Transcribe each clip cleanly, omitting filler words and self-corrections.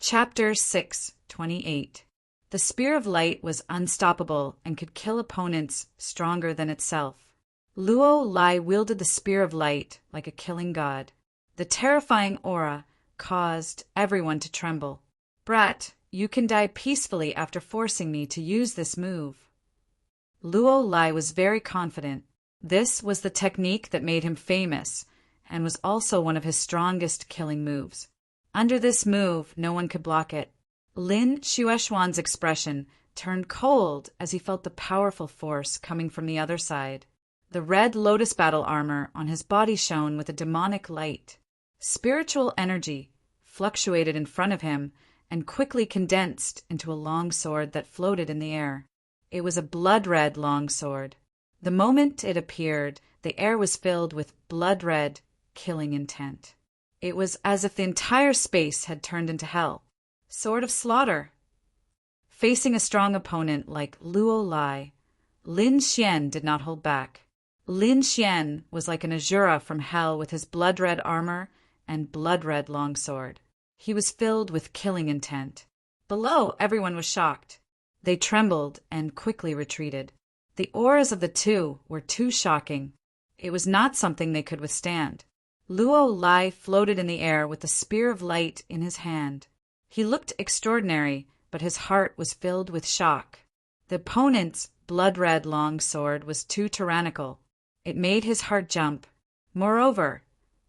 Chapter 6:28. The Spear of Light was unstoppable and could kill opponents stronger than itself. Luo Lai wielded the Spear of Light like a killing god. The terrifying aura caused everyone to tremble. "Brat, you can die peacefully after forcing me to use this move." Luo Lai was very confident. This was the technique that made him famous and was also one of his strongest killing moves. Under this move, no one could block it. Lin Xuexuan's expression turned cold as he felt the powerful force coming from the other side. The red lotus battle armor on his body shone with a demonic light. Spiritual energy fluctuated in front of him and quickly condensed into a long sword that floated in the air. It was a blood-red long sword. The moment it appeared, the air was filled with blood-red, killing intent. It was as if the entire space had turned into hell. Sword of Slaughter. Facing a strong opponent like Luo Lai, Lin Xian did not hold back. Lin Xian was like an Asura from hell with his blood-red armor and blood-red longsword. He was filled with killing intent. Below, everyone was shocked. They trembled and quickly retreated. The auras of the two were too shocking. It was not something they could withstand. Luo Lai floated in the air with the Spear of Light in his hand. He looked extraordinary, but his heart was filled with shock. The opponent's blood-red long sword was too tyrannical. It made his heart jump. Moreover,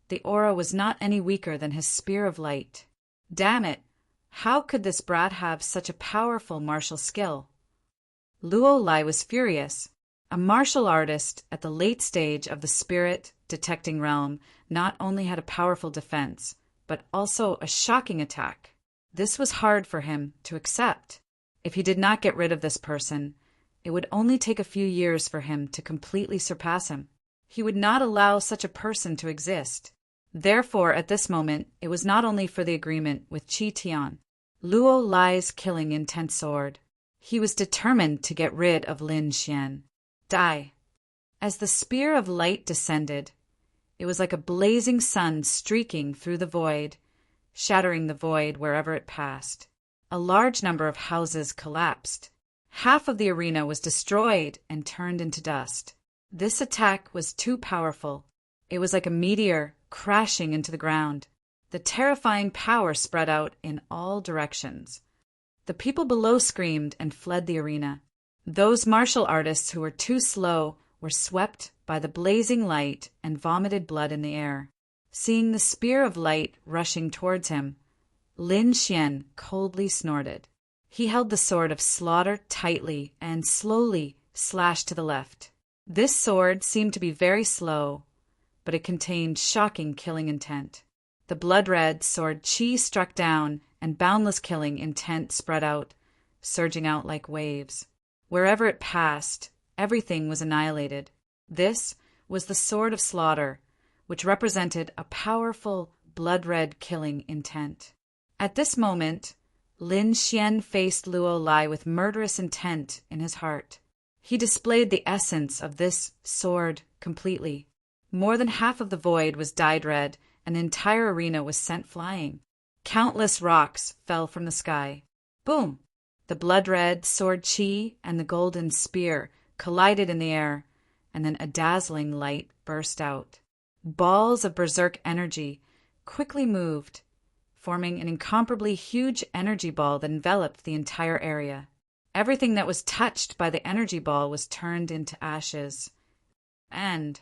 the aura was not any weaker than his Spear of Light. Damn it! How could this brat have such a powerful martial skill? Luo Lai was furious. A martial artist at the late stage of the spirit detecting realm not only had a powerful defense, but also a shocking attack. This was hard for him to accept. If he did not get rid of this person, it would only take a few years for him to completely surpass him. He would not allow such a person to exist. Therefore, at this moment, it was not only for the agreement with Qi Tian, Luo Lai's killing intent sword. He was determined to get rid of Lin Xian. Die. As the Spear of Light descended, it was like a blazing sun streaking through the void, shattering the void wherever it passed. A large number of houses collapsed. Half of the arena was destroyed and turned into dust. This attack was too powerful. It was like a meteor crashing into the ground. The terrifying power spread out in all directions. The people below screamed and fled the arena. Those martial artists who were too slow were swept by the blazing light and vomited blood in the air. Seeing the Spear of Light rushing towards him, Lin Xian coldly snorted. He held the Sword of Slaughter tightly and slowly slashed to the left. This sword seemed to be very slow, but it contained shocking killing intent. The blood-red sword Qi struck down, and boundless killing intent spread out, surging out like waves. Wherever it passed, everything was annihilated. This was the Sword of Slaughter, which represented a powerful blood-red killing intent. At this moment, Lin Xian faced Luo Lai with murderous intent in his heart. He displayed the essence of this sword completely. More than half of the void was dyed red, and the entire arena was sent flying. Countless rocks fell from the sky. Boom! The blood-red sword Qi and the golden spear collided in the air, and then a dazzling light burst out. Balls of berserk energy quickly moved, forming an incomparably huge energy ball that enveloped the entire area. Everything that was touched by the energy ball was turned into ashes. And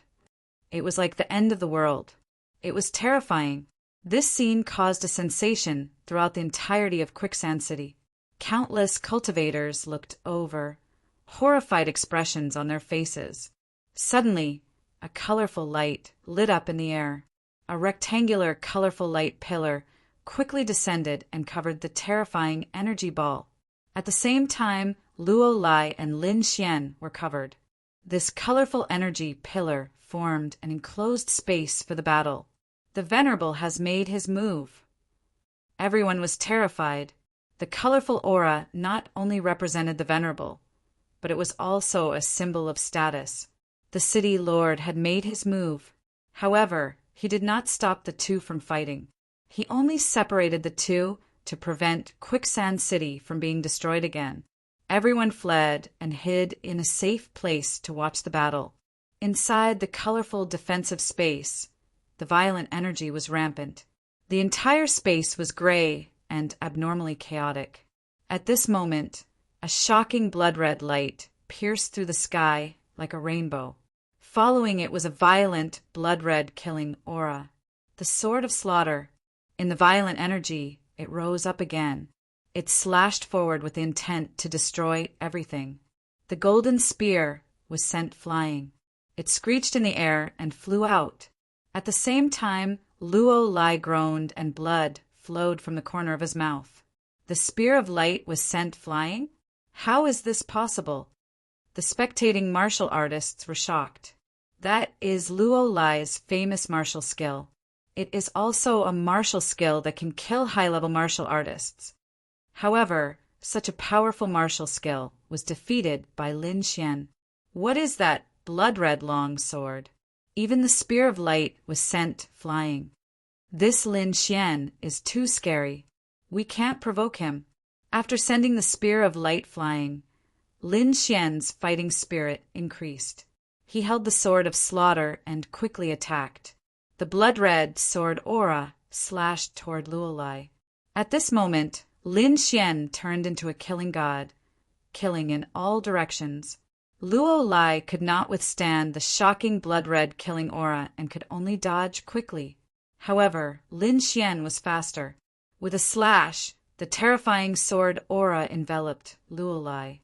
it was like the end of the world. It was terrifying. This scene caused a sensation throughout the entirety of Quicksand City. Countless cultivators looked over, horrified expressions on their faces. Suddenly, a colorful light lit up in the air. A rectangular, colorful light pillar quickly descended and covered the terrifying energy ball. At the same time, Luo Lai and Lin Xian were covered. This colorful energy pillar formed an enclosed space for the battle. The Venerable has made his move. Everyone was terrified. The colorful aura not only represented the Venerable, but it was also a symbol of status. The city lord had made his move. However, he did not stop the two from fighting. He only separated the two to prevent Quicksand City from being destroyed again. Everyone fled and hid in a safe place to watch the battle. Inside the colorful defensive space, the violent energy was rampant. The entire space was gray and abnormally chaotic. At this moment, a shocking blood-red light pierced through the sky like a rainbow. Following it was a violent, blood-red killing aura. The sword of slaughter. In the violent energy, it rose up again. It slashed forward with the intent to destroy everything. The golden spear was sent flying. It screeched in the air and flew out. At the same time, Luo Lai groaned and blood flowed from the corner of his mouth. The spear of light was sent flying? How is this possible? The spectating martial artists were shocked. That is Luo Lai's famous martial skill. It is also a martial skill that can kill high-level martial artists. However, such a powerful martial skill was defeated by Lin Xian. What is that blood-red long sword? Even the spear of light was sent flying. This Lin Xian is too scary. We can't provoke him. After sending the spear of light flying, Lin Xian's fighting spirit increased. He held the sword of slaughter and quickly attacked. The blood-red sword aura slashed toward Luo Lai. At this moment, Lin Xian turned into a killing god, killing in all directions. Luo Lai could not withstand the shocking blood-red killing aura and could only dodge quickly. However, Lin Xian was faster. With a slash, the terrifying sword aura enveloped Luo Lai.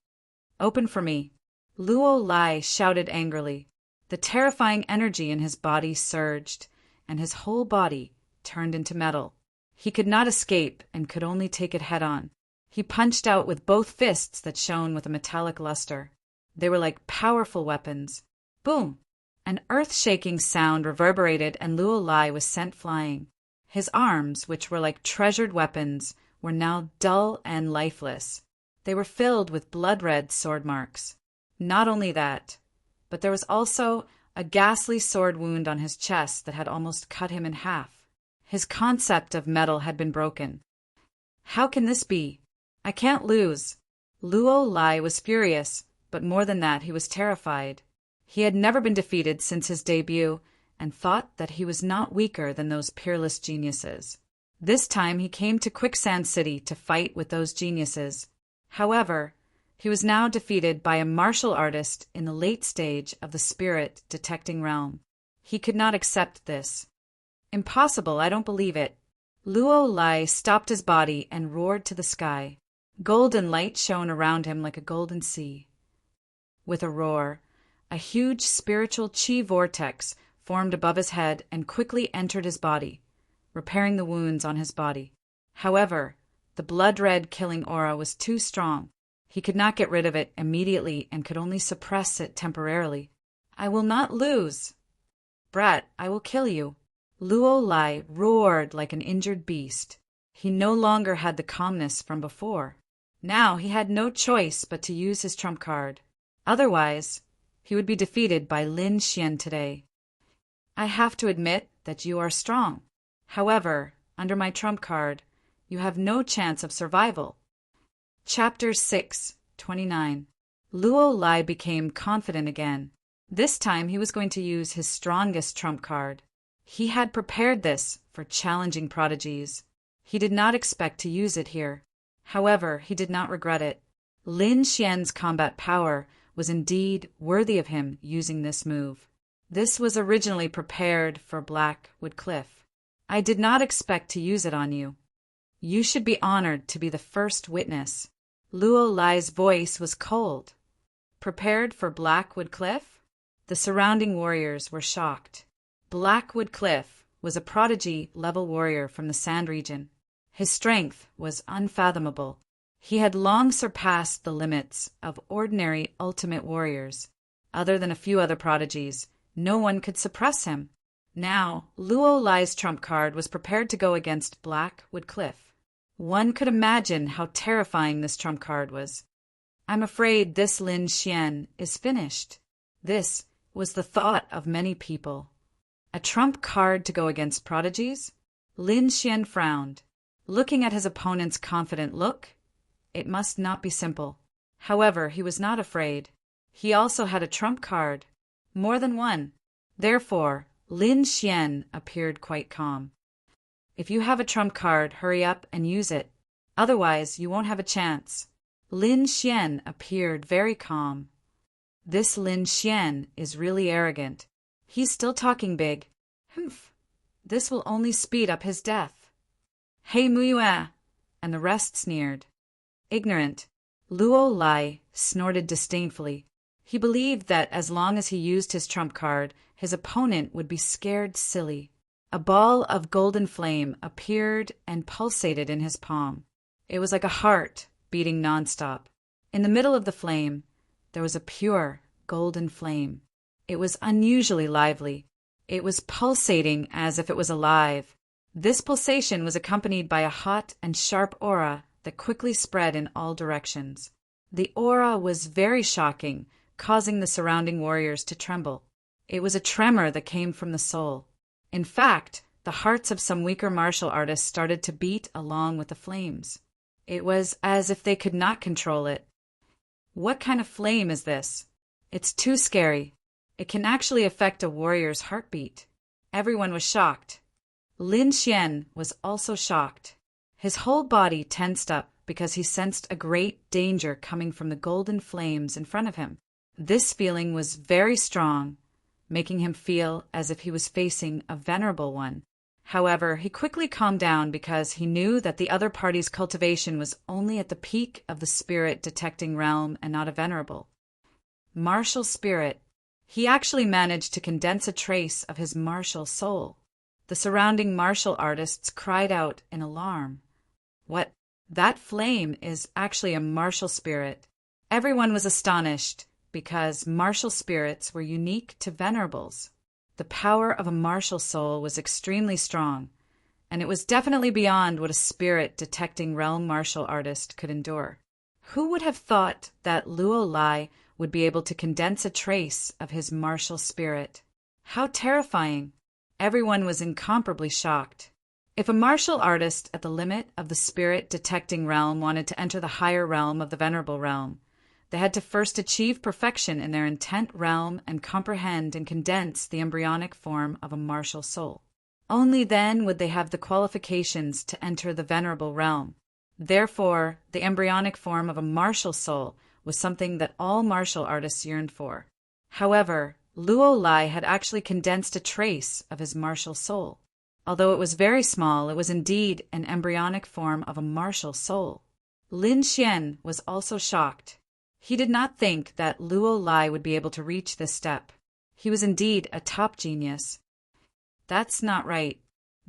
"Open for me!" Luo Lai shouted angrily. The terrifying energy in his body surged, and his whole body turned into metal. He could not escape and could only take it head-on. He punched out with both fists that shone with a metallic luster. They were like powerful weapons. Boom! An earth-shaking sound reverberated and Luo Lai was sent flying. His arms, which were like treasured weapons, were now dull and lifeless. They were filled with blood-red sword marks. Not only that, but there was also a ghastly sword wound on his chest that had almost cut him in half. His concept of metal had been broken. How can this be? I can't lose. Luo Lai was furious, but more than that, he was terrified. He had never been defeated since his debut, and thought that he was not weaker than those peerless geniuses. This time he came to Quicksand City to fight with those geniuses. However, he was now defeated by a martial artist in the late stage of the spirit detecting realm. He could not accept this. Impossible, I don't believe it. Luo Lai stopped his body and roared to the sky. Golden light shone around him like a golden sea. With a roar, a huge spiritual chi vortex formed above his head and quickly entered his body, repairing the wounds on his body. However, the blood-red killing aura was too strong. He could not get rid of it immediately and could only suppress it temporarily. I will not lose. Brat, I will kill you. Luo Lai roared like an injured beast. He no longer had the calmness from before. Now he had no choice but to use his trump card. Otherwise, he would be defeated by Lin Xian today. I have to admit that you are strong. However, under my trump card, you have no chance of survival. Chapter 6:29. Luo Lai became confident again. This time he was going to use his strongest trump card. He had prepared this for challenging prodigies. He did not expect to use it here. However, he did not regret it. Lin Xian's combat power was indeed worthy of him using this move. This was originally prepared for Blackwood Cliff. I did not expect to use it on you. You should be honored to be the first witness. Luo Lai's voice was cold. Prepared for Blackwood Cliff? The surrounding warriors were shocked. Blackwood Cliff was a prodigy-level warrior from the Sand region. His strength was unfathomable. He had long surpassed the limits of ordinary ultimate warriors. Other than a few other prodigies, no one could suppress him. Now, Luo Lai's trump card was prepared to go against Blackwood Cliff. One could imagine how terrifying this trump card was. I'm afraid this Lin Xian is finished. This was the thought of many people. A trump card to go against prodigies? Lin Xian frowned. Looking at his opponent's confident look, it must not be simple. However, he was not afraid. He also had a trump card. More than one. Therefore, Lin Xian appeared quite calm. If you have a trump card, hurry up and use it. Otherwise, you won't have a chance. Lin Xian appeared very calm. This Lin Xian is really arrogant. He's still talking big. Humph. This will only speed up his death. Hey Muyue! And the rest sneered. Ignorant. Luo Lai snorted disdainfully. He believed that as long as he used his trump card, his opponent would be scared silly. A ball of golden flame appeared and pulsated in his palm. It was like a heart beating nonstop. In the middle of the flame, there was a pure golden flame. It was unusually lively. It was pulsating as if it was alive. This pulsation was accompanied by a hot and sharp aura that quickly spread in all directions. The aura was very shocking, causing the surrounding warriors to tremble. It was a tremor that came from the soul. In fact, the hearts of some weaker martial artists started to beat along with the flames. It was as if they could not control it. What kind of flame is this? It's too scary. It can actually affect a warrior's heartbeat. Everyone was shocked. Lin Xian was also shocked. His whole body tensed up because he sensed a great danger coming from the golden flames in front of him. This feeling was very strong, making him feel as if he was facing a venerable one. However, he quickly calmed down because he knew that the other party's cultivation was only at the peak of the spirit-detecting realm and not a venerable. Martial spirit. He actually managed to condense a trace of his martial soul. The surrounding martial artists cried out in alarm. What? That flame is actually a martial spirit. Everyone was astonished because martial spirits were unique to venerables. The power of a martial soul was extremely strong, and it was definitely beyond what a spirit-detecting realm martial artist could endure. Who would have thought that Luo Lai would be able to condense a trace of his martial spirit? How terrifying! Everyone was incomparably shocked. If a martial artist at the limit of the spirit-detecting realm wanted to enter the higher realm of the venerable realm, they had to first achieve perfection in their intent realm and comprehend and condense the embryonic form of a martial soul. Only then would they have the qualifications to enter the venerable realm. Therefore, the embryonic form of a martial soul was something that all martial artists yearned for. However, Luo Lai had actually condensed a trace of his martial soul. Although it was very small, it was indeed an embryonic form of a martial soul. Lin Xian was also shocked. He did not think that Luo Lai would be able to reach this step. He was indeed a top genius. That's not right.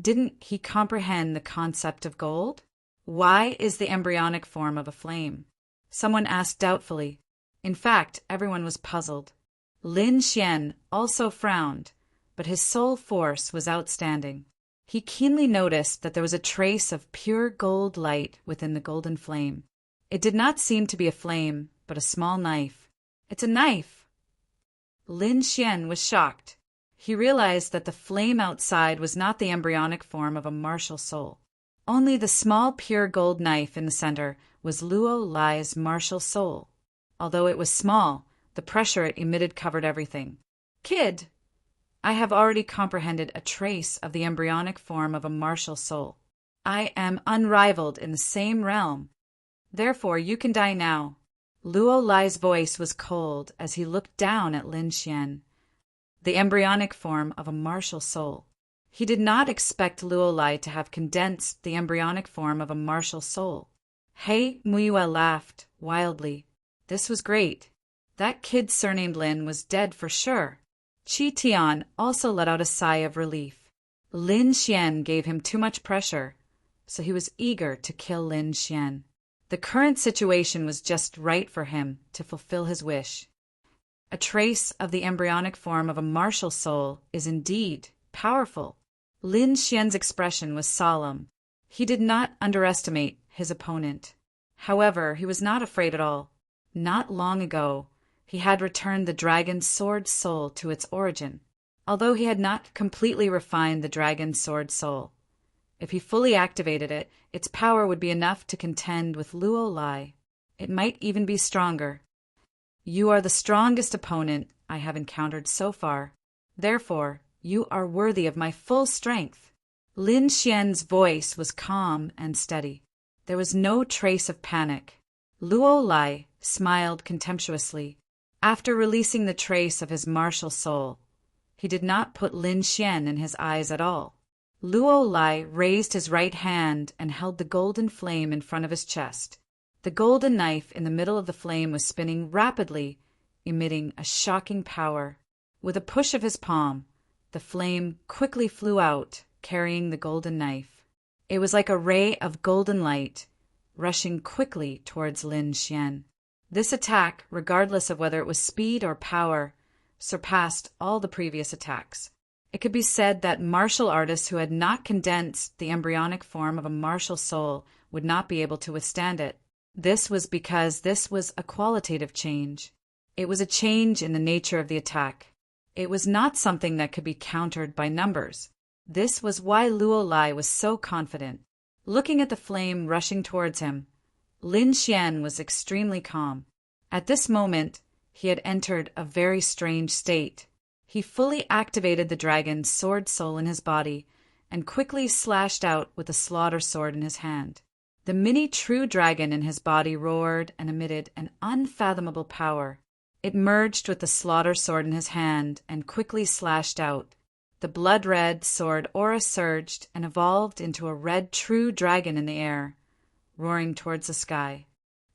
Didn't he comprehend the concept of gold? Why is the embryonic form of a flame? Someone asked doubtfully. In fact, everyone was puzzled. Lin Xian also frowned, but his soul force was outstanding. He keenly noticed that there was a trace of pure gold light within the golden flame. It did not seem to be a flame, but a small knife. It's a knife! Lin Xian was shocked. He realized that the flame outside was not the embryonic form of a martial soul. Only the small pure gold knife in the center was Luo Lai's martial soul. Although it was small, the pressure it emitted covered everything. Kid, I have already comprehended a trace of the embryonic form of a martial soul. I am unrivaled in the same realm. Therefore, you can die now. Luo Lai's voice was cold as he looked down at Lin Xian, the embryonic form of a martial soul. He did not expect Luo Lai to have condensed the embryonic form of a martial soul. He Muyue laughed wildly. This was great. That kid surnamed Lin was dead for sure. Qi Tian also let out a sigh of relief. Lin Xian gave him too much pressure, so he was eager to kill Lin Xian. The current situation was just right for him to fulfill his wish. A trace of the embryonic form of a martial soul is indeed powerful. Lin Xian's expression was solemn. He did not underestimate his opponent. However, he was not afraid at all. Not long ago, he had returned the dragon's sword soul to its origin. Although he had not completely refined the dragon's sword soul, If he fully activated it, its power would be enough to contend with Luo Lai. It might even be stronger. You are the strongest opponent I have encountered so far. Therefore, you are worthy of my full strength. Lin Xian's voice was calm and steady. There was no trace of panic. Luo Lai smiled contemptuously. After releasing the trace of his martial soul, he did not put Lin Xian in his eyes at all. Luo Lai raised his right hand and held the golden flame in front of his chest. The golden knife in the middle of the flame was spinning rapidly, emitting a shocking power. With a push of his palm, the flame quickly flew out, carrying the golden knife. It was like a ray of golden light, rushing quickly towards Lin Xian. This attack, regardless of whether it was speed or power, surpassed all the previous attacks. It could be said that martial artists who had not condensed the embryonic form of a martial soul would not be able to withstand it. This was because this was a qualitative change. It was a change in the nature of the attack. It was not something that could be countered by numbers. This was why Luo Lai was so confident. Looking at the flame rushing towards him, Lin Xian was extremely calm. At this moment, he had entered a very strange state. He fully activated the dragon's sword soul in his body and quickly slashed out with the slaughter sword in his hand. The mini true dragon in his body roared and emitted an unfathomable power. It merged with the slaughter sword in his hand and quickly slashed out. The blood-red sword aura surged and evolved into a red true dragon in the air, roaring towards the sky.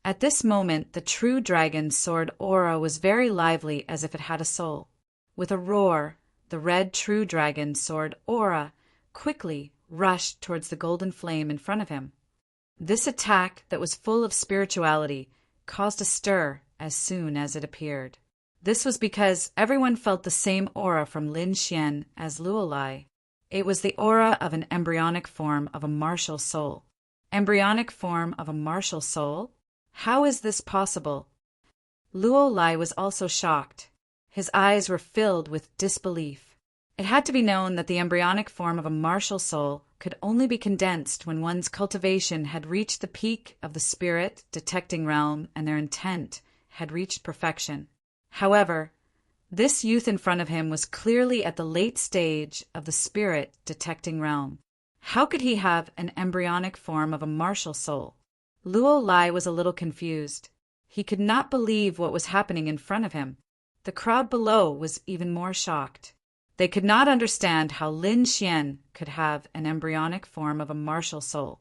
At this moment, the true dragon's sword aura was very lively, as if it had a soul. With a roar, the red true dragon's sword aura quickly rushed towards the golden flame in front of him. This attack that was full of spirituality caused a stir as soon as it appeared. This was because everyone felt the same aura from Lin Xian as Luo Lai. It was the aura of an embryonic form of a martial soul. Embryonic form of a martial soul? How is this possible? Luo Lai was also shocked. His eyes were filled with disbelief. It had to be known that the embryonic form of a martial soul could only be condensed when one's cultivation had reached the peak of the spirit detecting realm and their intent had reached perfection. However, this youth in front of him was clearly at the late stage of the spirit detecting realm. How could he have an embryonic form of a martial soul? Luo Lai was a little confused. He could not believe what was happening in front of him. The crowd below was even more shocked. They could not understand how Lin Xian could have an embryonic form of a martial soul.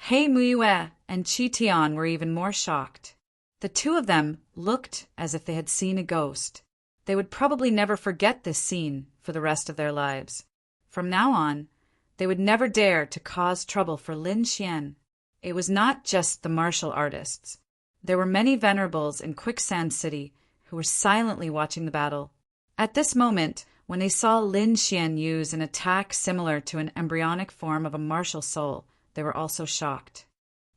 He Muiyue and Qi Tian were even more shocked. The two of them looked as if they had seen a ghost. They would probably never forget this scene for the rest of their lives. From now on, they would never dare to cause trouble for Lin Xian. It was not just the martial artists. There were many venerables in Quicksand City who were silently watching the battle. At this moment, when they saw Lin Xian use an attack similar to an embryonic form of a martial soul, they were also shocked.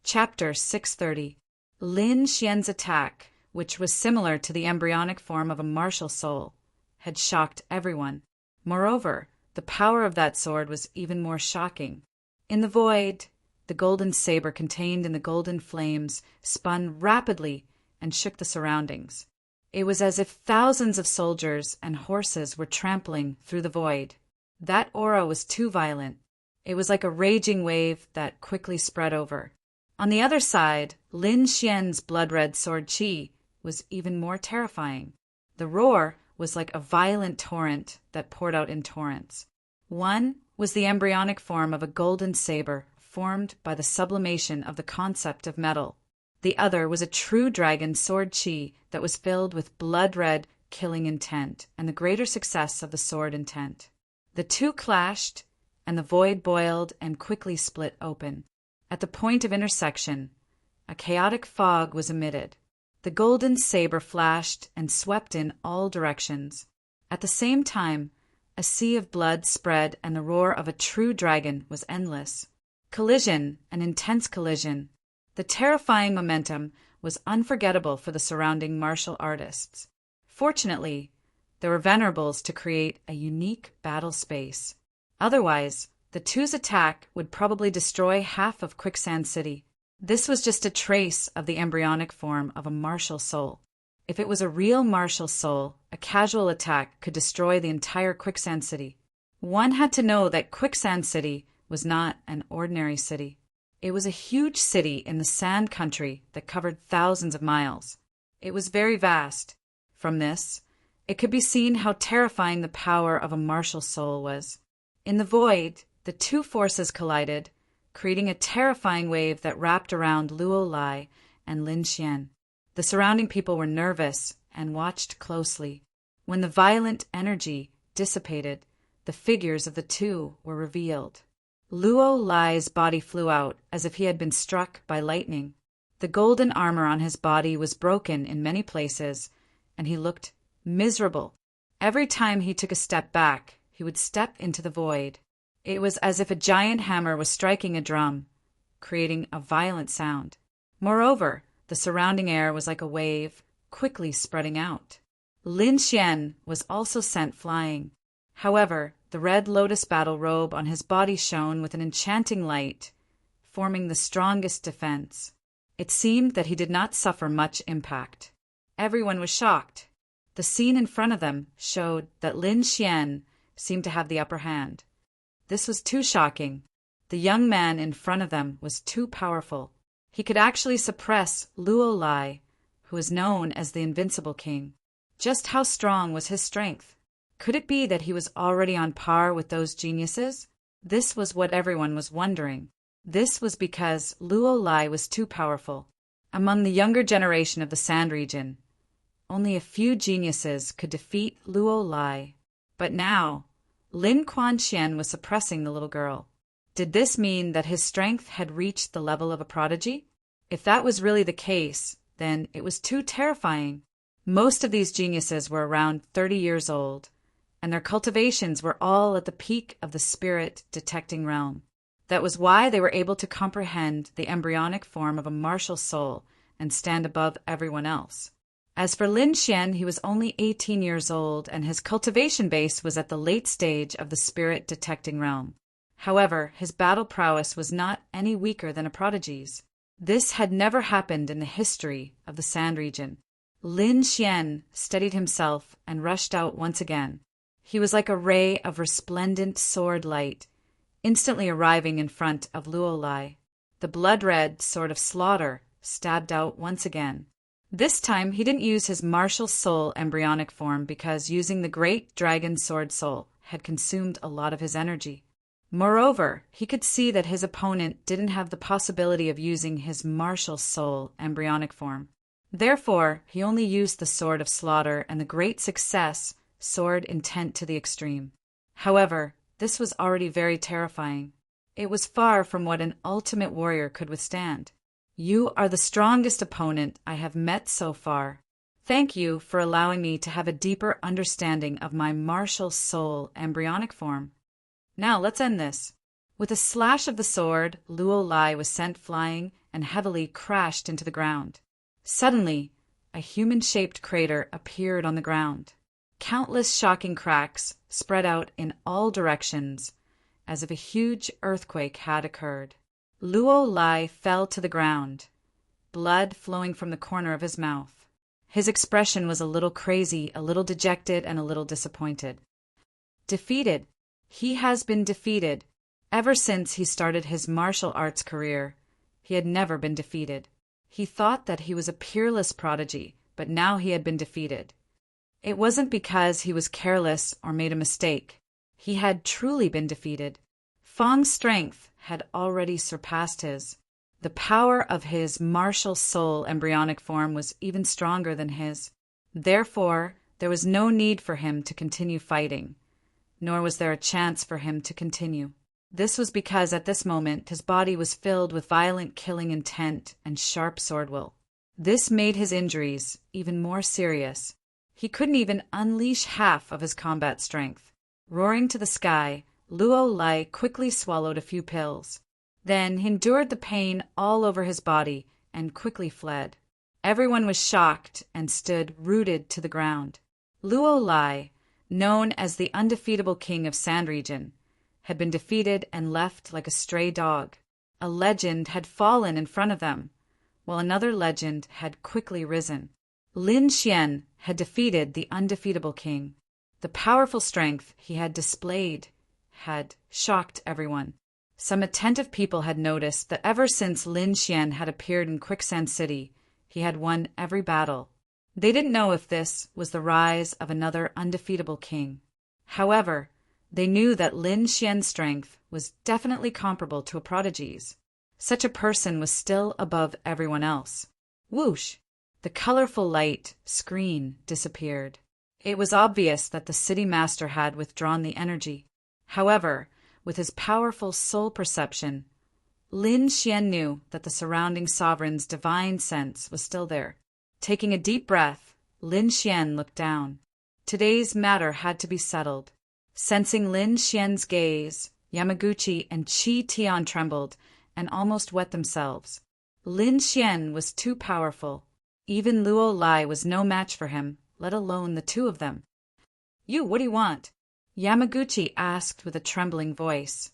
Chapter 630. Lin Xian's attack, which was similar to the embryonic form of a martial soul, had shocked everyone. Moreover, the power of that sword was even more shocking. In the void, the golden saber contained in the golden flames spun rapidly and shook the surroundings. It was as if thousands of soldiers and horses were trampling through the void. That aura was too violent. It was like a raging wave that quickly spread over. On the other side, Lin Xian's blood-red sword Qi was even more terrifying. The roar was like a violent torrent that poured out in torrents. One was the embryonic form of a golden saber formed by the sublimation of the concept of metal. The other was a true dragon sword Qi that was filled with blood-red killing intent and the greater success of the sword intent. The two clashed, and the void boiled and quickly split open. At the point of intersection, a chaotic fog was emitted. The golden saber flashed and swept in all directions. At the same time, a sea of blood spread and the roar of a true dragon was endless. Collision, an intense collision. The terrifying momentum was unforgettable for the surrounding martial artists. Fortunately, there were venerables to create a unique battle space. Otherwise, the two's attack would probably destroy half of Quicksand City. This was just a trace of the embryonic form of a martial soul. If it was a real martial soul, a casual attack could destroy the entire Quicksand City. One had to know that Quicksand City was not an ordinary city. It was a huge city in the Sand Country that covered thousands of miles. It was very vast. From this, it could be seen how terrifying the power of a martial soul was. In the void, the two forces collided, creating a terrifying wave that wrapped around Luo Lai and Lin Xian. The surrounding people were nervous and watched closely. When the violent energy dissipated, the figures of the two were revealed. Luo Lai's body flew out as if he had been struck by lightning. The golden armor on his body was broken in many places, and he looked miserable. Every time he took a step back, he would step into the void. It was as if a giant hammer was striking a drum, creating a violent sound. Moreover, the surrounding air was like a wave, quickly spreading out. Lin Xian was also sent flying. However, the red lotus battle robe on his body shone with an enchanting light, forming the strongest defense. It seemed that he did not suffer much impact. Everyone was shocked. The scene in front of them showed that Lin Xian seemed to have the upper hand. This was too shocking. The young man in front of them was too powerful. He could actually suppress Luo Lai, who was known as the Invincible King. Just how strong was his strength? Could it be that he was already on par with those geniuses? This was what everyone was wondering. This was because Luo Lai was too powerful. Among the younger generation of the Sand region, only a few geniuses could defeat Luo Lai. But now, Lin Quanxian was suppressing the little girl. Did this mean that his strength had reached the level of a prodigy? If that was really the case, then it was too terrifying. Most of these geniuses were around 30 years old, and their cultivations were all at the peak of the spirit detecting realm. That was why they were able to comprehend the embryonic form of a martial soul and stand above everyone else. As for Lin Xian, he was only 18 years old, and his cultivation base was at the late stage of the spirit detecting realm. However, his battle prowess was not any weaker than a prodigy's. This had never happened in the history of the Sand region. Lin Xian steadied himself and rushed out once again. He was like a ray of resplendent sword light, instantly arriving in front of Luo Lai. The blood-red sword of slaughter stabbed out once again. This time he didn't use his martial soul embryonic form because using the great dragon sword soul had consumed a lot of his energy. Moreover, he could see that his opponent didn't have the possibility of using his martial soul embryonic form. Therefore, he only used the sword of slaughter and the great success sword intent to the extreme. However, this was already very terrifying. It was far from what an ultimate warrior could withstand. You are the strongest opponent I have met so far. Thank you for allowing me to have a deeper understanding of my martial soul embryonic form. Now let's end this. With a slash of the sword, Luo Lai was sent flying and heavily crashed into the ground. Suddenly, a human-shaped crater appeared on the ground. Countless shocking cracks spread out in all directions, as if a huge earthquake had occurred. Luo Lai fell to the ground, blood flowing from the corner of his mouth. His expression was a little crazy, a little dejected, and a little disappointed. Defeated. He has been defeated. Ever since he started his martial arts career, he had never been defeated. He thought that he was a peerless prodigy, but now he had been defeated. It wasn't because he was careless or made a mistake. He had truly been defeated. Fang's strength had already surpassed his. The power of his martial soul embryonic form was even stronger than his. Therefore, there was no need for him to continue fighting, nor was there a chance for him to continue. This was because at this moment his body was filled with violent killing intent and sharp sword will. This made his injuries even more serious. He couldn't even unleash half of his combat strength. Roaring to the sky, Luo Lai quickly swallowed a few pills. Then he endured the pain all over his body and quickly fled. Everyone was shocked and stood rooted to the ground. Luo Lai, known as the undefeatable king of Sand region, had been defeated and left like a stray dog. A legend had fallen in front of them, while another legend had quickly risen. Lin Xian had defeated the undefeatable king. The powerful strength he had displayed had shocked everyone. Some attentive people had noticed that ever since Lin Xian had appeared in Quicksand City, he had won every battle. They didn't know if this was the rise of another undefeatable king. However, they knew that Lin Xian's strength was definitely comparable to a prodigy's. Such a person was still above everyone else. Whoosh! The colorful light screen disappeared. It was obvious that the city master had withdrawn the energy. However, with his powerful soul perception, Lin Xian knew that the surrounding sovereign's divine sense was still there. Taking a deep breath, Lin Xian looked down. Today's matter had to be settled. Sensing Lin Xian's gaze, Yamaguchi and Qi Tian trembled and almost wet themselves. Lin Xian was too powerful. Even Luo Lai was no match for him, let alone the two of them. "You, what do you want?" Yamaguchi asked with a trembling voice.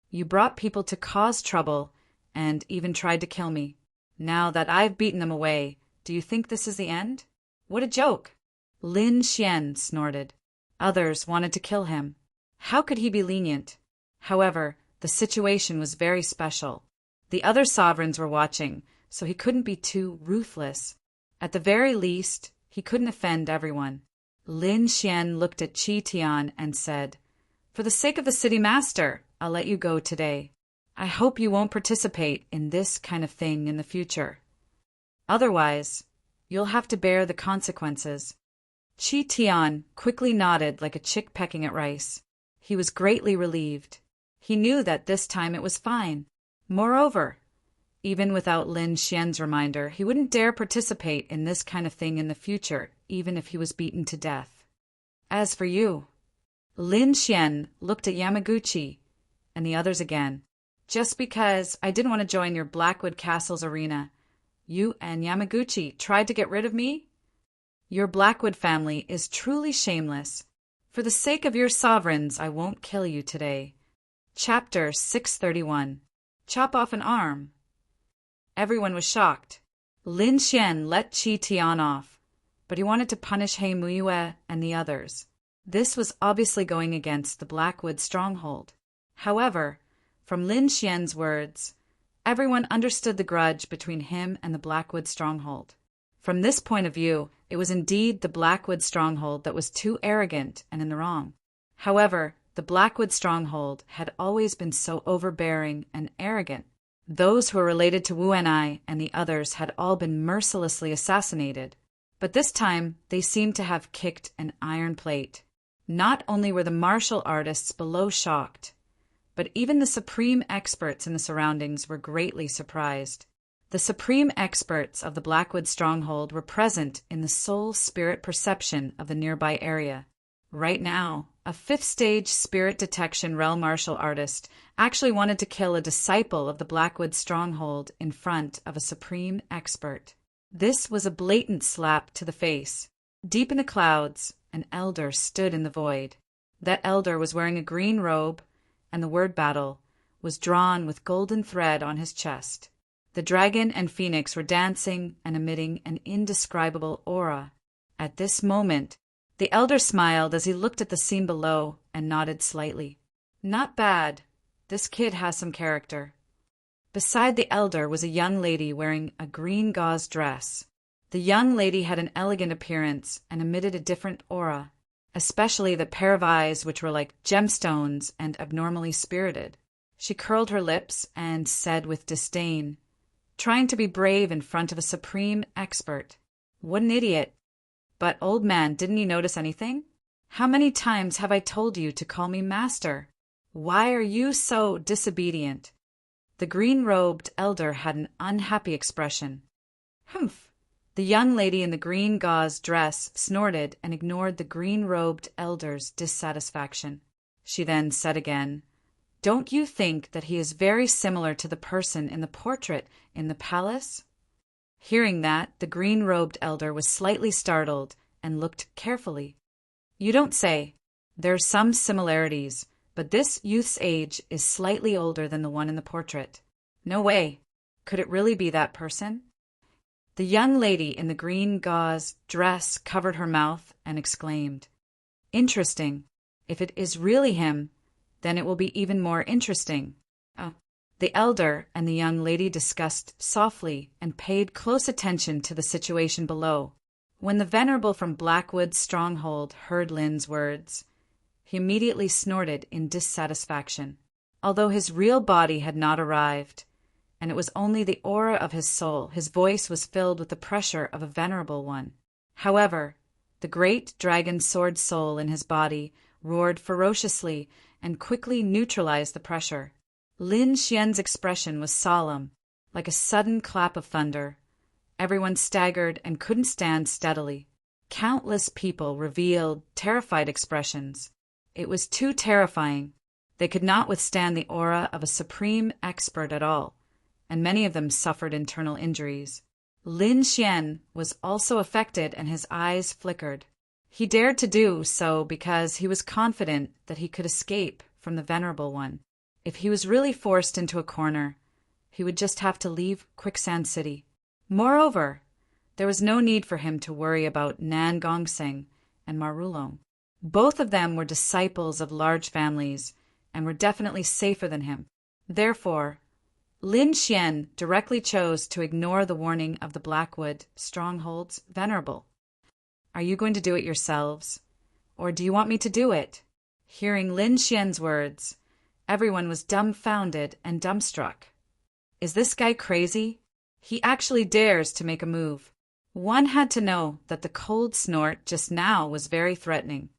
"You brought people to cause trouble and even tried to kill me. Now that I've beaten them away, do you think this is the end? What a joke!" Lin Xian snorted. Others wanted to kill him. How could he be lenient? However, the situation was very special. The other sovereigns were watching, so he couldn't be too ruthless. At the very least, he couldn't offend everyone. Lin Xian looked at Qi Tian and said, "For the sake of the city master, I'll let you go today. I hope you won't participate in this kind of thing in the future. Otherwise, you'll have to bear the consequences." Qi Tian quickly nodded like a chick pecking at rice. He was greatly relieved. He knew that this time it was fine. Moreover, even without Lin Xian's reminder, he wouldn't dare participate in this kind of thing in the future, even if he was beaten to death. "As for you," Lin Xian looked at Yamaguchi and the others again. "Just because I didn't want to join your Blackwood Castle's arena, you and Yamaguchi tried to get rid of me? Your Blackwood family is truly shameless. For the sake of your sovereigns, I won't kill you today." Chapter 631. Chop off an arm. Everyone was shocked. Lin Xian let Qi Tian off, but he wanted to punish He Muyue and the others. This was obviously going against the Blackwood stronghold. However, from Lin Xian's words, everyone understood the grudge between him and the Blackwood stronghold. From this point of view, it was indeed the Blackwood stronghold that was too arrogant and in the wrong. However, the Blackwood stronghold had always been so overbearing and arrogant. Those who were related to Wu Enai and the others had all been mercilessly assassinated. But this time, they seemed to have kicked an iron plate. Not only were the martial artists below shocked, but even the supreme experts in the surroundings were greatly surprised. The supreme experts of the Blackwood stronghold were present in the soul-spirit perception of the nearby area. Right now, a fifth-stage spirit detection realm martial artist actually wanted to kill a disciple of the Blackwood stronghold in front of a supreme expert. This was a blatant slap to the face. Deep in the clouds, an elder stood in the void. That elder was wearing a green robe, and the word battle was drawn with golden thread on his chest. The dragon and phoenix were dancing and emitting an indescribable aura. At this moment, the elder smiled as he looked at the scene below and nodded slightly. "Not bad. This kid has some character." Beside the elder was a young lady wearing a green gauze dress. The young lady had an elegant appearance and emitted a different aura, especially the pair of eyes which were like gemstones and abnormally spirited. She curled her lips and said with disdain, trying to be brave in front of a supreme expert, "What an idiot. But, old man, didn't you notice anything? How many times have I told you to call me master? Why are you so disobedient?" The green-robed elder had an unhappy expression. "Humph!" The young lady in the green gauze dress snorted and ignored the green-robed elder's dissatisfaction. She then said again, "Don't you think that he is very similar to the person in the portrait in the palace?" Hearing that, the green-robed elder was slightly startled and looked carefully. "You don't say. There are some similarities, but this youth's age is slightly older than the one in the portrait. No way. Could it really be that person? The young lady in the green gauze dress covered her mouth and exclaimed, "Interesting. If it is really him, then it will be even more interesting." Oh. The elder and the young lady discussed softly and paid close attention to the situation below. When the venerable from Blackwood's stronghold heard Lin's words, he immediately snorted in dissatisfaction. Although his real body had not arrived, and it was only the aura of his soul, his voice was filled with the pressure of a venerable one. However, the great dragon sword soul in his body roared ferociously and quickly neutralized the pressure. Lin Xian's expression was solemn, like a sudden clap of thunder. Everyone staggered and couldn't stand steadily. Countless people revealed terrified expressions. It was too terrifying. They could not withstand the aura of a supreme expert at all, and many of them suffered internal injuries. Lin Xian was also affected and his eyes flickered. He dared to do so because he was confident that he could escape from the Venerable One. If he was really forced into a corner, he would just have to leave Quicksand City. Moreover, there was no need for him to worry about Nan Gongseng and Marulong. Both of them were disciples of large families and were definitely safer than him. Therefore, Lin Xian directly chose to ignore the warning of the Blackwood Stronghold's Venerable. "Are you going to do it yourselves? Or do you want me to do it?" Hearing Lin Xian's words, everyone was dumbfounded and dumbstruck. Is this guy crazy? He actually dares to make a move. One had to know that the cold snort just now was very threatening.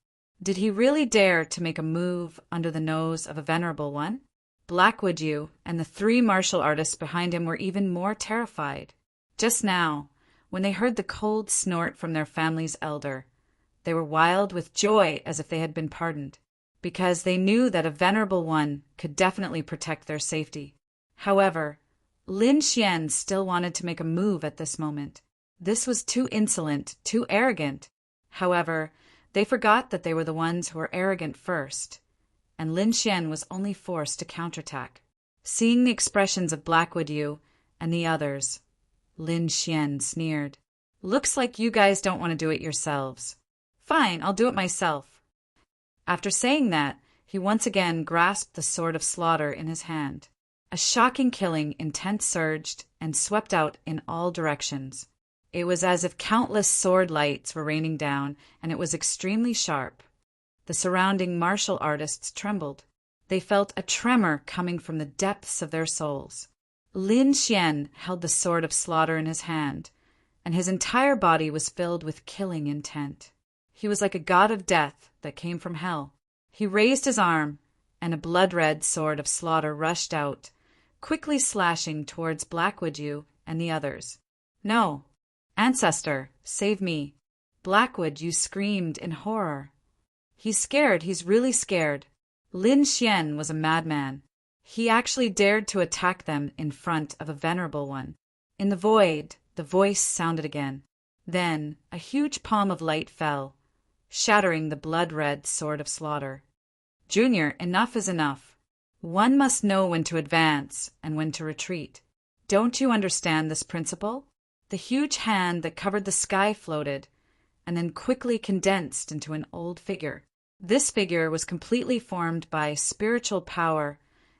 Did he really dare to make a move under the nose of a Venerable One? Blackwood Yu and the 3 martial artists behind him were even more terrified. Just now, when they heard the cold snort from their family's elder, they were wild with joy as if they had been pardoned, because they knew that a Venerable One could definitely protect their safety. However, Lin Xian still wanted to make a move at this moment. This was too insolent, too arrogant. However, they forgot that they were the ones who were arrogant first, and Lin Xian was only forced to counterattack. Seeing the expressions of Blackwood Yu and the others, Lin Xian sneered. "Looks like you guys don't want to do it yourselves. Fine, I'll do it myself." After saying that, he once again grasped the sword of slaughter in his hand. A shocking killing intent surged and swept out in all directions. It was as if countless sword lights were raining down, and it was extremely sharp. The surrounding martial artists trembled. They felt a tremor coming from the depths of their souls. Lin Xian held the sword of slaughter in his hand, and his entire body was filled with killing intent. He was like a god of death that came from hell. He raised his arm, and a blood-red sword of slaughter rushed out, quickly slashing towards Blackwood Yu and the others. "No! Ancestor, save me!" Blackwood Yu screamed in horror. "He's scared, he's really scared." Lin Xian was a madman. He actually dared to attack them in front of a Venerable One. In the void, the voice sounded again. Then a huge palm of light fell, shattering the blood-red sword of slaughter. "Junior, enough is enough. One must know when to advance and when to retreat. Don't you understand this principle?" The huge hand that covered the sky floated, and then quickly condensed into an old figure. This figure was completely formed by spiritual power,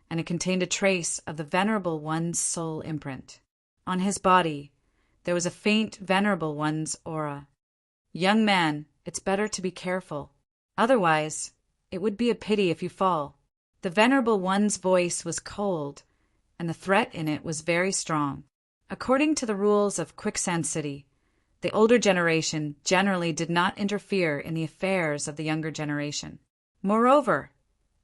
and it contained a trace of the Venerable One's soul imprint. On his body, there was a faint Venerable One's aura. "Young man, it's better to be careful. Otherwise, it would be a pity if you fall." The Venerable One's voice was cold, and the threat in it was very strong. According to the rules of Quicksand City, the older generation generally did not interfere in the affairs of the younger generation. Moreover,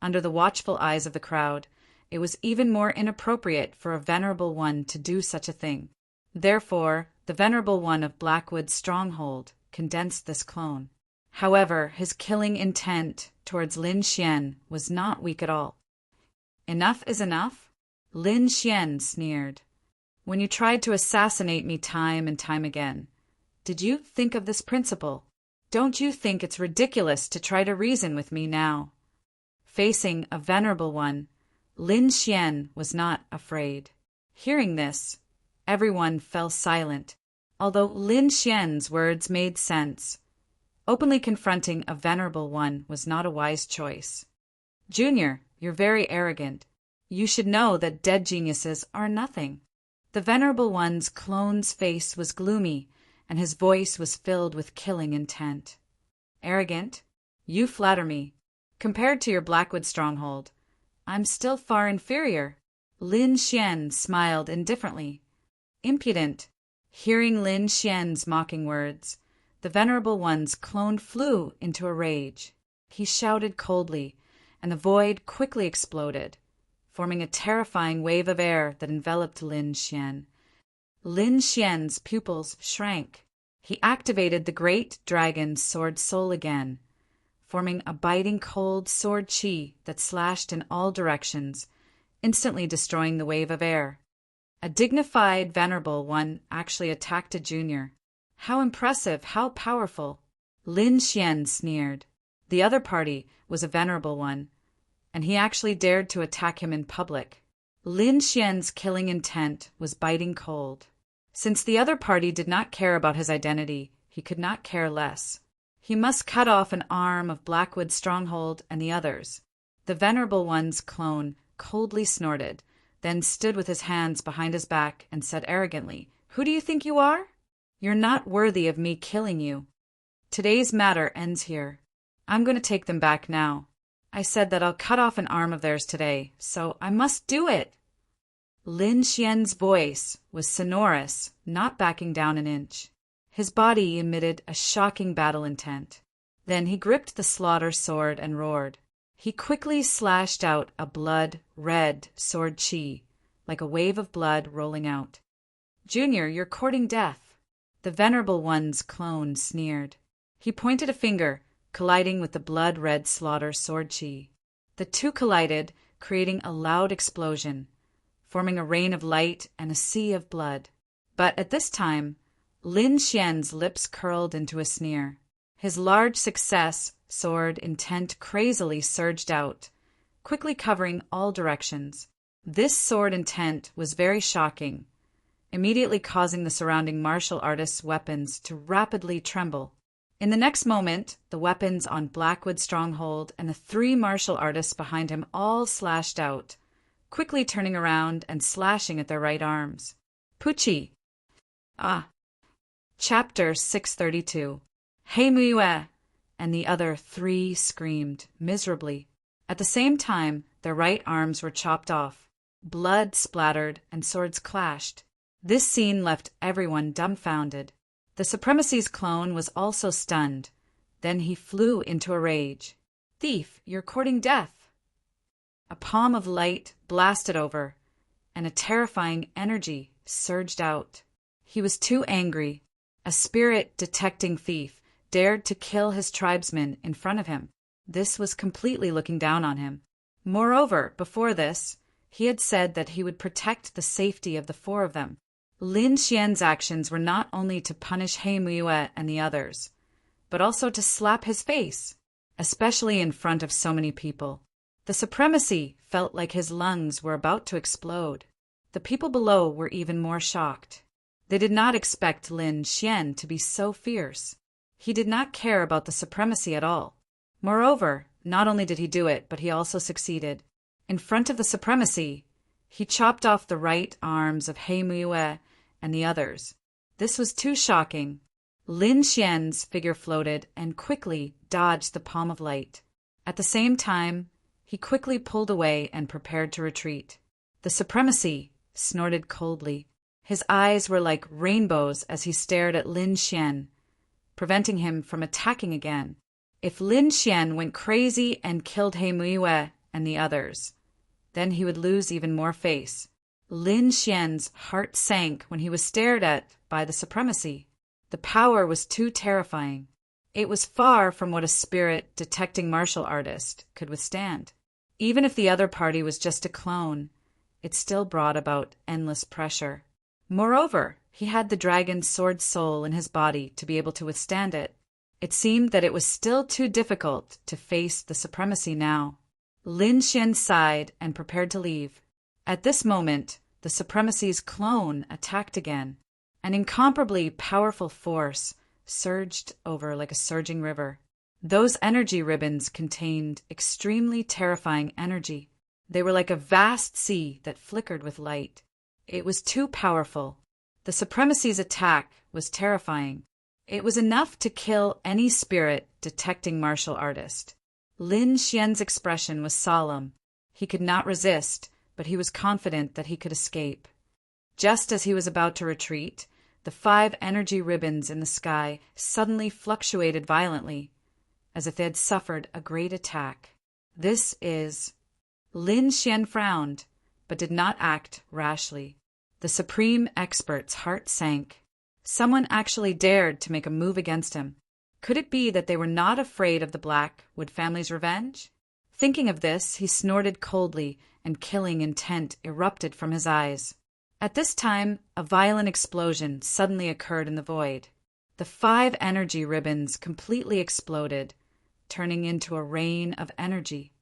under the watchful eyes of the crowd, it was even more inappropriate for a Venerable One to do such a thing. Therefore, the Venerable One of Blackwood's stronghold condensed this clone. However, his killing intent towards Lin Xian was not weak at all. "Enough is enough?" Lin Xian sneered. "When you tried to assassinate me time and time again, did you think of this principle? Don't you think it's ridiculous to try to reason with me now?" facing a venerable one, Lin Xian was not afraid. Hearing this, everyone fell silent, although Lin Xian's words made sense. Openly confronting a venerable one was not a wise choice. Junior, you're very arrogant. You should know that dead geniuses are nothing. The venerable one's clone's face was gloomy, and his voice was filled with killing intent. Arrogant? You flatter me. Compared to your Blackwood stronghold, I'm still far inferior. Lin Xian smiled indifferently. Impudent. Hearing Lin Xian's mocking words, the venerable one's clone flew into a rage. He shouted coldly, and the void quickly exploded, forming a terrifying wave of air that enveloped Lin Xian. Lin Xian's pupils shrank. He activated the great dragon's sword soul again, forming a biting cold sword chi that slashed in all directions, instantly destroying the wave of air. A dignified, venerable one actually attacked a junior. How impressive, how powerful! Lin Xian sneered. The other party was a venerable one, and he actually dared to attack him in public. Lin Xian's killing intent was biting cold. Since the other party did not care about his identity, he could not care less. He must cut off an arm of Blackwood's stronghold and the others. The venerable one's clone coldly snorted, then stood with his hands behind his back and said arrogantly, "Who do you think you are? You're not worthy of me killing you. Today's matter ends here. I'm going to take them back now. I said that I'll cut off an arm of theirs today, so I must do it." Lin Xian's voice was sonorous, not backing down an inch. His body emitted a shocking battle intent. Then he gripped the slaughter sword and roared. He quickly slashed out a blood-red sword chi, like a wave of blood rolling out. "Junior, you're courting death." The venerable one's clone sneered. He pointed a finger, colliding with the blood-red slaughter sword chi. The two collided, creating a loud explosion, forming a rain of light and a sea of blood. But at this time, Lin Xian's lips curled into a sneer. His large success sword intent crazily surged out, quickly covering all directions. This sword intent was very shocking, immediately causing the surrounding martial artists' weapons to rapidly tremble. In the next moment, the weapons on Blackwood's stronghold and the 3 martial artists behind him all slashed out, quickly turning around and slashing at their right arms. Puchi! Ah! Chapter 632. Hey Muyue! And the other 3 screamed miserably. At the same time, their right arms were chopped off. Blood splattered and swords clashed. This scene left everyone dumbfounded. The Supremacy's clone was also stunned. Then he flew into a rage. "Thief, you're courting death!" A palm of light blasted over, and a terrifying energy surged out. He was too angry. A spirit-detecting thief dared to kill his tribesmen in front of him. This was completely looking down on him. Moreover, before this, he had said that he would protect the safety of the 4 of them. Lin Xian's actions were not only to punish He Muyue and the others, but also to slap his face, especially in front of so many people. The Supremacy felt like his lungs were about to explode. The people below were even more shocked. They did not expect Lin Xian to be so fierce. He did not care about the Supremacy at all. Moreover, not only did he do it, but he also succeeded. In front of the Supremacy, he chopped off the right arms of He Muyue and the others. This was too shocking. Lin Xian's figure floated and quickly dodged the palm of light. At the same time, he quickly pulled away and prepared to retreat. The Supremacy snorted coldly. His eyes were like rainbows as he stared at Lin Xian, preventing him from attacking again. If Lin Xian went crazy and killed He Muyue and the others, then he would lose even more face. Lin Xian's heart sank when he was stared at by the Supremacy. The power was too terrifying. It was far from what a spirit-detecting martial artist could withstand. Even if the other party was just a clone, it still brought about endless pressure. Moreover, he had the dragon's sword soul in his body to be able to withstand it. It seemed that it was still too difficult to face the Supremacy now. Lin Xian sighed and prepared to leave. At this moment, the Supremacy's clone attacked again. An incomparably powerful force surged over like a surging river. Those energy ribbons contained extremely terrifying energy. They were like a vast sea that flickered with light. It was too powerful. The Supremacy's attack was terrifying. It was enough to kill any spirit-detecting martial artist. Lin Xian's expression was solemn. He could not resist, but he was confident that he could escape. Just as he was about to retreat, the 5 energy ribbons in the sky suddenly fluctuated violently, as if they had suffered a great attack. This is... Lin Xian frowned, but did not act rashly. The supreme expert's heart sank. Someone actually dared to make a move against him. Could it be that they were not afraid of the Blackwood family's revenge? Thinking of this, he snorted coldly, and killing intent erupted from his eyes. At this time, a violent explosion suddenly occurred in the void. The 5 energy ribbons completely exploded, turning into a rain of energy.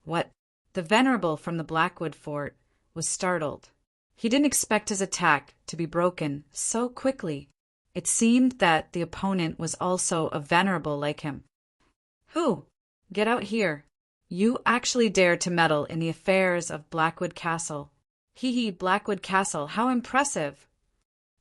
What? The Venerable from the Blackwood fort was startled. He didn't expect his attack to be broken so quickly. It seemed that the opponent was also a venerable like him. Who? Get out here. You actually dare to meddle in the affairs of Blackwood Castle. Hee, Blackwood Castle, how impressive!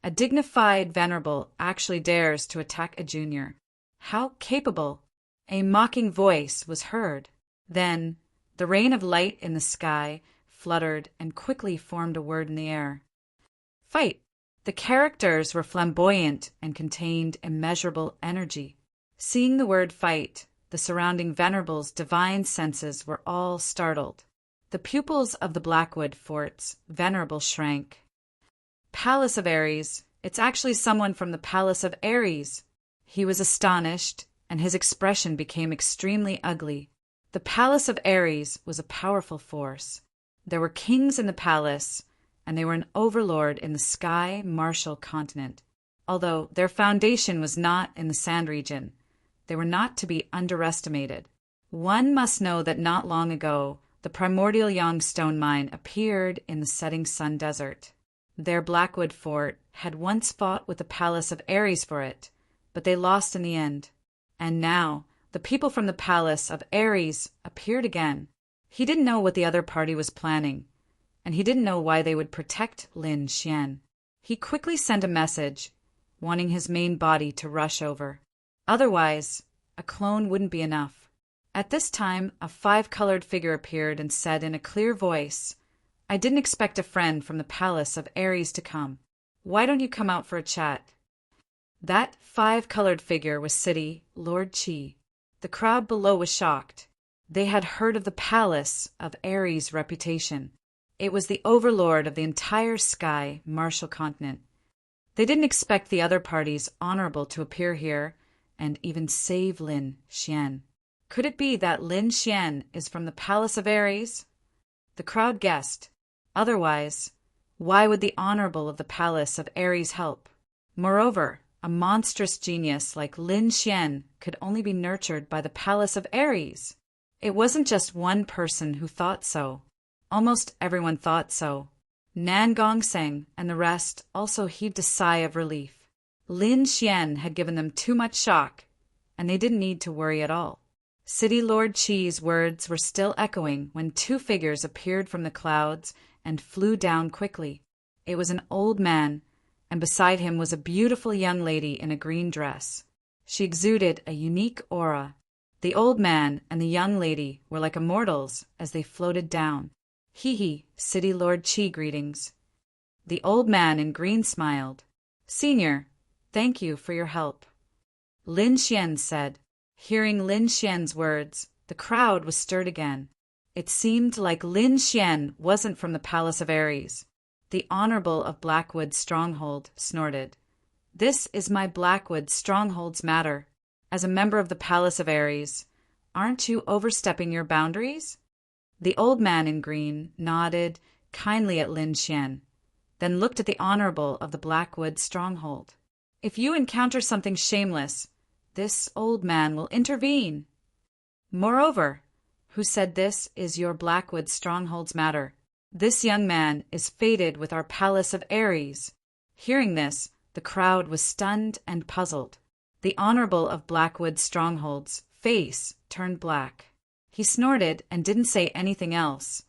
A dignified venerable actually dares to attack a junior. How capable! A mocking voice was heard. Then, the rain of light in the sky fluttered and quickly formed a word in the air. Fight! The characters were flamboyant and contained immeasurable energy. Seeing the word fight, the surrounding venerables' divine senses were all startled. The pupils of the Blackwood fort's venerable shrank. Palace of Ares, it's actually someone from the Palace of Ares. He was astonished, and his expression became extremely ugly. The Palace of Ares was a powerful force. There were kings in the palace, and they were an overlord in the sky martial continent. Although their foundation was not in the sand region, they were not to be underestimated. One must know that not long ago, the primordial Youngstone mine appeared in the setting sun desert. Their Blackwood fort had once fought with the Palace of Ares for it, but they lost in the end. And now, the people from the Palace of Ares appeared again. He didn't know what the other party was planning, and he didn't know why they would protect Lin Xian. He quickly sent a message, wanting his main body to rush over. Otherwise, a clone wouldn't be enough. At this time, a 5-colored figure appeared and said in a clear voice, I didn't expect a friend from the Palace of Ares to come. Why don't you come out for a chat? That 5-colored figure was City Lord Qi. The crowd below was shocked. They had heard of the Palace of Ares' reputation. It was the overlord of the entire sky martial continent. They didn't expect the other parties honorable to appear here and even save Lin Xian. Could it be that Lin Xian is from the Palace of Ares? The crowd guessed. Otherwise, why would the honorable of the Palace of Ares help? Moreover, a monstrous genius like Lin Xian could only be nurtured by the Palace of Ares. It wasn't just one person who thought so. Almost everyone thought so. Nan Gongseng and the rest also heaved a sigh of relief. Lin Xian had given them too much shock, and they didn't need to worry at all. City Lord Qi's words were still echoing when 2 figures appeared from the clouds and flew down quickly. It was an old man, and beside him was a beautiful young lady in a green dress. She exuded a unique aura. The old man and the young lady were like immortals as they floated down. Hee, City Lord Qi greetings. The old man in green smiled. Senior, thank you for your help. Lin Xian said. Hearing Lin Xian's words, the crowd was stirred again. It seemed like Lin Xian wasn't from the Palace of Ares. The Honorable of Blackwood Stronghold snorted. This is my Blackwood Stronghold's matter. As a member of the Palace of Ares, aren't you overstepping your boundaries? The old man in green nodded kindly at Lin Xian, then looked at the Honorable of the Blackwood Stronghold. If you encounter something shameless, this old man will intervene. Moreover, Who said this is your Blackwood stronghold's matter? This young man is fated with our palace of Ares. Hearing this, the crowd was stunned and puzzled. The Honorable of Blackwood Stronghold's face turned black. He snorted and didn't say anything else,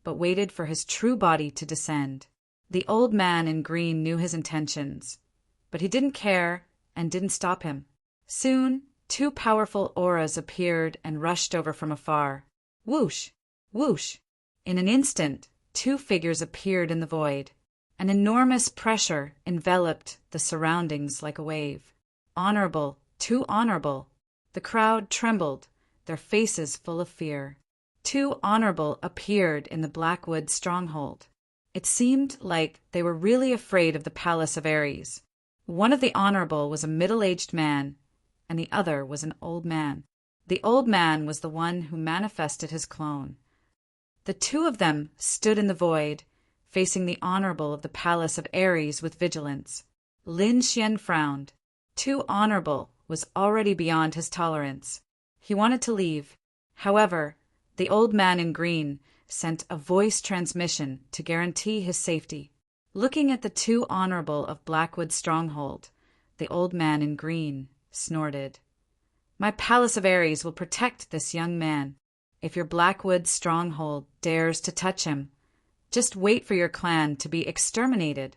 but waited for his true body to descend. The old man in green knew his intentions, but he didn't care and didn't stop him. Soon, two powerful auras appeared and rushed over from afar. Whoosh! Whoosh! In an instant, two figures appeared in the void. An enormous pressure enveloped the surroundings like a wave. Honorable, too honorable. The crowd trembled, their faces full of fear. Too honorable appeared in the Blackwood stronghold. It seemed like they were really afraid of the palace of Ares. One of the honorable was a middle-aged man, and the other was an old man. The old man was the one who manifested his clone. The two of them stood in the void, facing the honorable of the palace of Ares with vigilance. Lin Xian frowned. Too honorable was already beyond his tolerance. He wanted to leave. However, the old man in green sent a voice transmission to guarantee his safety. Looking at the two honorable of Blackwood Stronghold, the old man in green snorted. My palace of Ares will protect this young man. If your Blackwood Stronghold dares to touch him, just wait for your clan to be exterminated.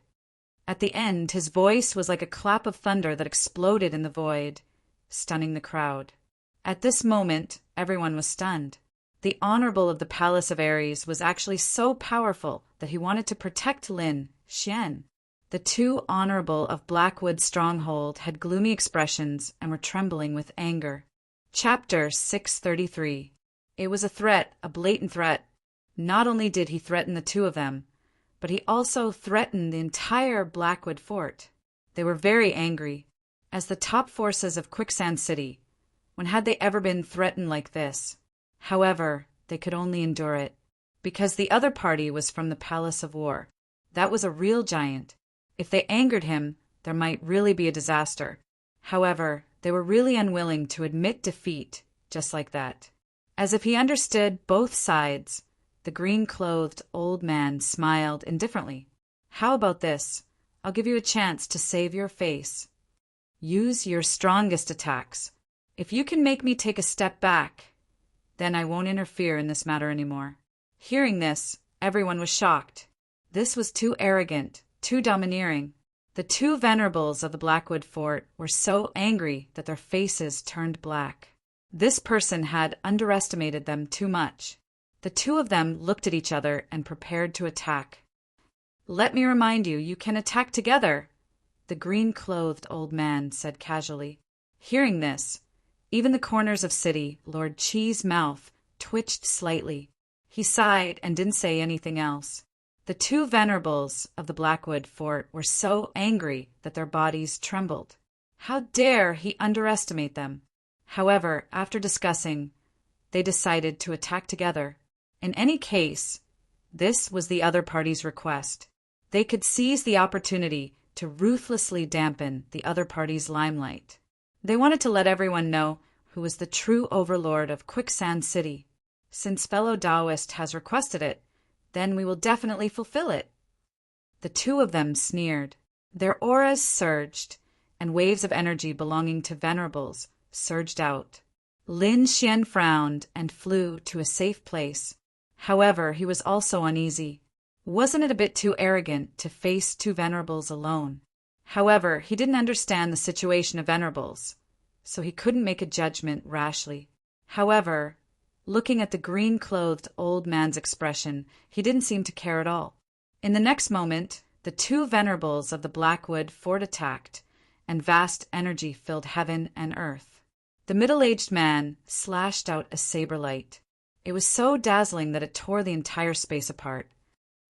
At the end, his voice was like a clap of thunder that exploded in the void, stunning the crowd. At this moment, everyone was stunned. The Honorable of the Palace of Ares was actually so powerful that he wanted to protect Lin Xian. The two Honorable of Blackwood Stronghold had gloomy expressions and were trembling with anger. Chapter 633. It was a threat, a blatant threat. Not only did he threaten the two of them, but he also threatened the entire Blackwood fort. They were very angry. As the top forces of Quicksand City, when had they ever been threatened like this? However, they could only endure it, because the other party was from the Palace of War. That was a real giant. If they angered him, there might really be a disaster. However, they were really unwilling to admit defeat just like that. As if he understood both sides, the green-clothed old man smiled indifferently. How about this? I'll give you a chance to save your face. Use your strongest attacks. If you can make me take a step back, then I won't interfere in this matter anymore. Hearing this, everyone was shocked. This was too arrogant, too domineering. The two venerables of the Blackwood fort were so angry that their faces turned black. This person had underestimated them too much. The two of them looked at each other and prepared to attack. Let me remind you, you can attack together, the green-clothed old man said casually. Hearing this, even the corners of City Lord Chi's mouth twitched slightly. He sighed and didn't say anything else. The two venerables of the Blackwood fort were so angry that their bodies trembled. How dare he underestimate them? However, after discussing, they decided to attack together. In any case, this was the other party's request. They could seize the opportunity to ruthlessly dampen the other party's limelight. They wanted to let everyone know who was the true overlord of Quicksand City. Since fellow Taoist has requested it, then we will definitely fulfill it. The two of them sneered. Their auras surged, and waves of energy belonging to venerables surged out. Lin Xian frowned and flew to a safe place. However, he was also uneasy. Wasn't it a bit too arrogant to face two venerables alone? However, he didn't understand the situation of venerables, so he couldn't make a judgment rashly. However, looking at the green-clothed old man's expression, he didn't seem to care at all. In the next moment, the two venerables of the Blackwood fort attacked, and vast energy filled heaven and earth. The middle-aged man slashed out a saber light. It was so dazzling that it tore the entire space apart.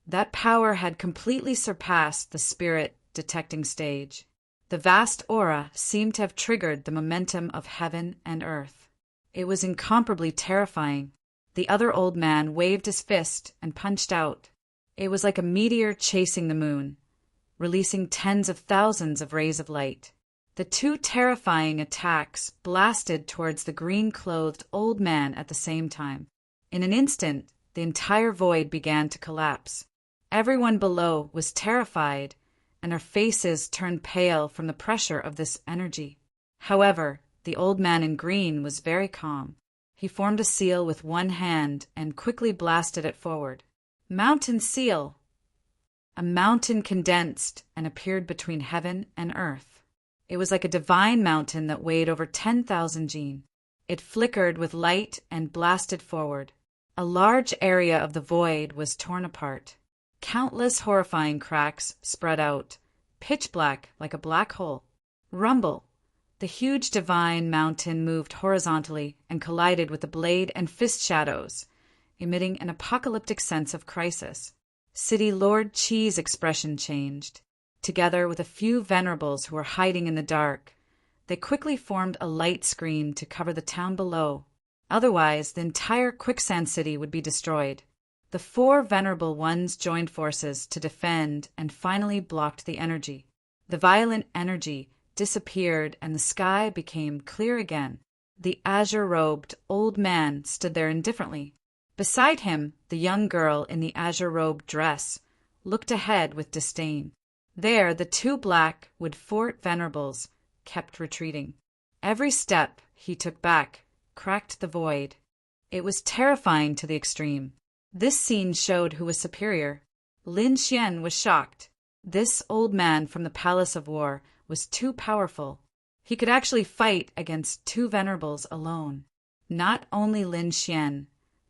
That power had completely surpassed the spirit detecting stage. The vast aura seemed to have triggered the momentum of heaven and earth. It was incomparably terrifying. The other old man waved his fist and punched out. It was like a meteor chasing the moon, releasing tens of thousands of rays of light. The two terrifying attacks blasted towards the green-clothed old man at the same time. In an instant, the entire void began to collapse. Everyone below was terrified, and their faces turned pale from the pressure of this energy. However, the old man in green was very calm. He formed a seal with one hand and quickly blasted it forward. Mountain seal! A mountain condensed and appeared between heaven and earth. It was like a divine mountain that weighed over 10,000 jin. It flickered with light and blasted forward. A large area of the void was torn apart. Countless horrifying cracks spread out, pitch black like a black hole. Rumble! The huge divine mountain moved horizontally and collided with the blade and fist shadows, emitting an apocalyptic sense of crisis. City Lord Chi's expression changed. Together with a few venerables who were hiding in the dark, they quickly formed a light screen to cover the town below. Otherwise, the entire quicksand city would be destroyed. The 4 venerable ones joined forces to defend and finally blocked the energy. The violent energy disappeared and the sky became clear again. The azure-robed old man stood there indifferently. Beside him, the young girl in the azure-robed dress looked ahead with disdain. There, the 2 black wood fort venerables kept retreating. Every step he took back cracked the void. It was terrifying to the extreme. This scene showed who was superior. Lin Xian was shocked. This old man from the Palace of War was too powerful. He could actually fight against 2 venerables alone. Not only Lin Xian,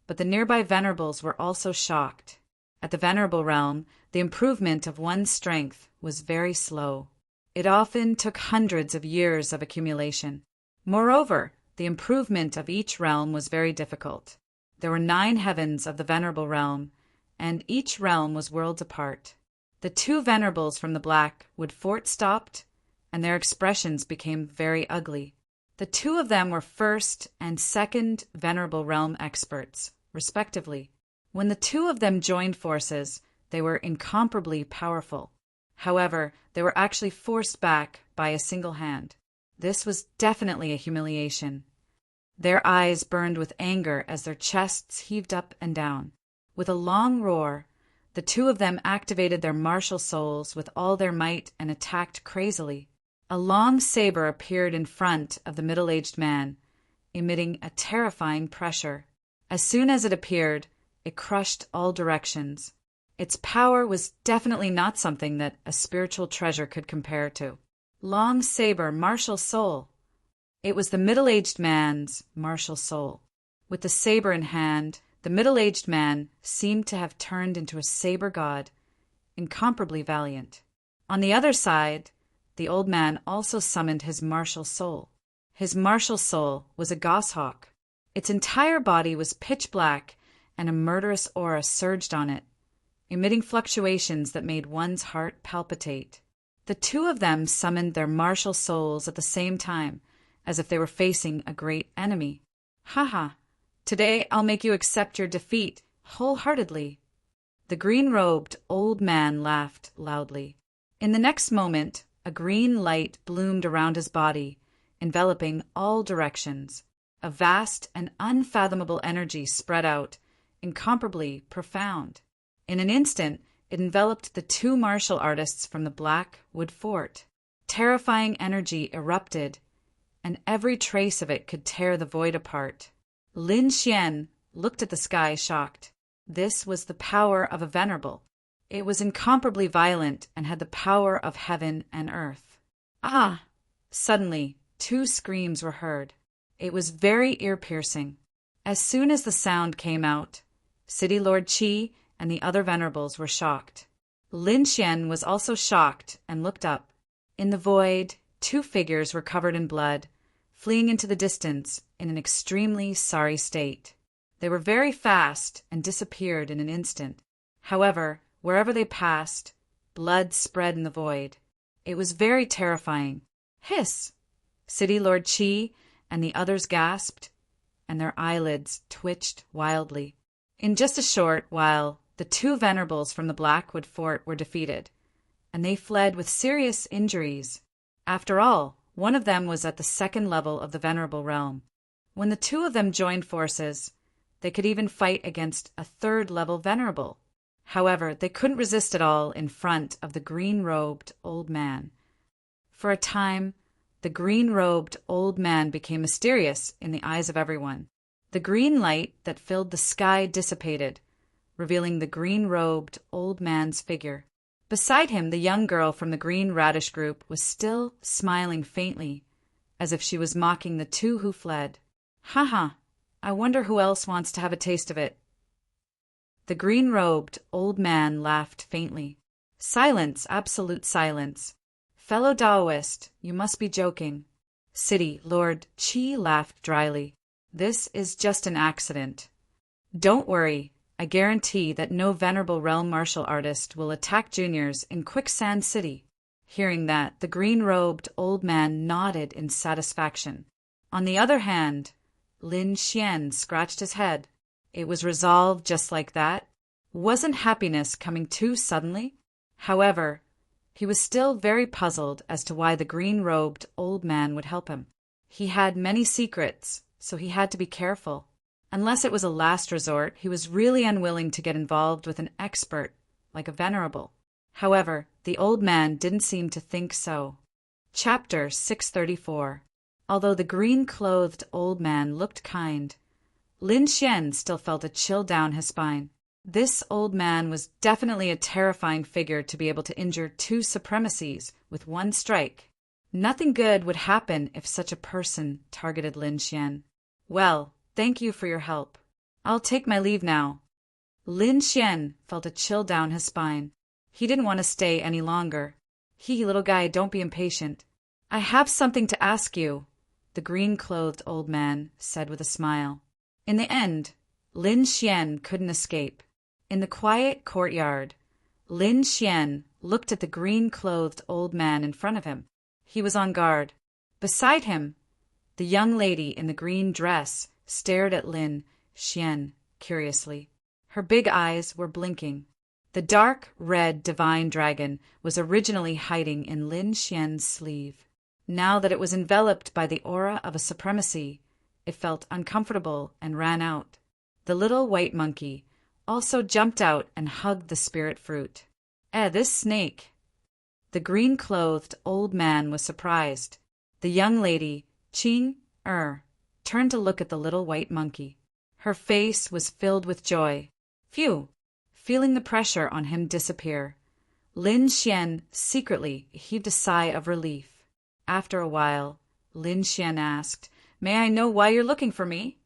but the nearby venerables were also shocked. At the venerable realm, the improvement of one's strength was very slow. It often took hundreds of years of accumulation. Moreover, the improvement of each realm was very difficult. There were 9 heavens of the venerable realm, and each realm was worlds apart. The 2 venerables from the black wood fort stopped, and their expressions became very ugly. The 2 of them were first and second venerable realm experts, respectively. When the 2 of them joined forces, they were incomparably powerful. However, they were actually forced back by a single hand. This was definitely a humiliation. Their eyes burned with anger as their chests heaved up and down. With a long roar, the 2 of them activated their martial souls with all their might and attacked crazily. A long saber appeared in front of the middle-aged man, emitting a terrifying pressure. As soon as it appeared, it crushed all directions. Its power was definitely not something that a spiritual treasure could compare to. Long saber, martial soul. It was the middle-aged man's martial soul. With the saber in hand, the middle-aged man seemed to have turned into a saber god, incomparably valiant. On the other side, the old man also summoned his martial soul. His martial soul was a goshawk. Its entire body was pitch black, and a murderous aura surged on it, emitting fluctuations that made one's heart palpitate. The 2 of them summoned their martial souls at the same time, as if they were facing a great enemy. "Haha, today I'll make you accept your defeat wholeheartedly." The green-robed old man laughed loudly. In the next moment, a green light bloomed around his body, enveloping all directions. A vast and unfathomable energy spread out, incomparably profound. In an instant, it enveloped the 2 martial artists from the black wood fort. Terrifying energy erupted, and every trace of it could tear the void apart. Lin Xian looked at the sky shocked. This was the power of a venerable. It was incomparably violent and had the power of heaven and earth. Ah! Suddenly, 2 screams were heard. It was very ear-piercing. As soon as the sound came out, City Lord Chi and the other venerables were shocked. Lin Xian was also shocked and looked up. In the void, 2 figures were covered in blood, fleeing into the distance in an extremely sorry state. They were very fast and disappeared in an instant. However, wherever they passed, blood spread in the void. It was very terrifying. Hiss! City Lord Chi and the others gasped, and their eyelids twitched wildly. In just a short while, the 2 venerables from the Blackwood Fort were defeated, and they fled with serious injuries. After all, one of them was at the 2nd level of the Venerable Realm. When the 2 of them joined forces, They could even fight against a third-level venerable. However, they couldn't resist at all in front of the green-robed old man. For a time, the green-robed old man became mysterious in the eyes of everyone. The green light that filled the sky dissipated, revealing the green-robed old man's figure. Beside him, the young girl from the green radish group was still smiling faintly, as if she was mocking the two who fled. "Ha! I wonder who else wants to have a taste of it." The green-robed old man laughed faintly. "Silence, absolute silence. Fellow Taoist, you must be joking." City Lord Chi laughed dryly. "This is just an accident. Don't worry, I guarantee that no venerable realm martial artist will attack juniors in Quicksand City." Hearing that, the green-robed old man nodded in satisfaction. On the other hand, Lin Xian scratched his head. It was resolved just like that. Wasn't happiness coming too suddenly? However, he was still very puzzled as to why the green-robed old man would help him. He had many secrets, so he had to be careful. Unless it was a last resort, he was really unwilling to get involved with an expert like a venerable. However, the old man didn't seem to think so. Chapter 634. Although the green-clothed old man looked kind, Lin Xian still felt a chill down his spine. This old man was definitely a terrifying figure to be able to injure two supremacies with one strike. Nothing good would happen if such a person targeted Lin Xian. "Well, thank you for your help. I'll take my leave now." Lin Xian felt a chill down his spine. He didn't want to stay any longer. Little guy, don't be impatient. "I have something to ask you," the green-clothed old man said with a smile. In the end, Lin Xian couldn't escape. In the quiet courtyard, Lin Xian looked at the green-clothed old man in front of him. He was on guard. Beside him, the young lady in the green dress stared at Lin Xian curiously. Her big eyes were blinking. The dark red divine dragon was originally hiding in Lin Xian's sleeve. Now that it was enveloped by the aura of a supremacy, it felt uncomfortable and ran out. The little white monkey also jumped out and hugged the spirit fruit. This snake." The green-clothed old man was surprised. The young lady, Qing turned to look at the little white monkey. Her face was filled with joy. Phew! Feeling the pressure on him disappear, Lin Xian secretly heaved a sigh of relief. After a while, Lin Xian asked, "May I know why you're looking for me?"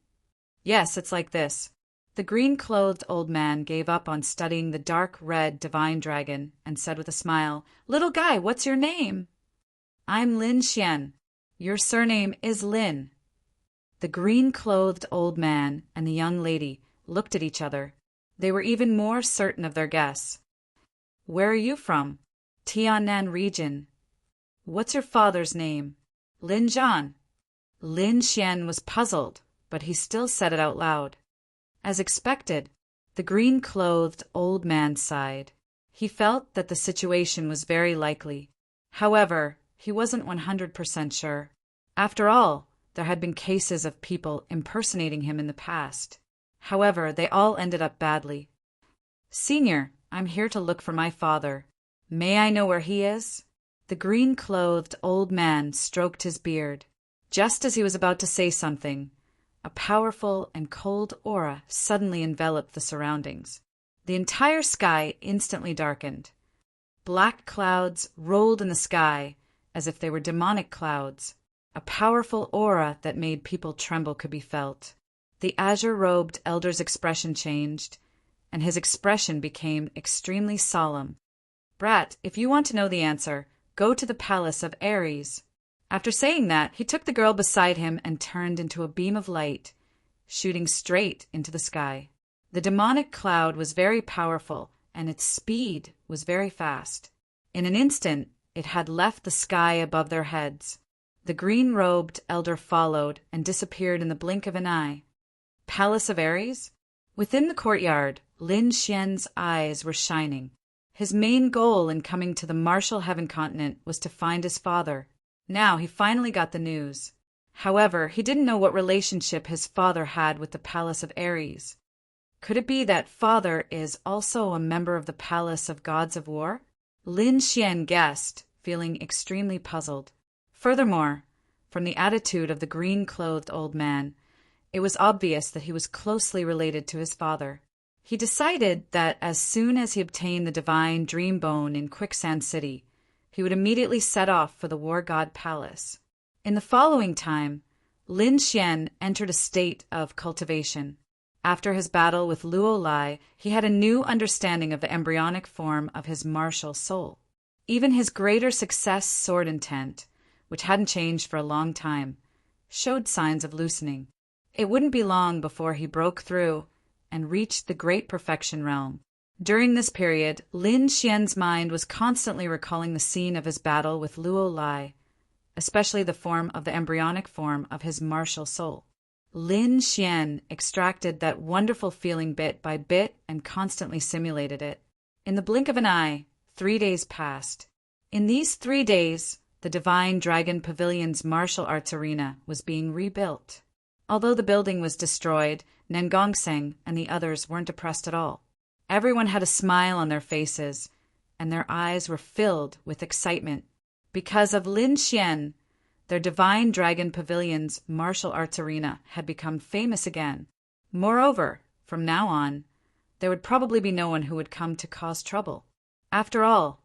"Yes, it's like this." The green-clothed old man gave up on studying the dark red divine dragon and said with a smile, "Little guy, what's your name?" "I'm Lin Xian. Your surname is Lin." The green-clothed old man and the young lady looked at each other. They were even more certain of their guess. "Where are you from?" "Tiannan region." "What's your father's name?" "Lin Zhan." Lin Xian was puzzled, but he still said it out loud. As expected, the green-clothed old man sighed. He felt that the situation was very likely. However, he wasn't 100% sure. After all, there had been cases of people impersonating him in the past. However, they all ended up badly. "Senior, I'm here to look for my father. May I know where he is?" The green-clothed old man stroked his beard. Just as he was about to say something, a powerful and cold aura suddenly enveloped the surroundings. The entire sky instantly darkened. Black clouds rolled in the sky as if they were demonic clouds. A powerful aura that made people tremble could be felt. The azure-robed elder's expression changed, and his expression became extremely solemn. "Brat, if you want to know the answer, go to the palace of Ares." After saying that, he took the girl beside him and turned into a beam of light, shooting straight into the sky. The demonic cloud was very powerful, and its speed was very fast. In an instant, it had left the sky above their heads. The green-robed elder followed and disappeared in the blink of an eye. Palace of Ares? Within the courtyard, Lin Xian's eyes were shining. His main goal in coming to the martial heaven continent was to find his father. Now he finally got the news. However, he didn't know what relationship his father had with the Palace of Ares. Could it be that father is also a member of the Palace of Gods of War? Lin Xian guessed, feeling extremely puzzled. Furthermore, from the attitude of the green-clothed old man, it was obvious that he was closely related to his father. He decided that as soon as he obtained the divine dream bone in Quicksand City, he would immediately set off for the War God Palace. In the following time, Lin Xian entered a state of cultivation. After his battle with Luo Lai, he had a new understanding of the embryonic form of his martial soul. Even his greater success sword intent, which hadn't changed for a long time, showed signs of loosening. It wouldn't be long before he broke through and reached the great perfection realm. During this period, Lin Xian's mind was constantly recalling the scene of his battle with Luo Lai, especially the form of the embryonic form of his martial soul. Lin Xian extracted that wonderful feeling bit by bit and constantly simulated it. In the blink of an eye, 3 days passed. In these 3 days, the Divine Dragon Pavilion's martial arts arena was being rebuilt. Although the building was destroyed, Nengongsheng and the others weren't depressed at all. Everyone had a smile on their faces, and their eyes were filled with excitement. Because of Lin Xian, their Divine Dragon Pavilion's martial arts arena had become famous again. Moreover, from now on, there would probably be no one who would come to cause trouble. After all,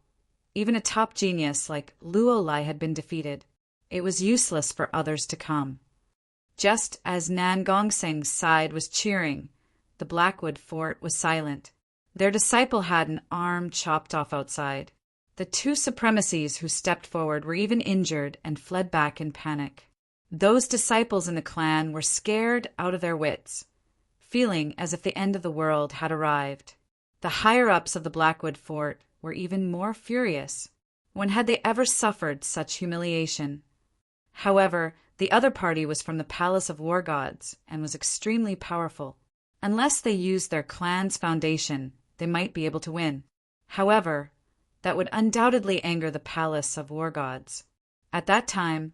even a top genius like Luo Lai had been defeated. It was useless for others to come. Just as Nengongsheng's side was cheering, the Blackwood fort was silent. Their disciple had an arm chopped off outside. The 2 supremacies who stepped forward were even injured and fled back in panic. Those disciples in the clan were scared out of their wits, feeling as if the end of the world had arrived. The higher-ups of the Blackwood fort were even more furious. When had they ever suffered such humiliation? However, the other party was from the Palace of War Gods and was extremely powerful. Unless they used their clan's foundation, they might be able to win. However, that would undoubtedly anger the Palace of War Gods. At that time,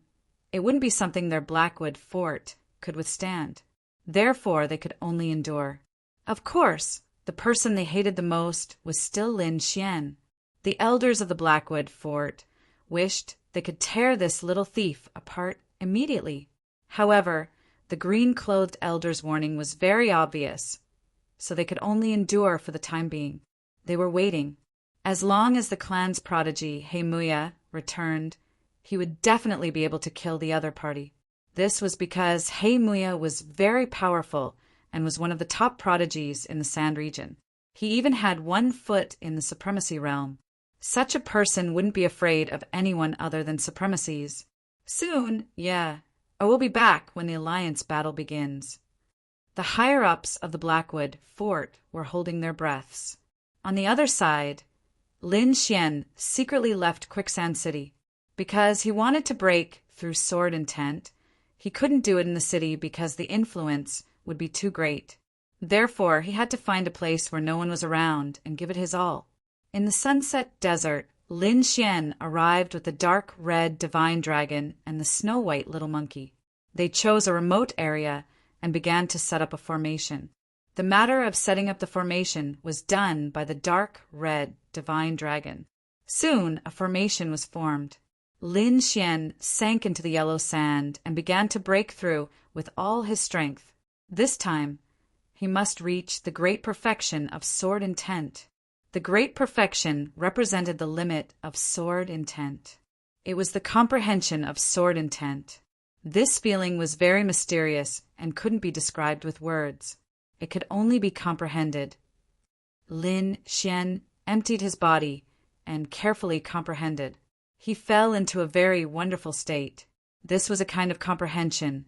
it wouldn't be something their Blackwood fort could withstand. Therefore, they could only endure. Of course, the person they hated the most was still Lin Xian. The elders of the Blackwood fort wished they could tear this little thief apart immediately. However, the green-clothed elder's warning was very obvious, so they could only endure for the time being. They were waiting. As long as the clan's prodigy, Heimuya, returned, he would definitely be able to kill the other party. This was because Heimuya was very powerful and was one of the top prodigies in the Sand region. He even had 1 foot in the supremacy realm. Such a person wouldn't be afraid of anyone other than supremacies. Soon, or we'll be back when the alliance battle begins. The higher-ups of the Blackwood fort were holding their breaths. On the other side, Lin Xian secretly left Quicksand City. Because he wanted to break through sword intent, he couldn't do it in the city because the influence would be too great. Therefore, he had to find a place where no one was around and give it his all. In the Sunset Desert, Lin Xian arrived with the dark red divine dragon and the snow-white little monkey. They chose a remote area and began to set up a formation. The matter of setting up the formation was done by the dark red divine dragon. Soon, a formation was formed. Lin Xian sank into the yellow sand and began to break through with all his strength. This time, he must reach the great perfection of sword intent. The great perfection represented the limit of sword intent. It was the comprehension of sword intent. This feeling was very mysterious and couldn't be described with words. It could only be comprehended. Lin Xian emptied his body and carefully comprehended. He fell into a very wonderful state. This was a kind of comprehension,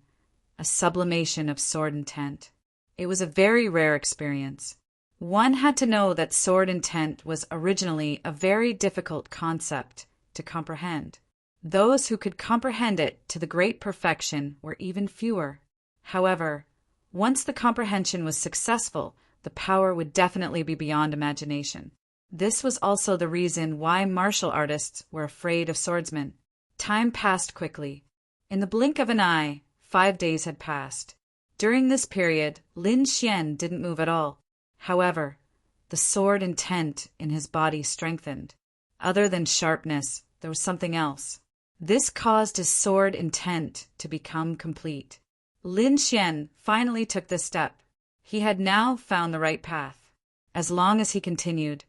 a sublimation of sword intent. It was a very rare experience. One had to know that sword intent was originally a very difficult concept to comprehend. Those who could comprehend it to the great perfection were even fewer. However, once the comprehension was successful, the power would definitely be beyond imagination. This was also the reason why martial artists were afraid of swordsmen. Time passed quickly. In the blink of an eye, 5 days had passed. During this period, Lin Xian didn't move at all. However, the sword intent in his body strengthened. Other than sharpness, there was something else. This caused his sword intent to become complete. Lin Xian finally took this step. He had now found the right path. As long as he continued,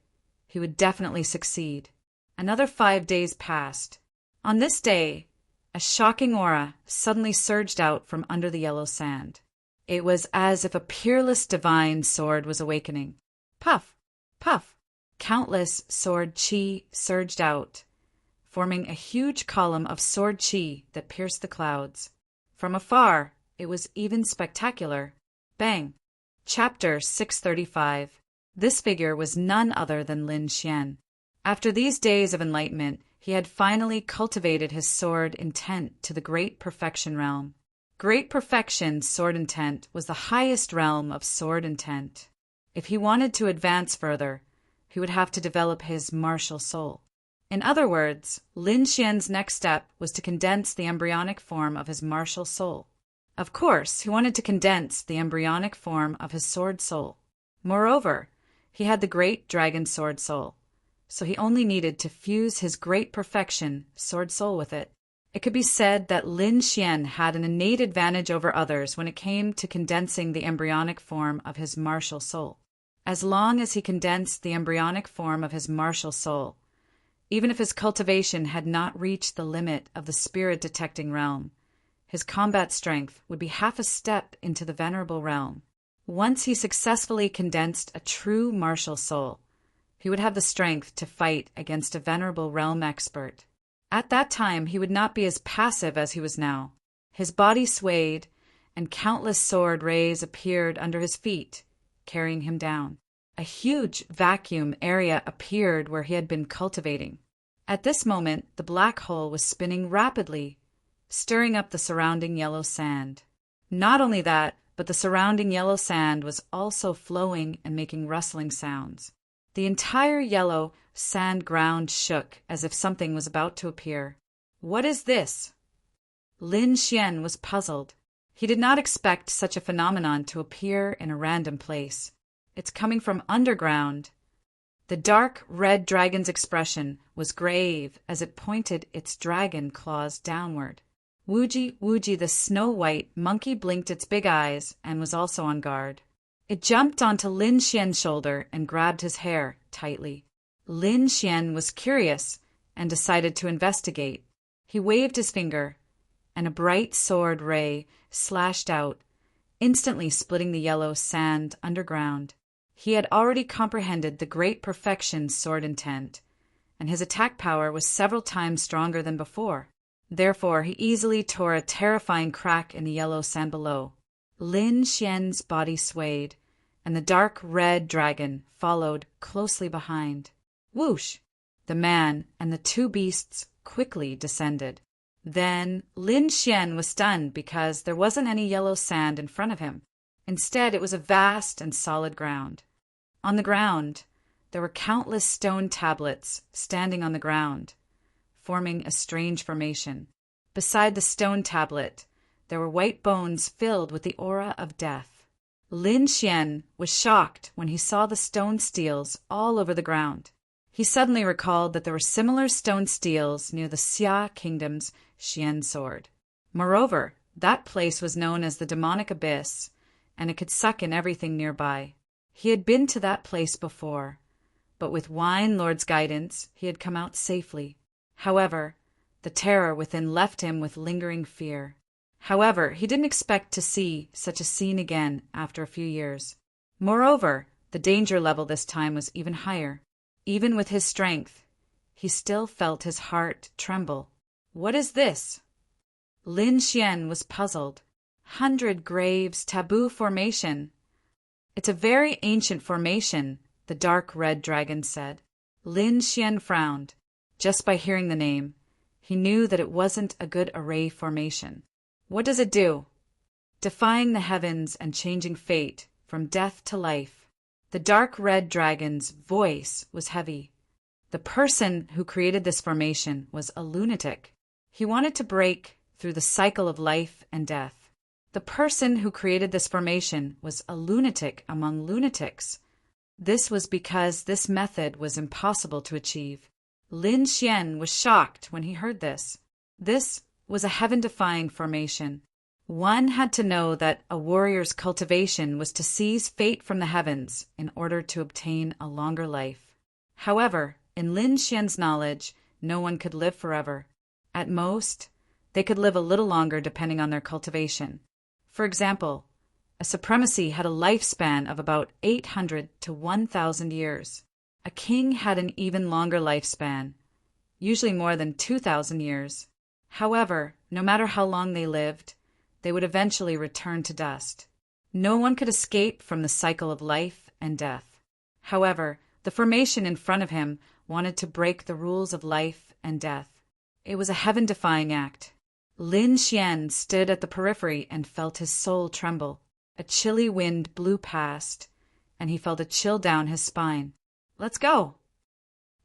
he would definitely succeed. Another 5 days passed. On this day, a shocking aura suddenly surged out from under the yellow sand. It was as if a peerless divine sword was awakening. Puff! Puff! Countless sword chi surged out, forming a huge column of sword chi that pierced the clouds. From afar, it was even spectacular. Bang! Chapter 635. This figure was none other than Lin Xian. After these days of enlightenment, he had finally cultivated his sword intent to the great perfection realm. Great perfection sword intent was the highest realm of sword intent. If he wanted to advance further, he would have to develop his martial soul. In other words, Lin Xian's next step was to condense the embryonic form of his martial soul. Of course, he wanted to condense the embryonic form of his sword soul. Moreover, he had the great dragon sword soul, so he only needed to fuse his great perfection sword soul with it. It could be said that Lin Xian had an innate advantage over others when it came to condensing the embryonic form of his martial soul. As long as he condensed the embryonic form of his martial soul, even if his cultivation had not reached the limit of the spirit-detecting realm, his combat strength would be half a step into the venerable realm. Once he successfully condensed a true martial soul, he would have the strength to fight against a venerable realm expert. At that time, he would not be as passive as he was now. His body swayed, and countless sword rays appeared under his feet, carrying him down. A huge vacuum area appeared where he had been cultivating. At this moment, the black hole was spinning rapidly, stirring up the surrounding yellow sand. Not only that, but the surrounding yellow sand was also flowing and making rustling sounds. The entire yellow sand ground shook as if something was about to appear. What is this? Lin Xian was puzzled. He did not expect such a phenomenon to appear in a random place. It's coming from underground. The dark red dragon's expression was grave as it pointed its dragon claws downward. Wooji Wooji the snow-white monkey blinked its big eyes and was also on guard. It jumped onto Lin Xian's shoulder and grabbed his hair tightly. Lin Xian was curious and decided to investigate. He waved his finger, and a bright sword ray slashed out, instantly splitting the yellow sand underground. He had already comprehended the great perfection sword intent, and his attack power was several times stronger than before. Therefore, he easily tore a terrifying crack in the yellow sand below. Lin Xian's body swayed, and the dark red dragon followed closely behind. Whoosh! The man and the two beasts quickly descended. Then Lin Xian was stunned because there wasn't any yellow sand in front of him. Instead, it was a vast and solid ground. On the ground, there were countless stone tablets standing on the ground, forming a strange formation. Beside the stone tablet, there were white bones filled with the aura of death. Lin Xian was shocked when he saw the stone steels all over the ground. He suddenly recalled that there were similar stone steels near the Xia Kingdom's Xian sword. Moreover, that place was known as the demonic abyss, and it could suck in everything nearby. He had been to that place before, but with Wine Lord's guidance, he had come out safely. However, the terror within left him with lingering fear. However, he didn't expect to see such a scene again after a few years. Moreover, the danger level this time was even higher. Even with his strength, he still felt his heart tremble. What is this? Lin Xian was puzzled. 100 Graves Taboo Formation. It's a very ancient formation, the dark red dragon said. Lin Xian frowned. Just by hearing the name, he knew that it wasn't a good array formation. What does it do? Defying the heavens and changing fate from death to life. The dark red dragon's voice was heavy. The person who created this formation was a lunatic. He wanted to break through the cycle of life and death. The person who created this formation was a lunatic among lunatics. This was because this method was impossible to achieve. Lin Xian was shocked when he heard this. This was a heaven-defying formation. One had to know that a warrior's cultivation was to seize fate from the heavens in order to obtain a longer life. However, in Lin Xian's knowledge, no one could live forever. At most, they could live a little longer depending on their cultivation. For example, a supremacy had a lifespan of about 800 to 1,000 years. A king had an even longer lifespan, usually more than 2,000 years. However, no matter how long they lived, they would eventually return to dust. No one could escape from the cycle of life and death. However, the formation in front of him wanted to break the rules of life and death. It was a heaven-defying act. Lin Xian stood at the periphery and felt his soul tremble. A chilly wind blew past, and he felt a chill down his spine. "Let's go!"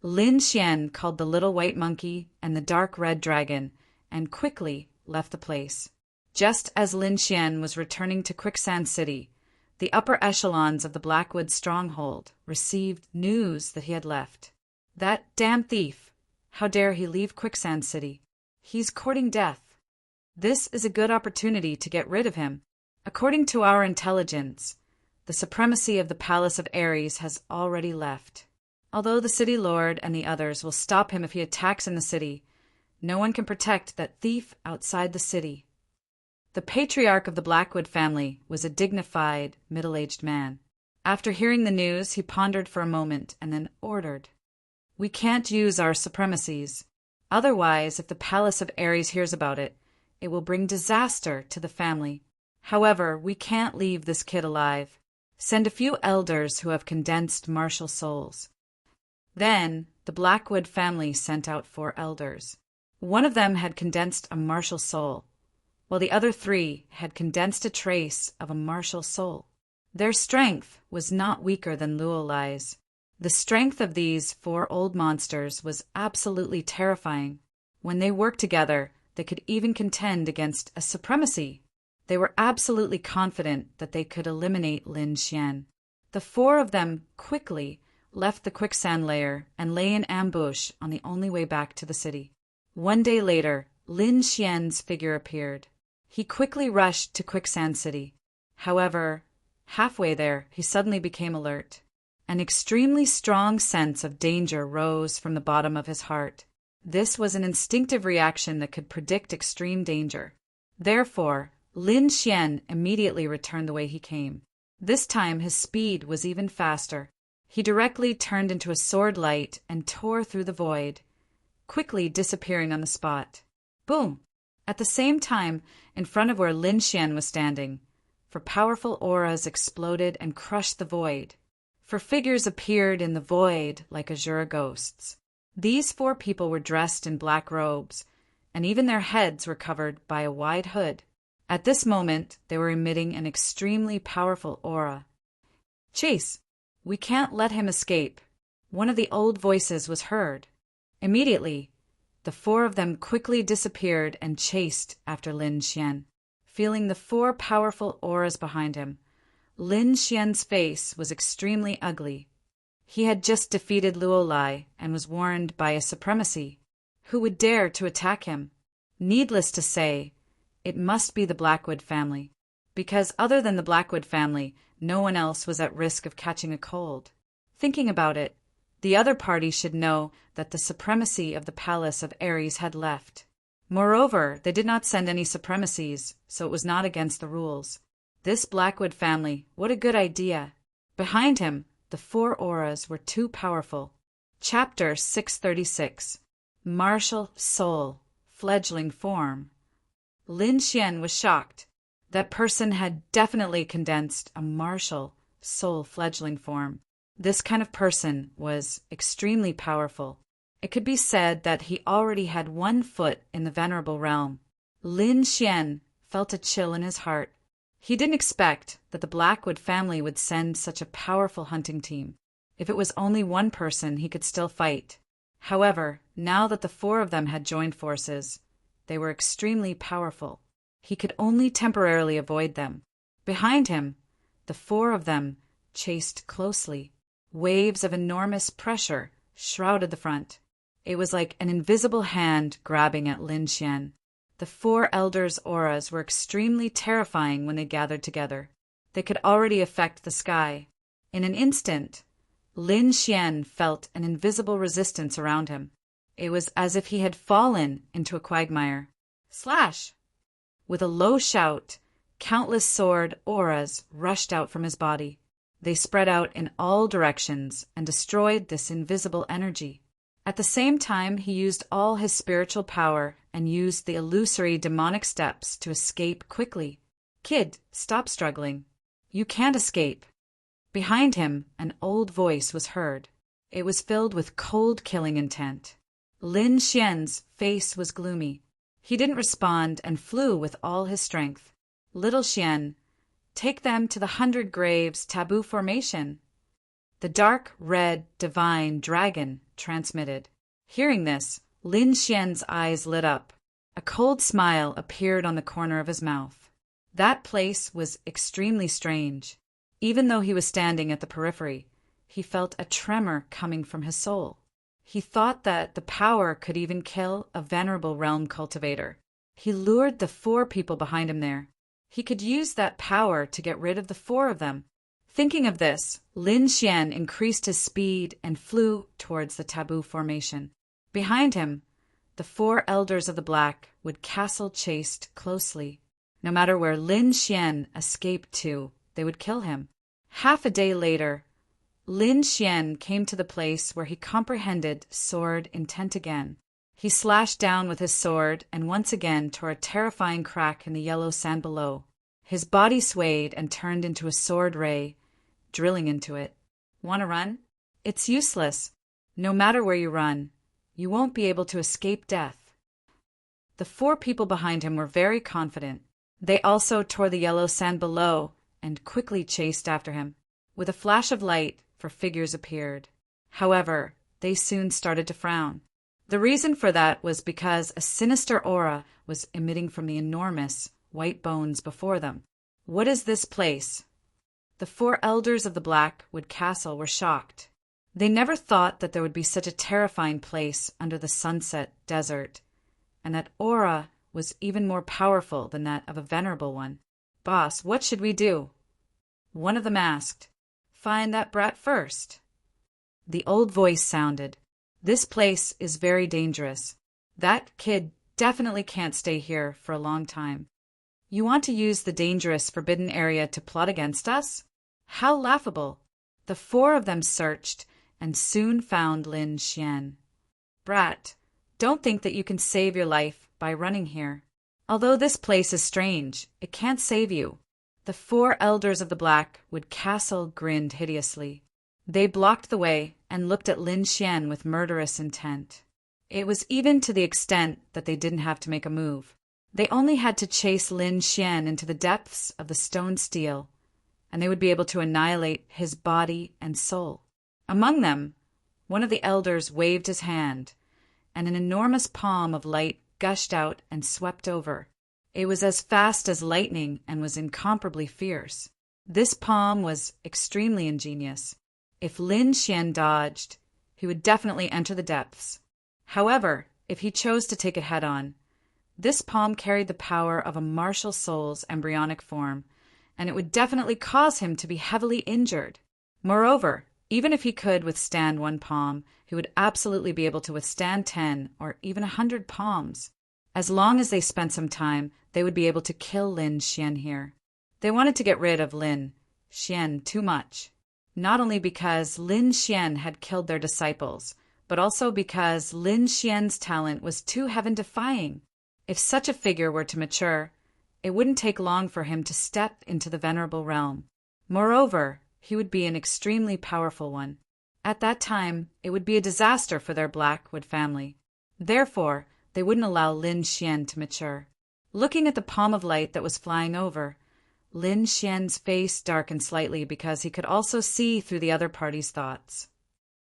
Lin Xian called the little white monkey and the dark red dragon and quickly left the place. Just as Lin Xian was returning to Quicksand City, the upper echelons of the Blackwood stronghold received news that he had left. That damn thief! How dare he leave Quicksand City? He's courting death. This is a good opportunity to get rid of him. According to our intelligence, the supremacy of the Palace of Ares has already left. Although the city lord and the others will stop him if he attacks in the city, no one can protect that thief outside the city. The patriarch of the Blackwood family was a dignified, middle-aged man. After hearing the news, he pondered for a moment and then ordered, "We can't use our supremacies. Otherwise, if the Palace of Ares hears about it, it will bring disaster to the family. However, we can't leave this kid alive. Send a few elders who have condensed martial souls." Then, the Blackwood family sent out 4 elders. One of them had condensed a martial soul, while the other 3 had condensed a trace of a martial soul. Their strength was not weaker than Luolai's. The strength of these 4 old monsters was absolutely terrifying. When they worked together, they could even contend against a supremacy. They were absolutely confident that they could eliminate Lin Xian. The 4 of them quickly left the quicksand lair and lay in ambush on the only way back to the city. One day later, Lin Xian's figure appeared. He quickly rushed to Quicksand City. However, halfway there, he suddenly became alert. An extremely strong sense of danger rose from the bottom of his heart. This was an instinctive reaction that could predict extreme danger. Therefore, Lin Xian immediately returned the way he came. This time his speed was even faster. He directly turned into a sword light and tore through the void, quickly disappearing on the spot. Boom! At the same time, in front of where Lin Xian was standing, 4 powerful auras exploded and crushed the void. 4 figures appeared in the void like azure ghosts. These 4 people were dressed in black robes, and even their heads were covered by a wide hood. At this moment, they were emitting an extremely powerful aura. "Chase! We can't let him escape." One of the old voices was heard. Immediately, the 4 of them quickly disappeared and chased after Lin Xian. Feeling the 4 powerful auras behind him, Lin Xian's face was extremely ugly. He had just defeated Luolai and was warned by a supremacy. Who would dare to attack him? Needless to say, it must be the Blackwood family, because other than the Blackwood family, no one else was at risk of catching a cold. Thinking about it, the other party should know that the supremacy of the Palace of Ares had left. Moreover, they did not send any supremacies, so it was not against the rules. This Blackwood family, what a good idea. Behind him, the 4 auras were too powerful. Chapter 636. Martial Soul, Fledgling Form. Lin Xian was shocked. That person had definitely condensed a martial soul fledgling form. This kind of person was extremely powerful. It could be said that he already had 1 foot in the venerable realm. Lin Xian felt a chill in his heart. He didn't expect that the Blackwood family would send such a powerful hunting team. If it was only 1 person, he could still fight. However, now that the 4 of them had joined forces, they were extremely powerful. He could only temporarily avoid them. Behind him, the four of them chased closely. Waves of enormous pressure shrouded the front. It was like an invisible hand grabbing at Lin Xian. The four elders' auras were extremely terrifying when they gathered together. They could already affect the sky. In an instant, Lin Xian felt an invisible resistance around him. It was as if he had fallen into a quagmire. Slash! With a low shout, countless sword auras rushed out from his body. They spread out in all directions and destroyed this invisible energy. At the same time, he used all his spiritual power and used the illusory demonic steps to escape quickly. Kid, stop struggling. You can't escape. Behind him, an old voice was heard. It was filled with cold killing intent. Lin Xian's face was gloomy. He didn't respond and flew with all his strength. Little Xian, take them to the 100 Graves taboo formation. The dark red divine dragon transmitted. Hearing this, Lin Xian's eyes lit up. A cold smile appeared on the corner of his mouth. That place was extremely strange. Even though he was standing at the periphery, he felt a tremor coming from his soul. He thought that the power could even kill a venerable realm cultivator. He lured the four people behind him there. He could use that power to get rid of the four of them. Thinking of this, Lin Xian increased his speed and flew towards the taboo formation. Behind him, the four elders of the Black would castle chased closely. No matter where Lin Xian escaped to, they would kill him. Half a day later, Lin Xian came to the place where he comprehended sword intent again. He slashed down with his sword and once again tore a terrifying crack in the yellow sand below. His body swayed and turned into a sword ray, drilling into it. "Want to run? It's useless. No matter where you run, you won't be able to escape death." The four people behind him were very confident. They also tore the yellow sand below and quickly chased after him. With a flash of light, four figures appeared. However, they soon started to frown. The reason for that was because a sinister aura was emitting from the enormous white bones before them. "What is this place?" The four elders of the Blackwood Castle were shocked. They never thought that there would be such a terrifying place under the sunset desert, and that aura was even more powerful than that of a venerable one. "Boss, what should we do?" One of them asked. "Find that brat first." The old voice sounded. "This place is very dangerous. That kid definitely can't stay here for a long time. You want to use the dangerous forbidden area to plot against us? How laughable." The four of them searched and soon found Lin Xian. "Brat, don't think that you can save your life by running here. Although this place is strange, it can't save you." The four elders of the Blackwood Castle grinned hideously. They blocked the way and looked at Lin Xian with murderous intent. It was even to the extent that they didn't have to make a move. They only had to chase Lin Xian into the depths of the stone steel, and they would be able to annihilate his body and soul. Among them, one of the elders waved his hand, and an enormous palm of light gushed out and swept over. It was as fast as lightning and was incomparably fierce. This palm was extremely ingenious. If Lin Xian dodged, he would definitely enter the depths. However, if he chose to take it head-on, this palm carried the power of a martial soul's embryonic form, and it would definitely cause him to be heavily injured. Moreover, even if he could withstand one palm, he would absolutely be able to withstand 10 or even 100 palms. As long as they spent some time, they would be able to kill Lin Xian here. They wanted to get rid of Lin Xian too much, not only because Lin Xian had killed their disciples, but also because Lin Xian's talent was too heaven-defying. If such a figure were to mature, it wouldn't take long for him to step into the venerable realm. Moreover, he would be an extremely powerful one. At that time, it would be a disaster for their Blackwood family. Therefore, they wouldn't allow Lin Xian to mature. Looking at the palm of light that was flying over, Lin Xian's face darkened slightly because he could also see through the other party's thoughts.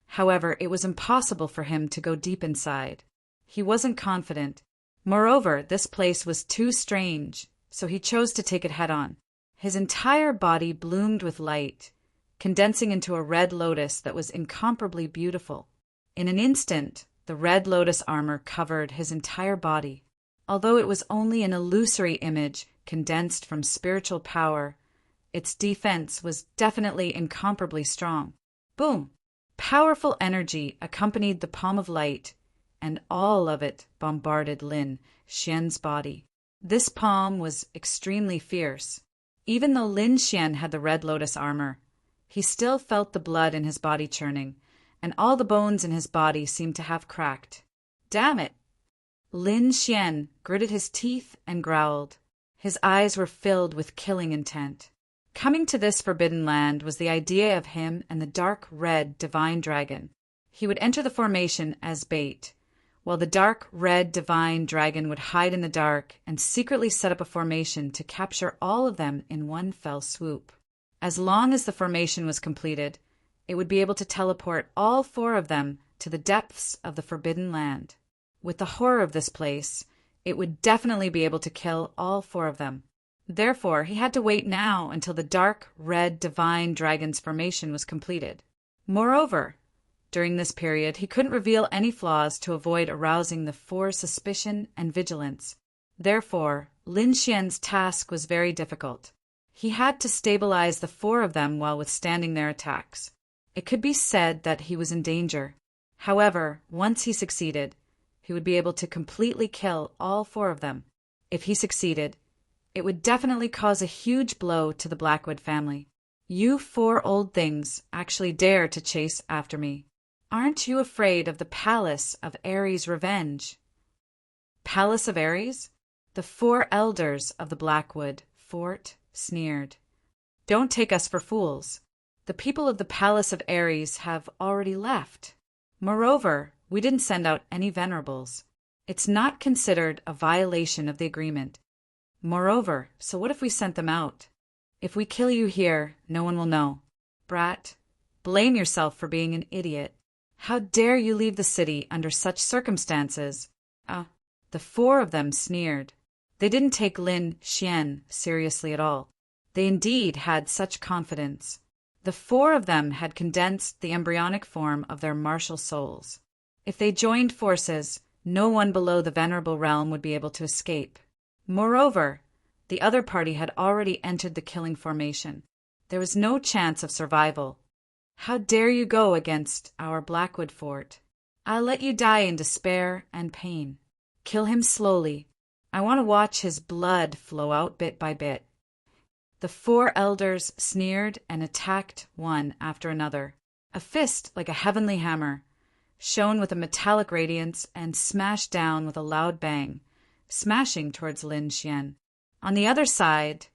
However, it was impossible for him to go deep inside. He wasn't confident. Moreover, this place was too strange so he chose to take it head-on. His entire body bloomed with light, condensing into a red lotus that was incomparably beautiful. In an instant, the red lotus armor covered his entire body. Although it was only an illusory image condensed from spiritual power, its defense was definitely incomparably strong. Boom! Powerful energy accompanied the palm of light, and all of it bombarded Lin Xian's body. This palm was extremely fierce. Even though Lin Xian had the red lotus armor, he still felt the blood in his body churning, and all the bones in his body seemed to have cracked. Damn it! Lin Xian gritted his teeth and growled. His eyes were filled with killing intent. Coming to this forbidden land was the idea of him and the dark red divine dragon. He would enter the formation as bait, while the dark red divine dragon would hide in the dark and secretly set up a formation to capture all of them in one fell swoop. As long as the formation was completed, it would be able to teleport all 4 of them to the depths of the forbidden land. With the horror of this place, it would definitely be able to kill all 4 of them. Therefore, he had to wait now until the dark red divine dragon's formation was completed. Moreover, during this period, he couldn't reveal any flaws to avoid arousing the 4's suspicion and vigilance. Therefore, Lin Xian's task was very difficult. He had to stabilize the 4 of them while withstanding their attacks. It could be said that he was in danger. However, once he succeeded, he would be able to completely kill all 4 of them. If he succeeded, it would definitely cause a huge blow to the Blackwood family. You 4 old things actually dare to chase after me. Aren't you afraid of the Palace of Ares' revenge? Palace of Ares? The 4 elders of the Blackwood fort sneered. Don't take us for fools. The people of the Palace of Ares have already left. Moreover, we didn't send out any venerables. It's not considered a violation of the agreement. Moreover, so what if we sent them out? If we kill you here, no one will know. Brat, blame yourself for being an idiot. How dare you leave the city under such circumstances? The 4 of them sneered. They didn't take Lin Xian seriously at all. They indeed had such confidence. The 4 of them had condensed the embryonic form of their martial souls. If they joined forces, no one below the venerable realm would be able to escape. Moreover, the other party had already entered the killing formation. There was no chance of survival. How dare you go against our Blackwood fort? I'll let you die in despair and pain. Kill him slowly. I want to watch his blood flow out bit by bit. The 4 elders sneered and attacked one after another. A fist like a heavenly hammer shone with a metallic radiance and smashed down with a loud bang, smashing towards Lin Xian. On the other side,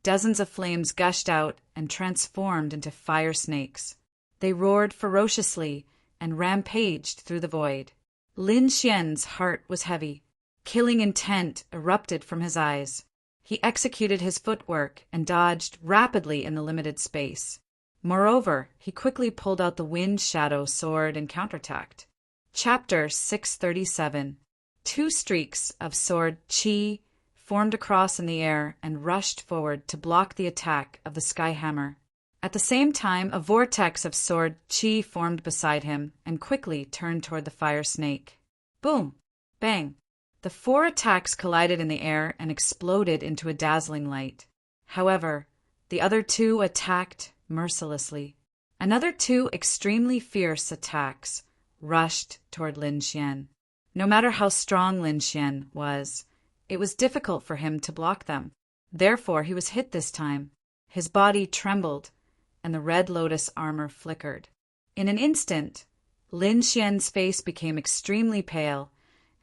dozens of flames gushed out and transformed into fire snakes. They roared ferociously and rampaged through the void. Lin Xian's heart was heavy. Killing intent erupted from his eyes. He executed his footwork and dodged rapidly in the limited space. Moreover, he quickly pulled out the wind shadow sword and counterattacked. Chapter 637. 2 streaks of sword qi formed across in the air and rushed forward to block the attack of the sky hammer. At the same time, a vortex of sword qi formed beside him and quickly turned toward the fire snake. Boom! Bang! The 4 attacks collided in the air and exploded into a dazzling light. However, the other 2 attacked mercilessly. Another 2 extremely fierce attacks rushed toward Lin Xian. No matter how strong Lin Xian was, it was difficult for him to block them. Therefore, he was hit this time. His body trembled, and the red lotus armor flickered. In an instant, Lin Xian's face became extremely pale,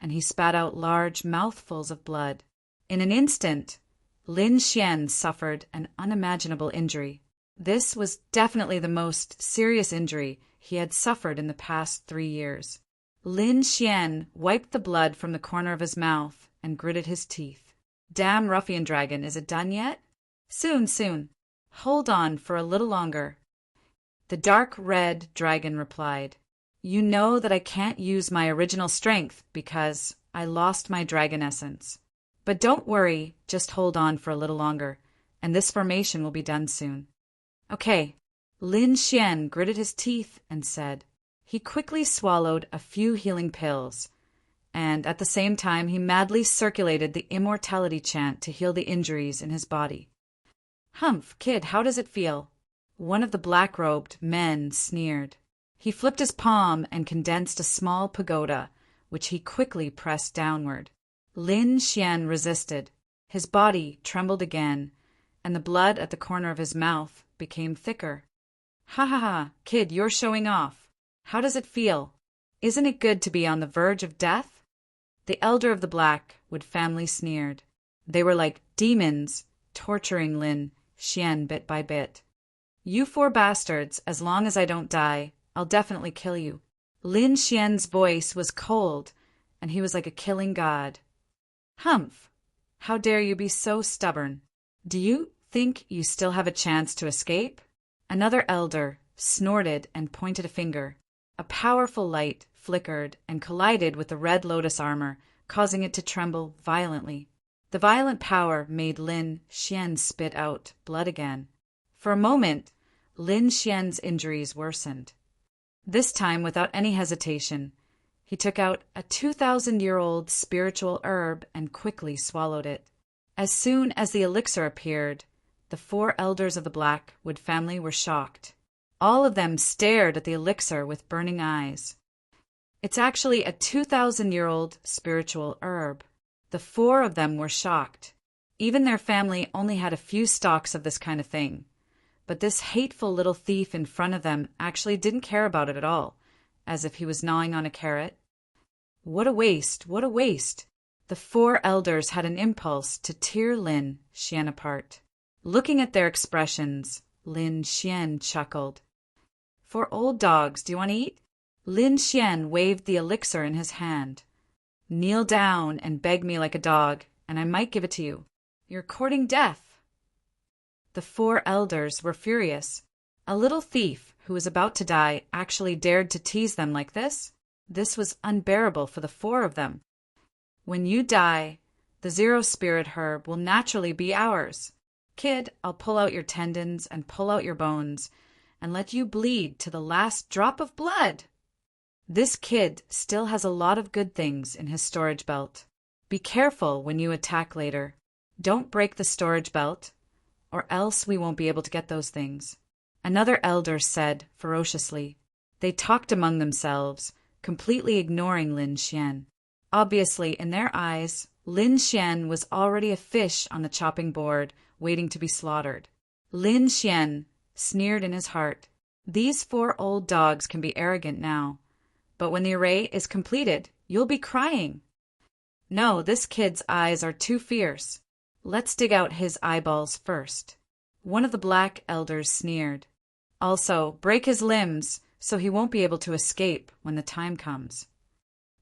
and he spat out large mouthfuls of blood. In an instant, Lin Xian suffered an unimaginable injury. This was definitely the most serious injury he had suffered in the past 3 years. Lin Xian wiped the blood from the corner of his mouth and gritted his teeth. Damn ruffian dragon, is it done yet? Soon, soon. Hold on for a little longer. The dark red dragon replied, You know that I can't use my original strength because I lost my dragon essence. But don't worry, just hold on for a little longer, and this formation will be done soon. Okay. Lin Xian gritted his teeth and said. He quickly swallowed a few healing pills, and at the same time he madly circulated the immortality chant to heal the injuries in his body. Humph, kid, how does it feel? One of the black-robed men sneered. He flipped his palm and condensed a small pagoda, which he quickly pressed downward. Lin Xian resisted. His body trembled again, and the blood at the corner of his mouth became thicker. Ha ha ha, kid, you're showing off. How does it feel? Isn't it good to be on the verge of death? The elder of the Blackwood family sneered. They were like demons, torturing Lin Xian bit by bit. You 4 bastards, as long as I don't die, I'll definitely kill you. Lin Xian's voice was cold, and he was like a killing god. Humph! How dare you be so stubborn? Do you think you still have a chance to escape? Another elder snorted and pointed a finger. A powerful light flickered and collided with the red lotus armor, causing it to tremble violently. The violent power made Lin Xian spit out blood again. For a moment, Lin Xian's injuries worsened. This time, without any hesitation, he took out a 2,000-year-old spiritual herb and quickly swallowed it. As soon as the elixir appeared, the 4 elders of the Blackwood family were shocked. All of them stared at the elixir with burning eyes. It's actually a 2,000-year-old spiritual herb. The 4 of them were shocked. Even their family only had a few stalks of this kind of thing. But this hateful little thief in front of them actually didn't care about it at all, as if he was gnawing on a carrot. What a waste! What a waste! The 4 elders had an impulse to tear Lin Xian apart. Looking at their expressions, Lin Xian chuckled. 4 old dogs, do you want to eat? Lin Xian waved the elixir in his hand. Kneel down and beg me like a dog, and I might give it to you. You're courting death. The 4 elders were furious. A little thief who was about to die actually dared to tease them like this? This was unbearable for the 4 of them. When you die, the 0 spirit herb will naturally be ours. Kid, I'll pull out your tendons and pull out your bones and let you bleed to the last drop of blood. This kid still has a lot of good things in his storage belt. Be careful when you attack later. Don't break the storage belt, or else we won't be able to get those things. Another elder said ferociously. They talked among themselves, completely ignoring Lin Xian. Obviously, in their eyes, Lin Xian was already a fish on the chopping board, waiting to be slaughtered. Lin Xian sneered in his heart. These 4 old dogs can be arrogant now, but when the array is completed, you'll be crying. No, this kid's eyes are too fierce. Let's dig out his eyeballs first. One of the black elders sneered. Also, break his limbs so he won't be able to escape when the time comes.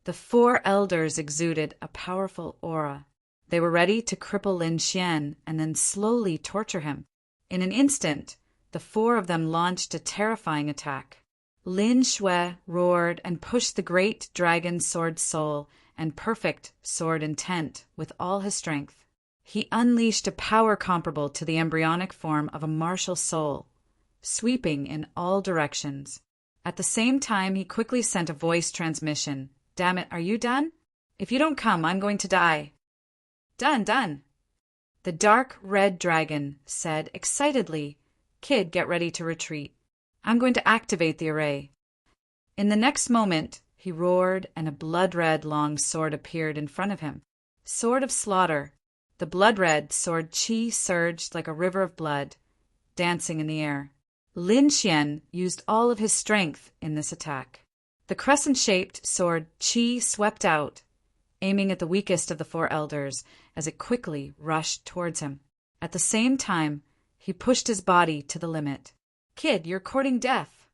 The 4 elders exuded a powerful aura. They were ready to cripple Lin Xian and then slowly torture him. In an instant, the 4 of them launched a terrifying attack. Lin Shui roared and pushed the great dragon sword soul and perfect sword intent with all his strength. He unleashed a power comparable to the embryonic form of a martial soul, sweeping in all directions. At the same time, he quickly sent a voice transmission. Damn it, are you done? If you don't come, I'm going to die. Done, done. The dark red dragon said excitedly, Kid, get ready to retreat. I'm going to activate the array. In the next moment, he roared and a blood-red long sword appeared in front of him. Sword of slaughter. The blood-red sword qi surged like a river of blood, dancing in the air. Lin Xian used all of his strength in this attack. The crescent-shaped sword qi swept out, aiming at the weakest of the 4 elders as it quickly rushed towards him. At the same time, he pushed his body to the limit. Kid, you're courting death.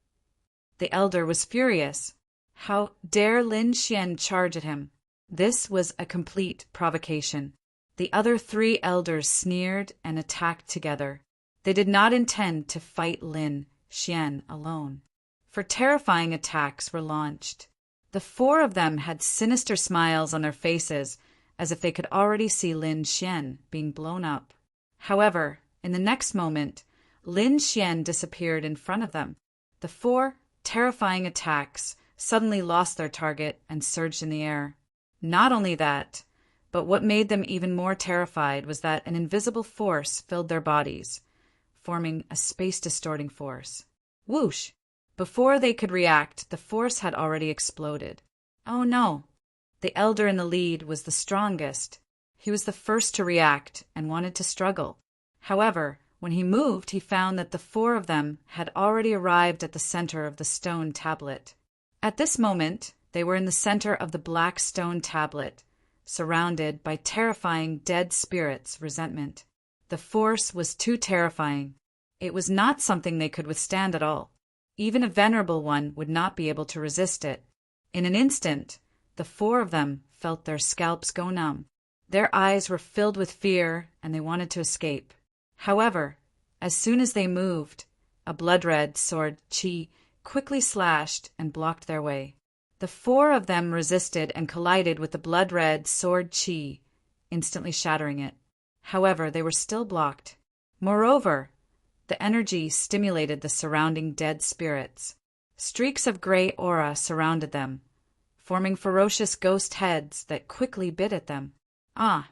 The elder was furious. How dare Lin Xian charge at him? This was a complete provocation. The other 3 elders sneered and attacked together. They did not intend to fight Lin Xian alone. For terrifying attacks were launched. The 4 of them had sinister smiles on their faces as if they could already see Lin Xian being blown up. However, in the next moment, Lin Xian disappeared in front of them. The 4 terrifying attacks suddenly lost their target and surged in the air. Not only that, but what made them even more terrified was that an invisible force filled their bodies, forming a space-distorting force. Whoosh! Before they could react, the force had already exploded. Oh no! The elder in the lead was the strongest. He was the first to react and wanted to struggle. However, when he moved, he found that the 4 of them had already arrived at the center of the stone tablet. At this moment, they were in the center of the black stone tablet, surrounded by terrifying dead spirits' resentment. The force was too terrifying. It was not something they could withstand at all. Even a venerable one would not be able to resist it. In an instant, the 4 of them felt their scalps go numb. Their eyes were filled with fear, and they wanted to escape. However, as soon as they moved, a blood-red sword Qi quickly slashed and blocked their way. The 4 of them resisted and collided with the blood-red sword Qi, instantly shattering it. However, they were still blocked. Moreover, the energy stimulated the surrounding dead spirits. Streaks of gray aura surrounded them, forming ferocious ghost heads that quickly bit at them. Ah!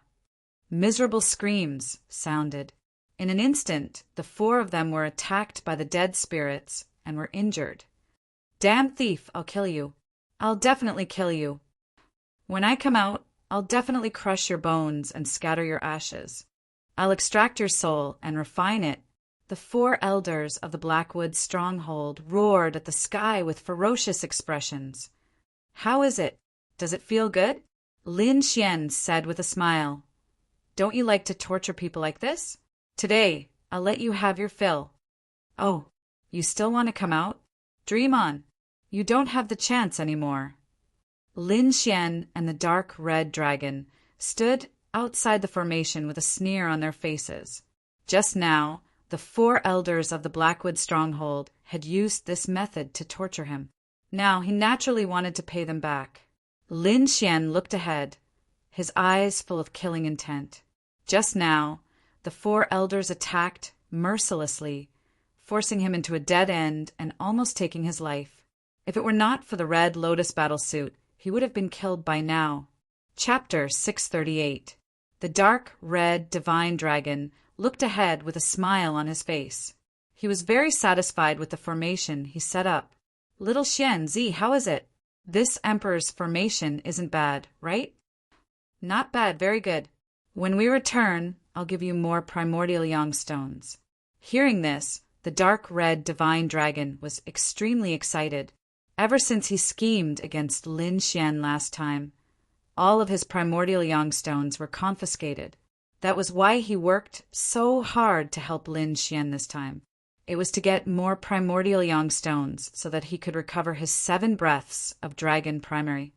Miserable screams sounded. In an instant, the 4 of them were attacked by the dead spirits and were injured. Damn thief, I'll kill you. I'll definitely kill you. When I come out, I'll definitely crush your bones and scatter your ashes. I'll extract your soul and refine it. The 4 elders of the Blackwood stronghold roared at the sky with ferocious expressions. How is it? Does it feel good? Lin Xian said with a smile. Don't you like to torture people like this? Today, I'll let you have your fill. Oh, you still want to come out? Dream on. You don't have the chance anymore. Lin Xian and the dark red dragon stood outside the formation with a sneer on their faces. Just now, the 4 elders of the Blackwood stronghold had used this method to torture him. Now he naturally wanted to pay them back. Lin Xian looked ahead, his eyes full of killing intent. Just now, the 4 elders attacked mercilessly, forcing him into a dead end and almost taking his life. If it were not for the red lotus battlesuit, he would have been killed by now. Chapter 638. The dark red divine dragon looked ahead with a smile on his face. He was very satisfied with the formation he set up. Little Xian Zi, how is it? This emperor's formation isn't bad, right? Not bad, very good. When we return, I'll give you more primordial yang stones. Hearing this, the dark red divine dragon was extremely excited. Ever since he schemed against Lin Xian last time, all of his primordial yang stones were confiscated. That was why he worked so hard to help Lin Xian this time. It was to get more primordial yang stones so that he could recover his 7 breaths of dragon primary.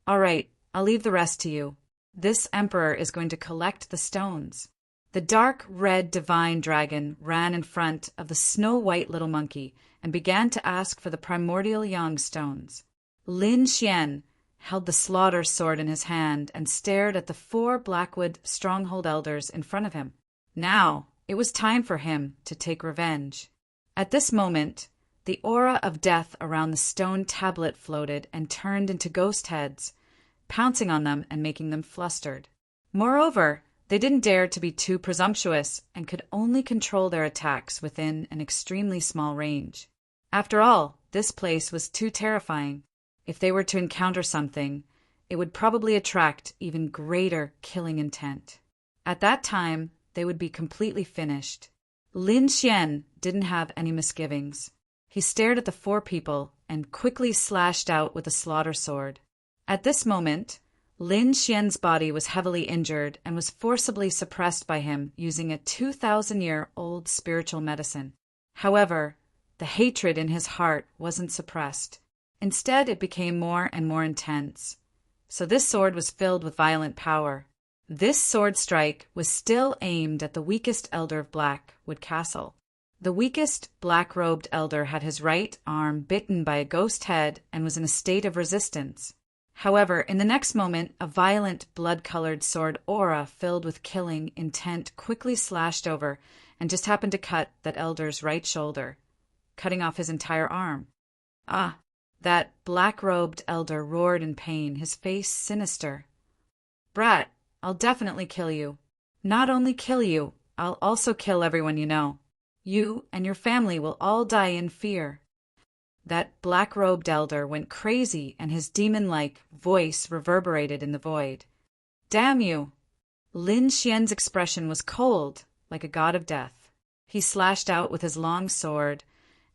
All right, I'll leave the rest to you. This emperor is going to collect the stones. The dark red divine dragon ran in front of the snow-white little monkey and began to ask for the primordial yang stones. Lin Xian held the slaughter sword in his hand and stared at the 4 Blackwood stronghold elders in front of him. Now, it was time for him to take revenge. At this moment, the aura of death around the stone tablet floated and turned into ghost heads, pouncing on them and making them flustered. Moreover, they didn't dare to be too presumptuous and could only control their attacks within an extremely small range. After all, this place was too terrifying. If they were to encounter something, it would probably attract even greater killing intent. At that time, they would be completely finished. Lin Xian didn't have any misgivings. He stared at the 4 people and quickly slashed out with a slaughter sword. At this moment, Lin Xian's body was heavily injured and was forcibly suppressed by him using a 2,000-year-old spiritual medicine. However, the hatred in his heart wasn't suppressed. Instead, it became more and more intense. So this sword was filled with violent power. This sword strike was still aimed at the weakest elder of Blackwood Castle. The weakest black-robed elder had his right arm bitten by a ghost head and was in a state of resistance. However, in the next moment, a violent blood-colored sword aura filled with killing intent quickly slashed over and just happened to cut that elder's right shoulder, cutting off his entire arm. Ah, that black-robed elder roared in pain, his face sinister. "Brat, I'll definitely kill you. Not only kill you, I'll also kill everyone you know. You and your family will all die in fear." That black-robed elder went crazy and his demon-like voice reverberated in the void. "Damn you!" Lin Xian's expression was cold, like a god of death. He slashed out with his long sword,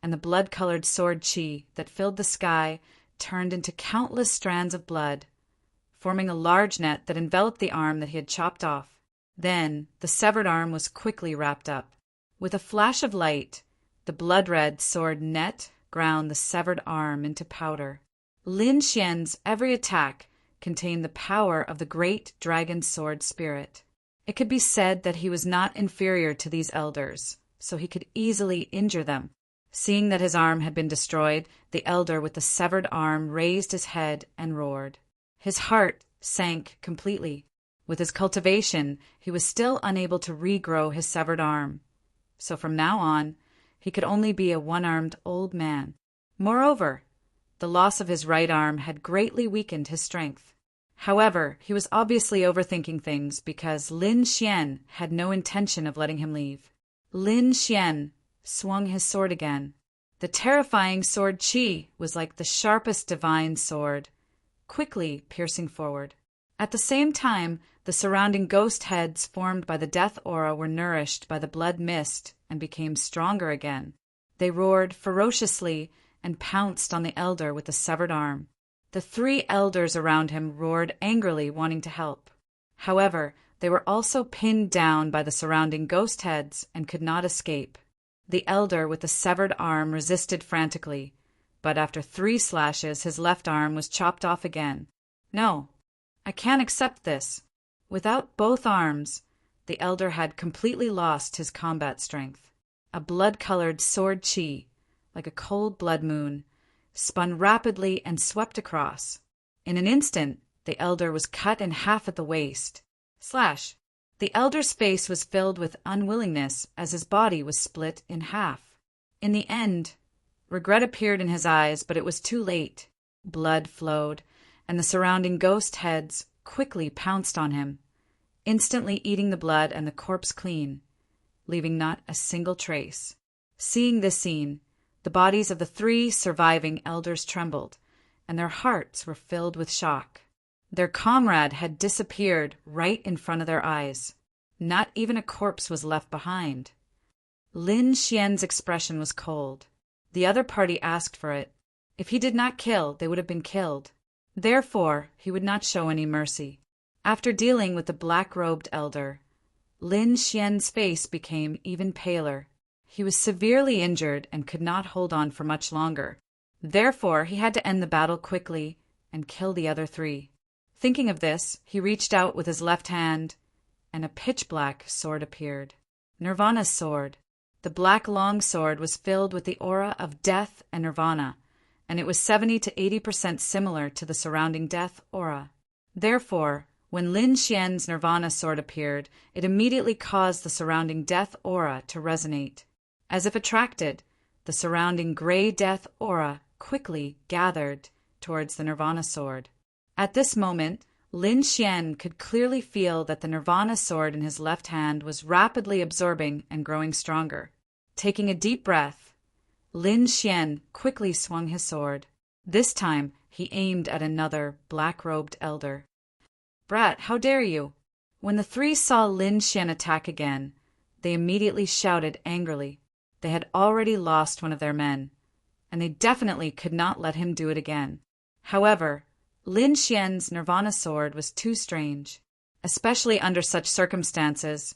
and the blood-colored sword qi that filled the sky turned into countless strands of blood, forming a large net that enveloped the arm that he had chopped off. Then the severed arm was quickly wrapped up. With a flash of light, the blood-red sword net ground the severed arm into powder. Lin Xian's every attack contained the power of the great dragon sword spirit. It could be said that he was not inferior to these elders, so he could easily injure them. Seeing that his arm had been destroyed, the elder with the severed arm raised his head and roared. His heart sank completely. With his cultivation, he was still unable to regrow his severed arm. So from now on, he could only be a one-armed old man. Moreover, the loss of his right arm had greatly weakened his strength. However, he was obviously overthinking things because Lin Xian had no intention of letting him leave. Lin Xian swung his sword again. The terrifying sword qi was like the sharpest divine sword, quickly piercing forward. At the same time, the surrounding ghost heads formed by the death aura were nourished by the blood mist and became stronger again. They roared ferociously and pounced on the elder with the severed arm. The 3 elders around him roared angrily, wanting to help. However, they were also pinned down by the surrounding ghost heads and could not escape. The elder with the severed arm resisted frantically, but after 3 slashes his left arm was chopped off again. "No, I can't accept this." Without both arms, the elder had completely lost his combat strength. A blood-colored sword qi, like a cold blood moon, spun rapidly and swept across. In an instant, the elder was cut in half at the waist. Slash! The elder's face was filled with unwillingness as his body was split in half. In the end, regret appeared in his eyes, but it was too late. Blood flowed, and the surrounding ghost heads quickly pounced on him, instantly eating the blood and the corpse clean, leaving not a single trace. Seeing this scene, the bodies of the 3 surviving elders trembled, and their hearts were filled with shock. Their comrade had disappeared right in front of their eyes. Not even a corpse was left behind. Lin Xian's expression was cold. The other party asked for it. If he did not kill, they would have been killed. Therefore, he would not show any mercy. After dealing with the black-robed elder, Lin Xian's face became even paler. He was severely injured and could not hold on for much longer. Therefore, he had to end the battle quickly and kill the other 3. Thinking of this, he reached out with his left hand, and a pitch-black sword appeared. Nirvana's sword. The black long sword was filled with the aura of death and nirvana, and it was 70 to 80% similar to the surrounding death aura. Therefore, when Lin Xian's nirvana sword appeared, it immediately caused the surrounding death aura to resonate. As if attracted, the surrounding gray death aura quickly gathered towards the nirvana sword. At this moment, Lin Xian could clearly feel that the nirvana sword in his left hand was rapidly absorbing and growing stronger. Taking a deep breath, Lin Xian quickly swung his sword. This time, he aimed at another black-robed elder. "Brat, how dare you?" When the 3 saw Lin Xian attack again, they immediately shouted angrily. They had already lost one of their men, and they definitely could not let him do it again. However, Lin Xian's nirvana sword was too strange. Especially under such circumstances,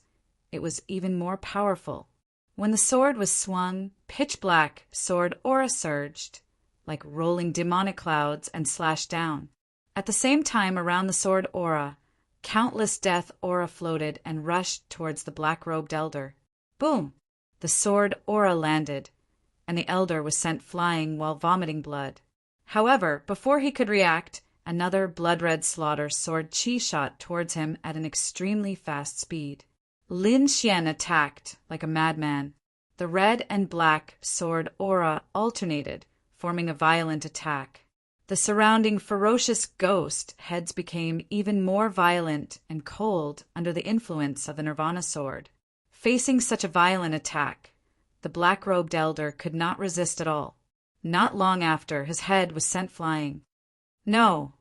it was even more powerful. When the sword was swung, pitch-black sword aura surged, like rolling demonic clouds, and slashed down. At the same time, around the sword aura, countless death aura floated and rushed towards the black-robed elder. Boom! The sword aura landed, and the elder was sent flying while vomiting blood. However, before he could react, Another blood-red slaughter sword Qi shot towards him at an extremely fast speed. Lin Xian attacked like a madman. The red and black sword aura alternated, forming a violent attack. The surrounding ferocious ghost heads became even more violent and cold under the influence of the Nirvana sword. Facing such a violent attack, the black-robed elder could not resist at all. Not long after, his head was sent flying. No,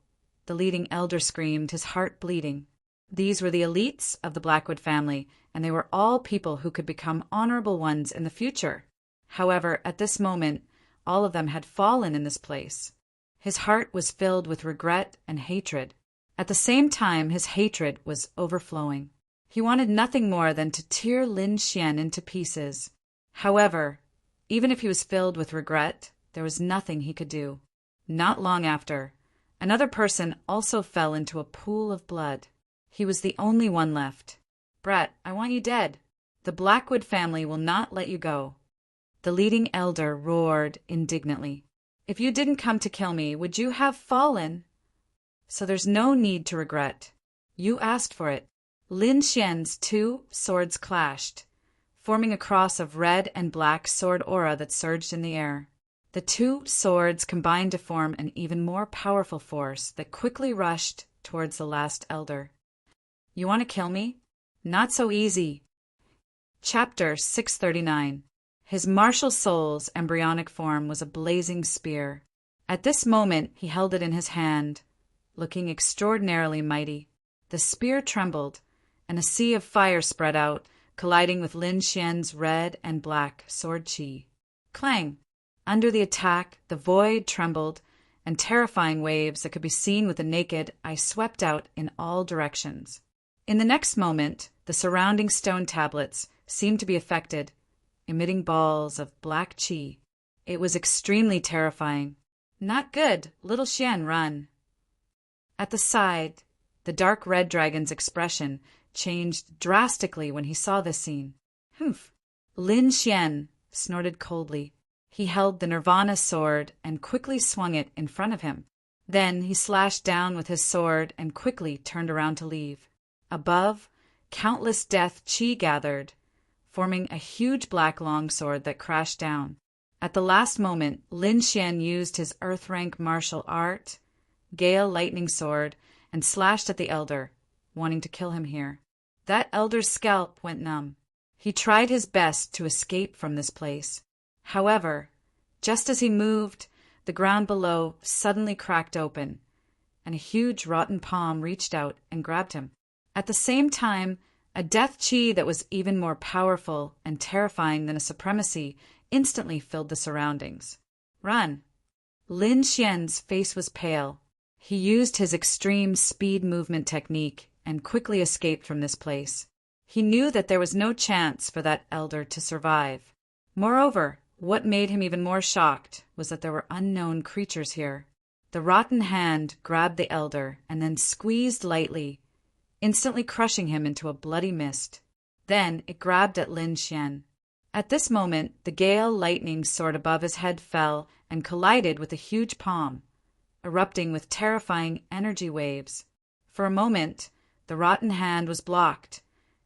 the leading elder screamed, his heart bleeding. These were the elites of the Blackwood family, and they were all people who could become honorable ones in the future. However, at this moment, all of them had fallen in this place. His heart was filled with regret and hatred. At the same time, his hatred was overflowing. He wanted nothing more than to tear Lin Xian into pieces. However, even if he was filled with regret, there was nothing he could do. Not long after, another person also fell into a pool of blood. He was the only one left. "Brett, I want you dead. The Blackwood family will not let you go." The leading elder roared indignantly. "If you didn't come to kill me, would you have fallen? So there's no need to regret. You asked for it." Lin Xian's two swords clashed, forming a cross of red and black sword aura that surged in the air. The two swords combined to form an even more powerful force that quickly rushed towards the last elder. "You want to kill me? Not so easy." Chapter 639. His martial soul's embryonic form was a blazing spear. At this moment he held it in his hand, looking extraordinarily mighty. The spear trembled, and a sea of fire spread out, colliding with Lin Xian's red and black sword Qi. Clang! Under the attack, the void trembled, and terrifying waves that could be seen with the naked eye swept out in all directions. In the next moment, the surrounding stone tablets seemed to be affected, emitting balls of black Qi. It was extremely terrifying. "Not good. Little Xian, run." At the side, the dark red dragon's expression changed drastically when he saw this scene. "Humph!" Lin Xian snorted coldly. He held the Nirvana sword and quickly swung it in front of him. Then he slashed down with his sword and quickly turned around to leave. Above, countless death Qi gathered, forming a huge black longsword that crashed down. At the last moment, Lin Xian used his earth-rank martial art, Gale Lightning Sword, and slashed at the elder, wanting to kill him here. That elder's scalp went numb. He tried his best to escape from this place. However, just as he moved, the ground below suddenly cracked open, and a huge rotten palm reached out and grabbed him. At the same time, a death Qi that was even more powerful and terrifying than a supremacy instantly filled the surroundings. "Run!" Lin Xian's face was pale. He used his extreme speed movement technique and quickly escaped from this place. He knew that there was no chance for that elder to survive. Moreover, what made him even more shocked was that there were unknown creatures here. The rotten hand grabbed the elder and then squeezed lightly, instantly crushing him into a bloody mist. Then it grabbed at Lin Xian. At this moment, the Gale Lightning Sword above his head fell and collided with a huge palm, erupting with terrifying energy waves. For a moment, the rotten hand was blocked,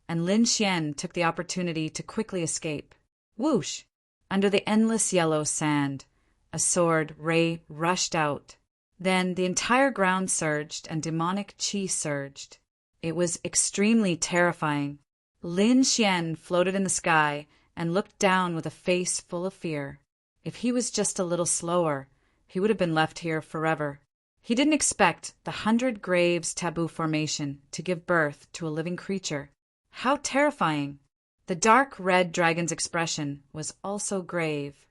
and Lin Xian took the opportunity to quickly escape. Whoosh! Under the endless yellow sand, a sword ray rushed out. Then the entire ground surged and demonic Qi surged. It was extremely terrifying. Lin Xian floated in the sky and looked down with a face full of fear. If he was just a little slower, he would have been left here forever. He didn't expect the 100 Graves taboo formation to give birth to a living creature. How terrifying! The dark red dragon's expression was also grave.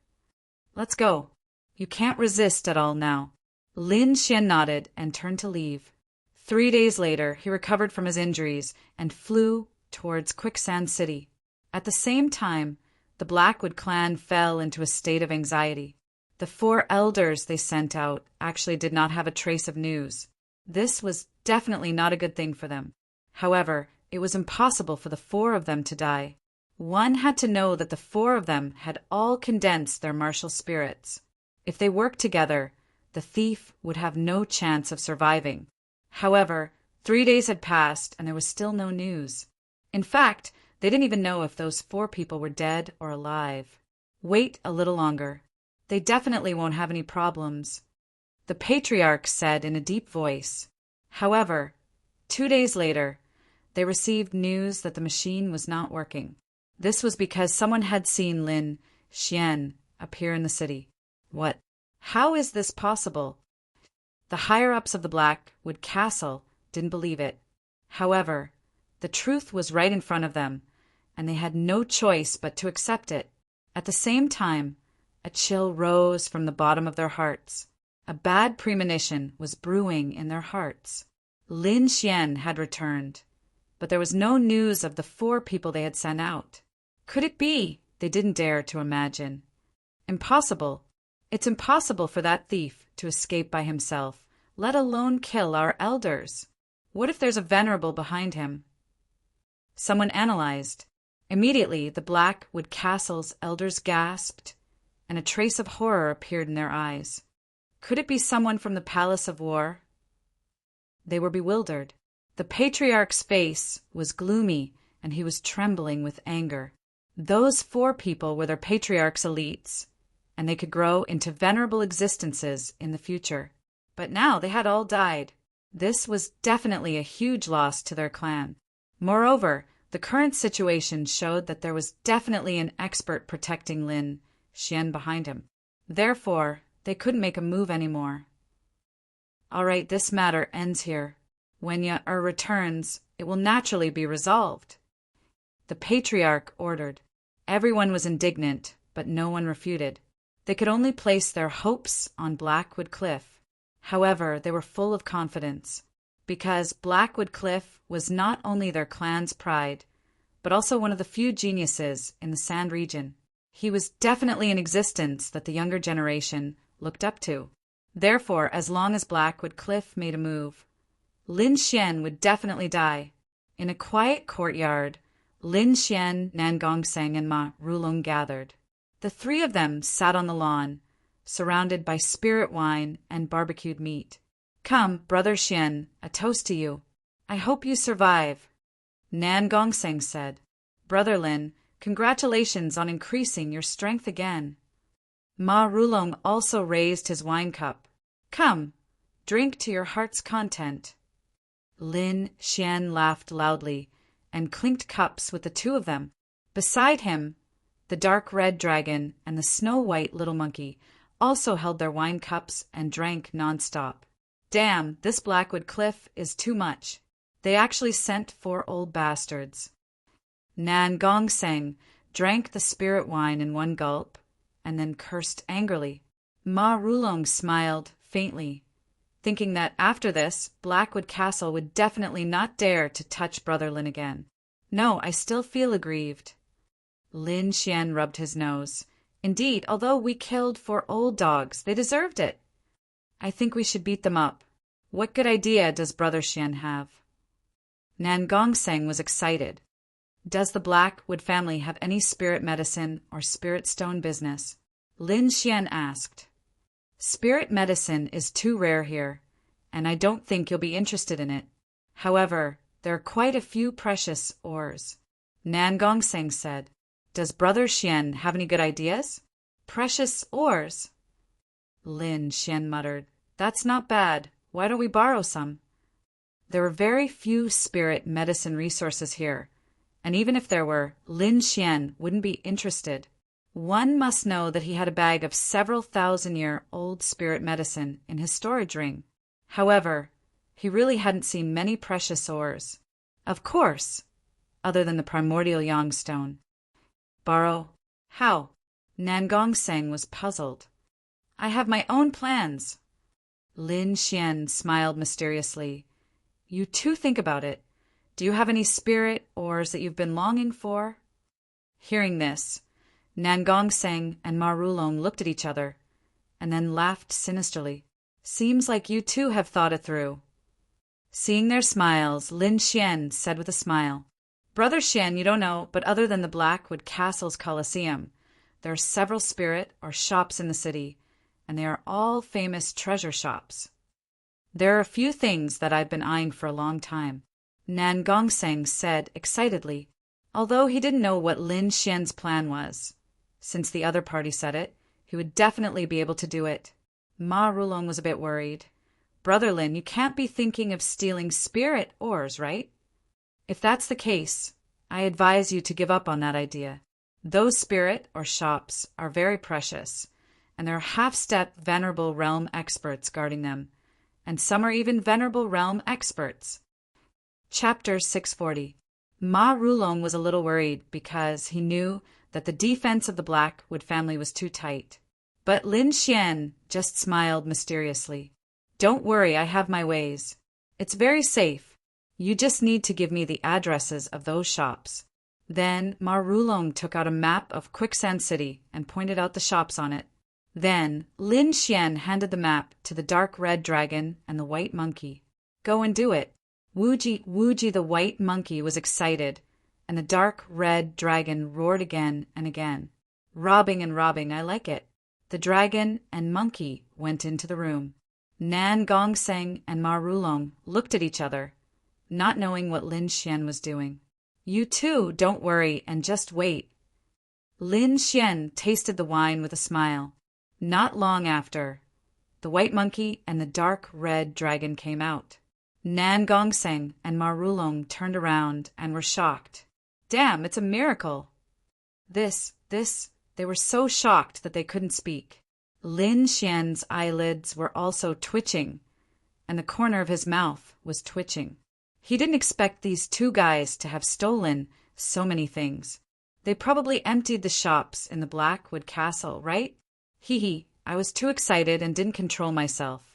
"Let's go. You can't resist at all now." Lin Xian nodded and turned to leave. 3 days later, he recovered from his injuries and flew towards Quicksand City. At the same time, the Blackwood clan fell into a state of anxiety. The 4 elders they sent out actually did not have a trace of news. This was definitely not a good thing for them. However, it was impossible for the 4 of them to die. One had to know that the 4 of them had all condensed their martial spirits. If they worked together, the the thief would have no chance of surviving. However, 3 days had passed and there was still no news. In fact, they didn't even know if those 4 people were dead or alive. Wait a little longer. They definitely won't have any problems, the patriarch said in a deep voice. However, 2 days later, they received news that the machine was not working. This was because someone had seen Lin Xian appear in the city. What? How is this possible? The higher-ups of the Blackwood Castle didn't believe it. However, the truth was right in front of them, and they had no choice but to accept it. At the same time, a chill rose from the bottom of their hearts. A bad premonition was brewing in their hearts. Lin Xian had returned, but there was no news of the 4 people they had sent out. Could it be? They didn't dare to imagine. Impossible. It's impossible for that thief to escape by himself, let alone kill our elders. What if there's a venerable behind him? Someone analyzed. Immediately, the Blackwood Castle's elders gasped, and a trace of horror appeared in their eyes. Could it be someone from the Palace of War? They were bewildered. The patriarch's face was gloomy, and he was trembling with anger. Those 4 people were their patriarch's elites, and they could grow into venerable existences in the future. But now they had all died. This was definitely a huge loss to their clan. Moreover, the current situation showed that there was definitely an expert protecting Lin Xian behind him. Therefore, they couldn't make a move anymore. All right, this matter ends here. When Yi-Er returns, it will naturally be resolved, the patriarch ordered. Everyone was indignant, but no one refuted. They could only place their hopes on Blackwood Cliff. However, they were full of confidence, because Blackwood Cliff was not only their clan's pride, but also one of the few geniuses in the Sand region. He was definitely an existence that the younger generation looked up to. Therefore, as long as Blackwood Cliff made a move, Lin Xian would definitely die. In a quiet courtyard, Lin Xian, Nan Gongseng, and Ma Rulong gathered. The 3 of them sat on the lawn, surrounded by spirit wine and barbecued meat. Come, Brother Xian, a toast to you. I hope you survive, Nan Gongseng said. Brother Lin, congratulations on increasing your strength again. Ma Rulong also raised his wine cup. Come, drink to your heart's content. Lin Xian laughed loudly and clinked cups with the 2 of them. Beside him, the dark red dragon and the snow-white little monkey also held their wine cups and drank non-stop. Damn, this Blackwood Cliff is too much. They actually sent 4 old bastards. Nan Gongseng drank the spirit wine in one gulp and then cursed angrily. Ma Rulong smiled faintly, thinking that after this, Blackwood Castle would definitely not dare to touch Brother Lin again. No, I still feel aggrieved. Lin Xian rubbed his nose. Indeed, although we killed 4 old dogs, they deserved it. I think we should beat them up. What good idea does Brother Xian have? Nan Gongseng was excited. Does the Blackwood family have any spirit medicine or spirit stone business? Lin Xian asked. Spirit medicine is too rare here, and I don't think you'll be interested in it. However, there are quite a few precious ores. Nan Gongseng said. Does Brother Xian have any good ideas? Precious ores? Lin Xian muttered. That's not bad. Why don't we borrow some? There were very few spirit medicine resources here, and even if there were, Lin Xian wouldn't be interested. One must know that he had a bag of several thousand-year-old spirit medicine in his storage ring. However, he really hadn't seen many precious ores. Of course, other than the primordial yang stone. Borrow? How? Nan Gongseng was puzzled. I have my own plans. Lin Xian smiled mysteriously. You 2 think about it. Do you have any spirit ores that you've been longing for? Hearing this, Nan Gongseng and Ma Rulong looked at each other, and then laughed sinisterly. Seems like you 2 have thought it through. Seeing their smiles, Lin Xian said with a smile, Brother Xian, you don't know, but other than the Blackwood Castle's Coliseum, there are several spirit or shops in the city, and they are all famous treasure shops. There are a few things that I've been eyeing for a long time, Nan Gongseng said excitedly, although he didn't know what Lin Xian's plan was. Since the other party said it, he would definitely be able to do it. Ma Rulong was a bit worried. Brother Lin, you can't be thinking of stealing spirit ores, right? If that's the case, I advise you to give up on that idea. Those spirit or shops are very precious, and there are half-step venerable realm experts guarding them, and some are even venerable realm experts. Chapter 640. Ma Rulong was a little worried because he knew that the defense of the Blackwood family was too tight. But Lin Xian just smiled mysteriously. Don't worry, I have my ways. It's very safe. You just need to give me the addresses of those shops. Then Ma Rulong took out a map of Quicksand City and pointed out the shops on it. Then Lin Xian handed the map to the dark red dragon and the white monkey. Go and do it. Wuji the white monkey was excited, and the dark red dragon roared again and again. Robbing and robbing, I like it. The dragon and monkey went into the room. Nan Gongseng and Ma Rulong looked at each other, not knowing what Lin Xian was doing. You too, don't worry and just wait. Lin Xian tasted the wine with a smile. Not long after, the white monkey and the dark red dragon came out. Nan Gongseng and Ma Rulong turned around and were shocked. Damn, it's a miracle. They were so shocked that they couldn't speak. Lin Xian's eyelids were also twitching, and the corner of his mouth was twitching. He didn't expect these two guys to have stolen so many things. They probably emptied the shops in the Blackwood Castle, right? I was too excited and didn't control myself.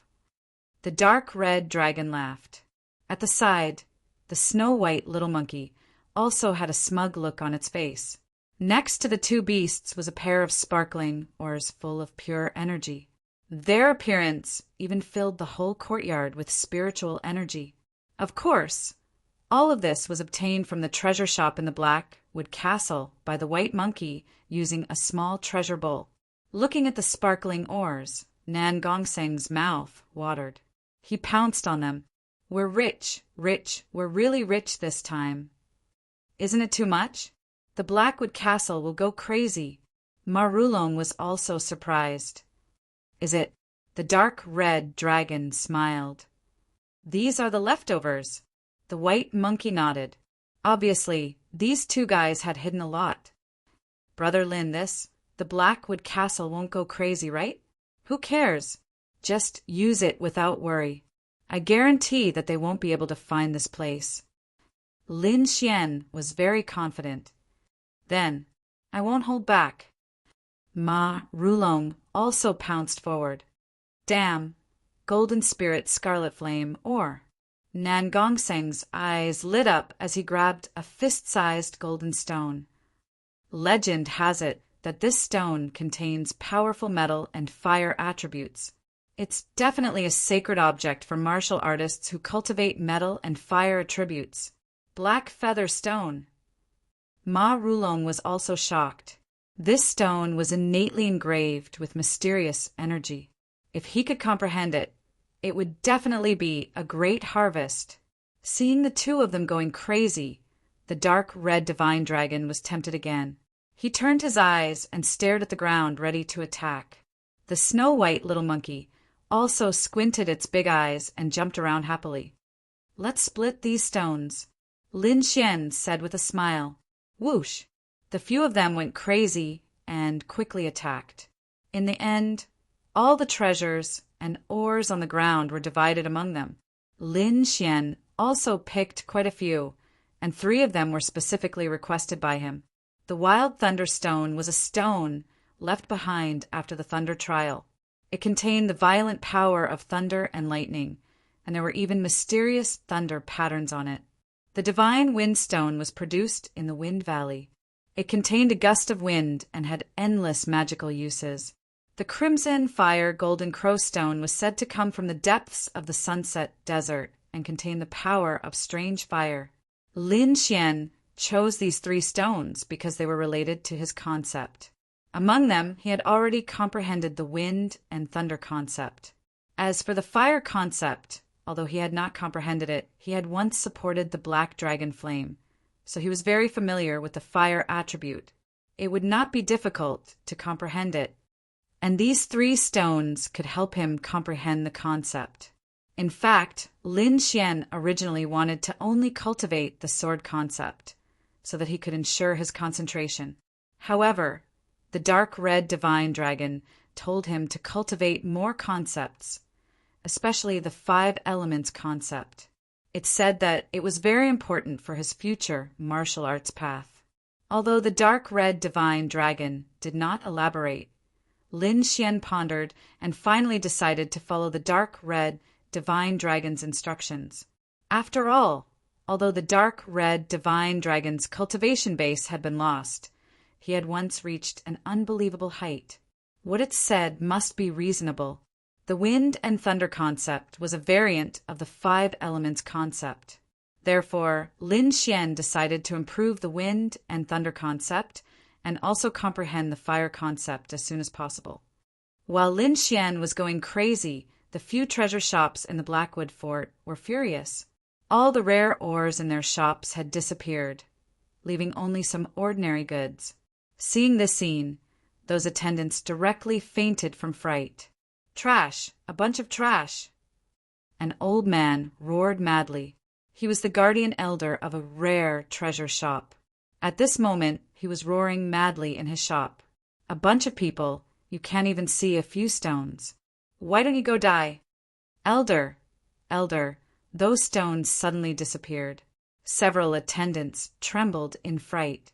The dark red dragon laughed. At the side, the snow-white little monkey also had a smug look on its face. Next to the two beasts was a pair of sparkling oars full of pure energy. Their appearance even filled the whole courtyard with spiritual energy. Of course, all of this was obtained from the treasure shop in the Blackwood Castle by the white monkey using a small treasure bowl. Looking at the sparkling oars, Nan Gongseng's mouth watered. He pounced on them. We're rich, we're really rich this time. Isn't it too much? The Blackwood Castle will go crazy. Ma Rulong was also surprised. Is it? The dark red dragon smiled. These are the leftovers. The white monkey nodded. Obviously, these two guys had hidden a lot. Brother Lin, the Blackwood Castle won't go crazy, right? Who cares? Just use it without worry. I guarantee that they won't be able to find this place. Lin Xian was very confident. Then, I won't hold back. Ma Rulong also pounced forward. Damn, golden spirit scarlet flame ore. Nan Gongseng's eyes lit up as he grabbed a fist-sized golden stone. Legend has it that this stone contains powerful metal and fire attributes. It's definitely a sacred object for martial artists who cultivate metal and fire attributes. Black feather stone. Ma Rulong was also shocked. This stone was innately engraved with mysterious energy. If he could comprehend it, it would definitely be a great harvest. Seeing the two of them going crazy, the dark red divine dragon was tempted again. He turned his eyes and stared at the ground, ready to attack. The snow-white little monkey also squinted its big eyes and jumped around happily. Let's split these stones, Lin Xian said with a smile. Whoosh! The few of them went crazy and quickly attacked. In the end, all the treasures and ores on the ground were divided among them. Lin Xian also picked quite a few, and 3 of them were specifically requested by him. The Wild Thunder Stone was a stone left behind after the Thunder Trial. It contained the violent power of thunder and lightning, and there were even mysterious thunder patterns on it. The Divine Wind Stone was produced in the Wind Valley. It contained a gust of wind and had endless magical uses. The Crimson Fire Golden Crow Stone was said to come from the depths of the Sunset Desert and contain the power of strange fire. Lin Xian chose these 3 stones because they were related to his concept. Among them, he had already comprehended the wind and thunder concept. As for the fire concept, although he had not comprehended it, he had once supported the black dragon flame, so he was very familiar with the fire attribute. It would not be difficult to comprehend it, and these 3 stones could help him comprehend the concept. In fact, Lin Xian originally wanted to only cultivate the sword concept, so that he could ensure his concentration. However, the dark red divine dragon told him to cultivate more concepts, especially the 5 elements concept. It said that it was very important for his future martial arts path. Although the dark red divine dragon did not elaborate, Lin Xian pondered and finally decided to follow the dark red divine dragon's instructions. After all, although the dark red divine dragon's cultivation base had been lost, he had once reached an unbelievable height. What it said must be reasonable. The wind and thunder concept was a variant of the 5 elements concept. Therefore, Lin Xian decided to improve the wind and thunder concept and also comprehend the fire concept as soon as possible. While Lin Xian was going crazy, the few treasure shops in the Blackwood Fort were furious. All the rare ores in their shops had disappeared, leaving only some ordinary goods. Seeing this scene, those attendants directly fainted from fright. "Trash! A bunch of trash!" An old man roared madly. He was the guardian elder of a rare treasure shop. At this moment, he was roaring madly in his shop. "A bunch of people! You can't even see a few stones. Why don't you go die?" "Elder! Elder!" Those stones suddenly disappeared. Several attendants trembled in fright.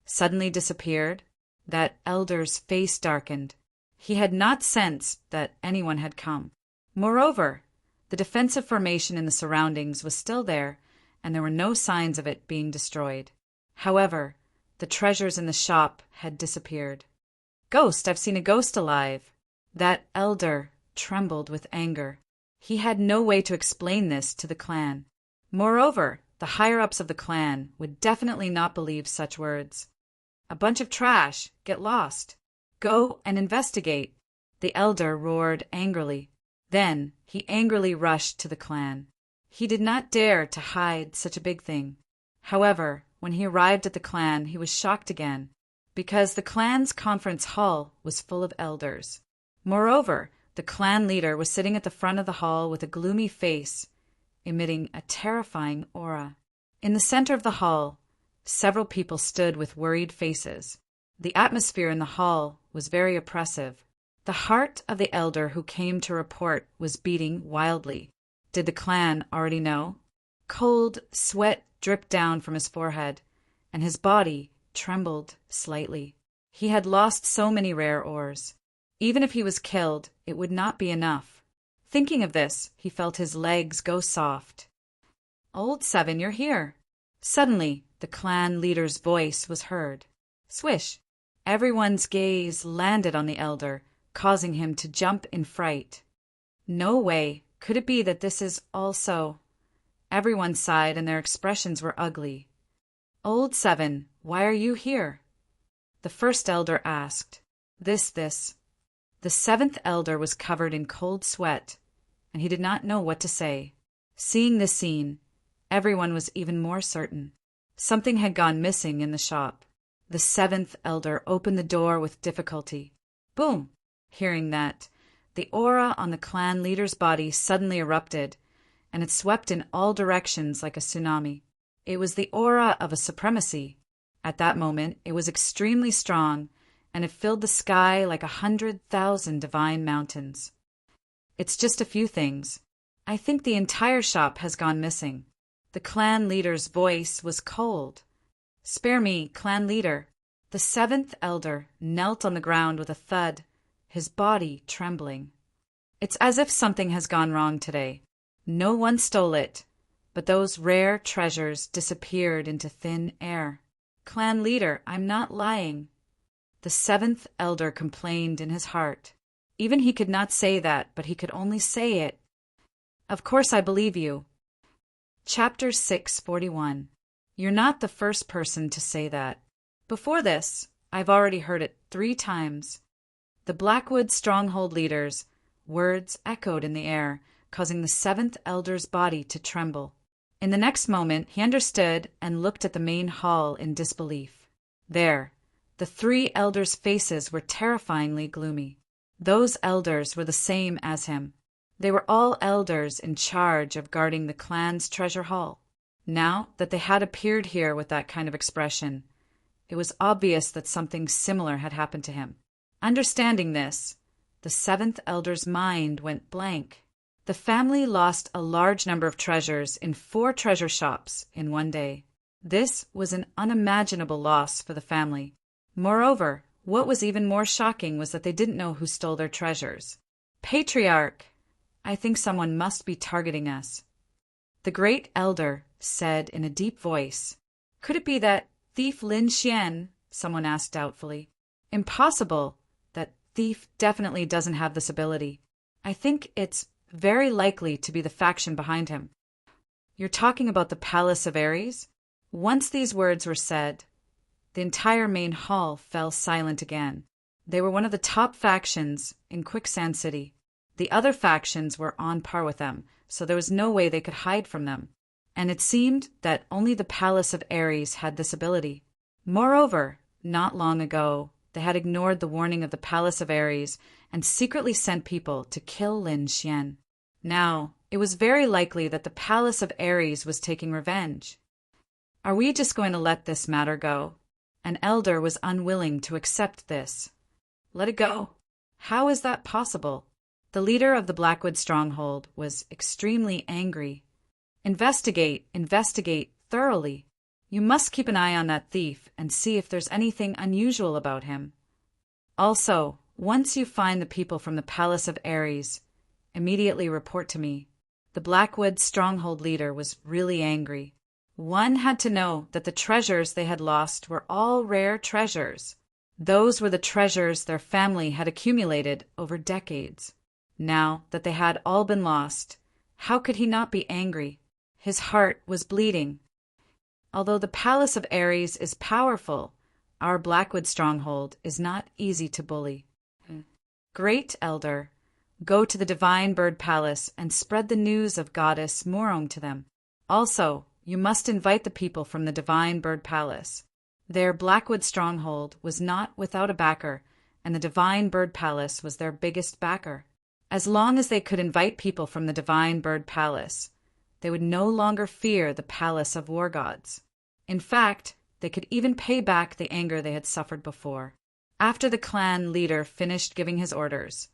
Suddenly disappeared? That elder's face darkened. He had not sensed that anyone had come. Moreover, the defensive formation in the surroundings was still there, and there were no signs of it being destroyed. However, the treasures in the shop had disappeared. "Ghost! I've seen a ghost alive!" That elder trembled with anger. He had no way to explain this to the clan. Moreover, the higher-ups of the clan would definitely not believe such words. "A bunch of trash! Get lost! Go and investigate!" The elder roared angrily. Then he angrily rushed to the clan. He did not dare to hide such a big thing. However, when he arrived at the clan, he was shocked again, because the clan's conference hall was full of elders. Moreover, the clan leader was sitting at the front of the hall with a gloomy face, emitting a terrifying aura. In the center of the hall, several people stood with worried faces. The atmosphere in the hall was very oppressive. The heart of the elder who came to report was beating wildly. Did the clan already know? Cold sweat dripped down from his forehead, and his body trembled slightly. He had lost so many rare ores. Even if he was killed, it would not be enough. Thinking of this, he felt his legs go soft. "Old Seven, you're here." Suddenly, the clan leader's voice was heard. Swish! Everyone's gaze landed on the elder, causing him to jump in fright. No way could it be that this is also... Everyone sighed and their expressions were ugly. "Old Seven, why are you here?" The first elder asked. This. The 7th elder was covered in cold sweat, and he did not know what to say. Seeing this scene, everyone was even more certain. Something had gone missing in the shop. The 7th elder opened the door with difficulty. Boom! Hearing that, the aura on the clan leader's body suddenly erupted, and it swept in all directions like a tsunami. It was the aura of a supremacy. At that moment, it was extremely strong, and it filled the sky like 100,000 divine mountains. "It's just a few things. I think the entire shop has gone missing." The clan leader's voice was cold. "Spare me, clan leader." The 7th elder knelt on the ground with a thud, his body trembling. "It's as if something has gone wrong today. No one stole it, but those rare treasures disappeared into thin air." "Clan leader, I'm not lying." The 7th elder complained in his heart. Even he could not say that, but he could only say it. "Of course I believe you." Chapter 641. You're not the first person to say that. Before this, I've already heard it 3 times. The Blackwood stronghold leader's words echoed in the air, causing the 7th elder's body to tremble. In the next moment, he understood and looked at the main hall in disbelief. There, the 3 elders' faces were terrifyingly gloomy. Those elders were the same as him. They were all elders in charge of guarding the clan's treasure hall. Now that they had appeared here with that kind of expression, it was obvious that something similar had happened to him. Understanding this, the 7th elder's mind went blank. The family lost a large number of treasures in 4 treasure shops in one day. This was an unimaginable loss for the family. Moreover, what was even more shocking was that they didn't know who stole their treasures. Patriarch, I think someone must be targeting us. The great elder said in a deep voice. Could it be that thief Lin Xian? Someone asked doubtfully. Impossible. That thief definitely doesn't have this ability. I think it's very likely to be the faction behind him. You're talking about the Palace of Ares? Once these words were said, the entire main hall fell silent again. They were one of the top factions in Quicksand City. The other factions were on par with them, so there was no way they could hide from them. And it seemed that only the Palace of Ares had this ability. Moreover, not long ago, they had ignored the warning of the Palace of Ares and secretly sent people to kill Lin Xian. Now, it was very likely that the Palace of Ares was taking revenge. Are we just going to let this matter go? An elder was unwilling to accept this. Let it go. How is that possible? The leader of the Blackwood stronghold was extremely angry. Investigate thoroughly. You must keep an eye on that thief and see if there's anything unusual about him. Also, once you find the people from the Palace of Ares, immediately report to me. The Blackwood stronghold leader was really angry. One had to know that the treasures they had lost were all rare treasures. Those were the treasures their family had accumulated over decades. Now that they had all been lost, how could he not be angry? His heart was bleeding. Although the Palace of Ares is powerful, our Blackwood stronghold is not easy to bully. Great Elder, go to the Divine Bird Palace and spread the news of Goddess Morong to them. Also, you must invite the people from the Divine Bird Palace. Their Blackwood stronghold was not without a backer, and the Divine Bird Palace was their biggest backer. As long as they could invite people from the Divine Bird Palace, they would no longer fear the Palace of War Gods. In fact, they could even pay back the anger they had suffered before. After the clan leader finished giving his orders,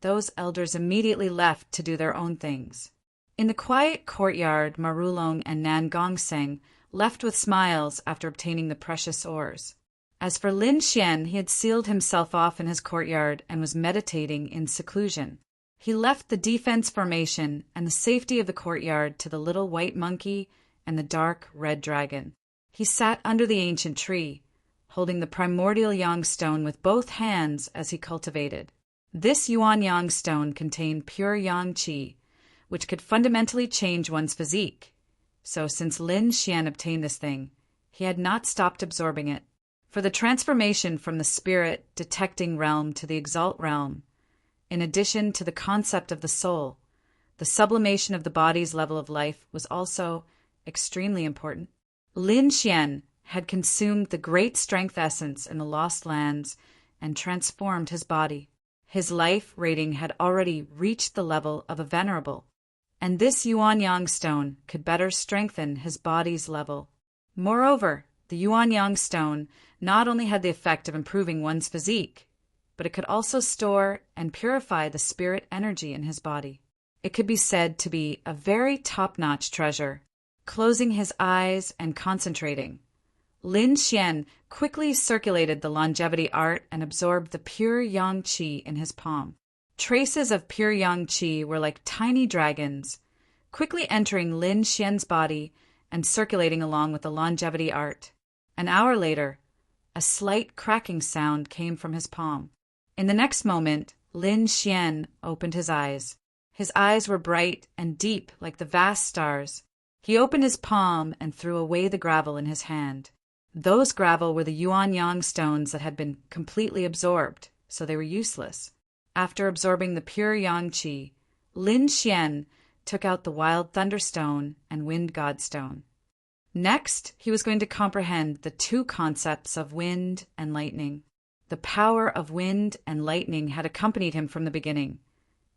those elders immediately left to do their own things. In the quiet courtyard, Marulong and Nan Gongseng left with smiles after obtaining the precious ores. As for Lin Xian, he had sealed himself off in his courtyard and was meditating in seclusion. He left the defense formation and the safety of the courtyard to the little white monkey and the dark red dragon. He sat under the ancient tree, holding the primordial yang stone with both hands as he cultivated. This yuan yang stone contained pure yang qi, which could fundamentally change one's physique. So since Lin Xian obtained this thing, he had not stopped absorbing it. For the transformation from the spirit detecting realm to the exalt realm, in addition to the concept of the soul, the sublimation of the body's level of life was also extremely important. Lin Xian had consumed the great strength essence in the Lost Lands and transformed his body. His life rating had already reached the level of a venerable, and this Yuan Yang stone could better strengthen his body's level. Moreover, the Yuan Yang stone not only had the effect of improving one's physique, but it could also store and purify the spirit energy in his body. It could be said to be a very top-notch treasure. Closing his eyes and concentrating, Lin Xian quickly circulated the longevity art and absorbed the pure yang qi in his palm. Traces of pure yang qi were like tiny dragons, quickly entering Lin Xian's body and circulating along with the longevity art. An hour later, a slight cracking sound came from his palm. In the next moment, Lin Xian opened his eyes. His eyes were bright and deep like the vast stars. He opened his palm and threw away the gravel in his hand. Those gravel were the yuan-yang stones that had been completely absorbed, so they were useless. After absorbing the pure yang qi, Lin Xian took out the wild thunderstone and wind god stone. Next, he was going to comprehend the two concepts of wind and lightning. The power of wind and lightning had accompanied him from the beginning,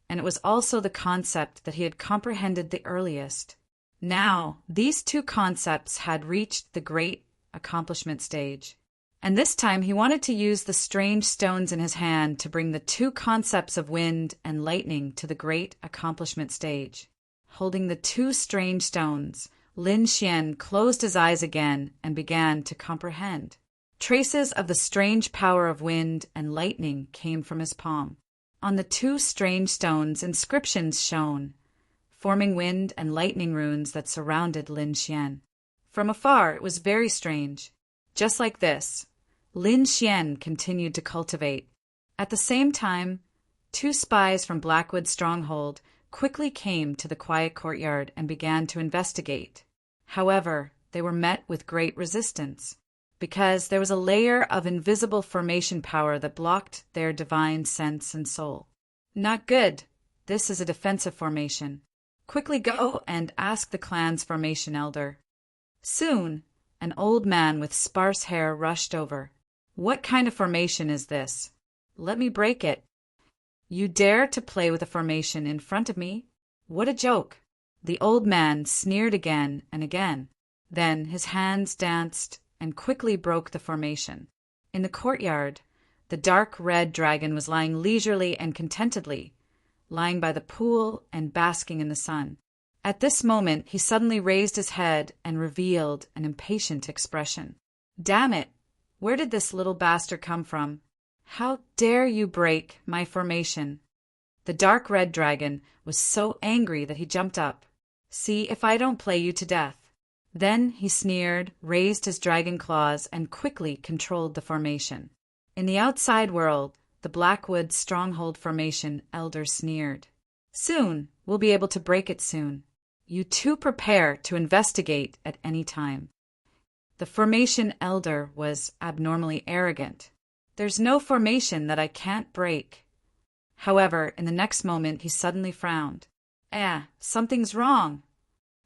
and it was also the concept that he had comprehended the earliest. Now, these two concepts had reached the great accomplishment stage, and this time he wanted to use the strange stones in his hand to bring the two concepts of wind and lightning to the great accomplishment stage. Holding the two strange stones, Lin Xian closed his eyes again and began to comprehend. Traces of the strange power of wind and lightning came from his palm. On the two strange stones, inscriptions shone, forming wind and lightning runes that surrounded Lin Xian. From afar, it was very strange. Just like this, Lin Xian continued to cultivate. At the same time, two spies from Blackwood's stronghold quickly came to the quiet courtyard and began to investigate. However, they were met with great resistance, because there was a layer of invisible formation power that blocked their divine sense and soul. Not good. This is a defensive formation. Quickly go and ask the clan's formation elder. Soon, an old man with sparse hair rushed over. What kind of formation is this? Let me break it. You dare to play with a formation in front of me? What a joke! The old man sneered again and again. Then his hands danced and quickly broke the formation. In the courtyard, the dark red dragon was lying leisurely and contentedly, lying by the pool and basking in the sun. At this moment, he suddenly raised his head and revealed an impatient expression. Damn it! Where did this little bastard come from? How dare you break my formation? The dark red dragon was so angry that he jumped up. See if I don't play you to death. Then he sneered, raised his dragon claws, and quickly controlled the formation. In the outside world, the Blackwood stronghold formation elder sneered. Soon, we'll be able to break it soon. You two prepare to investigate at any time. The formation elder was abnormally arrogant. There's no formation that I can't break. However, in the next moment, he suddenly frowned. Something's wrong.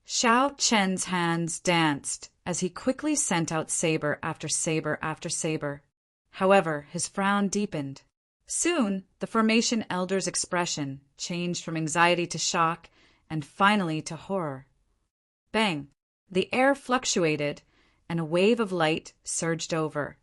Xiao Chen's hands danced as he quickly sent out saber after saber after saber. However, his frown deepened. Soon, the formation elder's expression changed from anxiety to shock and finally to horror. Bang! The air fluctuated and a wave of light surged over,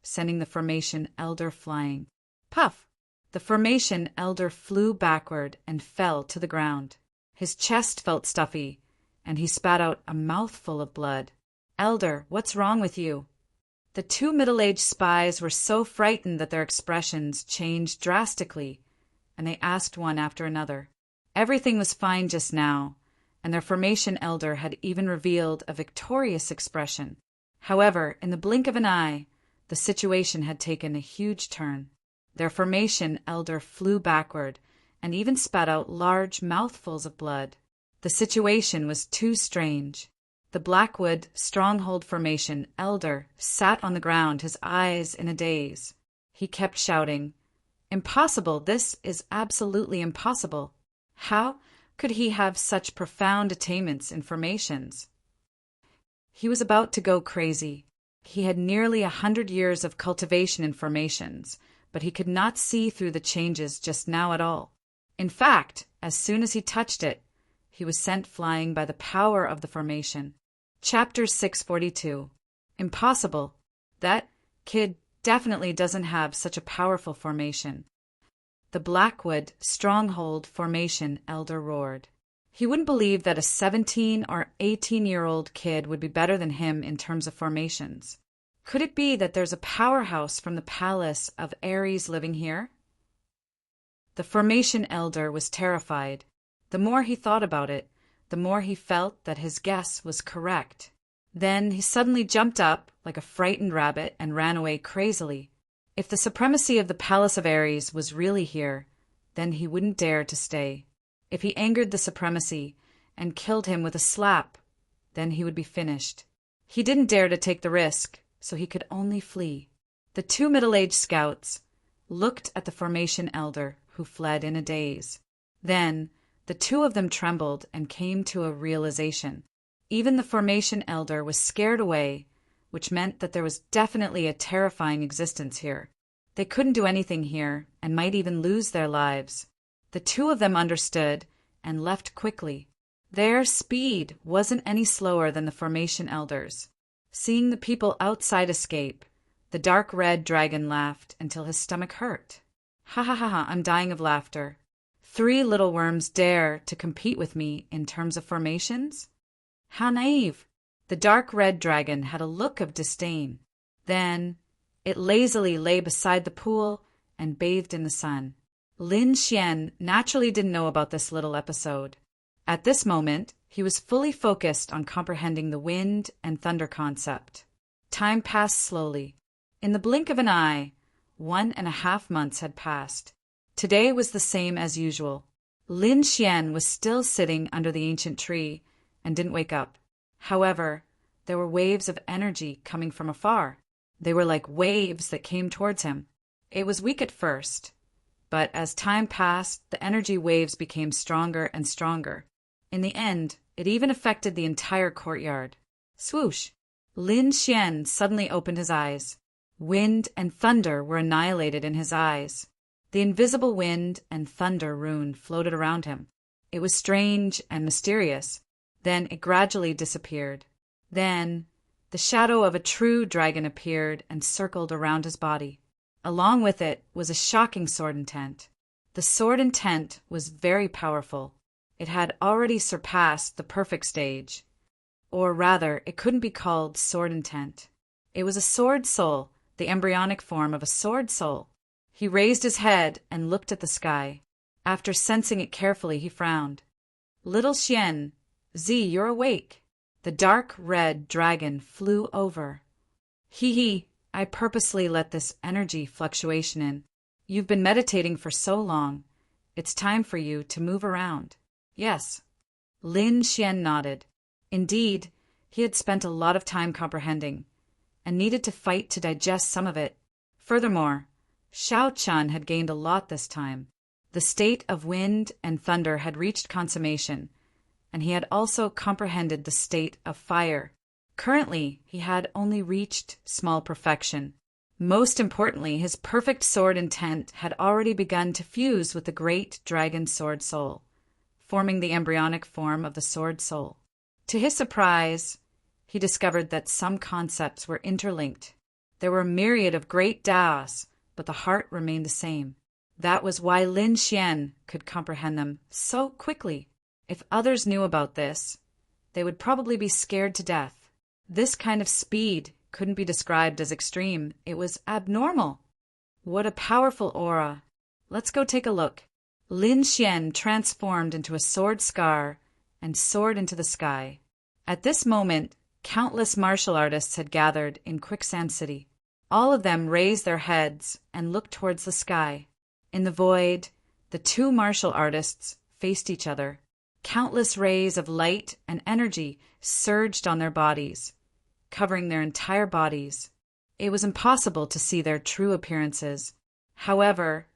sending the formation elder flying. Puff! The formation elder flew backward and fell to the ground. His chest felt stuffy, and he spat out a mouthful of blood. Elder, what's wrong with you? The two middle-aged spies were so frightened that their expressions changed drastically, and they asked one after another. Everything was fine just now, and their formation elder had even revealed a victorious expression. However, in the blink of an eye, the situation had taken a huge turn. Their formation elder flew backward and even spat out large mouthfuls of blood. The situation was too strange. The Blackwood stronghold formation elder sat on the ground, his eyes in a daze. He kept shouting, "Impossible! This is absolutely impossible! How could he have such profound attainments in formations?" He was about to go crazy. He had nearly 100 years of cultivation in formations, but he could not see through the changes just now at all. In fact, as soon as he touched it, he was sent flying by the power of the formation. Chapter 642. Impossible. That kid definitely doesn't have such a powerful formation. The Blackwood stronghold formation elder roared. He wouldn't believe that a 17 or 18-year-old kid would be better than him in terms of formations. Could it be that there's a powerhouse from the palace of Ares living here? The formation elder was terrified. The more he thought about it, the more he felt that his guess was correct. Then he suddenly jumped up like a frightened rabbit and ran away crazily. If the supremacy of the palace of Ares was really here, then he wouldn't dare to stay. If he angered the supremacy and killed him with a slap, then he would be finished. He didn't dare to take the risk, so he could only flee. The two middle-aged scouts looked at the formation elder, who fled in a daze. Then the two of them trembled and came to a realization. Even the formation elder was scared away, which meant that there was definitely a terrifying existence here. They couldn't do anything here and might even lose their lives. The two of them understood and left quickly. Their speed wasn't any slower than the formation elders. Seeing the people outside escape, the dark red dragon laughed until his stomach hurt. Ha ha ha ha, I'm dying of laughter. 3 little worms dare to compete with me in terms of formations? How naive! The dark red dragon had a look of disdain. Then it lazily lay beside the pool and bathed in the sun. Lin Xian naturally didn't know about this little episode. At this moment, he was fully focused on comprehending the wind and thunder concept. Time passed slowly. In the blink of an eye, 1.5 months had passed. Today was the same as usual. Lin Xian was still sitting under the ancient tree and didn't wake up. However, there were waves of energy coming from afar. They were like waves that came towards him. It was weak at first, but as time passed, the energy waves became stronger and stronger. In the end, it even affected the entire courtyard. Swoosh! Lin Xian suddenly opened his eyes. Wind and thunder were annihilated in his eyes. The invisible wind and thunder rune floated around him. It was strange and mysterious. Then it gradually disappeared. Then the shadow of a true dragon appeared and circled around his body. Along with it was a shocking sword intent. The sword intent was very powerful. It had already surpassed the perfect stage. Or rather, it couldn't be called sword intent. It was a sword soul, the embryonic form of a sword soul. He raised his head and looked at the sky. After sensing it carefully, he frowned. Little Xian, Z, you're awake. The dark red dragon flew over. Hee, I purposely let this energy fluctuation in. You've been meditating for so long. It's time for you to move around. Yes. Lin Xian nodded. Indeed, he had spent a lot of time comprehending, and needed to fight to digest some of it. Furthermore, Xiao Chun had gained a lot this time. The state of wind and thunder had reached consummation, and he had also comprehended the state of fire. Currently, he had only reached small perfection. Most importantly, his perfect sword intent had already begun to fuse with the great dragon sword soul, forming the embryonic form of the sword soul. To his surprise, he discovered that some concepts were interlinked. There were a myriad of great Daos, but the heart remained the same. That was why Lin Xian could comprehend them so quickly. If others knew about this, they would probably be scared to death. This kind of speed couldn't be described as extreme. It was abnormal. What a powerful aura. Let's go take a look. Lin Xian transformed into a sword scar and soared into the sky. At this moment, countless martial artists had gathered in Quicksand City. All of them raised their heads and looked towards the sky. In the void, the two martial artists faced each other. Countless rays of light and energy surged on their bodies, covering their entire bodies. It was impossible to see their true appearances. However,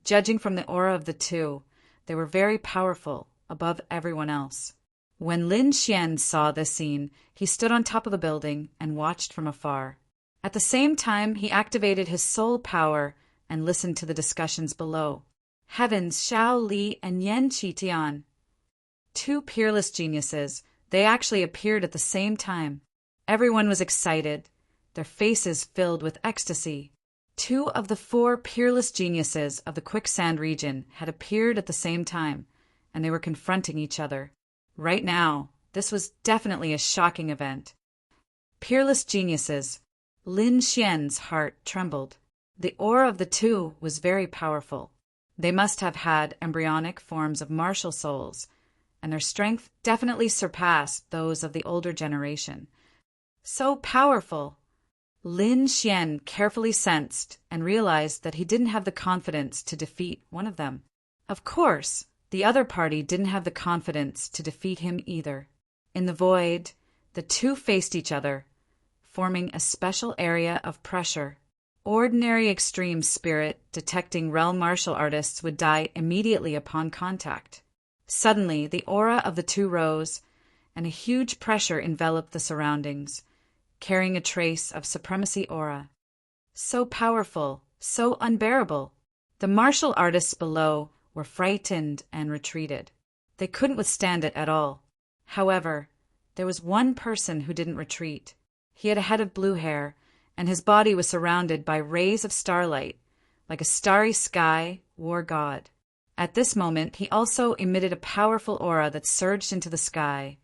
judging from the aura of the two, they were very powerful, above everyone else. When Lin Xian saw this scene, he stood on top of the building and watched from afar. At the same time, he activated his soul power and listened to the discussions below. Heavens, Xiao Li and Yan Qitian. Two peerless geniuses. They actually appeared at the same time. Everyone was excited, their faces filled with ecstasy. 2 of the 4 peerless geniuses of the Quicksand region had appeared at the same time, and they were confronting each other. Right now, this was definitely a shocking event. Peerless geniuses. Lin Xian's heart trembled. The aura of the two was very powerful. They must have had embryonic forms of martial souls, and their strength definitely surpassed those of the older generation. So powerful! Lin Xian carefully sensed and realized that he didn't have the confidence to defeat one of them. Of course, the other party didn't have the confidence to defeat him either. In the void, the two faced each other. forming a special area of pressure. Ordinary extreme spirit detecting realm martial artists would die immediately upon contact. Suddenly, the aura of the two rose, and a huge pressure enveloped the surroundings, carrying a trace of supremacy aura. So powerful, so unbearable. The martial artists below were frightened and retreated. They couldn't withstand it at all. However, there was one person who didn't retreat. He had a head of blue hair, and his body was surrounded by rays of starlight, like a starry sky war god. At this moment, he also emitted a powerful aura that surged into the sky,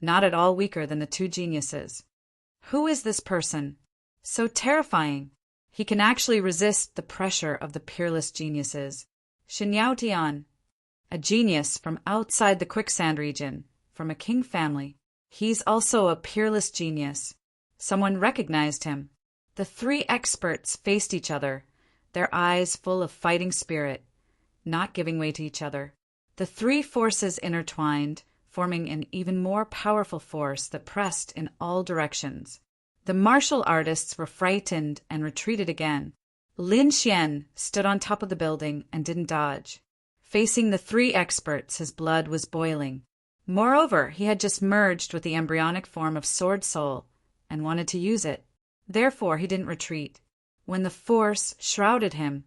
not at all weaker than the two geniuses. Who is this person? So terrifying. He can actually resist the pressure of the peerless geniuses. Shen Yaotian, a genius from outside the quicksand region, from a king family. He's also a peerless genius. Someone recognized him. The three experts faced each other, their eyes full of fighting spirit, not giving way to each other. The three forces intertwined, forming an even more powerful force that pressed in all directions. The martial artists were frightened and retreated again. Lin Xian stood on top of the building and didn't dodge. Facing the three experts, his blood was boiling. Moreover, he had just merged with the embryonic form of Sword Soul and wanted to use it. Therefore, he didn't retreat. When the force shrouded him,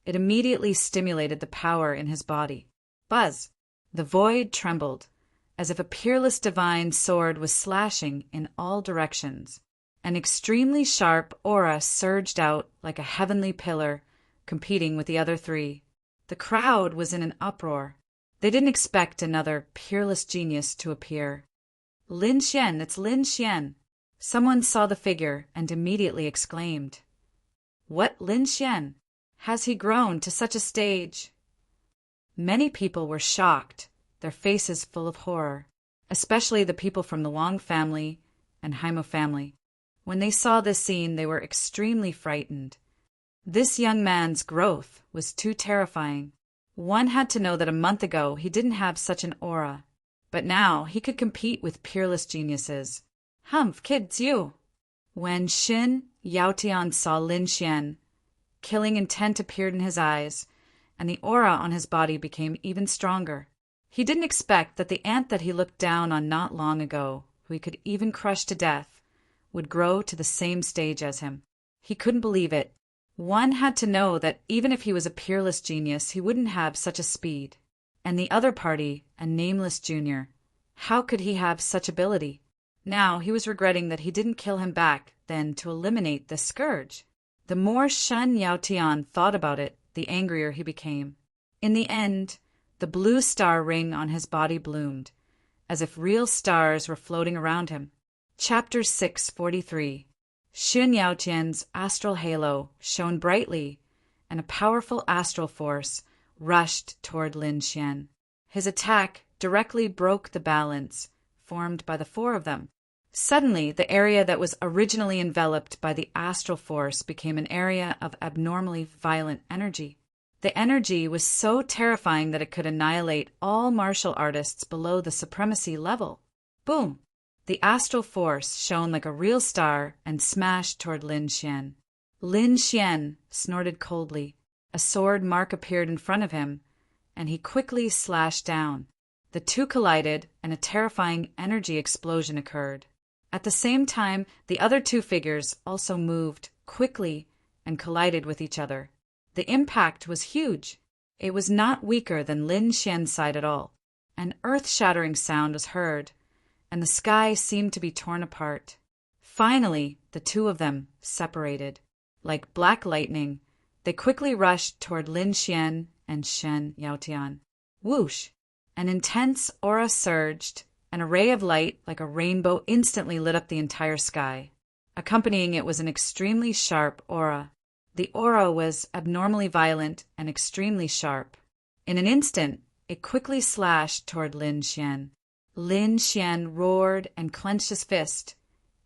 it immediately stimulated the power in his body. Buzz! The void trembled, as if a peerless divine sword was slashing in all directions. An extremely sharp aura surged out like a heavenly pillar, competing with the other three. The crowd was in an uproar. They didn't expect another peerless genius to appear. Lin Xian, it's Lin Xian! Someone saw the figure and immediately exclaimed, "What Lin Xian? Has he grown to such a stage?" Many people were shocked, their faces full of horror, especially the people from the Wang family and Haimo family. When they saw this scene, they were extremely frightened. This young man's growth was too terrifying. One had to know that a month ago he didn't have such an aura, but now he could compete with peerless geniuses. Humph, kid, it's you! When Shen Yaotian saw Lin Xian, killing intent appeared in his eyes, and the aura on his body became even stronger. He didn't expect that the ant that he looked down on not long ago, who he could even crush to death, would grow to the same stage as him. He couldn't believe it. One had to know that even if he was a peerless genius, he wouldn't have such a speed. And the other party, a nameless junior, how could he have such ability? Now he was regretting that he didn't kill him back then to eliminate the scourge. The more Shen Yaotian thought about it, the angrier he became. In the end, the blue star ring on his body bloomed, as if real stars were floating around him. Chapter 643. Shen Yaotian's astral halo shone brightly, and a powerful astral force rushed toward Lin Xian. His attack directly broke the balance formed by the four of them. Suddenly, the area that was originally enveloped by the astral force became an area of abnormally violent energy. The energy was so terrifying that it could annihilate all martial artists below the supremacy level. Boom! The astral force shone like a real star and smashed toward Lin Xian. Lin Xian snorted coldly. A sword mark appeared in front of him, and he quickly slashed down. The two collided, and a terrifying energy explosion occurred. At the same time, the other two figures also moved quickly and collided with each other. The impact was huge. It was not weaker than Lin Xian's side at all. An earth-shattering sound was heard, and the sky seemed to be torn apart. Finally, the two of them separated. Like black lightning, they quickly rushed toward Lin Xian and Shen Yaotian. Whoosh! An intense aura surged, and a ray of light like a rainbow instantly lit up the entire sky. Accompanying it was an extremely sharp aura. The aura was abnormally violent and extremely sharp. In an instant, it quickly slashed toward Lin Xian. Lin Xian roared and clenched his fist,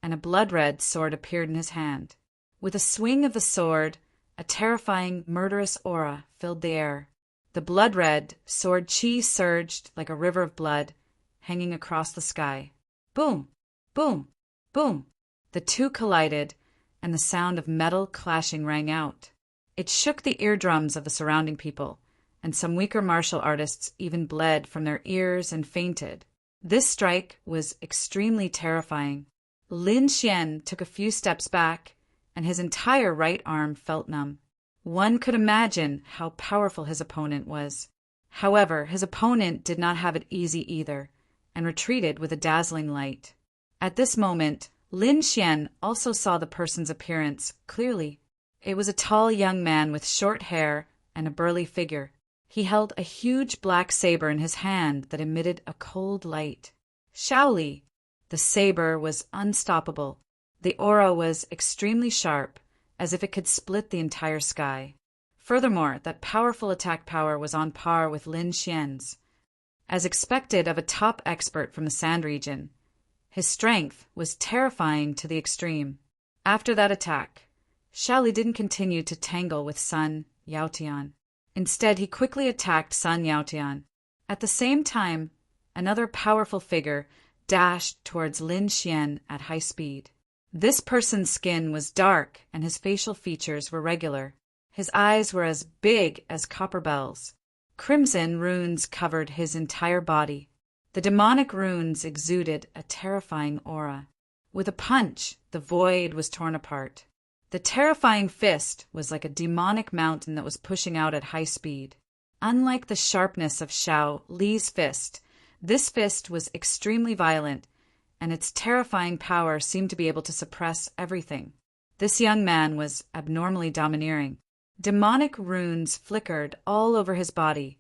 and a blood-red sword appeared in his hand. With a swing of the sword, a terrifying, murderous aura filled the air. The blood-red sword chi surged like a river of blood, hanging across the sky. Boom! Boom! Boom! The two collided, and the sound of metal clashing rang out. It shook the eardrums of the surrounding people, and some weaker martial artists even bled from their ears and fainted. This strike was extremely terrifying. Lin Xian took a few steps back, and his entire right arm felt numb. One could imagine how powerful his opponent was. However, his opponent did not have it easy either, and retreated with a dazzling light. At this moment, Lin Xian also saw the person's appearance clearly. It was a tall young man with short hair and a burly figure. He held a huge black saber in his hand that emitted a cold light. Shaoli! The saber was unstoppable. The aura was extremely sharp, as if it could split the entire sky. Furthermore, that powerful attack power was on par with Lin Xian's. As expected of a top expert from the Sand region, his strength was terrifying to the extreme. After that attack, Shaoli didn't continue to tangle with Sun Yaotian. Instead, he quickly attacked Sun Yaotian. At the same time, another powerful figure dashed towards Lin Xian at high speed. This person's skin was dark and his facial features were regular. His eyes were as big as copper bells. Crimson runes covered his entire body. The demonic runes exuded a terrifying aura. With a punch, the void was torn apart. The terrifying fist was like a demonic mountain that was pushing out at high speed. Unlike the sharpness of Xiao Li's fist, this fist was extremely violent, and its terrifying power seemed to be able to suppress everything. This young man was abnormally domineering. Demonic runes flickered all over his body,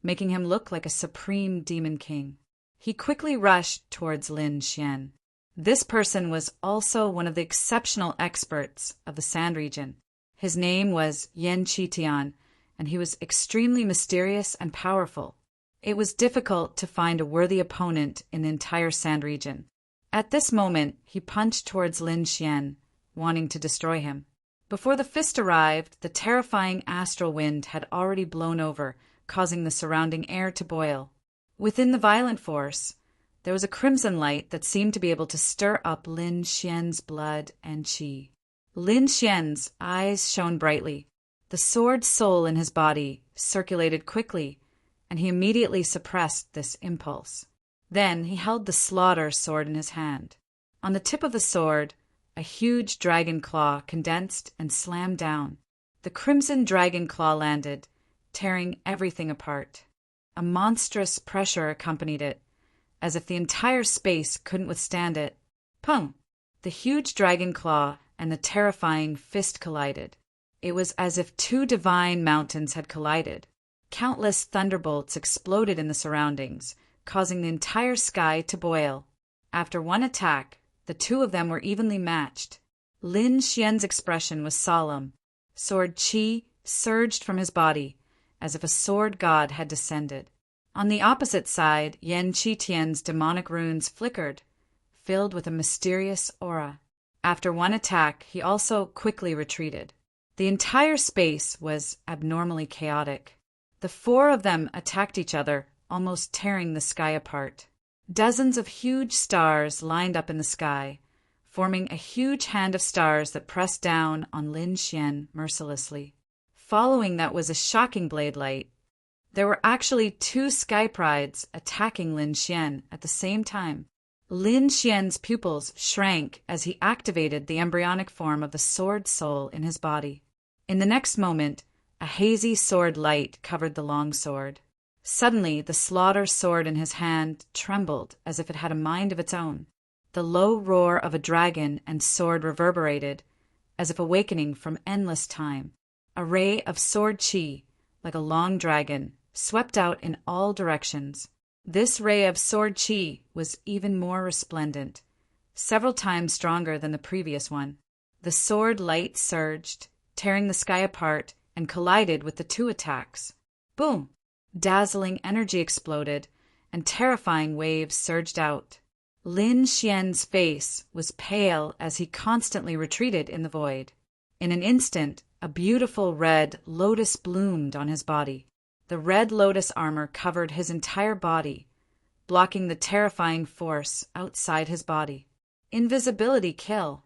making him look like a supreme demon king. He quickly rushed towards Lin Xian. This person was also one of the exceptional experts of the Sand region. His name was Yan Qitian, and he was extremely mysterious and powerful. It was difficult to find a worthy opponent in the entire Sand region. At this moment, he punched towards Lin Xian, wanting to destroy him. Before the fist arrived, the terrifying astral wind had already blown over, causing the surrounding air to boil. Within the violent force, there was a crimson light that seemed to be able to stir up Lin Xian's blood and qi. Lin Xian's eyes shone brightly. The sword soul in his body circulated quickly, and he immediately suppressed this impulse. Then he held the slaughter sword in his hand. On the tip of the sword, a huge dragon claw condensed and slammed down. The crimson dragon claw landed, tearing everything apart. A monstrous pressure accompanied it, as if the entire space couldn't withstand it. Pung! The huge dragon claw and the terrifying fist collided. It was as if two divine mountains had collided. Countless thunderbolts exploded in the surroundings, causing the entire sky to boil. After one attack, the two of them were evenly matched. Lin Xian's expression was solemn. Sword qi surged from his body, as if a sword god had descended. On the opposite side, Yan Qitian's demonic runes flickered, filled with a mysterious aura. After one attack, he also quickly retreated. The entire space was abnormally chaotic. The four of them attacked each other, almost tearing the sky apart. Dozens of huge stars lined up in the sky, forming a huge hand of stars that pressed down on Lin Xian mercilessly. Following that was a shocking blade light. There were actually two sky prides attacking Lin Xian at the same time. Lin Xian's pupils shrank as he activated the embryonic form of the sword soul in his body. In the next moment, a hazy sword light covered the long sword. Suddenly, the slaughter sword in his hand trembled as if it had a mind of its own. The low roar of a dragon and sword reverberated, as if awakening from endless time. A ray of sword qi, like a long dragon, swept out in all directions. This ray of sword qi was even more resplendent, several times stronger than the previous one. The sword light surged, tearing the sky apart, and collided with the two attacks. Boom! Dazzling energy exploded, and terrifying waves surged out. Lin Xian's face was pale as he constantly retreated in the void. In an instant, a beautiful red lotus bloomed on his body. The red lotus armor covered his entire body, blocking the terrifying force outside his body. Invisibility kill.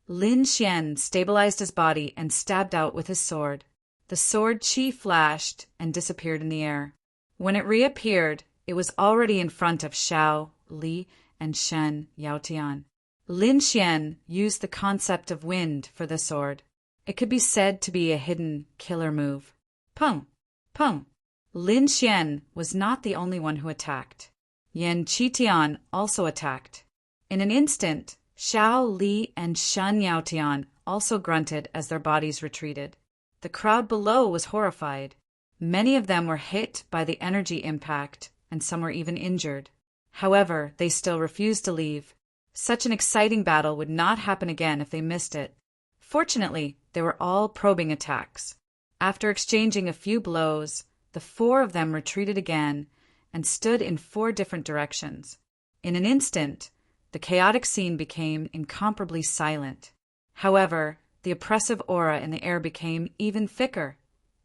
Lin Xian stabilized his body and stabbed out with his sword. The sword chi flashed and disappeared in the air. When it reappeared, it was already in front of Xiao, Li, and Shen Yaotian. Lin Xian used the concept of wind for the sword. It could be said to be a hidden killer move. Peng! Peng! Lin Xian was not the only one who attacked. Yan Qitian also attacked. In an instant, Xiao, Li, and Shen Yaotian also grunted as their bodies retreated. The crowd below was horrified. Many of them were hit by the energy impact, and some were even injured. However, they still refused to leave. Such an exciting battle would not happen again if they missed it. Fortunately, they were all probing attacks. After exchanging a few blows, the four of them retreated again and stood in four different directions. In an instant, the chaotic scene became incomparably silent. However, the oppressive aura in the air became even thicker,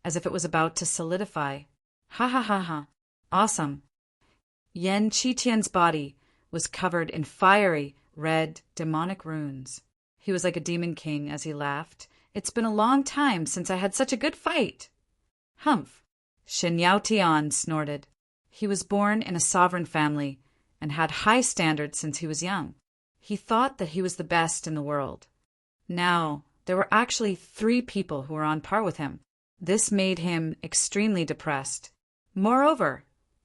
as if it was about to solidify. Ha ha ha ha. Awesome. Yan Qitian's body was covered in fiery, red, demonic runes. He was like a demon king as he laughed. It's been a long time since I had such a good fight. Humph. Shen Yaotian snorted. He was born in a sovereign family and had high standards since he was young. He thought that he was the best in the world. Now, there were actually 3 people who were on par with him. This made him extremely depressed. Moreover,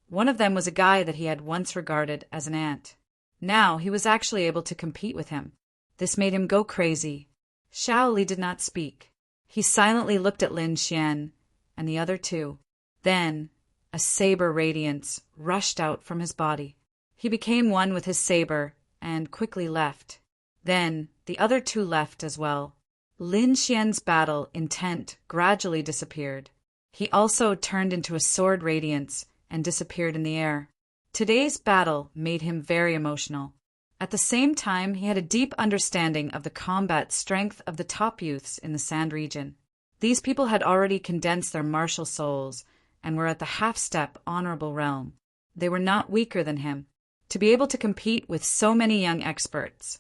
one of them was a guy that he had once regarded as an ant. Now he was actually able to compete with him. This made him go crazy. Xiao Li did not speak. He silently looked at Lin Xian and the other 2. Then, a saber radiance rushed out from his body. He became one with his saber and quickly left. Then, the other 2 left as well. Lin Xian's battle intent gradually disappeared. He also turned into a sword radiance and disappeared in the air. Today's battle made him very emotional. At the same time, he had a deep understanding of the combat strength of the top youths in the Sand region. These people had already condensed their martial souls and were at the half-step honorable realm. They were not weaker than him. To be able to compete with so many young experts,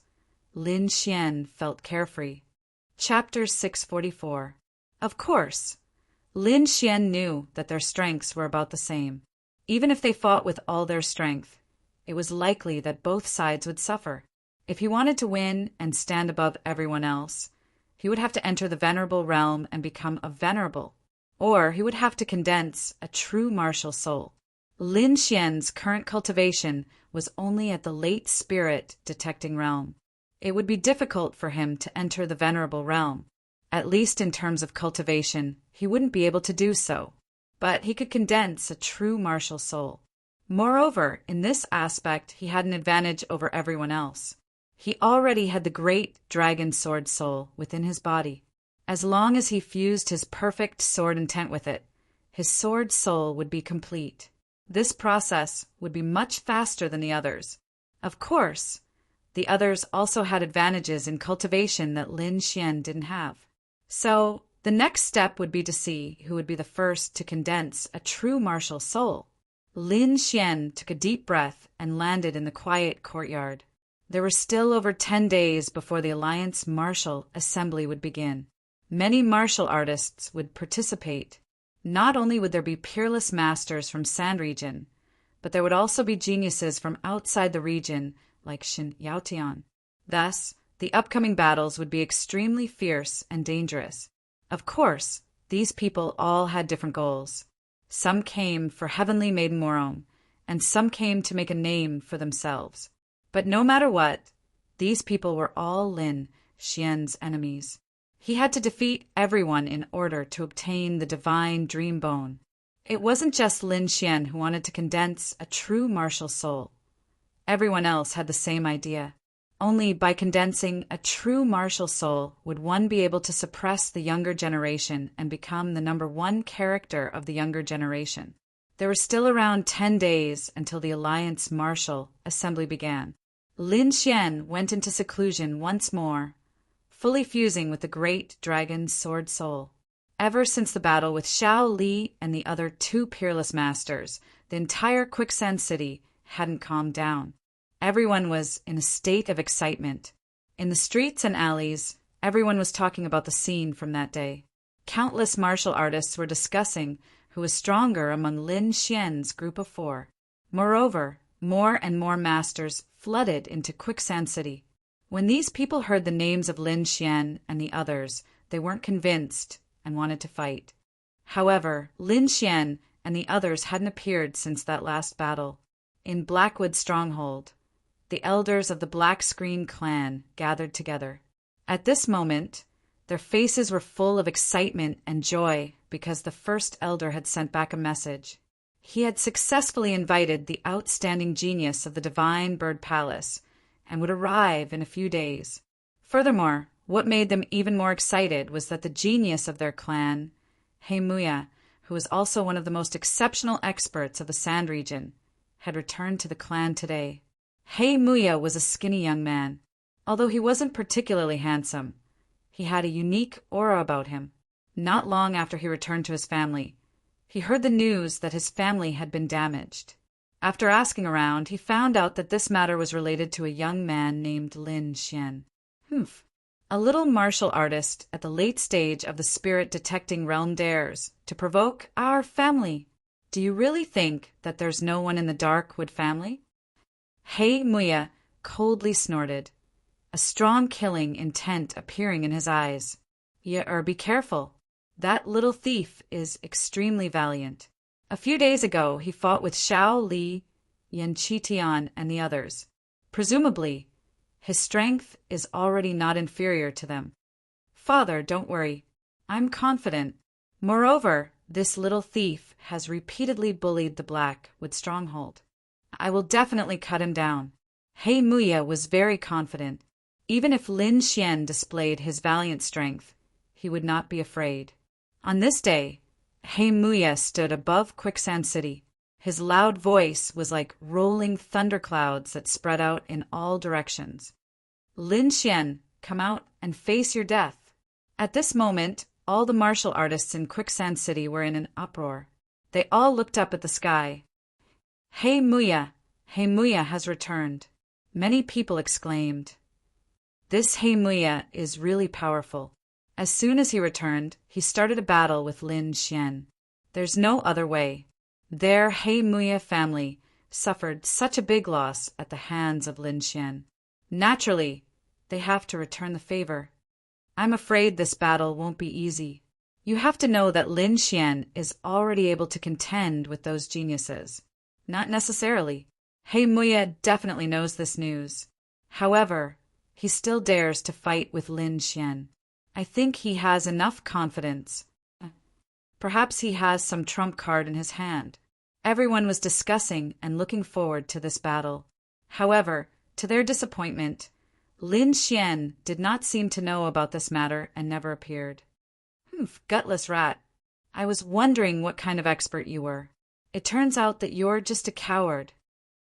Lin Xian felt carefree. Chapter 644. Of course, Lin Xian knew that their strengths were about the same. Even if they fought with all their strength, it was likely that both sides would suffer. If he wanted to win and stand above everyone else, he would have to enter the venerable realm and become a venerable, or he would have to condense a true martial soul. Lin Xian's current cultivation was only at the late spirit detecting realm. It would be difficult for him to enter the venerable realm. At least in terms of cultivation, he wouldn't be able to do so. But he could condense a true martial soul. Moreover, in this aspect, he had an advantage over everyone else. He already had the great dragon sword soul within his body. As long as he fused his perfect sword intent with it, his sword soul would be complete. This process would be much faster than the others. Of course, the others also had advantages in cultivation that Lin Xian didn't have. So, the next step would be to see who would be the first to condense a true martial soul. Lin Xian took a deep breath and landed in the quiet courtyard. There were still over 10 days before the Alliance Martial Assembly would begin. Many martial artists would participate. Not only would there be peerless masters from Sand region, but there would also be geniuses from outside the region like Shen Yaotian. Thus, the upcoming battles would be extremely fierce and dangerous. Of course, these people all had different goals. Some came for heavenly maiden Morong, and some came to make a name for themselves. But no matter what, these people were all Lin Xian's enemies. He had to defeat everyone in order to obtain the divine dream bone. It wasn't just Lin Xian who wanted to condense a true martial soul. Everyone else had the same idea. Only by condensing a true martial soul would one be able to suppress the younger generation and become the number 1 character of the younger generation. There were still around 10 days until the Alliance Martial Assembly began. Lin Xian went into seclusion once more, fully fusing with the great dragon's sword soul. Ever since the battle with Xiao Li and the other 2 peerless masters, the entire Quicksand City hadn't calmed down. Everyone was in a state of excitement. In the streets and alleys, Everyone was talking about the scene from that day. Countless martial artists were discussing who was stronger among Lin Xian's group of 4. Moreover, more and more masters flooded into Quicksand City. When these people heard the names of Lin Xian and the others, they weren't convinced and wanted to fight. However, Lin Xian and the others hadn't appeared since that last battle. In Blackwood Stronghold, the elders of the Black Screen clan gathered together. At this moment, their faces were full of excitement and joy because the first elder had sent back a message. He had successfully invited the outstanding genius of the Divine Bird Palace and would arrive in a few days. Furthermore, what made them even more excited was that the genius of their clan, He Muya, who was also one of the most exceptional experts of the Sand region, had returned to the clan today. He Muya was a skinny young man. Although he wasn't particularly handsome, he had a unique aura about him. Not long after he returned to his family, he heard the news that his family had been damaged. After asking around, he found out that this matter was related to a young man named Lin Xian. A little martial artist at the late stage of the spirit detecting realm dares to provoke our family. Do you really think that there's no one in the Darkwood family? He Muya coldly snorted, a strong killing intent appearing in his eyes. Be careful. That little thief is extremely valiant. A few days ago, he fought with Xiao Li, Yan Qitian, and the others. Presumably, his strength is already not inferior to them. Father, don't worry. I'm confident. Moreover, this little thief has repeatedly bullied the Blackwood Stronghold. I will definitely cut him down. He Muya was very confident. Even if Lin Xian displayed his valiant strength, he would not be afraid. On this day, He Muya stood above Quicksand City. His loud voice was like rolling thunderclouds that spread out in all directions. Lin Xian, come out and face your death. At this moment, all the martial artists in Quicksand City were in an uproar. They all looked up at the sky. He Muya has returned. Many people exclaimed. This He Muya is really powerful. As soon as he returned, he started a battle with Lin Xian. There's no other way. Their He Muya family suffered such a big loss at the hands of Lin Xian. Naturally, they have to return the favor. I'm afraid this battle won't be easy. You have to know that Lin Xian is already able to contend with those geniuses. Not necessarily. He Muya definitely knows this news. However, he still dares to fight with Lin Xian. I think he has enough confidence. Perhaps he has some trump card in his hand. Everyone was discussing and looking forward to this battle. However, to their disappointment, Lin Xian did not seem to know about this matter and never appeared. Gutless rat. I was wondering what kind of expert you were. It turns out that you're just a coward.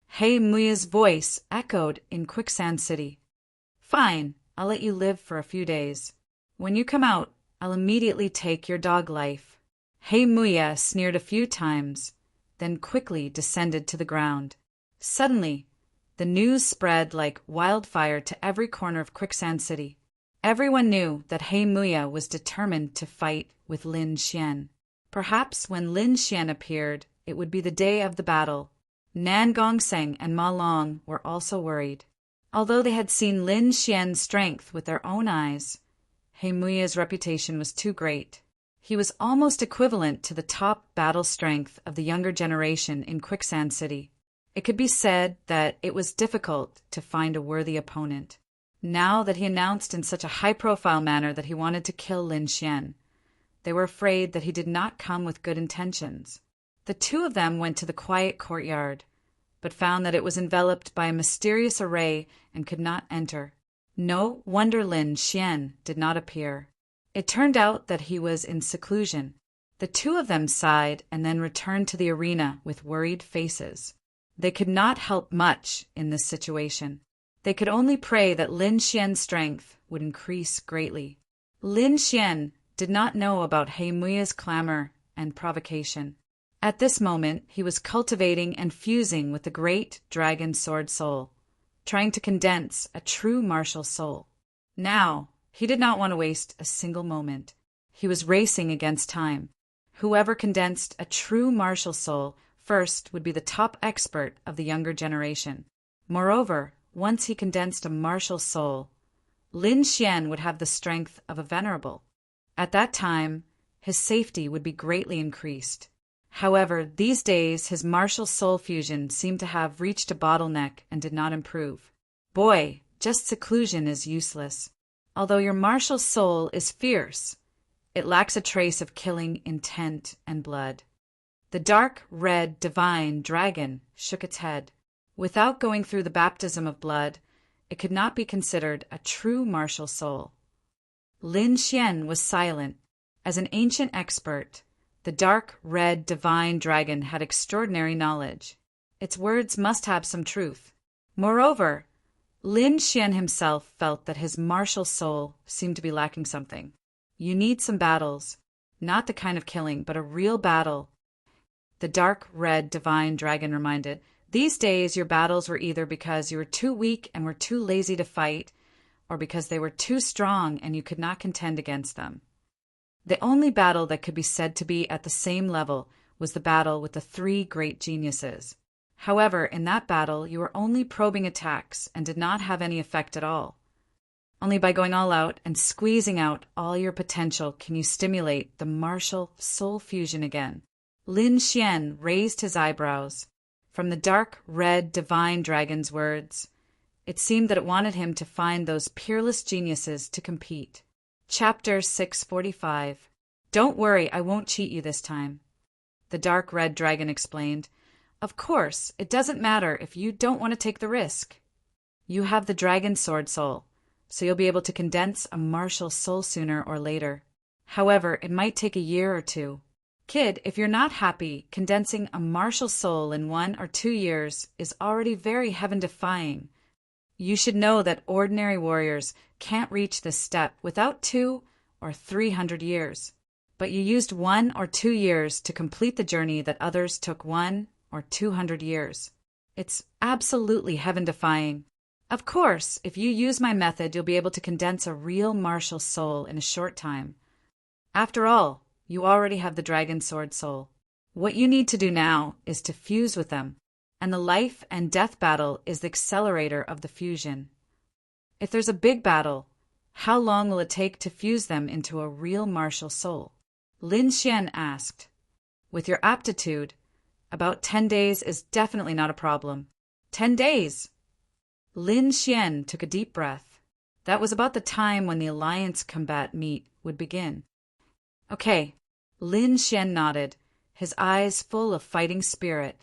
He Muya's voice echoed in Quicksand City. Fine, I'll let you live for a few days. When you come out, I'll immediately take your dog life. He Muya sneered a few times, then quickly descended to the ground. Suddenly, the news spread like wildfire to every corner of Quicksand City. Everyone knew that He Muya was determined to fight with Lin Xian. Perhaps when Lin Xian appeared, it would be the day of the battle. Nan Gongseng and Ma Long were also worried. Although they had seen Lin Xian's strength with their own eyes, He Muya's reputation was too great. He was almost equivalent to the top battle strength of the younger generation in Quicksand City. It could be said that it was difficult to find a worthy opponent. Now that he announced in such a high-profile manner that he wanted to kill Lin Xian, they were afraid that he did not come with good intentions. The two of them went to the quiet courtyard, but found that it was enveloped by a mysterious array and could not enter. No wonder Lin Xian did not appear. It turned out that he was in seclusion. The two of them sighed and then returned to the arena with worried faces. They could not help much in this situation. They could only pray that Lin Xian's strength would increase greatly. Lin Xian did not know about He Muya's clamor and provocation. At this moment, he was cultivating and fusing with the great dragon sword soul, trying to condense a true martial soul. Now, He did not want to waste a single moment. He was racing against time. Whoever condensed a true martial soul first would be the top expert of the younger generation. Moreover, once he condensed a martial soul, Lin Xian would have the strength of a venerable. At that time, his safety would be greatly increased. However, these days his martial soul fusion seemed to have reached a bottleneck and did not improve. Boy, just seclusion is useless. Although your martial soul is fierce, it lacks a trace of killing intent and blood. The dark, red, divine dragon shook its head. Without going through the baptism of blood, it could not be considered a true martial soul. Lin Xian was silent. As an ancient expert, the dark, red, divine dragon had extraordinary knowledge. Its words must have some truth. Moreover, Lin Xian himself felt that his martial soul seemed to be lacking something. You need some battles, not the kind of killing, but a real battle. The dark, red, divine dragon reminded, these days your battles were either because you were too weak and were too lazy to fight, or because they were too strong and you could not contend against them. The only battle that could be said to be at the same level was the battle with the three great geniuses. However, in that battle you were only probing attacks and did not have any effect at all. Only by going all out and squeezing out all your potential can you stimulate the martial soul fusion again. Lin Xian raised his eyebrows. From the dark, red, divine dragon's words, it seemed that it wanted him to find those peerless geniuses to compete. Chapter 645. Don't worry, I won't cheat you this time. The dark red dragon explained. Of course, it doesn't matter if you don't want to take the risk. You have the dragon sword soul, so you'll be able to condense a martial soul sooner or later. However, it might take a year or two. Kid, if you're not happy, condensing a martial soul in 1 or 2 years is already very heaven-defying. You should know that ordinary warriors can't reach this step without 200 or 300 years. But you used 1 or 2 years to complete the journey that others took 100 or 200 years. It's absolutely heaven-defying. Of course, if you use my method, you'll be able to condense a real martial soul in a short time. After all, you already have the dragon sword soul. What you need to do now is to fuse with them, and the life and death battle is the accelerator of the fusion. If there's a big battle, how long will it take to fuse them into a real martial soul? Lin Xian asked. With your aptitude, about 10 days is definitely not a problem. 10 days! Lin Xian took a deep breath. That was about the time when the alliance combat meet would begin. Okay. Lin Xian nodded, his eyes full of fighting spirit.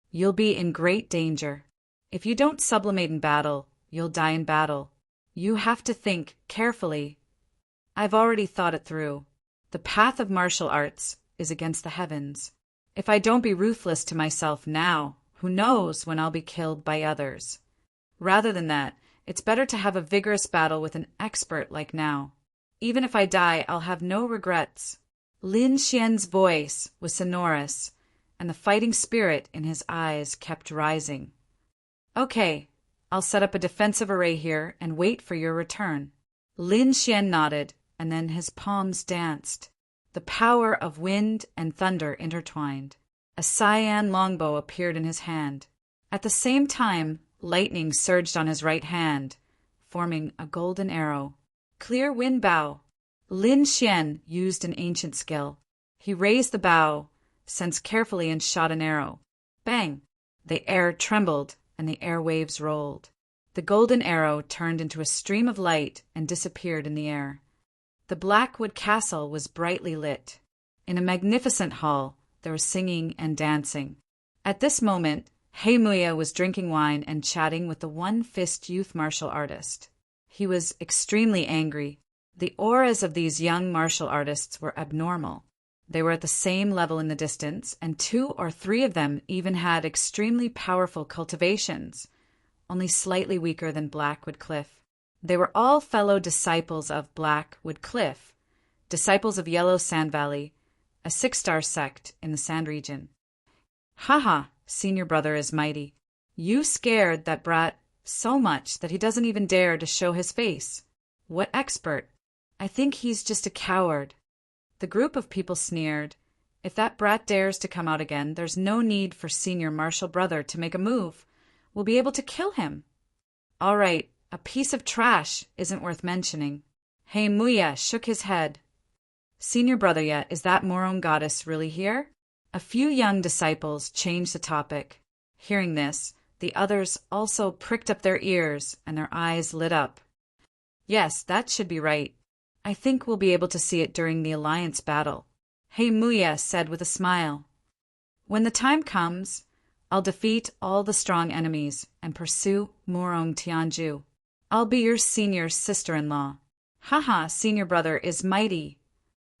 You'll be in great danger. If you don't sublimate in battle, you'll die in battle. You have to think carefully. I've already thought it through. The path of martial arts is against the heavens. If I don't be ruthless to myself now, who knows when I'll be killed by others? Rather than that, it's better to have a vigorous battle with an expert like now. Even if I die, I'll have no regrets. Lin Xian's voice was sonorous, and the fighting spirit in his eyes kept rising. Okay, I'll set up a defensive array here and wait for your return. Lin Xian nodded, and then his palms danced. The power of wind and thunder intertwined. A cyan longbow appeared in his hand. At the same time, lightning surged on his right hand, forming a golden arrow. Clear wind bow. Lin Xian used an ancient skill. He raised the bow, sensed carefully, and shot an arrow. Bang! The air trembled, and the airwaves rolled. The golden arrow turned into a stream of light and disappeared in the air. The Blackwood Castle was brightly lit. In a magnificent hall, there was singing and dancing. At this moment, He Muya was drinking wine and chatting with the one-fist youth martial artist. He was extremely angry. The auras of these young martial artists were abnormal. They were at the same level in the distance, and 2 or 3 of them even had extremely powerful cultivations, only slightly weaker than Blackwood Cliff. They were all fellow disciples of Blackwood Cliff, disciples of Yellow Sand Valley, a 6-star sect in the Sand region. Haha, senior brother is mighty. You scared that brat so much that he doesn't even dare to show his face. What expert? I think he's just a coward. The group of people sneered. If that brat dares to come out again, there's no need for senior martial brother to make a move. We'll be able to kill him. All right, a piece of trash isn't worth mentioning. Hey Muya shook his head. Senior brother, is that Moron goddess really here? A few young disciples changed the topic. Hearing this, the others also pricked up their ears and their eyes lit up. Yes, that should be right. I think we'll be able to see it during the alliance battle. Hey Muya said with a smile. When the time comes, I'll defeat all the strong enemies and pursue Morong Tianju. I'll be your senior sister-in-law. Haha, senior brother is mighty.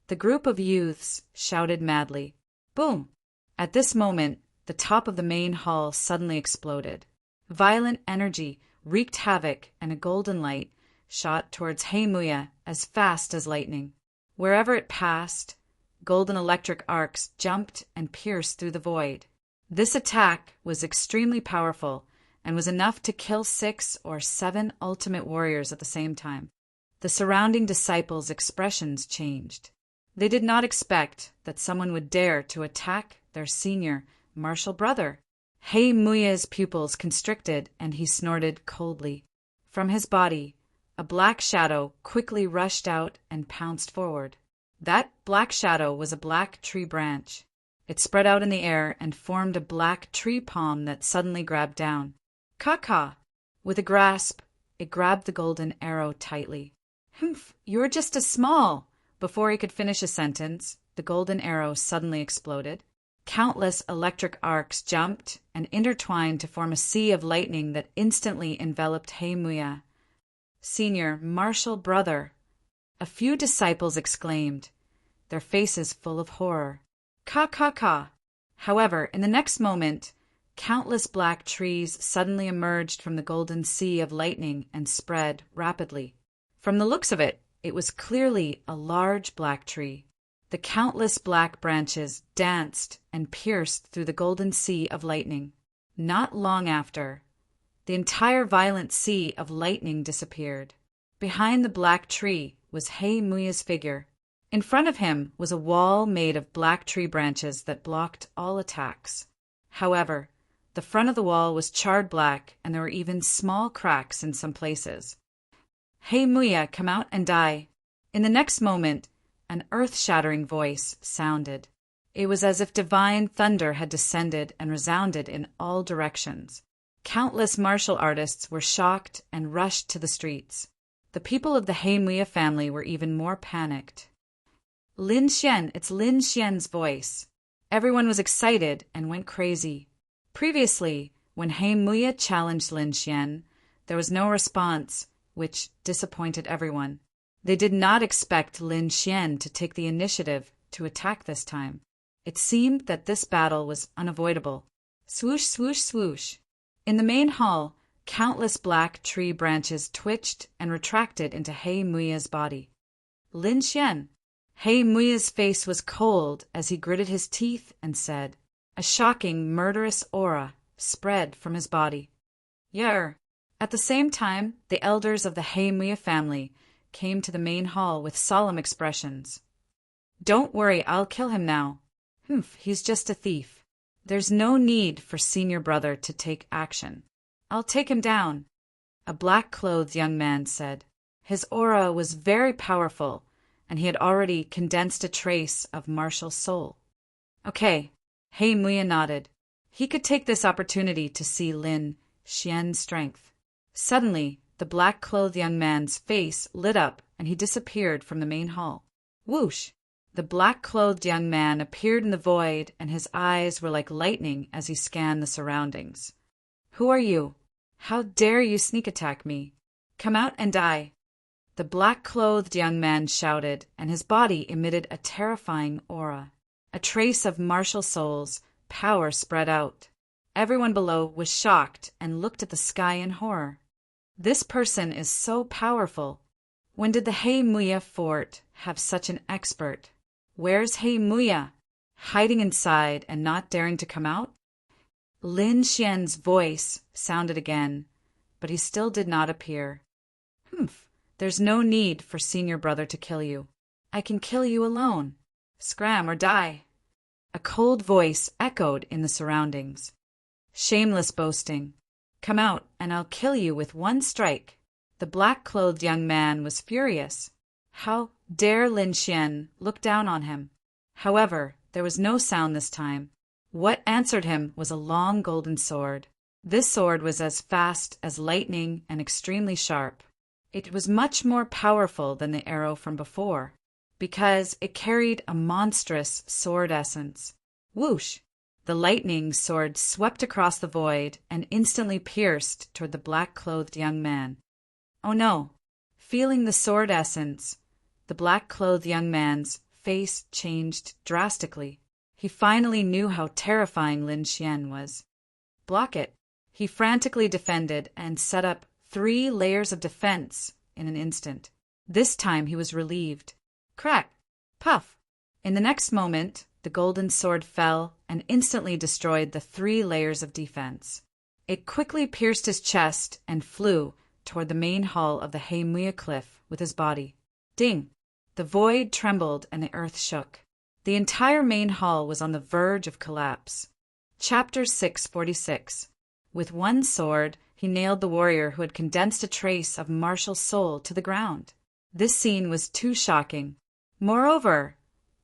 The group of youths shouted madly. Boom! At this moment, the top of the main hall suddenly exploded. Violent energy wreaked havoc, and a golden light shot towards Hey Muya as fast as lightning. Wherever it passed, golden electric arcs jumped and pierced through the void. This attack was extremely powerful and was enough to kill 6 or 7 ultimate warriors at the same time. The surrounding disciples' expressions changed. They did not expect that someone would dare to attack their senior martial brother. Hey Muya's pupils constricted and he snorted coldly. From his body, a black shadow quickly rushed out and pounced forward. That black shadow was a black tree branch. It spread out in the air and formed a black tree palm that suddenly grabbed down. Caw! With a grasp, it grabbed the golden arrow tightly. Humph, you're just as small! Before he could finish a sentence, the golden arrow suddenly exploded. Countless electric arcs jumped and intertwined to form a sea of lightning that instantly enveloped Hey Muya. Senior martial brother! A few disciples exclaimed, their faces full of horror. Caw! However, in the next moment, countless black trees suddenly emerged from the golden sea of lightning and spread rapidly. From the looks of it, it was clearly a large black tree. The countless black branches danced and pierced through the golden sea of lightning. Not long after, the entire violent sea of lightning disappeared. Behind the black tree was Hey Muya's figure. In front of him was a wall made of black tree branches that blocked all attacks. However, the front of the wall was charred black and there were even small cracks in some places. Hey Muya, come out and die. In the next moment, an earth-shattering voice sounded. It was as if divine thunder had descended and resounded in all directions. Countless martial artists were shocked and rushed to the streets. The people of the Hey Muya family were even more panicked. Lin Xian, it's Lin Xian's voice. Everyone was excited and went crazy. Previously, when Hey Muya challenged Lin Xian, there was no response, which disappointed everyone. They did not expect Lin Xian to take the initiative to attack this time. It seemed that this battle was unavoidable. Swoosh, swoosh, swoosh. In the main hall, countless black tree branches twitched and retracted into Hey Muya's body. Lin Xian. Hey Muya's face was cold as he gritted his teeth and said, a shocking, murderous aura spread from his body. Yer. At the same time, the elders of the Hey Muya family came to the main hall with solemn expressions. Don't worry, I'll kill him now. Humph, he's just a thief. There's no need for senior brother to take action. I'll take him down, a black-clothed young man said. His aura was very powerful, and he had already condensed a trace of martial soul. Okay, Hey Muya nodded. He could take this opportunity to see Lin Xian's strength. Suddenly, the black-clothed young man's face lit up and he disappeared from the main hall. Whoosh! The black-clothed young man appeared in the void and his eyes were like lightning as he scanned the surroundings. Who are you? How dare you sneak attack me? Come out and die. The black-clothed young man shouted, and his body emitted a terrifying aura. A trace of martial soul's power spread out. Everyone below was shocked and looked at the sky in horror. This person is so powerful. When did the Hey Muya fort have such an expert? Where's Hey Muya? Hiding inside and not daring to come out? Lin Xian's voice sounded again, but he still did not appear. Humph, There's no need for senior brother to kill you. I can kill you alone. Scram or die." A cold voice echoed in the surroundings. "Shameless boasting. Come out, and I'll kill you with one strike." The black-clothed young man was furious. How dare Lin Xian look down on him? However, there was no sound this time. What answered him was a long golden sword. This sword was as fast as lightning and extremely sharp. It was much more powerful than the arrow from before, because it carried a monstrous sword essence. Whoosh! The lightning sword swept across the void and instantly pierced toward the black-clothed young man. Oh no! Feeling the sword essence, the black-clothed young man's face changed drastically. He finally knew how terrifying Lin Xian was. Block it! He frantically defended and set up 3 layers of defense in an instant. This time he was relieved. Crack! Puff! In the next moment, the golden sword fell and instantly destroyed the 3 layers of defense. It quickly pierced his chest and flew toward the main hall of the Heimuya cliff with his body. Ding! The void trembled and the earth shook. The entire main hall was on the verge of collapse. Chapter 646. With one sword, he nailed the warrior who had condensed a trace of martial soul to the ground. This scene was too shocking. Moreover,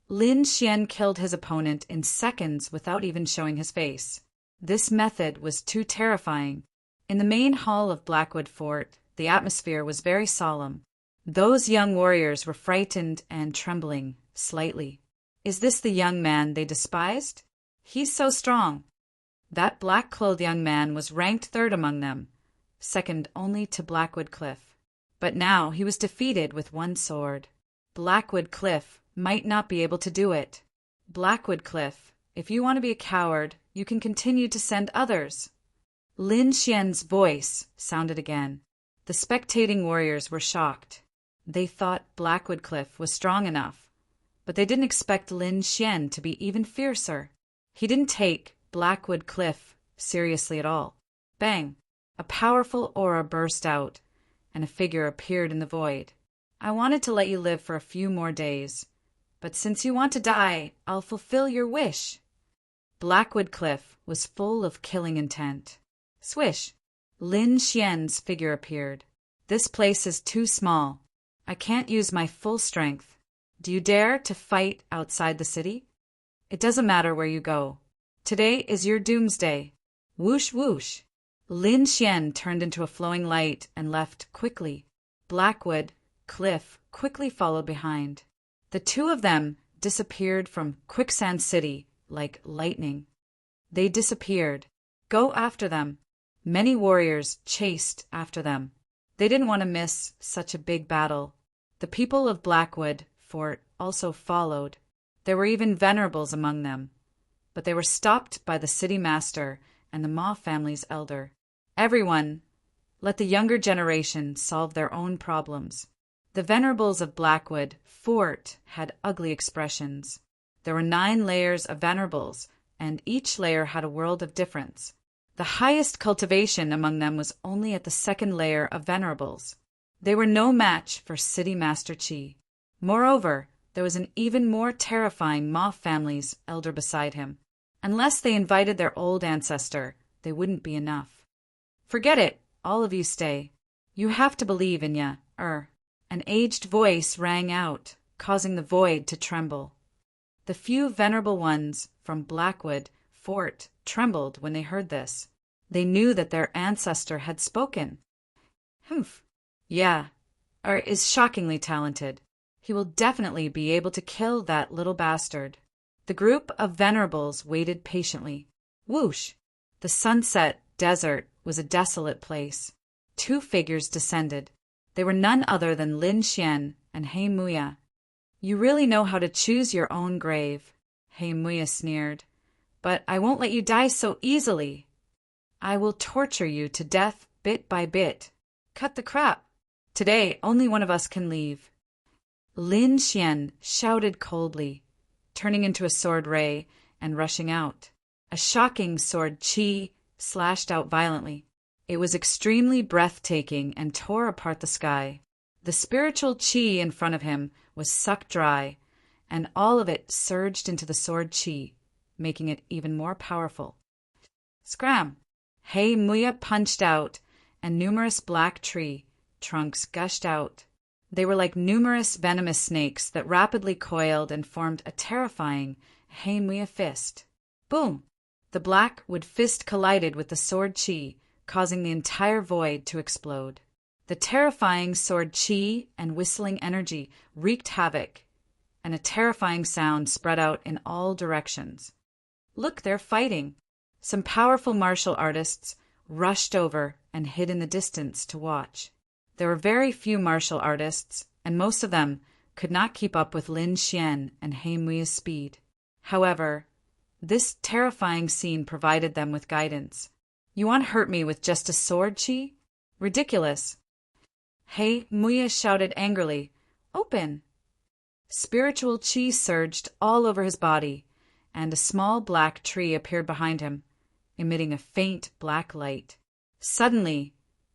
Lin Xian killed his opponent in seconds without even showing his face. This method was too terrifying. In the main hall of Blackwood Fort, the atmosphere was very solemn. Those young warriors were frightened and trembling slightly. Is this the young man they despised? He's so strong. That black-clothed young man was ranked 3rd among them, second only to Blackwood Cliff. But now he was defeated with one sword. Blackwood Cliff might not be able to do it. Blackwood Cliff, if you want to be a coward, you can continue to send others. Lin Xian's voice sounded again. The spectating warriors were shocked. They thought Blackwood Cliff was strong enough, but they didn't expect Lin Xian to be even fiercer. He didn't take Blackwood Cliff seriously at all. Bang! A powerful aura burst out, and a figure appeared in the void. "I wanted to let you live for a few more days, but since you want to die, I'll fulfill your wish." Blackwood Cliff was full of killing intent. Swish! Lin Xian's figure appeared. "This place is too small. I can't use my full strength. Do you dare to fight outside the city? It doesn't matter where you go. Today is your doomsday." Whoosh whoosh! Lin Xian turned into a flowing light and left quickly. Blackwood Cliff quickly followed behind. The 2 of them disappeared from Quicksand City like lightning. They disappeared. Go after them. Many warriors chased after them. They didn't want to miss such a big battle. The people of Blackwood Fort also followed. There were even venerables among them, but they were stopped by the city master and the Ma family's elder. Everyone, let the younger generation solve their own problems. The venerables of Blackwood Fort had ugly expressions. There were 9 layers of venerables, and each layer had a world of difference. The highest cultivation among them was only at the 2nd layer of venerables. They were no match for City Master Qi. Moreover, there was an even more terrifying Ma family's elder beside him. Unless they invited their old ancestor, they wouldn't be enough. "Forget it, all of you stay. You have to believe in ya, An aged voice rang out, causing the void to tremble. The few venerable ones from Blackwood Fort trembled when they heard this. They knew that their ancestor had spoken. Humph. Yeah, is shockingly talented. He will definitely be able to kill that little bastard. The group of venerables waited patiently. Whoosh! The sunset desert was a desolate place. 2 figures descended. They were none other than Lin Xian and Heimuya. "You really know how to choose your own grave," Heimuya sneered. "But I won't let you die so easily. I will torture you to death bit by bit. Cut the crap. Today only one of us can leave." Lin Xian shouted coldly, turning into a sword ray and rushing out. A shocking sword qi slashed out violently. It was extremely breathtaking and tore apart the sky. The spiritual chi in front of him was sucked dry, and all of it surged into the sword chi, making it even more powerful. Scram! Hei Muya punched out, and numerous black tree trunks gushed out. They were like numerous venomous snakes that rapidly coiled and formed a terrifying Hei Muya fist. Boom! The black wood fist collided with the sword chi, causing the entire void to explode. The terrifying sword chi and whistling energy wreaked havoc, and a terrifying sound spread out in all directions. Look, they're fighting! Some powerful martial artists rushed over and hid in the distance to watch. There were very few martial artists, and most of them could not keep up with Lin Xian and Hei Muya's speed. However, this terrifying scene provided them with guidance. You want to hurt me with just a sword, Chi? Ridiculous! Hei Muya shouted angrily, Open! Spiritual Chi surged all over his body, and a small black tree appeared behind him, emitting a faint black light. Suddenly,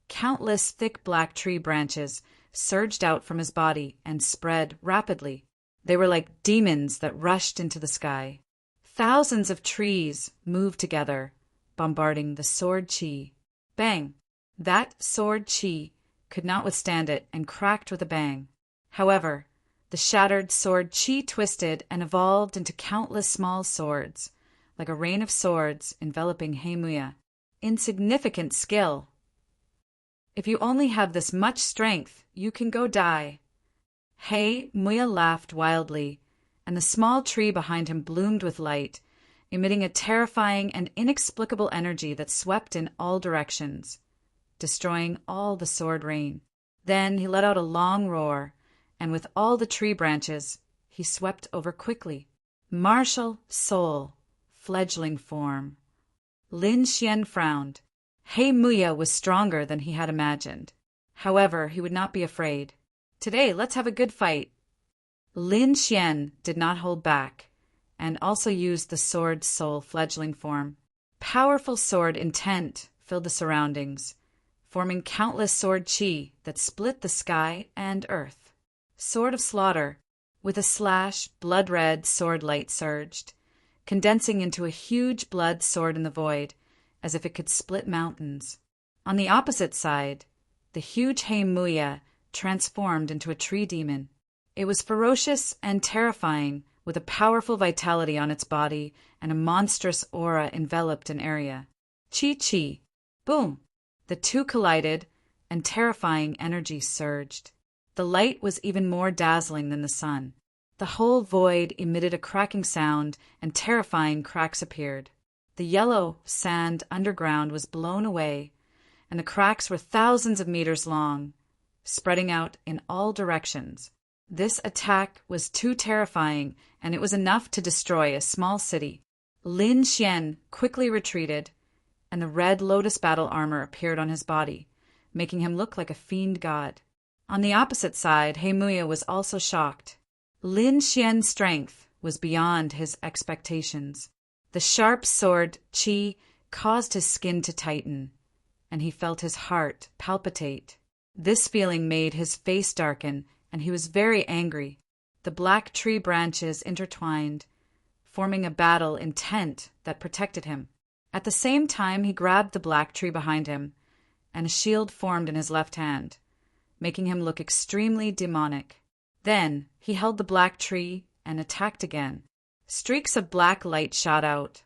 countless thick black tree branches surged out from his body and spread rapidly. They were like demons that rushed into the sky. Thousands of trees moved together, bombarding the sword chi. Bang! That sword chi could not withstand it and cracked with a bang. However, the shattered sword chi twisted and evolved into countless small swords, like a rain of swords enveloping Hei Muya. Insignificant skill. If you only have this much strength, you can go die. Hei Muya laughed wildly, and the small tree behind him bloomed with light, emitting a terrifying and inexplicable energy that swept in all directions, destroying all the sword rain. Then he let out a long roar, and with all the tree branches, he swept over quickly. Martial soul, fledgling form. Lin Xian frowned. Hei Muya was stronger than he had imagined. However, he would not be afraid. Today, let's have a good fight. Lin Xian did not hold back, and also used the sword soul fledgling form. Powerful sword intent filled the surroundings, forming countless sword chi that split the sky and earth. Sword of slaughter. With a slash, blood-red sword light surged, condensing into a huge blood sword in the void, as if it could split mountains. On the opposite side, the huge Hei Muya transformed into a tree demon. It was ferocious and terrifying, with a powerful vitality on its body and a monstrous aura enveloped an area. Chi-chi! Boom! The two collided, and terrifying energy surged. The light was even more dazzling than the sun. The whole void emitted a cracking sound, and terrifying cracks appeared. The yellow sand underground was blown away, and the cracks were thousands of meters long, spreading out in all directions. This attack was too terrifying, and it was enough to destroy a small city. Lin Xian quickly retreated, and the red lotus battle armor appeared on his body, making him look like a fiend god. On the opposite side, Hei Muya was also shocked. Lin Xian's strength was beyond his expectations. The sharp sword chi caused his skin to tighten, and he felt his heart palpitate. This feeling made his face darken, and he was very angry. The black tree branches intertwined, forming a battle intent that protected him. At the same time, he grabbed the black tree behind him, and a shield formed in his left hand, making him look extremely demonic. Then he held the black tree and attacked again. Streaks of black light shot out,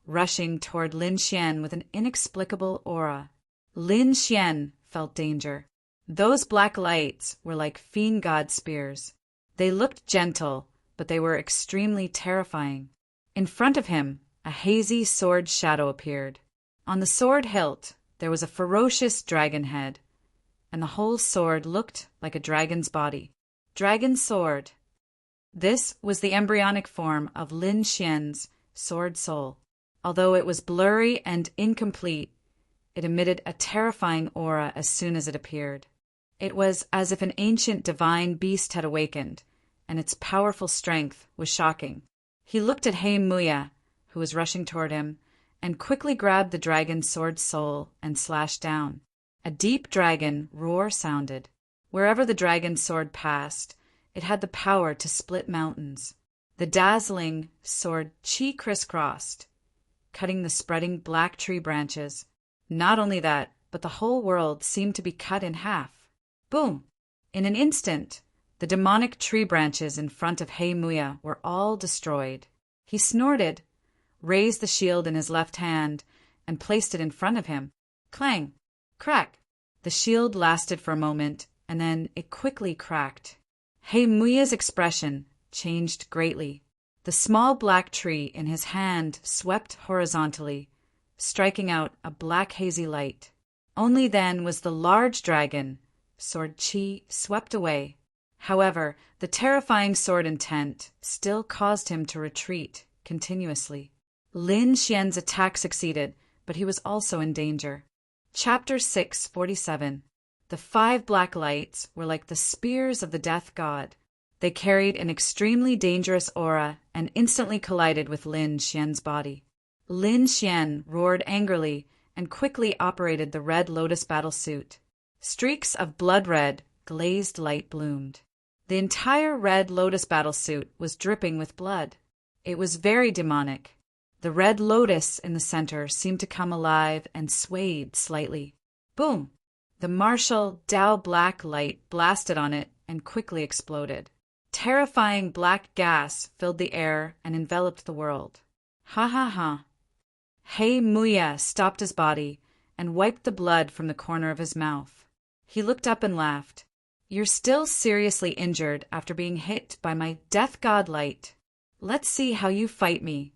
rushing toward Lin Xian with an inexplicable aura. Lin Xian felt danger. Those black lights were like fiend god spears. They looked gentle, but they were extremely terrifying. In front of him, a hazy sword shadow appeared. On the sword hilt, there was a ferocious dragon head, and the whole sword looked like a dragon's body. Dragon sword. This was the embryonic form of Lin Xian's sword soul. Although it was blurry and incomplete, it emitted a terrifying aura as soon as it appeared. It was as if an ancient divine beast had awakened, and its powerful strength was shocking. He looked at Hei Muya, who was rushing toward him, and quickly grabbed the dragon's sword soul and slashed down. A deep dragon roar sounded. Wherever the dragon's sword passed, it had the power to split mountains. The dazzling sword chi crisscrossed, cutting the spreading black tree branches. Not only that, but the whole world seemed to be cut in half. Boom! In an instant, the demonic tree branches in front of Heimuya were all destroyed. He snorted, raised the shield in his left hand, and placed it in front of him. Clang! Crack! The shield lasted for a moment, and then it quickly cracked. Heimuya's expression changed greatly. The small black tree in his hand swept horizontally, striking out a black hazy light. Only then was the large dragon, sword chi, swept away. However, the terrifying sword intent still caused him to retreat continuously. Lin Xian's attack succeeded, but he was also in danger. Chapter 647. The 5 black lights were like the spears of the death god. They carried an extremely dangerous aura and instantly collided with Lin Xian's body. Lin Xian roared angrily and quickly operated the red lotus battlesuit. Streaks of blood red, glazed light bloomed. The entire red lotus battlesuit was dripping with blood. It was very demonic. The red lotus in the center seemed to come alive and swayed slightly. Boom! The martial Dao black light blasted on it and quickly exploded. Terrifying black gas filled the air and enveloped the world. Ha ha ha! Heimuya stopped his body and wiped the blood from the corner of his mouth. He looked up and laughed. You're still seriously injured after being hit by my death god light. Let's see how you fight me.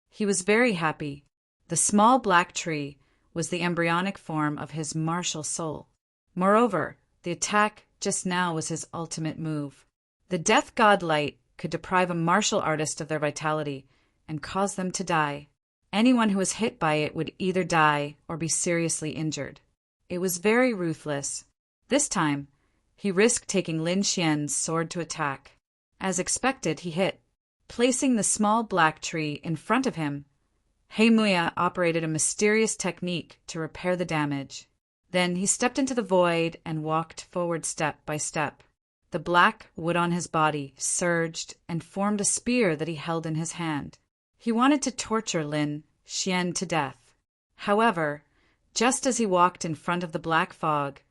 He was very happy. The small black tree was the embryonic form of his martial soul. Moreover, the attack just now was his ultimate move. The death god light could deprive a martial artist of their vitality and cause them to die. Anyone who was hit by it would either die or be seriously injured. It was very ruthless. This time, he risked taking Lin Xian's sword to attack. As expected, he hit. Placing the small black tree in front of him, Heimuya operated a mysterious technique to repair the damage. Then he stepped into the void and walked forward step by step. The black wood on his body surged and formed a spear that he held in his hand. He wanted to torture Lin Xian to death. However, just as he walked in front of the black fog,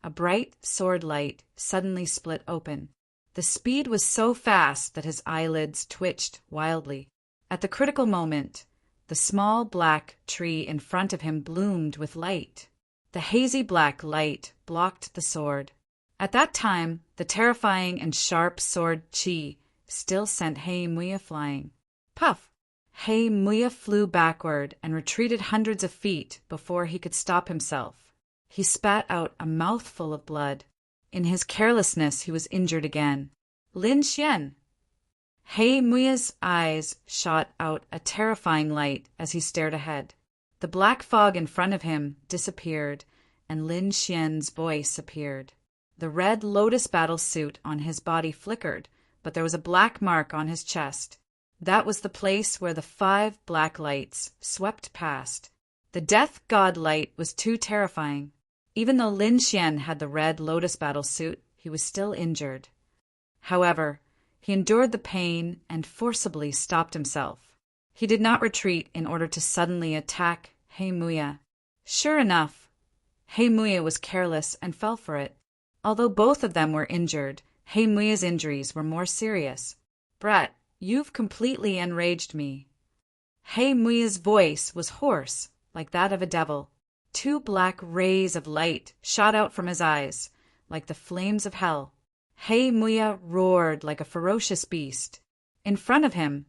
a bright sword light suddenly split open. The speed was so fast that his eyelids twitched wildly. At the critical moment, the small black tree in front of him bloomed with light. The hazy black light blocked the sword. At that time, the terrifying and sharp sword chi still sent Heimuya flying. Puff! Heimuya flew backward and retreated hundreds of feet before he could stop himself. He spat out a mouthful of blood. In his carelessness, he was injured again. Lin Xian! Heimuya's eyes shot out a terrifying light as he stared ahead. The black fog in front of him disappeared, and Lin Xian's voice appeared. The red lotus battle suit on his body flickered, but there was a black mark on his chest. That was the place where the 5 black lights swept past. The death god light was too terrifying. Even though Lin Xian had the red lotus battle suit, he was still injured. However, he endured the pain and forcibly stopped himself. He did not retreat in order to suddenly attack Heimuya. Sure enough, Heimuya was careless and fell for it. Although both of them were injured, Heimuya's injuries were more serious. Brat, you've completely enraged me. Heimuya's voice was hoarse, like that of a devil. 2 black rays of light shot out from his eyes, like the flames of hell. Heimuya roared like a ferocious beast. In front of him,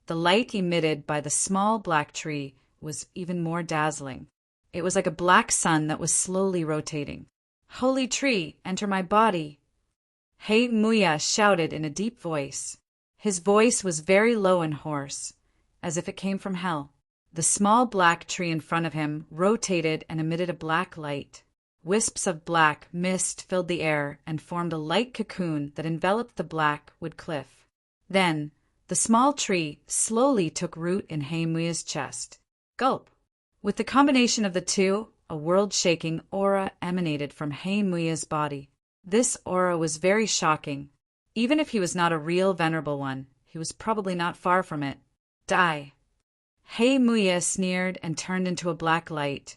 the light emitted by the small black tree was even more dazzling. It was like a black sun that was slowly rotating. Holy tree, enter my body! Heimuya shouted in a deep voice. His voice was very low and hoarse, as if it came from hell. The small black tree in front of him rotated and emitted a black light. Wisps of black mist filled the air and formed a light cocoon that enveloped the black wood cliff. Then, the small tree slowly took root in Heimuya's chest. Gulp! With the combination of the two, a world-shaking aura emanated from Heimuya's body. This aura was very shocking. Even if he was not a real venerable one, he was probably not far from it. Die. Hei Muya sneered and turned into a black light,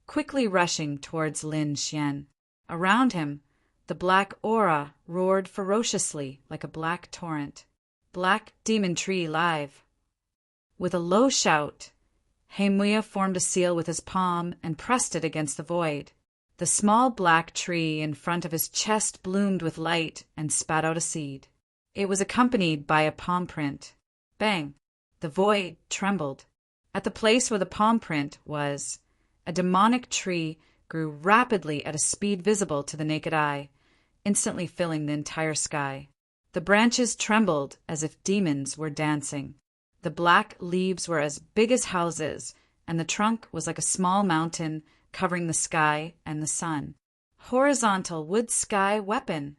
quickly rushing towards Lin Xian. Around him, the black aura roared ferociously like a black torrent. Black demon tree live. With a low shout, Hei Muya formed a seal with his palm and pressed it against the void. The small black tree in front of his chest bloomed with light and spat out a seed. It was accompanied by a palm print. Bang! The void trembled. At the place where the palm print was, a demonic tree grew rapidly at a speed visible to the naked eye, instantly filling the entire sky. The branches trembled as if demons were dancing. The black leaves were as big as houses, and the trunk was like a small mountain covering the sky and the sun. Horizontal wood-sky weapon.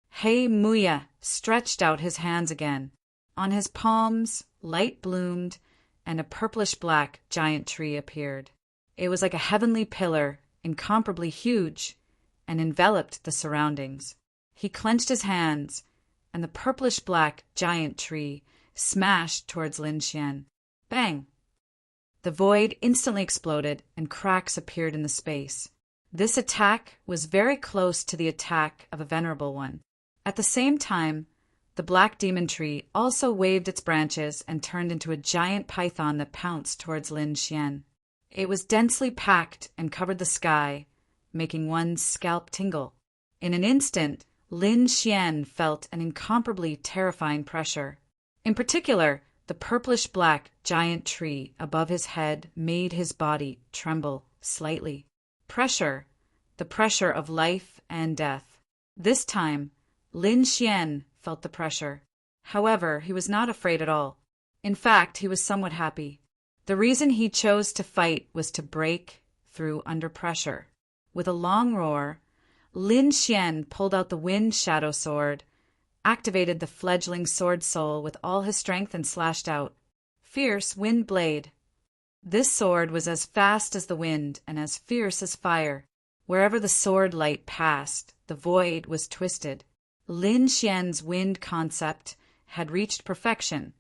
Hei Muya stretched out his hands again. On his palms, light bloomed, and a purplish-black giant tree appeared. It was like a heavenly pillar, incomparably huge, and enveloped the surroundings. He clenched his hands, and the purplish-black giant tree smashed towards Lin Xian. Bang! The void instantly exploded, and cracks appeared in the space. This attack was very close to the attack of a venerable one. At the same time, the black demon tree also waved its branches and turned into a giant python that pounced towards Lin Xian. It was densely packed and covered the sky, making one's scalp tingle. In an instant, Lin Xian felt an incomparably terrifying pressure. In particular, the purplish-black giant tree above his head made his body tremble slightly. Pressure, the pressure of life and death. This time, Lin Xian felt the pressure. However, he was not afraid at all. In fact, he was somewhat happy. The reason he chose to fight was to break through under pressure. With a long roar, Lin Xian pulled out the wind shadow sword, activated the fledgling sword soul with all his strength and slashed out. Fierce wind blade. This sword was as fast as the wind and as fierce as fire. Wherever the sword light passed, the void was twisted. Lin Xian's wind concept had reached perfection,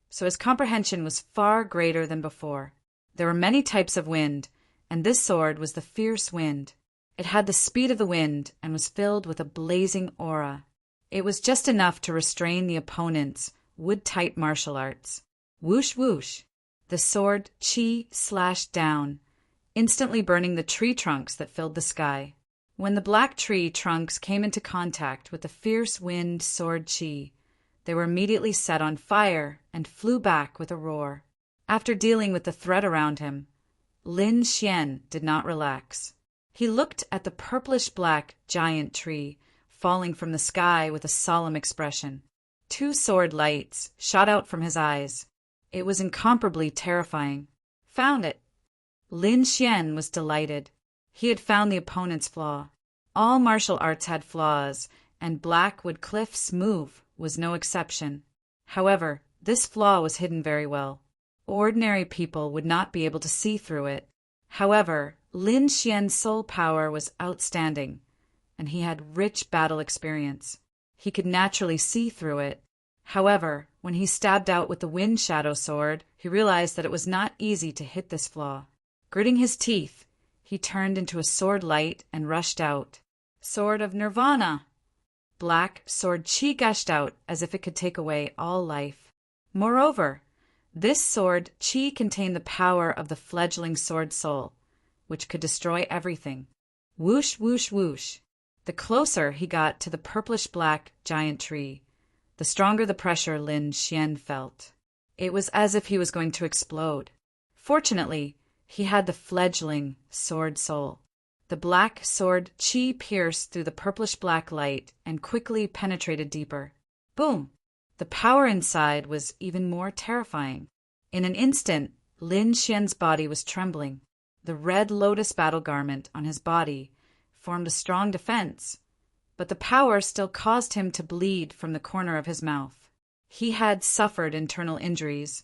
so his comprehension was far greater than before. There were many types of wind, and this sword was the fierce wind. It had the speed of the wind and was filled with a blazing aura. It was just enough to restrain the opponent's wood-tight martial arts. Whoosh whoosh! The sword chi slashed down, instantly burning the tree trunks that filled the sky. When the black tree trunks came into contact with the fierce wind sword chi, they were immediately set on fire and flew back with a roar. After dealing with the threat around him, Lin Xian did not relax. He looked at the purplish-black giant tree falling from the sky with a solemn expression. 2 sword lights shot out from his eyes. It was incomparably terrifying. Found it! Lin Xian was delighted. He had found the opponent's flaw. All martial arts had flaws, and Blackwood Cliff's move was no exception. However, this flaw was hidden very well. Ordinary people would not be able to see through it. However, Lin Xian's soul power was outstanding, and he had rich battle experience. He could naturally see through it. However, when he stabbed out with the wind shadow sword, he realized that it was not easy to hit this flaw. Gritting his teeth, he turned into a sword light and rushed out. Sword of Nirvana! Black sword chi gushed out as if it could take away all life. Moreover, this sword chi contained the power of the fledgling sword soul, which could destroy everything. Whoosh, whoosh, whoosh. The closer he got to the purplish-black giant tree, the stronger the pressure Lin Xian felt. It was as if he was going to explode. Fortunately, he had the fledgling sword soul. The black sword chi pierced through the purplish-black light and quickly penetrated deeper. Boom! The power inside was even more terrifying. In an instant, Lin Xian's body was trembling. The red lotus battle garment on his body formed a strong defense, but the power still caused him to bleed from the corner of his mouth. He had suffered internal injuries.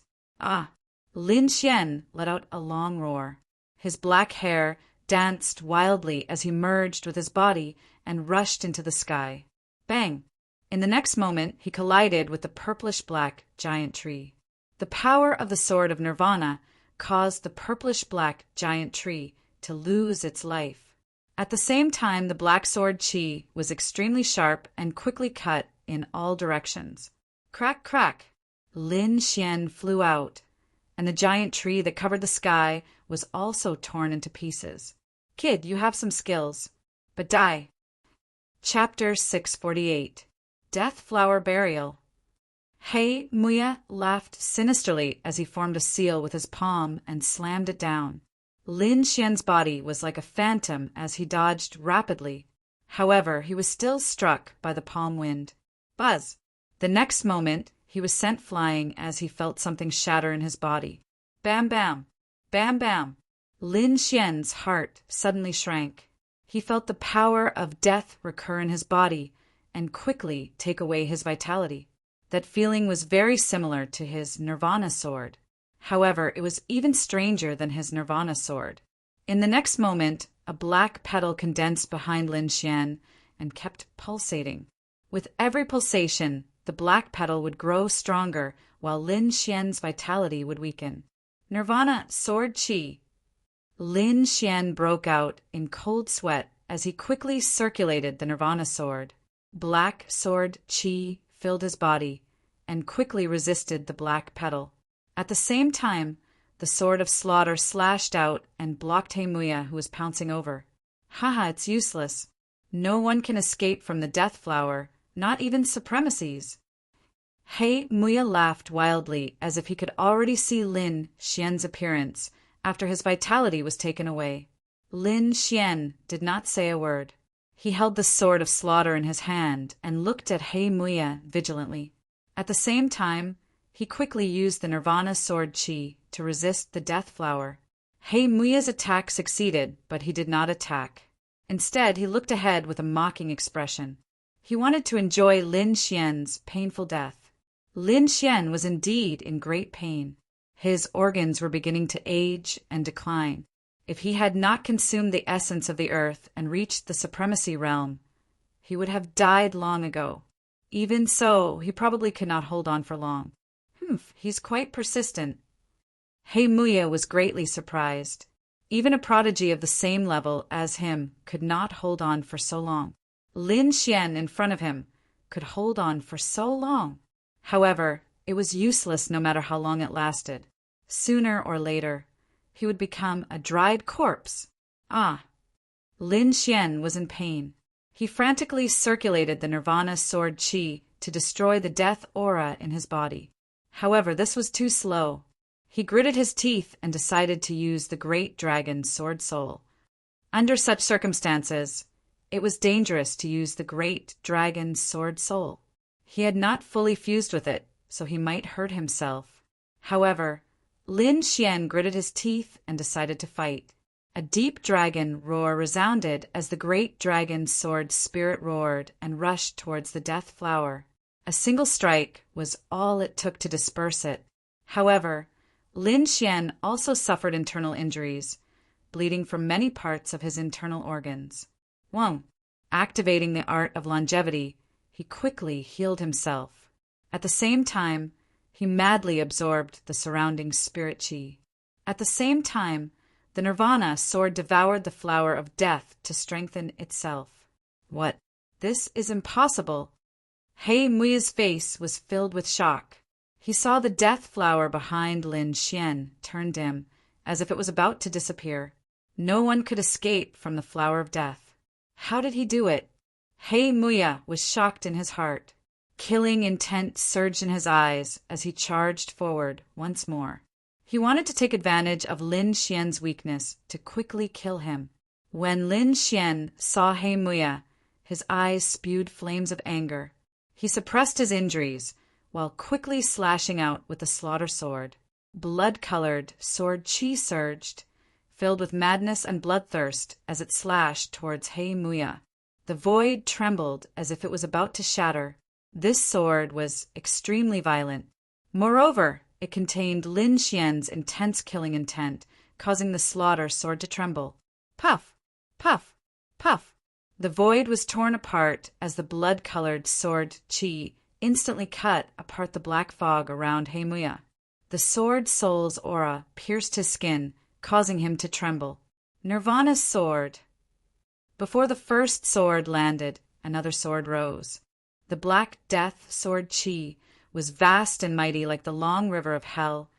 Lin Xian let out a long roar. His black hair danced wildly as he merged with his body and rushed into the sky. Bang! In the next moment, he collided with the purplish-black giant tree. The power of the sword of Nirvana caused the purplish-black giant tree to lose its life. At the same time, the black sword chi was extremely sharp and quickly cut in all directions. Crack, crack! Lin Xian flew out, and the giant tree that covered the sky was also torn into pieces. Kid, you have some skills, but die. Chapter 648. Death Flower Burial. He Muya laughed sinisterly as he formed a seal with his palm and slammed it down. Lin Xian's body was like a phantom as he dodged rapidly. However, he was still struck by the palm wind. Buzz! The next moment, he was sent flying as he felt something shatter in his body. Bam bam! Bam bam! Lin Xian's heart suddenly shrank. He felt the power of death recur in his body and quickly take away his vitality. That feeling was very similar to his Nirvana sword. However, it was even stranger than his Nirvana sword. In the next moment, a black petal condensed behind Lin Xian and kept pulsating. With every pulsation, the black petal would grow stronger while Lin Xian's vitality would weaken. Nirvana sword chi. Lin Xian broke out in cold sweat as he quickly circulated the Nirvana sword. Black sword chi filled his body and quickly resisted the black petal. At the same time, the sword of slaughter slashed out and blocked He Muya, who was pouncing over. Haha, it's useless. No one can escape from the death flower, not even supremacies. He Muya laughed wildly as if he could already see Lin Xian's appearance after his vitality was taken away. Lin Xian did not say a word. He held the sword of slaughter in his hand and looked at He Muya vigilantly. At the same time, he quickly used the Nirvana sword chi to resist the death flower. He Muya's attack succeeded, but he did not attack. Instead, he looked ahead with a mocking expression. He wanted to enjoy Lin Xian's painful death. Lin Xian was indeed in great pain. His organs were beginning to age and decline. If he had not consumed the essence of the earth and reached the supremacy realm, he would have died long ago. Even so, he probably could not hold on for long. He's quite persistent. He Muya was greatly surprised. Even a prodigy of the same level as him could not hold on for so long. Lin Xian in front of him could hold on for so long. However, it was useless no matter how long it lasted. Sooner or later, he would become a dried corpse. Lin Xian was in pain. He frantically circulated the Nirvana sword chi to destroy the death aura in his body. However, this was too slow. He gritted his teeth and decided to use the great dragon's sword soul. Under such circumstances, it was dangerous to use the great dragon's sword soul. He had not fully fused with it, so he might hurt himself. However, Lin Xian gritted his teeth and decided to fight. A deep dragon roar resounded as the great dragon's sword spirit roared and rushed towards the death flower. A single strike was all it took to disperse it. However, Lin Xian also suffered internal injuries, bleeding from many parts of his internal organs. Activating the art of longevity, he quickly healed himself. At the same time, he madly absorbed the surrounding spirit chi. At the same time, the Nirvana sword devoured the flower of death to strengthen itself. What? This is impossible. He Muya's face was filled with shock. He saw the death flower behind Lin Xian turn dim, as if it was about to disappear. No one could escape from the flower of death. How did he do it? He Muya was shocked in his heart. Killing intent surged in his eyes as he charged forward once more. He wanted to take advantage of Lin Xian's weakness to quickly kill him. When Lin Xian saw He Muya, his eyes spewed flames of anger. He suppressed his injuries while quickly slashing out with the slaughter sword. Blood-colored sword chi surged, filled with madness and bloodthirst as it slashed towards He Muya. The void trembled as if it was about to shatter. This sword was extremely violent. Moreover, it contained Lin Xian's intense killing intent, causing the slaughter sword to tremble. Puff! Puff! Puff! The void was torn apart as the blood-colored sword Qi instantly cut apart the black fog around Heimuya. The sword soul's aura pierced his skin, causing him to tremble. Nirvana's sword. Before the first sword landed, another sword rose. The black death sword Qi was vast and mighty like the long river of hell,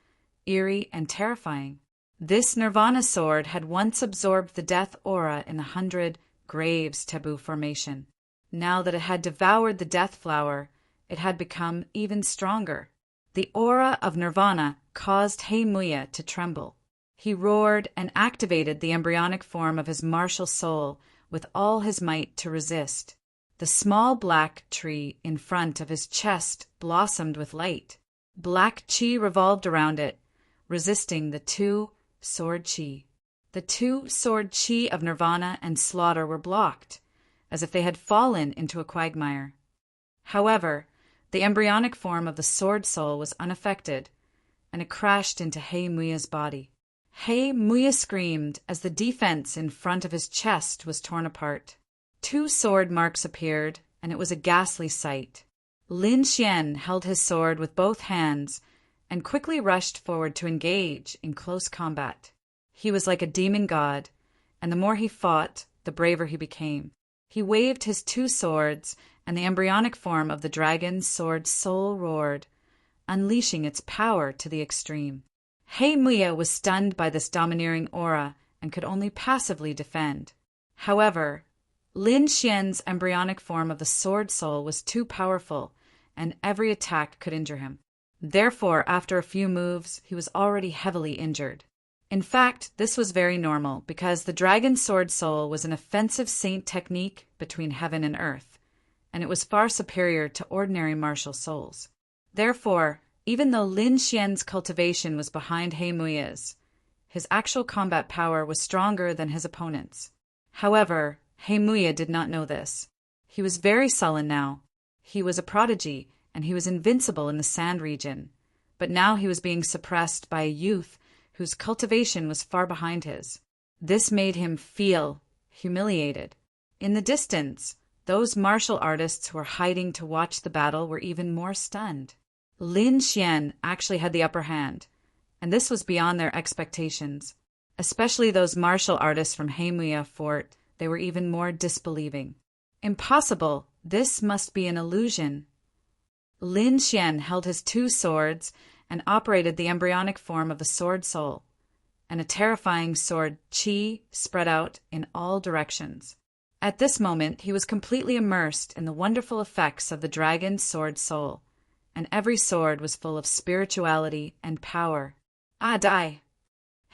eerie and terrifying. This Nirvana sword had once absorbed the death aura in the 100 Graves taboo formation. Now that it had devoured the death flower, it had become even stronger. The aura of Nirvana caused Heimuya to tremble. He roared and activated the embryonic form of his martial soul with all his might to resist. The small black tree in front of his chest blossomed with light. Black Qi revolved around it, resisting the two sword Qi. The two sword Qi of Nirvana and Slaughter were blocked, as if they had fallen into a quagmire. However, the embryonic form of the sword soul was unaffected, and it crashed into Heimuya's body. Heimuya screamed as the defense in front of his chest was torn apart. 2 sword marks appeared, and it was a ghastly sight. Lin Xian held his sword with both hands and quickly rushed forward to engage in close combat. He was like a demon god, and the more he fought, the braver he became. He waved his 2 swords, and the embryonic form of the dragon's sword soul roared, unleashing its power to the extreme. Heimuya was stunned by this domineering aura and could only passively defend. However, Lin Xian's embryonic form of the sword soul was too powerful, and every attack could injure him. Therefore, after a few moves, he was already heavily injured. In fact, this was very normal, because the dragon sword soul was an offensive saint technique between heaven and earth, and it was far superior to ordinary martial souls. Therefore, even though Lin Xian's cultivation was behind Heimuya's, his actual combat power was stronger than his opponent's. However, Heimuya did not know this. He was very sullen now. He was a prodigy, and he was invincible in the sand region, but now he was being suppressed by a youth whose cultivation was far behind his. This made him feel humiliated. In the distance, those martial artists who were hiding to watch the battle were even more stunned. Lin Xian actually had the upper hand, and this was beyond their expectations. Especially those martial artists from Heimuya Fort, they were even more disbelieving. Impossible! This must be an illusion. Lin Xian held his 2 swords and operated the embryonic form of the sword soul, and a terrifying sword Qi spread out in all directions. At this moment, he was completely immersed in the wonderful effects of the dragon sword soul, and every sword was full of spirituality and power. Ah, die!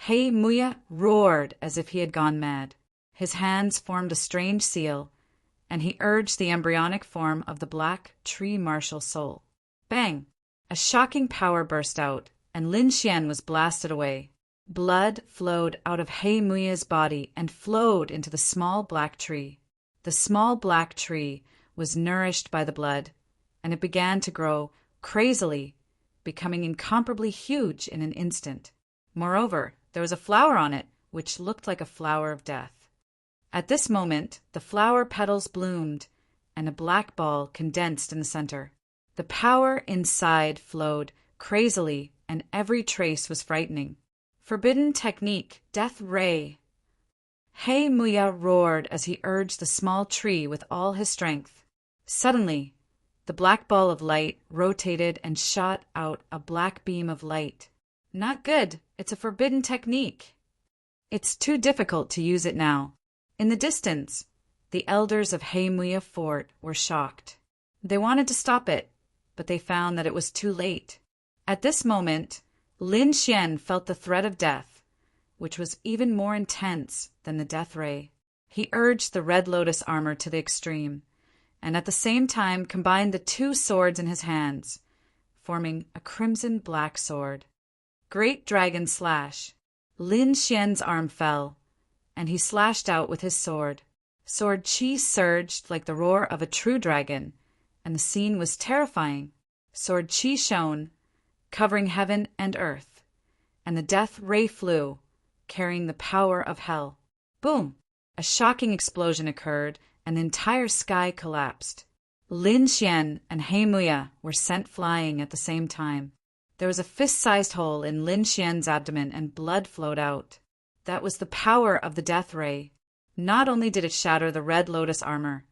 Heimuya roared as if he had gone mad. His hands formed a strange seal, and he urged the embryonic form of the black tree martial soul. Bang! A shocking power burst out, and Lin Xian was blasted away. Blood flowed out of Heimuya's body and flowed into the small black tree. The small black tree was nourished by the blood, and it began to grow crazily, becoming incomparably huge in an instant. Moreover, there was a flower on it, which looked like a flower of death. At this moment, the flower petals bloomed, and a black ball condensed in the center. The power inside flowed crazily, and every trace was frightening. Forbidden technique, death ray. Heimuya roared as he urged the small tree with all his strength. Suddenly, the black ball of light rotated and shot out a black beam of light. Not good. It's a forbidden technique. It's too difficult to use it now. In the distance, the elders of Heimuya Fort were shocked. They wanted to stop it, but they found that it was too late. At this moment, Lin Xian felt the threat of death, which was even more intense than the death ray. He urged the red lotus armor to the extreme, and at the same time combined the 2 swords in his hands, forming a crimson black sword. Great dragon slash. Lin Xian's arm fell, and he slashed out with his sword. Sword Qi surged like the roar of a true dragon, and the scene was terrifying. Sword Qi shone, covering heaven and earth, and the death ray flew, carrying the power of hell. Boom! A shocking explosion occurred, and the entire sky collapsed. Lin Xian and He Muya were sent flying at the same time. There was a fist-sized hole in Lin Xian's abdomen and blood flowed out. That was the power of the death ray. Not only did it shatter the Red Lotus armor,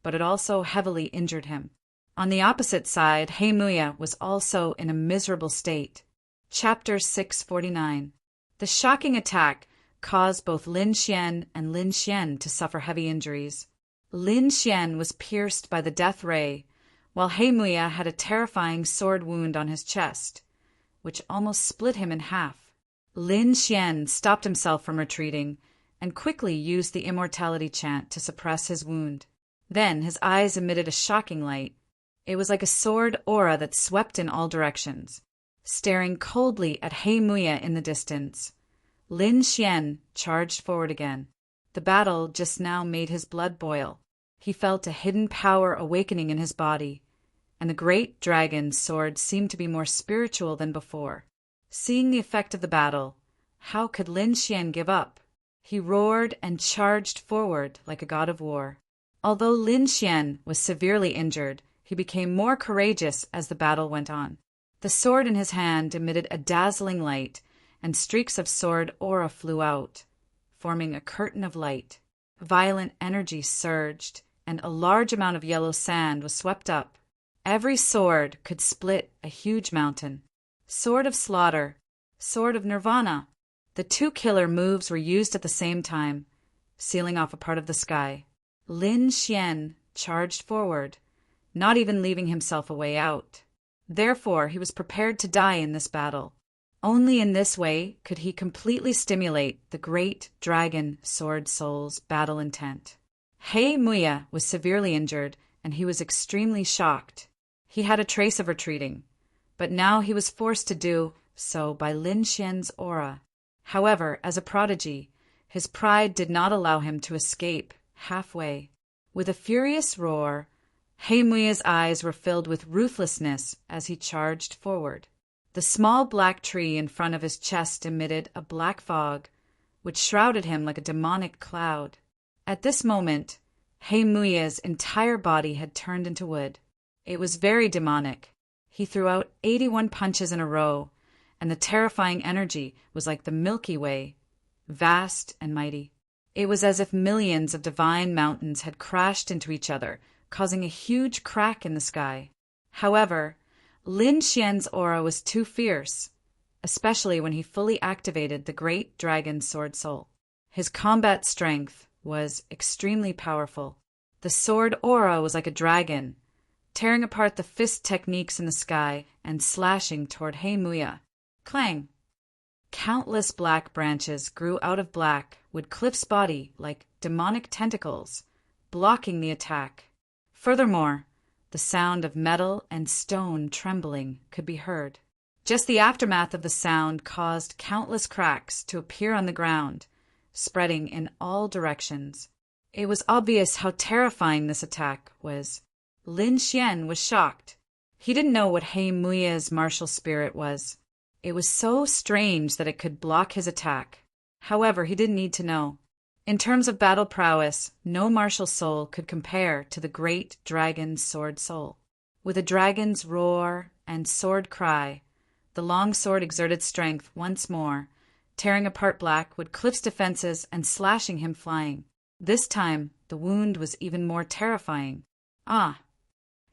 but it also heavily injured him. On the opposite side, He Muya was also in a miserable state. Chapter 649. The shocking attack caused both Lin Xian and Lin Xian to suffer heavy injuries. Lin Xian was pierced by the death ray, while He Muya had a terrifying sword wound on his chest, which almost split him in half. Lin Xian stopped himself from retreating and quickly used the immortality chant to suppress his wound. Then his eyes emitted a shocking light. It was like a sword aura that swept in all directions. Staring coldly at He Muya in the distance, Lin Xian charged forward again. The battle just now made his blood boil. He felt a hidden power awakening in his body, and the great dragon's sword seemed to be more spiritual than before. Seeing the effect of the battle, how could Lin Xian give up? He roared and charged forward like a god of war. Although Lin Xian was severely injured, he became more courageous as the battle went on. The sword in his hand emitted a dazzling light, and streaks of sword aura flew out, forming a curtain of light. Violent energy surged, and a large amount of yellow sand was swept up. Every sword could split a huge mountain. Sword of Slaughter, Sword of Nirvana. The two killer moves were used at the same time, sealing off a part of the sky. Lin Xian charged forward, not even leaving himself a way out. Therefore, he was prepared to die in this battle. Only in this way could he completely stimulate the great dragon sword soul's battle intent. He Muya was severely injured, and he was extremely shocked. He had a trace of retreating, but now he was forced to do so by Lin Xian's aura. However, as a prodigy, his pride did not allow him to escape halfway. With a furious roar, He Muya's eyes were filled with ruthlessness as he charged forward. The small black tree in front of his chest emitted a black fog, which shrouded him like a demonic cloud. At this moment, He Muya's entire body had turned into wood. It was very demonic. He threw out 81 punches in a row, and the terrifying energy was like the Milky Way, vast and mighty. It was as if millions of divine mountains had crashed into each other, causing a huge crack in the sky. However, Lin Xian's aura was too fierce, especially when he fully activated the great dragon sword soul. His combat strength was extremely powerful. The sword aura was like a dragon, tearing apart the fist techniques in the sky and slashing toward He Muya. Clang! Countless black branches grew out of Woodcliffe's body like demonic tentacles, blocking the attack. Furthermore, the sound of metal and stone trembling could be heard. Just the aftermath of the sound caused countless cracks to appear on the ground, spreading in all directions. It was obvious how terrifying this attack was. Lin Xian was shocked. He didn't know what He Muya's martial spirit was. It was so strange that it could block his attack. However, he didn't need to know. In terms of battle prowess, no martial soul could compare to the great dragon's sword soul. With a dragon's roar and sword cry, the long sword exerted strength once more, tearing apart Woodcliffe's defenses and slashing him flying. This time, the wound was even more terrifying. Ah!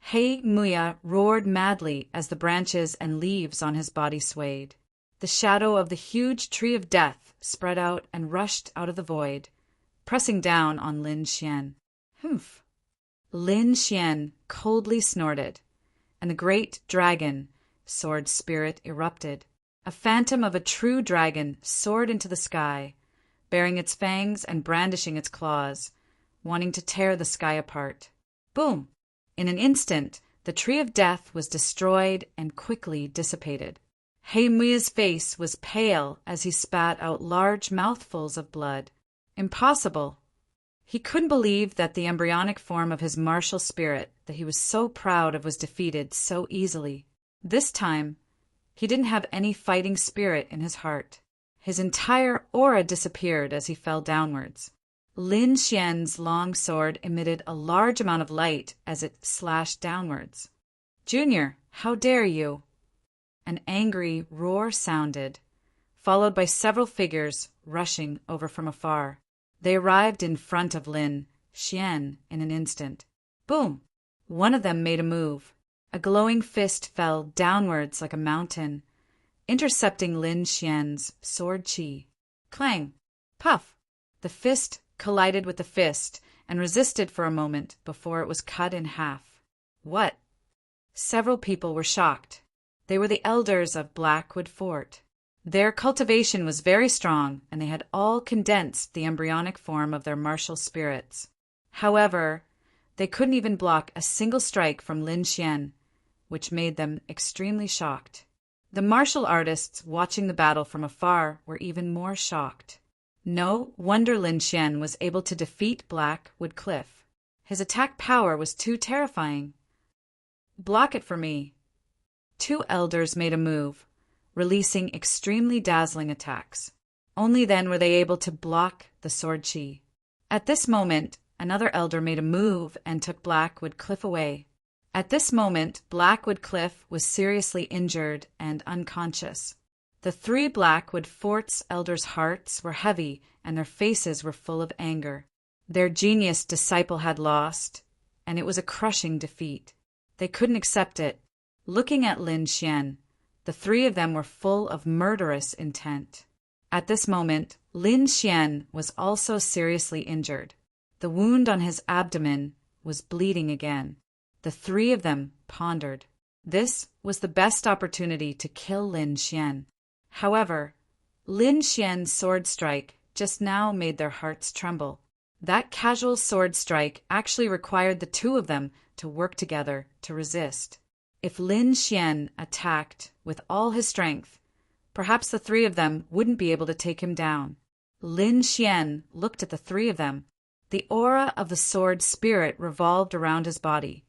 He Muya roared madly as the branches and leaves on his body swayed. The shadow of the huge tree of death spread out and rushed out of the void, pressing down on Lin Xian. Humph! Lin Xian coldly snorted, and the great dragon sword spirit erupted. A phantom of a true dragon soared into the sky, baring its fangs and brandishing its claws, wanting to tear the sky apart. Boom! In an instant, the tree of death was destroyed and quickly dissipated. He Muya's face was pale as he spat out large mouthfuls of blood. Impossible! He couldn't believe that the embryonic form of his martial spirit that he was so proud of was defeated so easily. This time, he didn't have any fighting spirit in his heart. His entire aura disappeared as he fell downwards. Lin Xian's long sword emitted a large amount of light as it slashed downwards. "Junior, how dare you!" An angry roar sounded, followed by several figures rushing over from afar. They arrived in front of Lin Xian in an instant. Boom! One of them made a move. A glowing fist fell downwards like a mountain, intercepting Lin Xian's sword chi. Clang! Puff! The fist collided with the fist and resisted for a moment before it was cut in half. What? Several people were shocked. They were the elders of Blackwood Fort. Their cultivation was very strong, and they had all condensed the embryonic form of their martial spirits. However, they couldn't even block a single strike from Lin Xian, which made them extremely shocked. The martial artists watching the battle from afar were even more shocked. No wonder Lin Xian was able to defeat Blackwood Cliff. His attack power was too terrifying. "Block it for me." Two elders made a move, releasing extremely dazzling attacks. Only then were they able to block the sword chi. At this moment, another elder made a move and took Blackwood Cliff away. At this moment, Blackwood Cliff was seriously injured and unconscious. The three Blackwood Fort's elders' hearts were heavy and their faces were full of anger. Their genius disciple had lost, and it was a crushing defeat. They couldn't accept it. Looking at Lin Xian, the three of them were full of murderous intent. At this moment, Lin Xian was also seriously injured. The wound on his abdomen was bleeding again. The three of them pondered. This was the best opportunity to kill Lin Xian. However, Lin Xian's sword strike just now made their hearts tremble. That casual sword strike actually required the two of them to work together to resist. If Lin Xian attacked with all his strength, perhaps the three of them wouldn't be able to take him down. Lin Xian looked at the three of them. The aura of the sword spirit revolved around his body,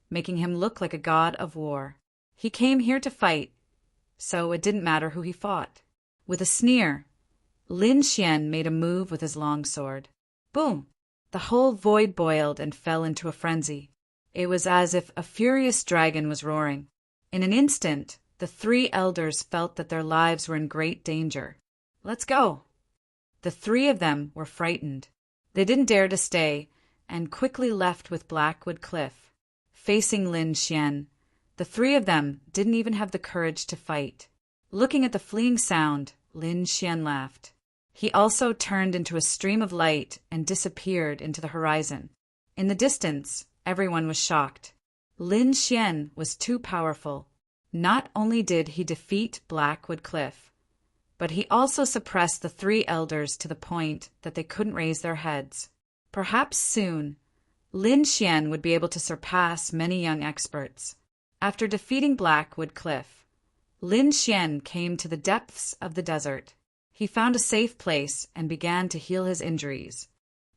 making him look like a god of war. He came here to fight, so it didn't matter who he fought. With a sneer, Lin Xian made a move with his long sword. Boom! The whole void boiled and fell into a frenzy. It was as if a furious dragon was roaring. In an instant, the three elders felt that their lives were in great danger. "Let's go!" The three of them were frightened. They didn't dare to stay, and quickly left with Blackwood Cliff. Facing Lin Xian, the three of them didn't even have the courage to fight. Looking at the fleeing sound, Lin Xian laughed. He also turned into a stream of light and disappeared into the horizon. In the distance, everyone was shocked. Lin Xian was too powerful. Not only did he defeat Blackwood Cliff, but he also suppressed the three elders to the point that they couldn't raise their heads. Perhaps soon, Lin Xian would be able to surpass many young experts. After defeating Blackwood Cliff, Lin Xian came to the depths of the desert. He found a safe place and began to heal his injuries.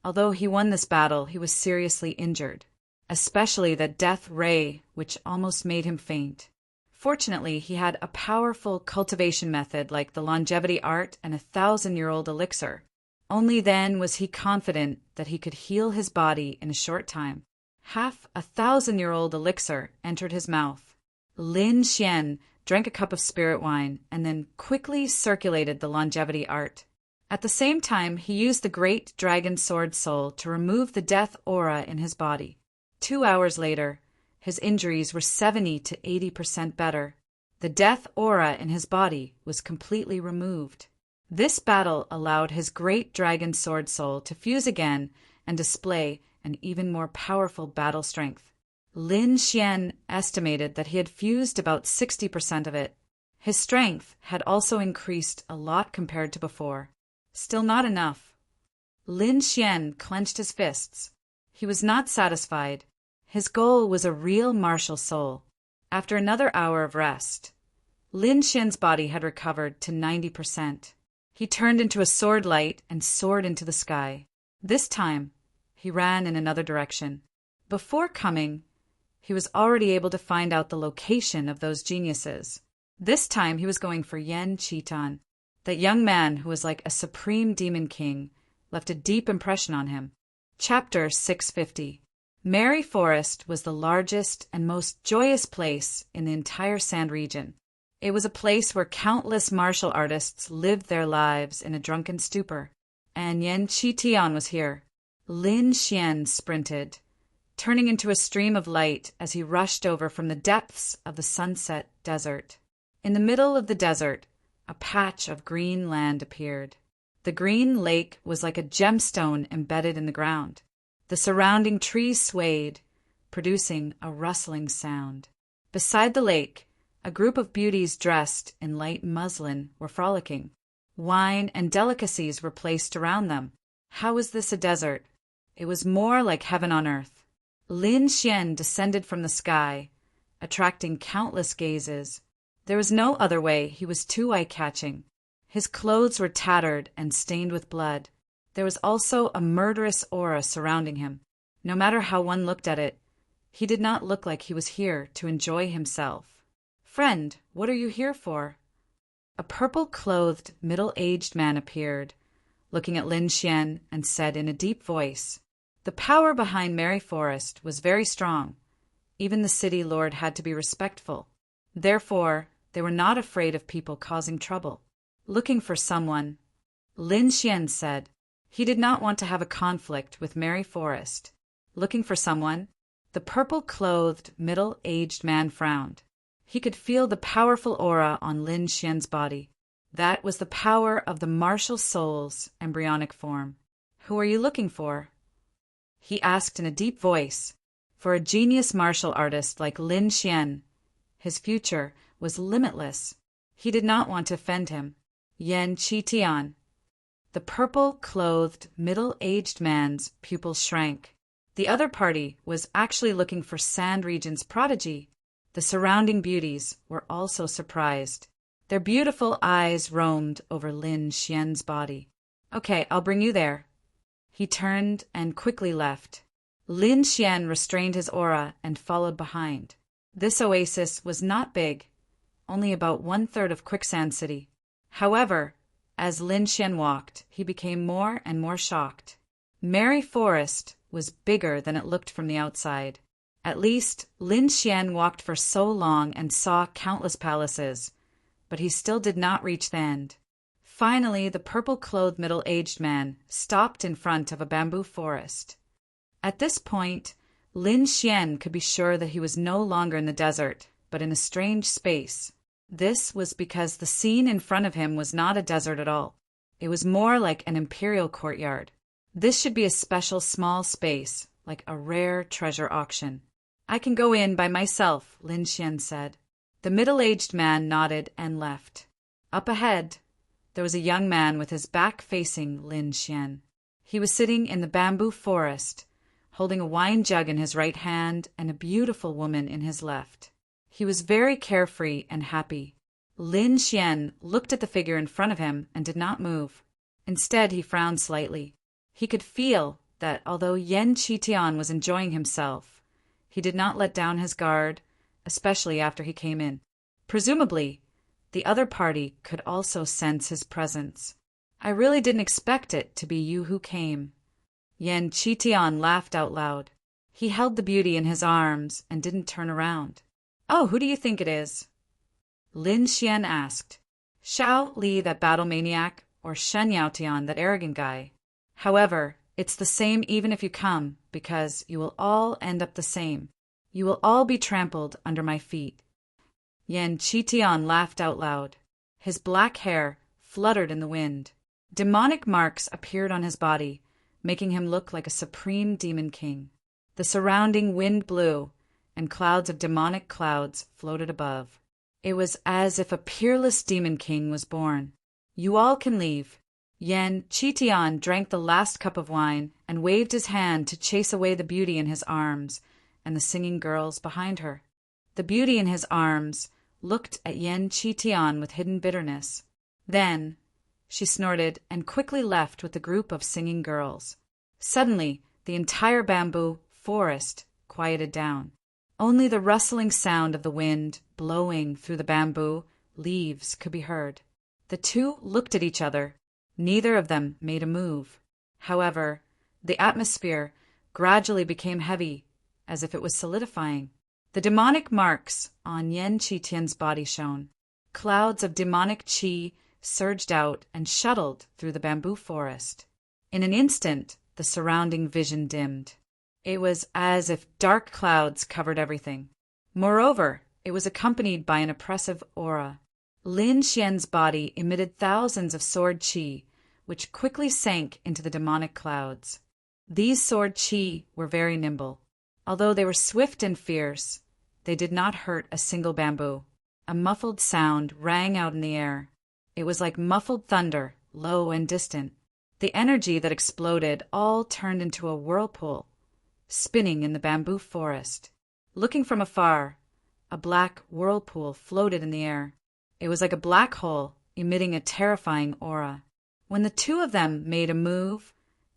Although he won this battle, he was seriously injured, especially the death ray, which almost made him faint. Fortunately, he had a powerful cultivation method like the longevity art and 1,000-year-old elixir. Only then was he confident that he could heal his body in a short time. Half a 1,000-year-old elixir entered his mouth. Lin Xian drank a cup of spirit wine and then quickly circulated the longevity art. At the same time, he used the great dragon sword soul to remove the death aura in his body. 2 hours later, his injuries were 70 to 80% better. The death aura in his body was completely removed. This battle allowed his great dragon sword soul to fuse again and display an even more powerful battle strength. Lin Xian estimated that he had fused about 60% of it. His strength had also increased a lot compared to before. Still not enough. Lin Xian clenched his fists. He was not satisfied. His goal was a real martial soul. After another hour of rest, Lin Xian's body had recovered to 90%. He turned into a sword light and soared into the sky. This time, he ran in another direction. Before coming, he was already able to find out the location of those geniuses. This time he was going for Yan Chitan, that young man who was like a supreme demon king, left a deep impression on him. Chapter 650. Merry Forest was the largest and most joyous place in the entire Sand region. It was a place where countless martial artists lived their lives in a drunken stupor. And Yan Qitian was here. Lin Xian sprinted, turning into a stream of light as he rushed over from the depths of the sunset desert. In the middle of the desert, a patch of green land appeared. The green lake was like a gemstone embedded in the ground. The surrounding trees swayed, producing a rustling sound. Beside the lake, a group of beauties dressed in light muslin were frolicking. Wine and delicacies were placed around them. How was this a desert? It was more like heaven on earth. Lin Xian descended from the sky, attracting countless gazes. There was no other way, he was too eye-catching. His clothes were tattered and stained with blood. There was also a murderous aura surrounding him. No matter how one looked at it, he did not look like he was here to enjoy himself. "Friend, what are you here for?" A purple-clothed, middle-aged man appeared, looking at Lin Xian, and said in a deep voice, "The power behind Merry Forest was very strong. Even the city lord had to be respectful. Therefore, they were not afraid of people causing trouble." "Looking for someone," Lin Xian said. He did not want to have a conflict with Merry Forest. "Looking for someone?" The purple-clothed, middle-aged man frowned. He could feel the powerful aura on Lin Xian's body. That was the power of the martial soul's embryonic form. "Who are you looking for?" he asked in a deep voice. For a genius martial artist like Lin Xian, his future was limitless. He did not want to offend him. "Yan Qitian." The purple-clothed, middle-aged man's pupils shrank. The other party was actually looking for Sand Region's prodigy. The surrounding beauties were also surprised. Their beautiful eyes roamed over Lin Xian's body. "Okay, I'll bring you there." He turned and quickly left. Lin Xian restrained his aura and followed behind. This oasis was not big, only about 1/3 of Quicksand City. However, as Lin Xian walked, he became more and more shocked. Merry Forest was bigger than it looked from the outside. At least, Lin Xian walked for so long and saw countless palaces, but he still did not reach the end. Finally, the purple-clothed middle-aged man stopped in front of a bamboo forest. At this point, Lin Xian could be sure that he was no longer in the desert, but in a strange space. This was because the scene in front of him was not a desert at all. It was more like an imperial courtyard. This should be a special small space, like a rare treasure auction. "I can go in by myself," Lin Xian said. The middle-aged man nodded and left. Up ahead, there was a young man with his back facing Lin Xian. He was sitting in the bamboo forest, holding a wine jug in his right hand and a beautiful woman in his left. He was very carefree and happy. Lin Xian looked at the figure in front of him and did not move. Instead, he frowned slightly. He could feel that although Yan Qitian was enjoying himself, he did not let down his guard, especially after he came in. Presumably, the other party could also sense his presence. "I really didn't expect it to be you who came." Yan Qitian laughed out loud. He held the beauty in his arms and didn't turn around. "Oh, who do you think it is?" Lin Xian asked. "Xiao Li, that battle maniac, or Shen Yaotian, that arrogant guy. However, it's the same even if you come, because you will all end up the same. You will all be trampled under my feet." Yan Qitian laughed out loud. His black hair fluttered in the wind. Demonic marks appeared on his body, making him look like a supreme demon king. The surrounding wind blew, and clouds of demonic clouds floated above. It was as if a peerless demon king was born. "You all can leave." Yan Qitian drank the last cup of wine and waved his hand to chase away the beauty in his arms and the singing girls behind her. The beauty in his arms looked at Yan Qitian with hidden bitterness. Then she snorted and quickly left with the group of singing girls. Suddenly, the entire bamboo forest quieted down. Only the rustling sound of the wind blowing through the bamboo leaves could be heard. The two looked at each other. Neither of them made a move. However, the atmosphere gradually became heavy, as if it was solidifying. The demonic marks on Yan Qitian's body shone. Clouds of demonic qi surged out and shuttled through the bamboo forest. In an instant, the surrounding vision dimmed. It was as if dark clouds covered everything. Moreover, it was accompanied by an oppressive aura. Lin Xian's body emitted thousands of sword qi, which quickly sank into the demonic clouds. These sword qi were very nimble. Although they were swift and fierce, they did not hurt a single bamboo. A muffled sound rang out in the air. It was like muffled thunder, low and distant. The energy that exploded all turned into a whirlpool, spinning in the bamboo forest. Looking from afar, a black whirlpool floated in the air. It was like a black hole, emitting a terrifying aura. When the two of them made a move,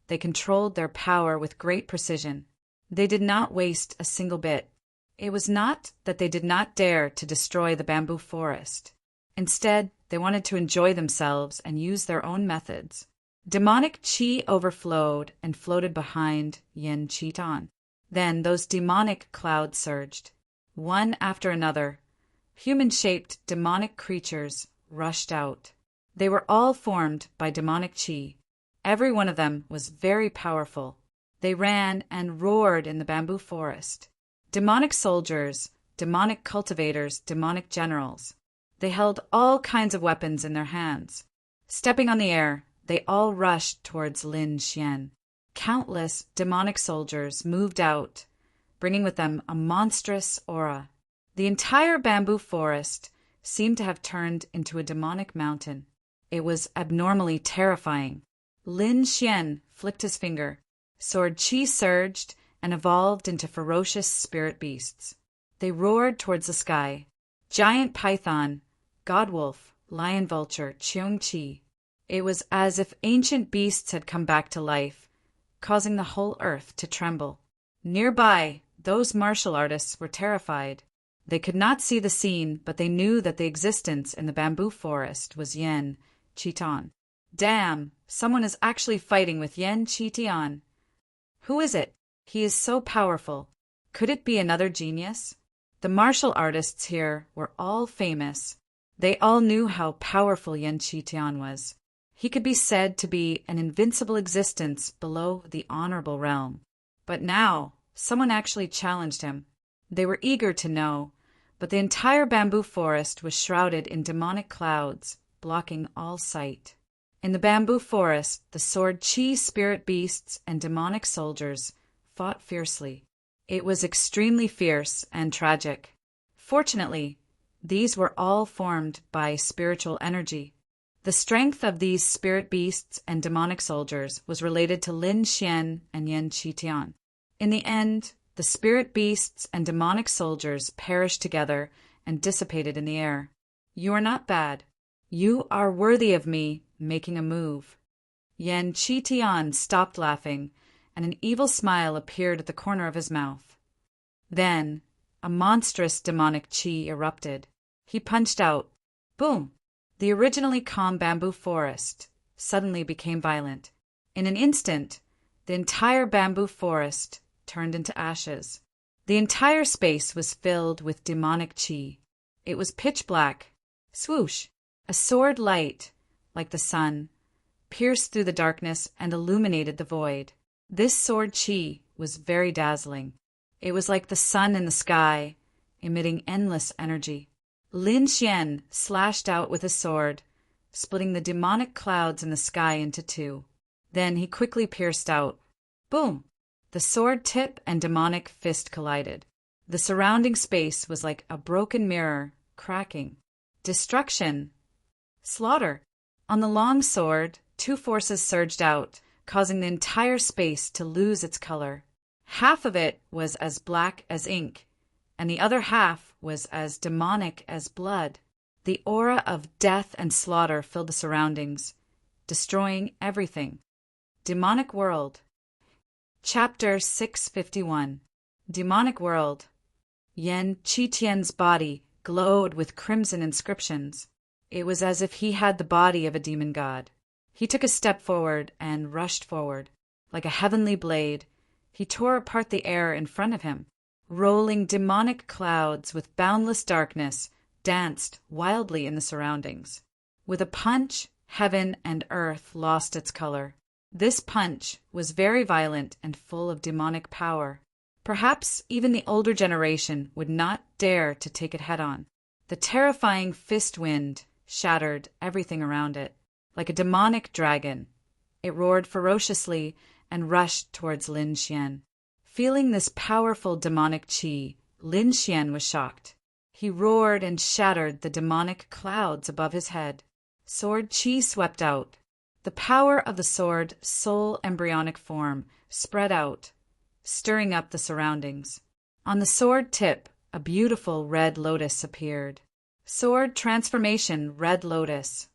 they controlled their power with great precision. They did not waste a single bit. It was not that they did not dare to destroy the bamboo forest. Instead, they wanted to enjoy themselves and use their own methods. Demonic qi overflowed and floated behind Yan Qitan. Then those demonic clouds surged. One after another, human-shaped demonic creatures rushed out. They were all formed by demonic qi. Every one of them was very powerful. They ran and roared in the bamboo forest. Demonic soldiers, demonic cultivators, demonic generals. They held all kinds of weapons in their hands. Stepping on the air, they all rushed towards Lin Xian. Countless demonic soldiers moved out, bringing with them a monstrous aura. The entire bamboo forest seemed to have turned into a demonic mountain. It was abnormally terrifying. Lin Xian flicked his finger. Sword qi surged and evolved into ferocious spirit beasts. They roared towards the sky. Giant python, godwolf, lion vulture, cheong qi. It was as if ancient beasts had come back to life, causing the whole earth to tremble. Nearby, those martial artists were terrified. They could not see the scene, but they knew that the existence in the bamboo forest was Yan Qitan. Damn, someone is actually fighting with Yan Qitian. Who is it? He is so powerful. Could it be another genius? The martial artists here were all famous. They all knew how powerful Yan Qitian was. He could be said to be an invincible existence below the honorable realm. But now, someone actually challenged him. They were eager to know, but the entire bamboo forest was shrouded in demonic clouds, blocking all sight. In the bamboo forest, the sword qi spirit beasts and demonic soldiers fought fiercely. It was extremely fierce and tragic. Fortunately, these were all formed by spiritual energy. The strength of these spirit beasts and demonic soldiers was related to Lin Xian and Yan Qitian. In the end, the spirit beasts and demonic soldiers perished together and dissipated in the air. You are not bad. You are worthy of me making a move. Yan Qitian stopped laughing, and an evil smile appeared at the corner of his mouth. Then, a monstrous demonic qi erupted. He punched out. Boom! The originally calm bamboo forest suddenly became violent. In an instant, the entire bamboo forest turned into ashes. The entire space was filled with demonic qi. It was pitch black. Swoosh! A sword light, like the sun, pierced through the darkness and illuminated the void. This sword qi was very dazzling. It was like the sun in the sky, emitting endless energy. Lin Xian slashed out with his sword, splitting the demonic clouds in the sky into two. Then he quickly pierced out. Boom! The sword tip and demonic fist collided. The surrounding space was like a broken mirror, cracking. Destruction. Slaughter. On the long sword, two forces surged out, causing the entire space to lose its color. Half of it was as black as ink, and the other half was as demonic as blood. The aura of death and slaughter filled the surroundings, destroying everything. Demonic World. Chapter 651. Demonic World. Yan Qitian's body glowed with crimson inscriptions. It was as if he had the body of a demon god. He took a step forward and rushed forward. like a heavenly blade, he tore apart the air in front of him. Rolling demonic clouds with boundless darkness danced wildly in the surroundings. With a punch, heaven and earth lost its color. This punch was very violent and full of demonic power. Perhaps even the older generation would not dare to take it head-on. The terrifying fist wind shattered everything around it. Like a demonic dragon, it roared ferociously and rushed towards Lin Xian. Feeling this powerful demonic qi, Lin Xian was shocked. He roared and shattered the demonic clouds above his head. Sword qi swept out. The power of the sword soul embryonic form spread out, stirring up the surroundings. On the sword tip, a beautiful red lotus appeared. Sword transformation red lotus.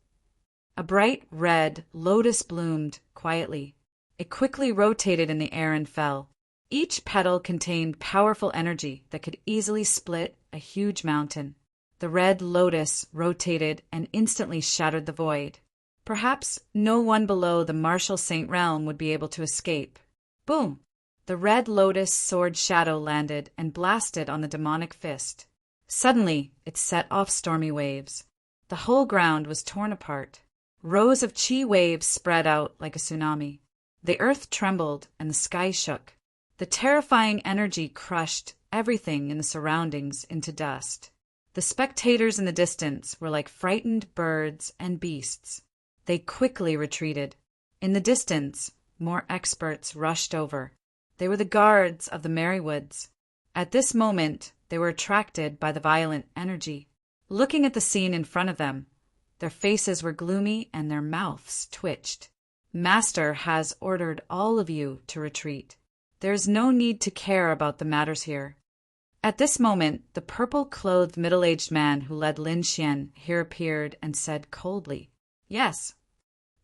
A bright red lotus bloomed quietly. It quickly rotated in the air and fell. Each petal contained powerful energy that could easily split a huge mountain. The red lotus rotated and instantly shattered the void. Perhaps no one below the martial saint realm would be able to escape. Boom! The red lotus sword shadow landed and blasted on the demonic fist. Suddenly, it set off stormy waves. The whole ground was torn apart. Rows of chi waves spread out like a tsunami. The earth trembled and the sky shook. The terrifying energy crushed everything in the surroundings into dust. The spectators in the distance were like frightened birds and beasts. They quickly retreated. In the distance, more experts rushed over. They were the guards of the Merrywoods. At this moment, they were attracted by the violent energy. Looking at the scene in front of them, their faces were gloomy and their mouths twitched. Master has ordered all of you to retreat. There is no need to care about the matters here. At this moment, the purple-clothed middle-aged man who led Lin Xian here appeared and said coldly, "Yes."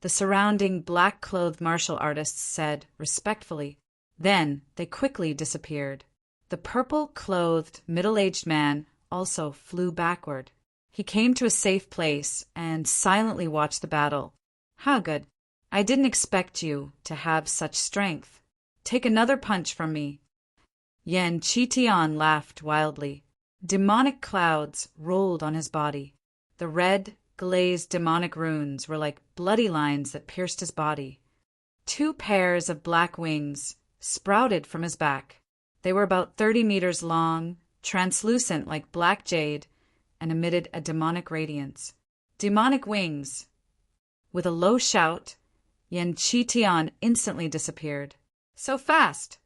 The surrounding black-clothed martial artists said respectfully. Then they quickly disappeared. The purple-clothed middle-aged man also flew backward. He came to a safe place and silently watched the battle. "How good. I didn't expect you to have such strength. Take another punch from me." Yan Qitian laughed wildly. Demonic clouds rolled on his body. The red, glazed demonic runes were like bloody lines that pierced his body. 2 pairs of black wings sprouted from his back. They were about 30 meters long, translucent like black jade, and emitted a demonic radiance. Demonic wings! With a low shout, Yan Qitian instantly disappeared. So fast!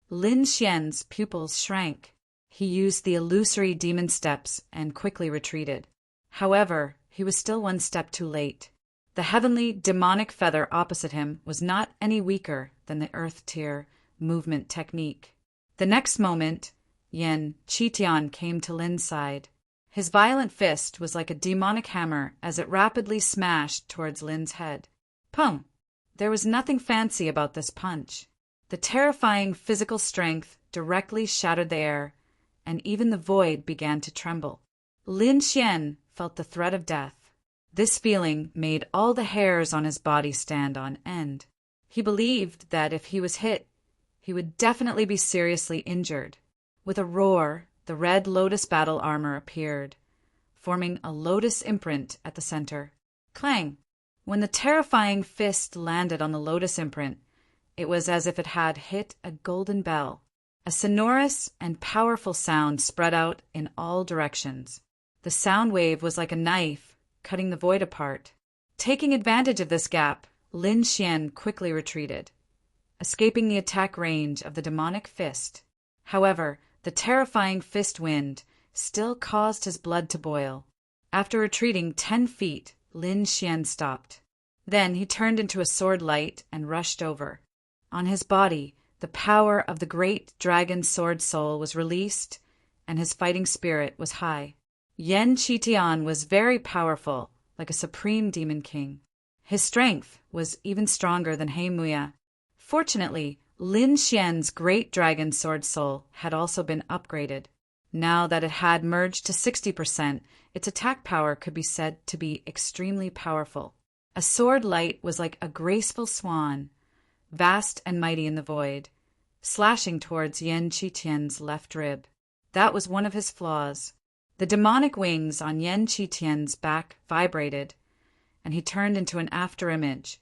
Lin Xian's pupils shrank. He used the illusory demon steps and quickly retreated. However, he was still one step too late. The heavenly demonic feather opposite him was not any weaker than the earth tier movement technique. The next moment, Yan Qitian came to Lin's side. His violent fist was like a demonic hammer as it rapidly smashed towards Lin's head. Pum! There was nothing fancy about this punch. The terrifying physical strength directly shattered the air, and even the void began to tremble. Lin Xian felt the threat of death. This feeling made all the hairs on his body stand on end. He believed that if he was hit, he would definitely be seriously injured. With a roar, the red lotus battle armor appeared, forming a lotus imprint at the center. Clang! When the terrifying fist landed on the lotus imprint, it was as if it had hit a golden bell. A sonorous and powerful sound spread out in all directions. The sound wave was like a knife, cutting the void apart. Taking advantage of this gap, Lin Xian quickly retreated, escaping the attack range of the demonic fist. However, the terrifying fist wind still caused his blood to boil. After retreating 10 feet, Lin Xian stopped. Then he turned into a sword light and rushed over. On his body, the power of the great dragon sword soul was released, and his fighting spirit was high. Yan Qitian was very powerful, like a supreme demon king. His strength was even stronger than Heimuya. Fortunately, Lin Xian's great dragon sword soul had also been upgraded. Now that it had merged to 60%, its attack power could be said to be extremely powerful. A sword light was like a graceful swan, vast and mighty in the void, slashing towards Yan Qitian's left rib. That was one of his flaws. The demonic wings on Yan Qitian's back vibrated, and he turned into an afterimage,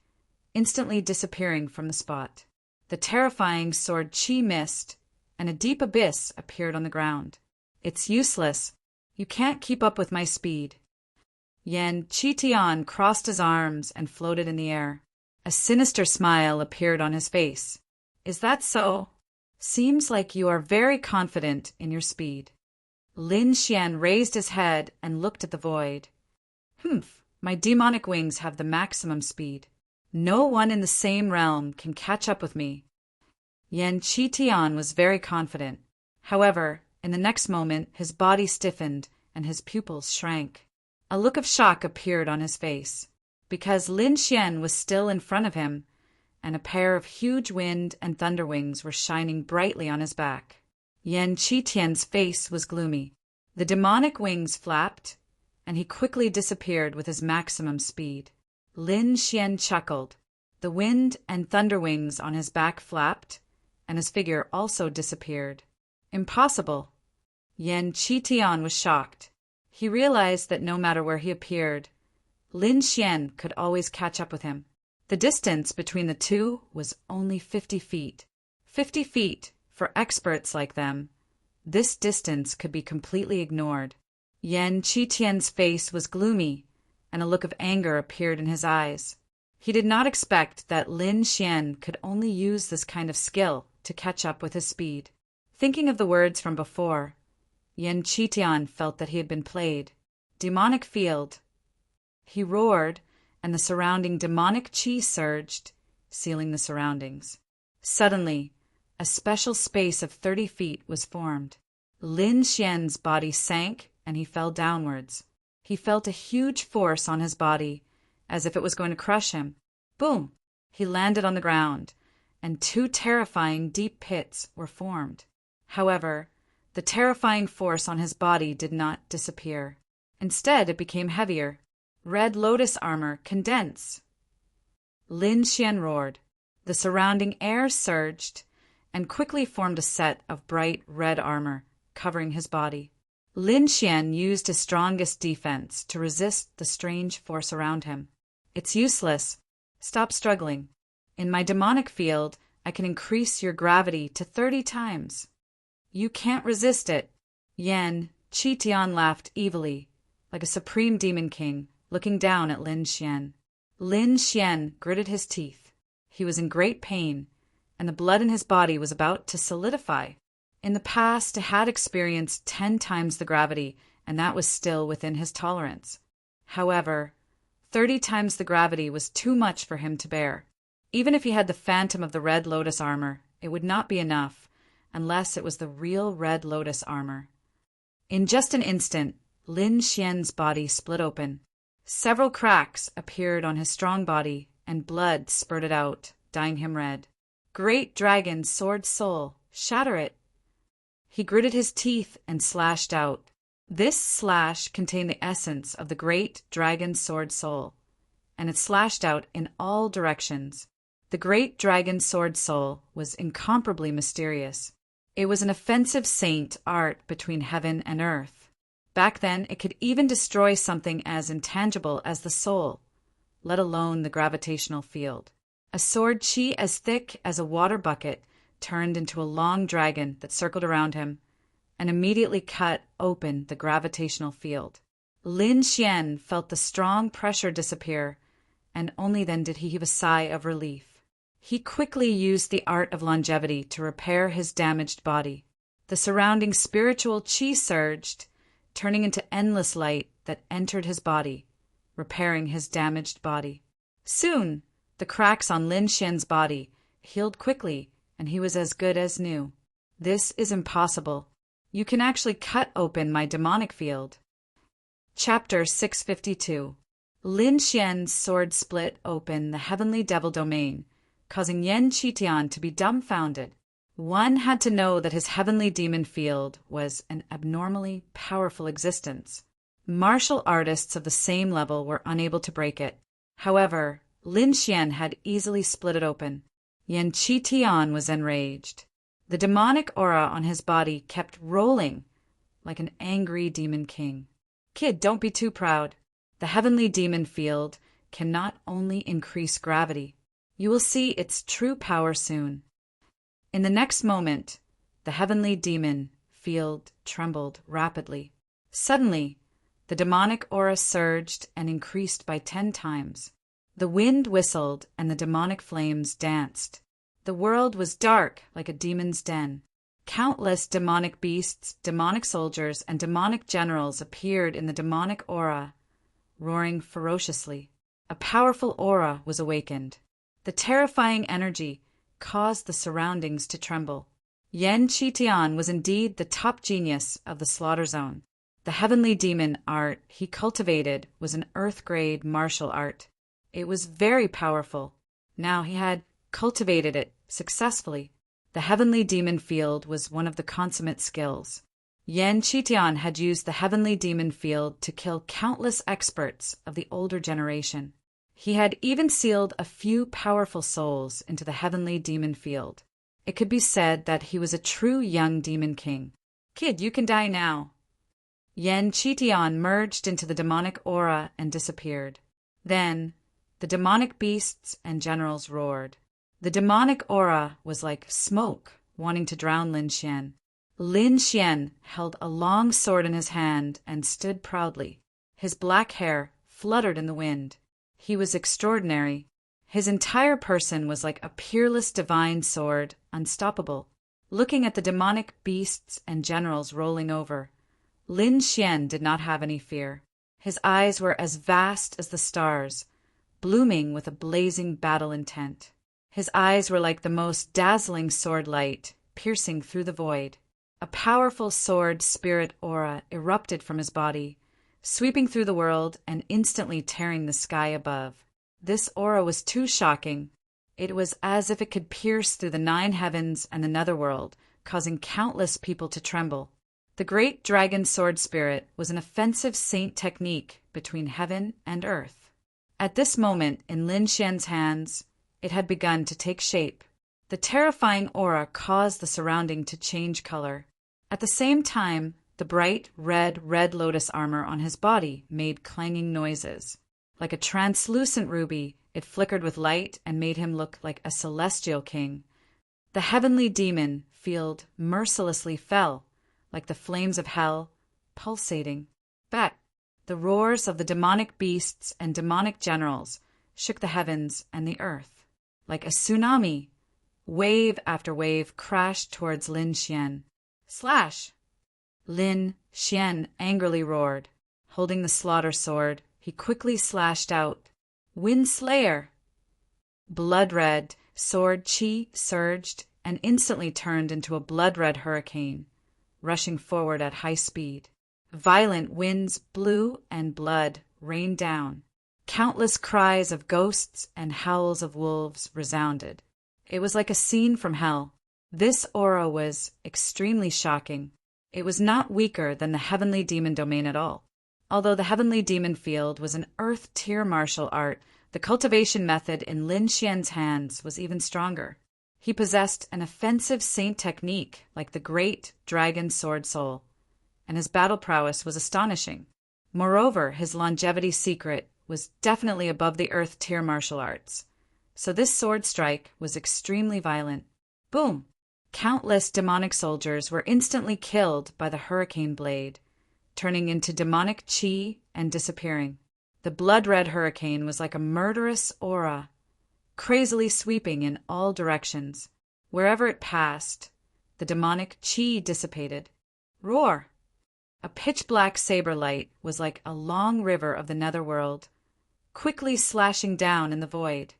instantly disappearing from the spot. The terrifying sword Qi missed, and a deep abyss appeared on the ground. It's useless. You can't keep up with my speed. Yan Qitian crossed his arms and floated in the air. A sinister smile appeared on his face. Is that so? Seems like you are very confident in your speed. Lin Xian raised his head and looked at the void. My demonic wings have the maximum speed. No one in the same realm can catch up with me. Yan Qitian was very confident. However, in the next moment, his body stiffened and his pupils shrank. A look of shock appeared on his face, because Lin Xian was still in front of him, and a pair of huge wind and thunder wings were shining brightly on his back. Yan Qitian's face was gloomy. The demonic wings flapped, and he quickly disappeared with his maximum speed. Lin Xian chuckled. The wind and thunder wings on his back flapped, and his figure also disappeared. Impossible. Yan Qitian was shocked. He realized that no matter where he appeared, Lin Xian could always catch up with him. The distance between the two was only 50 feet. 50 feet, for experts like them. This distance could be completely ignored. Yan Qitian's face was gloomy, and a look of anger appeared in his eyes. He did not expect that Lin Xian could only use this kind of skill to catch up with his speed. Thinking of the words from before, Yan Qitian felt that he had been played. Demonic field. He roared, and the surrounding demonic qi surged, sealing the surroundings. Suddenly, a special space of 30 feet was formed. Lin Xian's body sank, and he fell downwards. He felt a huge force on his body, as if it was going to crush him. Boom! He landed on the ground, and two terrifying deep pits were formed. However, the terrifying force on his body did not disappear. Instead, it became heavier. Red lotus armor, condense! Lin Xian roared. The surrounding air surged, and quickly formed a set of bright red armor, covering his body. Lin Xian used his strongest defense to resist the strange force around him. It's useless. Stop struggling. In my demonic field, I can increase your gravity to 30 times. You can't resist it. Yan Qitian laughed evilly, like a supreme demon king, looking down at Lin Xian. Lin Xian gritted his teeth. He was in great pain, and the blood in his body was about to solidify. In the past, he had experienced 10 times the gravity, and that was still within his tolerance. However, 30 times the gravity was too much for him to bear. Even if he had the phantom of the red lotus armor, it would not be enough, unless it was the real red lotus armor. In just an instant, Lin Xian's body split open. Several cracks appeared on his strong body, and blood spurted out, dyeing him red. Great dragon sword soul, shatter it! He gritted his teeth and slashed out. This slash contained the essence of the great dragon sword soul, and it slashed out in all directions. The great dragon sword soul was incomparably mysterious. It was an offensive saint art between heaven and earth. Back then, it could even destroy something as intangible as the soul, let alone the gravitational field. A sword qi as thick as a water bucket turned into a long dragon that circled around him and immediately cut open the gravitational field. Lin Xian felt the strong pressure disappear, and only then did he heave a sigh of relief. He quickly used the art of longevity to repair his damaged body. The surrounding spiritual qi surged, turning into endless light that entered his body, repairing his damaged body. Soon, the cracks on Lin Xian's body healed quickly, and he was as good as new. This is impossible. You can actually cut open my demonic field. Chapter 652. Lin Xian's sword split open the heavenly devil domain, causing Yan Qitian to be dumbfounded. One had to know that his heavenly demon field was an abnormally powerful existence. Martial artists of the same level were unable to break it. However, Lin Xian had easily split it open. Yen Tian was enraged. The demonic aura on his body kept rolling like an angry demon king. Kid, don't be too proud. The heavenly demon field can not only increase gravity, you will see its true power soon. In the next moment, the heavenly demon field trembled rapidly. Suddenly, the demonic aura surged and increased by 10 times. The wind whistled and the demonic flames danced. The world was dark like a demon's den. Countless demonic beasts, demonic soldiers, and demonic generals appeared in the demonic aura, roaring ferociously. A powerful aura was awakened. The terrifying energy caused the surroundings to tremble. Yen Tian was indeed the top genius of the slaughter zone. The heavenly demon art he cultivated was an earth-grade martial art. It was very powerful. Now he had cultivated it successfully. The heavenly demon field was one of the consummate skills. Yen Tian had used the heavenly demon field to kill countless experts of the older generation. He had even sealed a few powerful souls into the heavenly demon field. It could be said that he was a true young demon king. Kid, you can die now. Yen Tian merged into the demonic aura and disappeared. Then, the demonic beasts and generals roared. The demonic aura was like smoke wanting to drown Lin Xian. Lin Xian held a long sword in his hand and stood proudly. His black hair fluttered in the wind. He was extraordinary. His entire person was like a peerless divine sword, unstoppable. Looking at the demonic beasts and generals rolling over, Lin Xian did not have any fear. His eyes were as vast as the stars, blooming with a blazing battle intent. His eyes were like the most dazzling sword light, piercing through the void. A powerful sword spirit aura erupted from his body, sweeping through the world and instantly tearing the sky above. This aura was too shocking. It was as if it could pierce through the 9 heavens and the netherworld, causing countless people to tremble. The great dragon sword spirit was an offensive saint technique between heaven and earth. At this moment, in Lin Xian's hands, it had begun to take shape. The terrifying aura caused the surrounding to change color. At the same time, the bright red lotus armor on his body made clanging noises. Like a translucent ruby, it flickered with light and made him look like a celestial king. The heavenly demon field mercilessly fell, like the flames of hell, pulsating. Back, the roars of the demonic beasts and demonic generals shook the heavens and the earth. Like a tsunami, wave after wave crashed towards Lin Xian. Slash! Lin Xian angrily roared. Holding the slaughter sword, he quickly slashed out. Wind Slayer! Blood-red sword chi surged and instantly turned into a blood-red hurricane, rushing forward at high speed. Violent winds blew and blood rained down. Countless cries of ghosts and howls of wolves resounded. It was like a scene from hell. This aura was extremely shocking. It was not weaker than the heavenly demon domain at all. Although the heavenly demon field was an earth-tier martial art, the cultivation method in Lin Xian's hands was even stronger. He possessed an offensive saint technique like the great dragon sword soul, and his battle prowess was astonishing. Moreover, his longevity secret was definitely above the earth-tier martial arts. So this sword strike was extremely violent. Boom! Countless demonic soldiers were instantly killed by the hurricane blade, turning into demonic chi and disappearing. The blood-red hurricane was like a murderous aura, crazily sweeping in all directions. Wherever it passed, the demonic chi dissipated. Roar! A pitch-black saber light was like a long river of the netherworld, quickly slashing down in the void.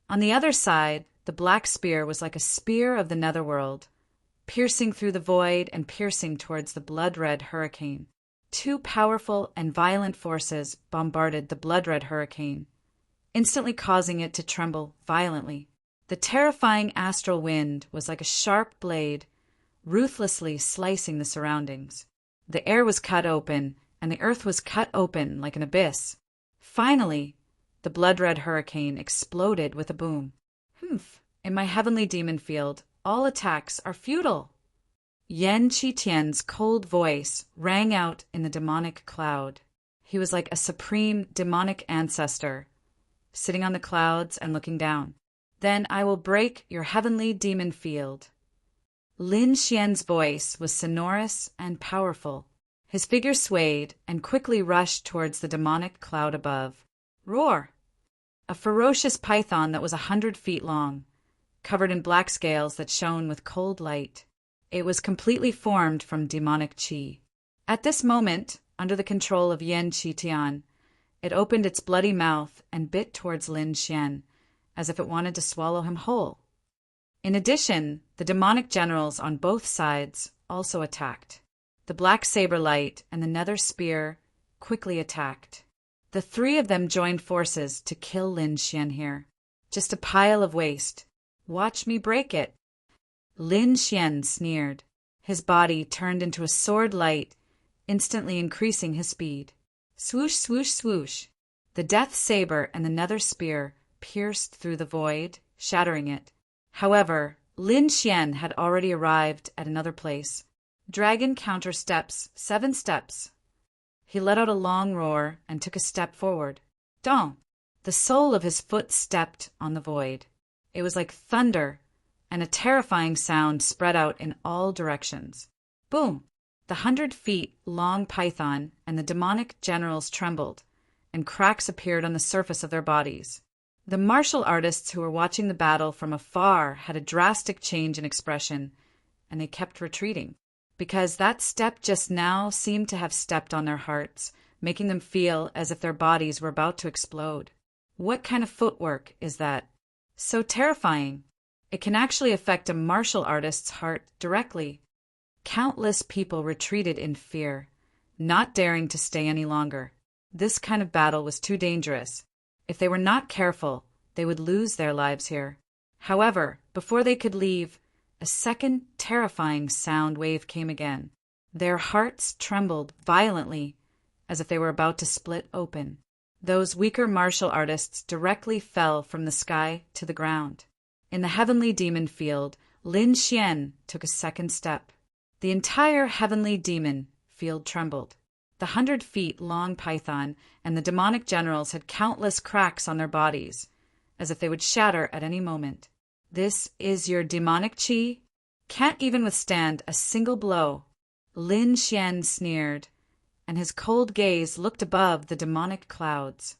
On the other side, the black spear was like a spear of the netherworld, piercing through the void and piercing towards the blood-red hurricane. 2 powerful and violent forces bombarded the blood-red hurricane, instantly causing it to tremble violently. The terrifying astral wind was like a sharp blade, ruthlessly slicing the surroundings. The air was cut open, and the earth was cut open like an abyss. Finally, the blood-red hurricane exploded with a boom. Humph! In my heavenly demon field, all attacks are futile. Yan Qitian's cold voice rang out in the demonic cloud. He was like a supreme demonic ancestor, sitting on the clouds and looking down. Then I will break your heavenly demon field. Lin Xian's voice was sonorous and powerful. His figure swayed and quickly rushed towards the demonic cloud above. Roar! A ferocious python that was 100 feet long, covered in black scales that shone with cold light. It was completely formed from demonic qi. At this moment, under the control of Yan Qitian, it opened its bloody mouth and bit towards Lin Xian, as if it wanted to swallow him whole. In addition, the demonic generals on both sides also attacked. The black saber light and the nether spear quickly attacked. The three of them joined forces to kill Lin Xian here. Just a pile of waste. Watch me break it. Lin Xian sneered. His body turned into a sword light, instantly increasing his speed. Swoosh, swoosh, swoosh. The death saber and the nether spear pierced through the void, shattering it. However, Lin Xian had already arrived at another place. Dragon counter steps, 7 steps. He let out a long roar and took a step forward. Dong! The sole of his foot stepped on the void. It was like thunder, and a terrifying sound spread out in all directions. Boom! The 100 feet long python and the demonic generals trembled, and cracks appeared on the surface of their bodies. The martial artists who were watching the battle from afar had a drastic change in expression, and they kept retreating, because that step just now seemed to have stepped on their hearts, making them feel as if their bodies were about to explode. What kind of footwork is that? So terrifying. It can actually affect a martial artist's heart directly. Countless people retreated in fear, not daring to stay any longer. This kind of battle was too dangerous. If they were not careful, they would lose their lives here. However, before they could leave, a second terrifying sound wave came again. Their hearts trembled violently, as if they were about to split open. Those weaker martial artists directly fell from the sky to the ground. In the heavenly demon field, Lin Xian took a second step. The entire heavenly demon field trembled. The 100 feet long python and the demonic generals had countless cracks on their bodies, as if they would shatter at any moment. This is your demonic qi? Can't even withstand a single blow. Lin Xian sneered, and his cold gaze looked above the demonic clouds.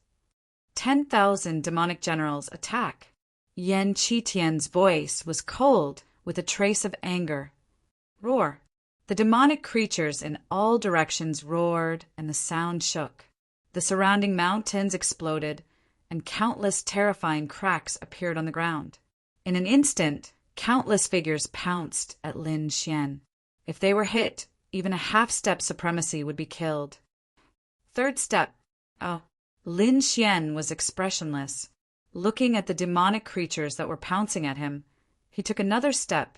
10,000 demonic generals attack. Yan Qitian's voice was cold with a trace of anger. Roar! The demonic creatures in all directions roared, and the sound shook. The surrounding mountains exploded, and countless terrifying cracks appeared on the ground. In an instant, countless figures pounced at Lin Xian. If they were hit, even a half-step supremacy would be killed. Third step. Oh, Lin Xian was expressionless. Looking at the demonic creatures that were pouncing at him, he took another step.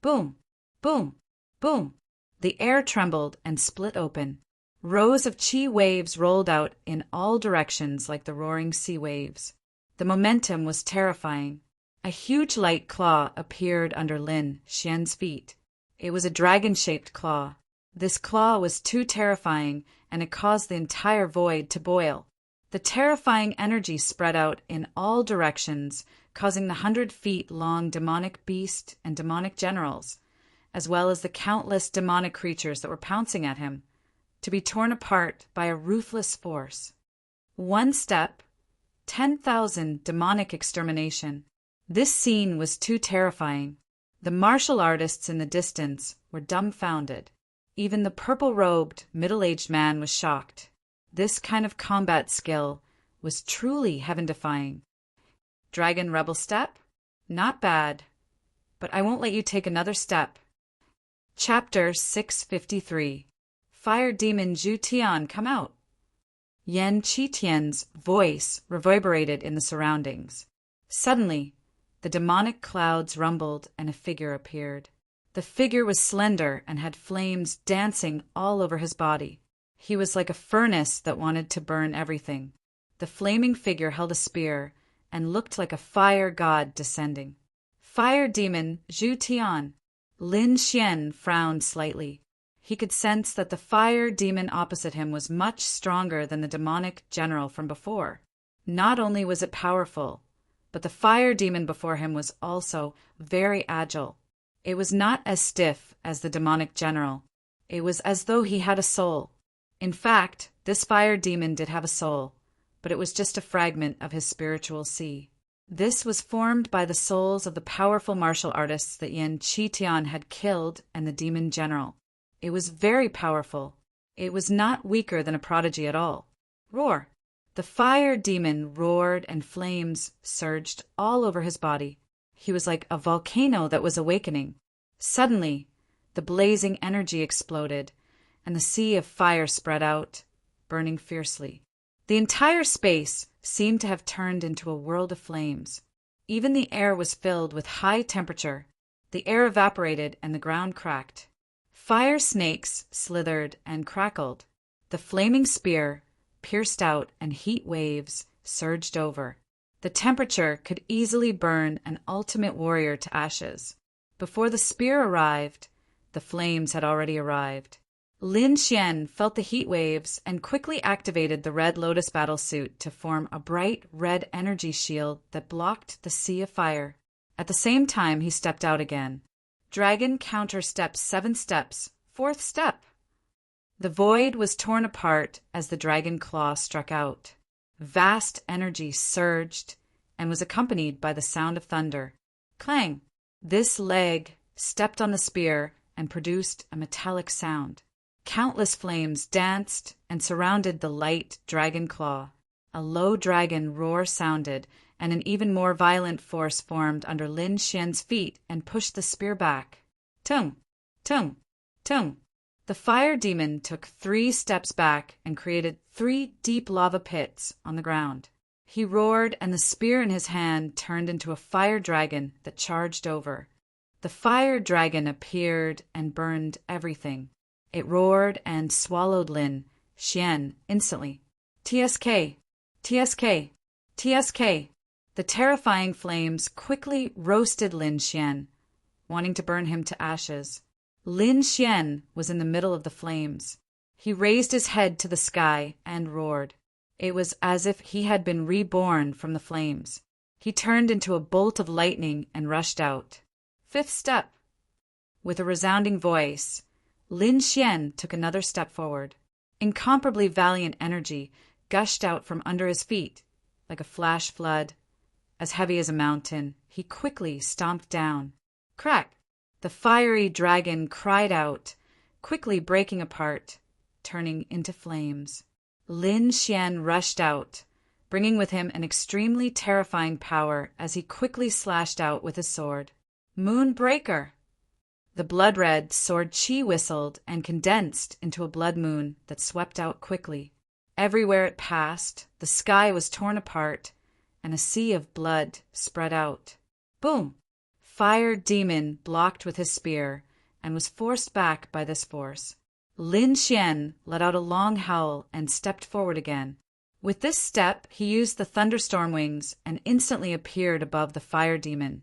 Boom! Boom! Boom! The air trembled and split open. Rows of qi waves rolled out in all directions like the roaring sea waves. The momentum was terrifying. A huge light claw appeared under Lin Xian's feet. It was a dragon-shaped claw. This claw was too terrifying, and it caused the entire void to boil. The terrifying energy spread out in all directions, causing the 100 feet long demonic beast and demonic generals, as well as the countless demonic creatures that were pouncing at him, to be torn apart by a ruthless force. One step, 10,000 demonic extermination. This scene was too terrifying. The martial artists in the distance were dumbfounded. Even the purple-robed, middle-aged man was shocked. This kind of combat skill was truly heaven-defying. Dragon Rebel step? Not bad. But I won't let you take another step. Chapter 653. Fire Demon Zhu Tian, come out. Yan Qitian's voice reverberated in the surroundings. Suddenly, the demonic clouds rumbled and a figure appeared. The figure was slender and had flames dancing all over his body. He was like a furnace that wanted to burn everything. The flaming figure held a spear and looked like a fire god descending. fire demon Zhu Tian. Lin Xian frowned slightly. He could sense that the fire demon opposite him was much stronger than the demonic general from before. Not only was it powerful, but the fire demon before him was also very agile. It was not as stiff as the demonic general. It was as though he had a soul. In fact, this fire demon did have a soul, but it was just a fragment of his spiritual sea. This was formed by the souls of the powerful martial artists that Yan Qitian had killed and the demon general. It was very powerful. It was not weaker than a prodigy at all. Roar! The fire demon roared and flames surged all over his body. He was like a volcano that was awakening. Suddenly, the blazing energy exploded, and the sea of fire spread out, burning fiercely. The entire space seemed to have turned into a world of flames. Even the air was filled with high temperature. The air evaporated and the ground cracked. Fire snakes slithered and crackled. The flaming spear pierced out and heat waves surged over. The temperature could easily burn an ultimate warrior to ashes. Before the spear arrived, the flames had already arrived. Lin Xian felt the heat waves and quickly activated the Red Lotus battle suit to form a bright red energy shield that blocked the sea of fire. At the same time, he stepped out again. Dragon counter steps 7 steps. 4th step. The void was torn apart as the dragon claw struck out. Vast energy surged and was accompanied by the sound of thunder. Clang! This leg stepped on the spear and produced a metallic sound. Countless flames danced and surrounded the light dragon claw. A low dragon roar sounded, and an even more violent force formed under Lin Xian's feet and pushed the spear back. Tung! Tung! Tung! The fire demon took 3 steps back and created 3 deep lava pits on the ground. He roared, and the spear in his hand turned into a fire dragon that charged over. The fire dragon appeared and burned everything. It roared and swallowed Lin Xian instantly. TSK! TSK! TSK! The terrifying flames quickly roasted Lin Xian, wanting to burn him to ashes. Lin Xian was in the middle of the flames. He raised his head to the sky and roared. It was as if he had been reborn from the flames. He turned into a bolt of lightning and rushed out. 5th step. With a resounding voice, Lin Xian took another step forward. Incomparably valiant energy gushed out from under his feet, like a flash flood. As heavy as a mountain, he quickly stomped down. Crack! The fiery dragon cried out, quickly breaking apart, turning into flames. Lin Xian rushed out, bringing with him an extremely terrifying power as he quickly slashed out with his sword. Moonbreaker! The blood-red sword chi whistled and condensed into a blood moon that swept out quickly. Everywhere it passed, the sky was torn apart, and a sea of blood spread out. Boom! Fire demon blocked with his spear and was forced back by this force. Lin Xian let out a long howl and stepped forward again. With this step, he used the thunderstorm wings and instantly appeared above the fire demon,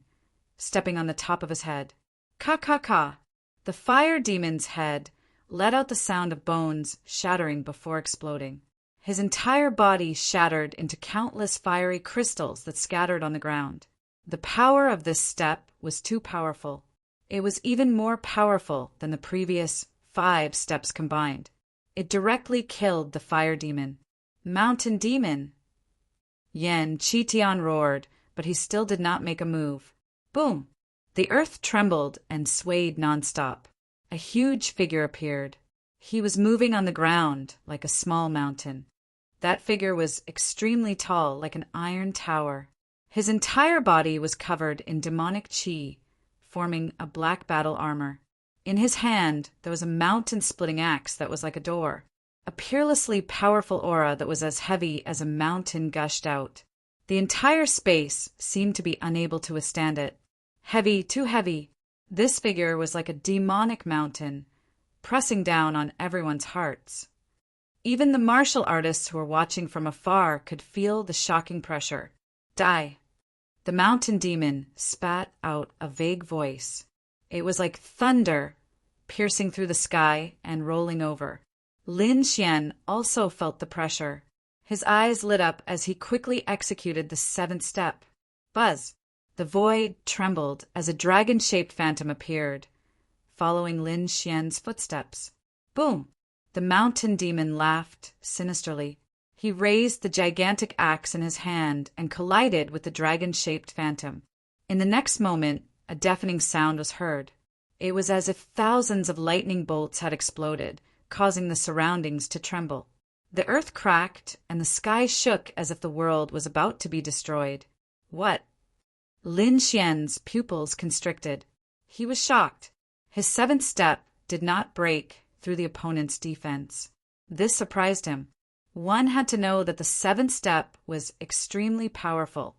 stepping on the top of his head. Ka-ka-ka! The fire demon's head let out the sound of bones shattering before exploding. His entire body shattered into countless fiery crystals that scattered on the ground. The power of this step was too powerful. It was even more powerful than the previous 5 steps combined. It directly killed the fire demon. Mountain demon! Yan Qitian roared, but he still did not make a move. Boom! The earth trembled and swayed nonstop. A huge figure appeared. He was moving on the ground like a small mountain. That figure was extremely tall, like an iron tower. His entire body was covered in demonic chi, forming a black battle armor. In his hand, there was a mountain-splitting axe that was like a door. A peerlessly powerful aura that was as heavy as a mountain gushed out. The entire space seemed to be unable to withstand it. Heavy, too heavy. This figure was like a demonic mountain, pressing down on everyone's hearts. Even the martial artists who were watching from afar could feel the shocking pressure. Die! The mountain demon spat out a vague voice. It was like thunder, piercing through the sky and rolling over. Lin Xian also felt the pressure. His eyes lit up as he quickly executed the seventh step. Buzz! The void trembled as a dragon-shaped phantom appeared, following Lin Xian's footsteps. Boom! The mountain demon laughed sinisterly. He raised the gigantic axe in his hand and collided with the dragon-shaped phantom. In the next moment, a deafening sound was heard. It was as if thousands of lightning bolts had exploded, causing the surroundings to tremble. The earth cracked, and the sky shook as if the world was about to be destroyed. What? Lin Xian's pupils constricted. He was shocked. His seventh step did not break through the opponent's defense. This surprised him. One had to know that the seventh step was extremely powerful,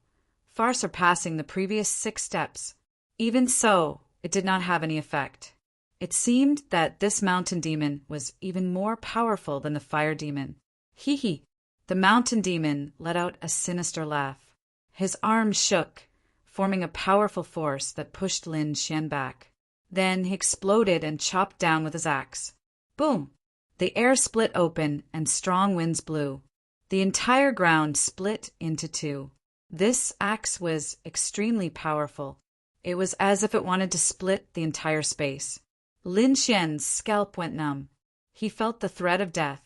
far surpassing the previous 6 steps. Even so, it did not have any effect. It seemed that this mountain demon was even more powerful than the fire demon. Hee hee! The mountain demon let out a sinister laugh. His arms shook, forming a powerful force that pushed Lin Xian back. Then he exploded and chopped down with his axe. Boom! The air split open and strong winds blew. The entire ground split into 2. This axe was extremely powerful. It was as if it wanted to split the entire space. Lin Xian's scalp went numb. He felt the threat of death.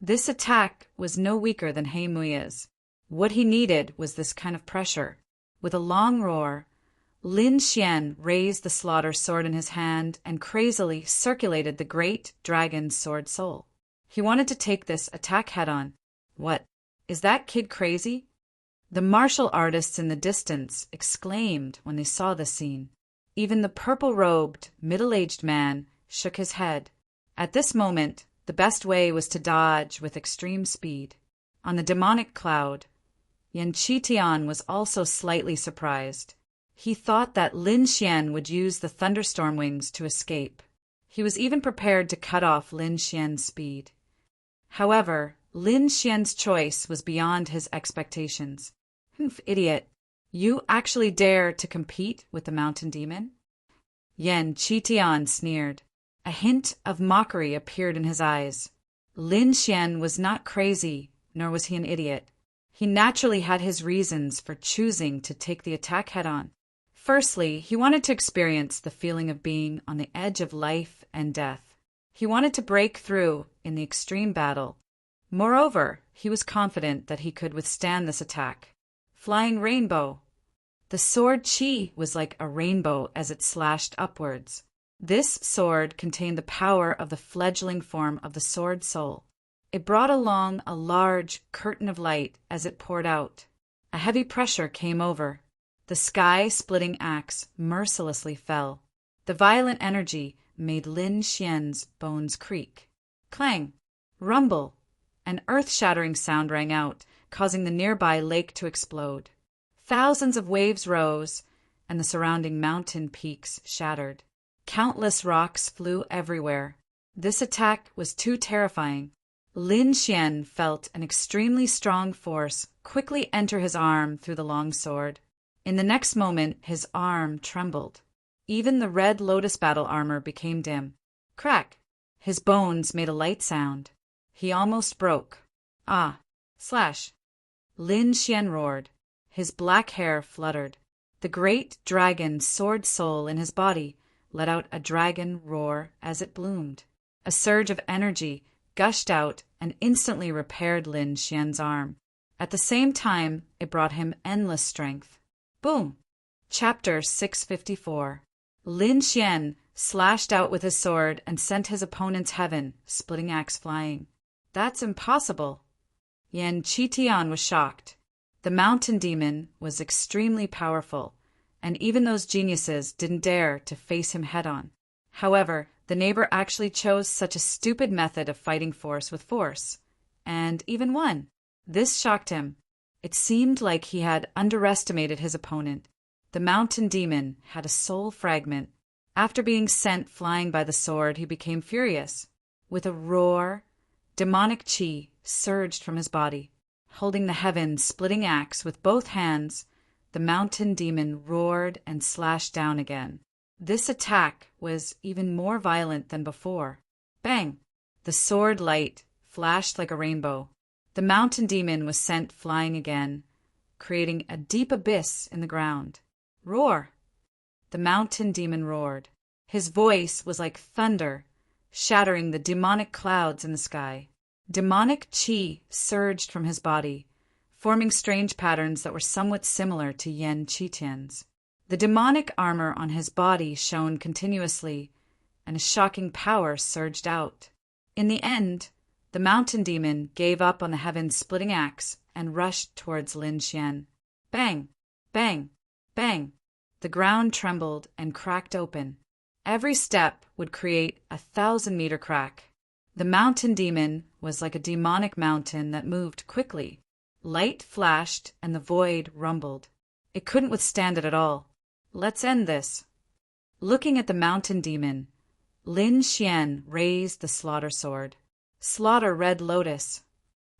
This attack was no weaker than He Mui's. What he needed was this kind of pressure. With a long roar, Lin Xian raised the slaughter sword in his hand and crazily circulated the great dragon's sword soul. He wanted to take this attack head-on. What? Is that kid crazy? The martial artists in the distance exclaimed when they saw this scene. Even the purple-robed, middle-aged man shook his head. At this moment, the best way was to dodge with extreme speed. On the demonic cloud, Yan Qitian was also slightly surprised. He thought that Lin Xian would use the thunderstorm wings to escape. He was even prepared to cut off Lin Xian's speed. However, Lin Xian's choice was beyond his expectations. Idiot! You actually dare to compete with the mountain demon? Yan Qitian sneered. A hint of mockery appeared in his eyes. Lin Xian was not crazy, nor was he an idiot. He naturally had his reasons for choosing to take the attack head-on. Firstly, he wanted to experience the feeling of being on the edge of life and death. He wanted to break through in the extreme battle. Moreover, he was confident that he could withstand this attack. Flying rainbow. The sword Qi was like a rainbow as it slashed upwards. This sword contained the power of the fledgling form of the sword soul. It brought along a large curtain of light as it poured out. A heavy pressure came over. The sky-splitting axe mercilessly fell. The violent energy made Lin Xian's bones creak. Clang! Rumble! An earth-shattering sound rang out, causing the nearby lake to explode. Thousands of waves rose, and the surrounding mountain peaks shattered. Countless rocks flew everywhere. This attack was too terrifying. Lin Xian felt an extremely strong force quickly enter his arm through the long sword. In the next moment, his arm trembled. Even the red lotus battle armor became dim. Crack! His bones made a light sound. He almost broke. Ah! Slash! Lin Xian roared. His black hair fluttered. The great dragon sword soul in his body let out a dragon roar as it bloomed. A surge of energy gushed out and instantly repaired Lin Xian's arm. At the same time, it brought him endless strength. Boom! Chapter 654. Lin Xian slashed out with his sword and sent his opponent's heaven, splitting axe flying. That's impossible. Yan Qitian was shocked. The mountain demon was extremely powerful, and even those geniuses didn't dare to face him head-on. However, the neighbor actually chose such a stupid method of fighting force with force, and even won. This shocked him. It seemed like he had underestimated his opponent. The mountain demon had a soul fragment. After being sent flying by the sword, he became furious. With a roar, demonic qi surged from his body. Holding the heaven-splitting axe with both hands, the mountain demon roared and slashed down again. This attack was even more violent than before. Bang! The sword light flashed like a rainbow. The mountain demon was sent flying again, creating a deep abyss in the ground. Roar! The mountain demon roared. His voice was like thunder, shattering the demonic clouds in the sky. Demonic chi surged from his body, forming strange patterns that were somewhat similar to Yan Qitian's. The demonic armor on his body shone continuously, and a shocking power surged out. In the end, the mountain demon gave up on the heaven-splitting axe and rushed towards Lin Xian. Bang! Bang! Bang! The ground trembled and cracked open. Every step would create a 1,000-meter crack. The mountain demon was like a demonic mountain that moved quickly. Light flashed and the void rumbled. It couldn't withstand it at all. Let's end this. Looking at the mountain demon, Lin Xian raised the slaughter sword. Slaughter red lotus.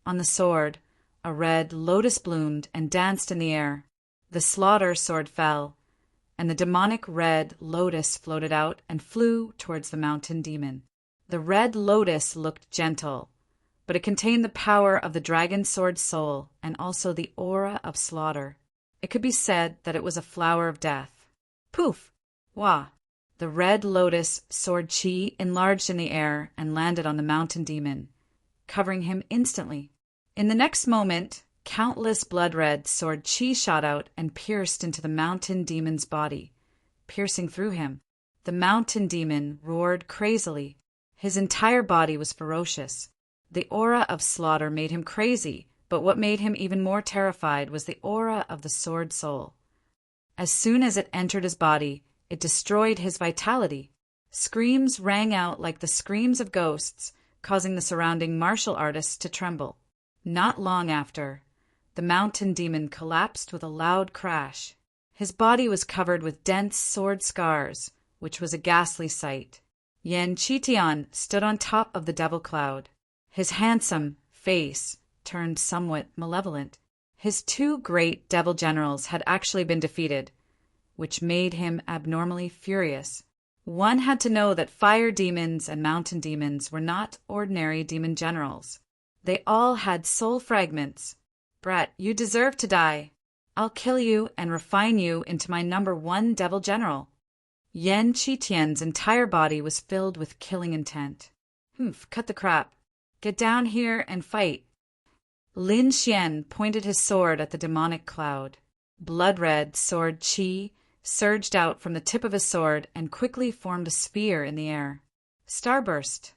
On the sword, a red lotus bloomed and danced in the air. The slaughter sword fell, and the demonic red lotus floated out and flew towards the mountain demon. The red lotus looked gentle, but it contained the power of the dragon sword soul and also the aura of slaughter. It could be said that it was a flower of death. Poof! Wah! The red lotus sword chi enlarged in the air and landed on the mountain demon, covering him instantly. In the next moment, countless blood-red sword chi shot out and pierced into the mountain demon's body, piercing through him. The mountain demon roared crazily. His entire body was ferocious. The aura of slaughter made him crazy, but what made him even more terrified was the aura of the sword soul. As soon as it entered his body, it destroyed his vitality. Screams rang out like the screams of ghosts, causing the surrounding martial artists to tremble. Not long after, the mountain demon collapsed with a loud crash. His body was covered with dense sword scars, which was a ghastly sight. Yan Qitian stood on top of the devil cloud. His handsome face turned somewhat malevolent. His two great devil generals had actually been defeated, which made him abnormally furious. One had to know that fire demons and mountain demons were not ordinary demon generals. They all had soul fragments. Brat, you deserve to die. I'll kill you and refine you into my #1 devil general. Yan Qitian's entire body was filled with killing intent. Cut the crap. Get down here and fight. Lin Xian pointed his sword at the demonic cloud. Blood-red sword chi surged out from the tip of his sword and quickly formed a sphere in the air. Starburst.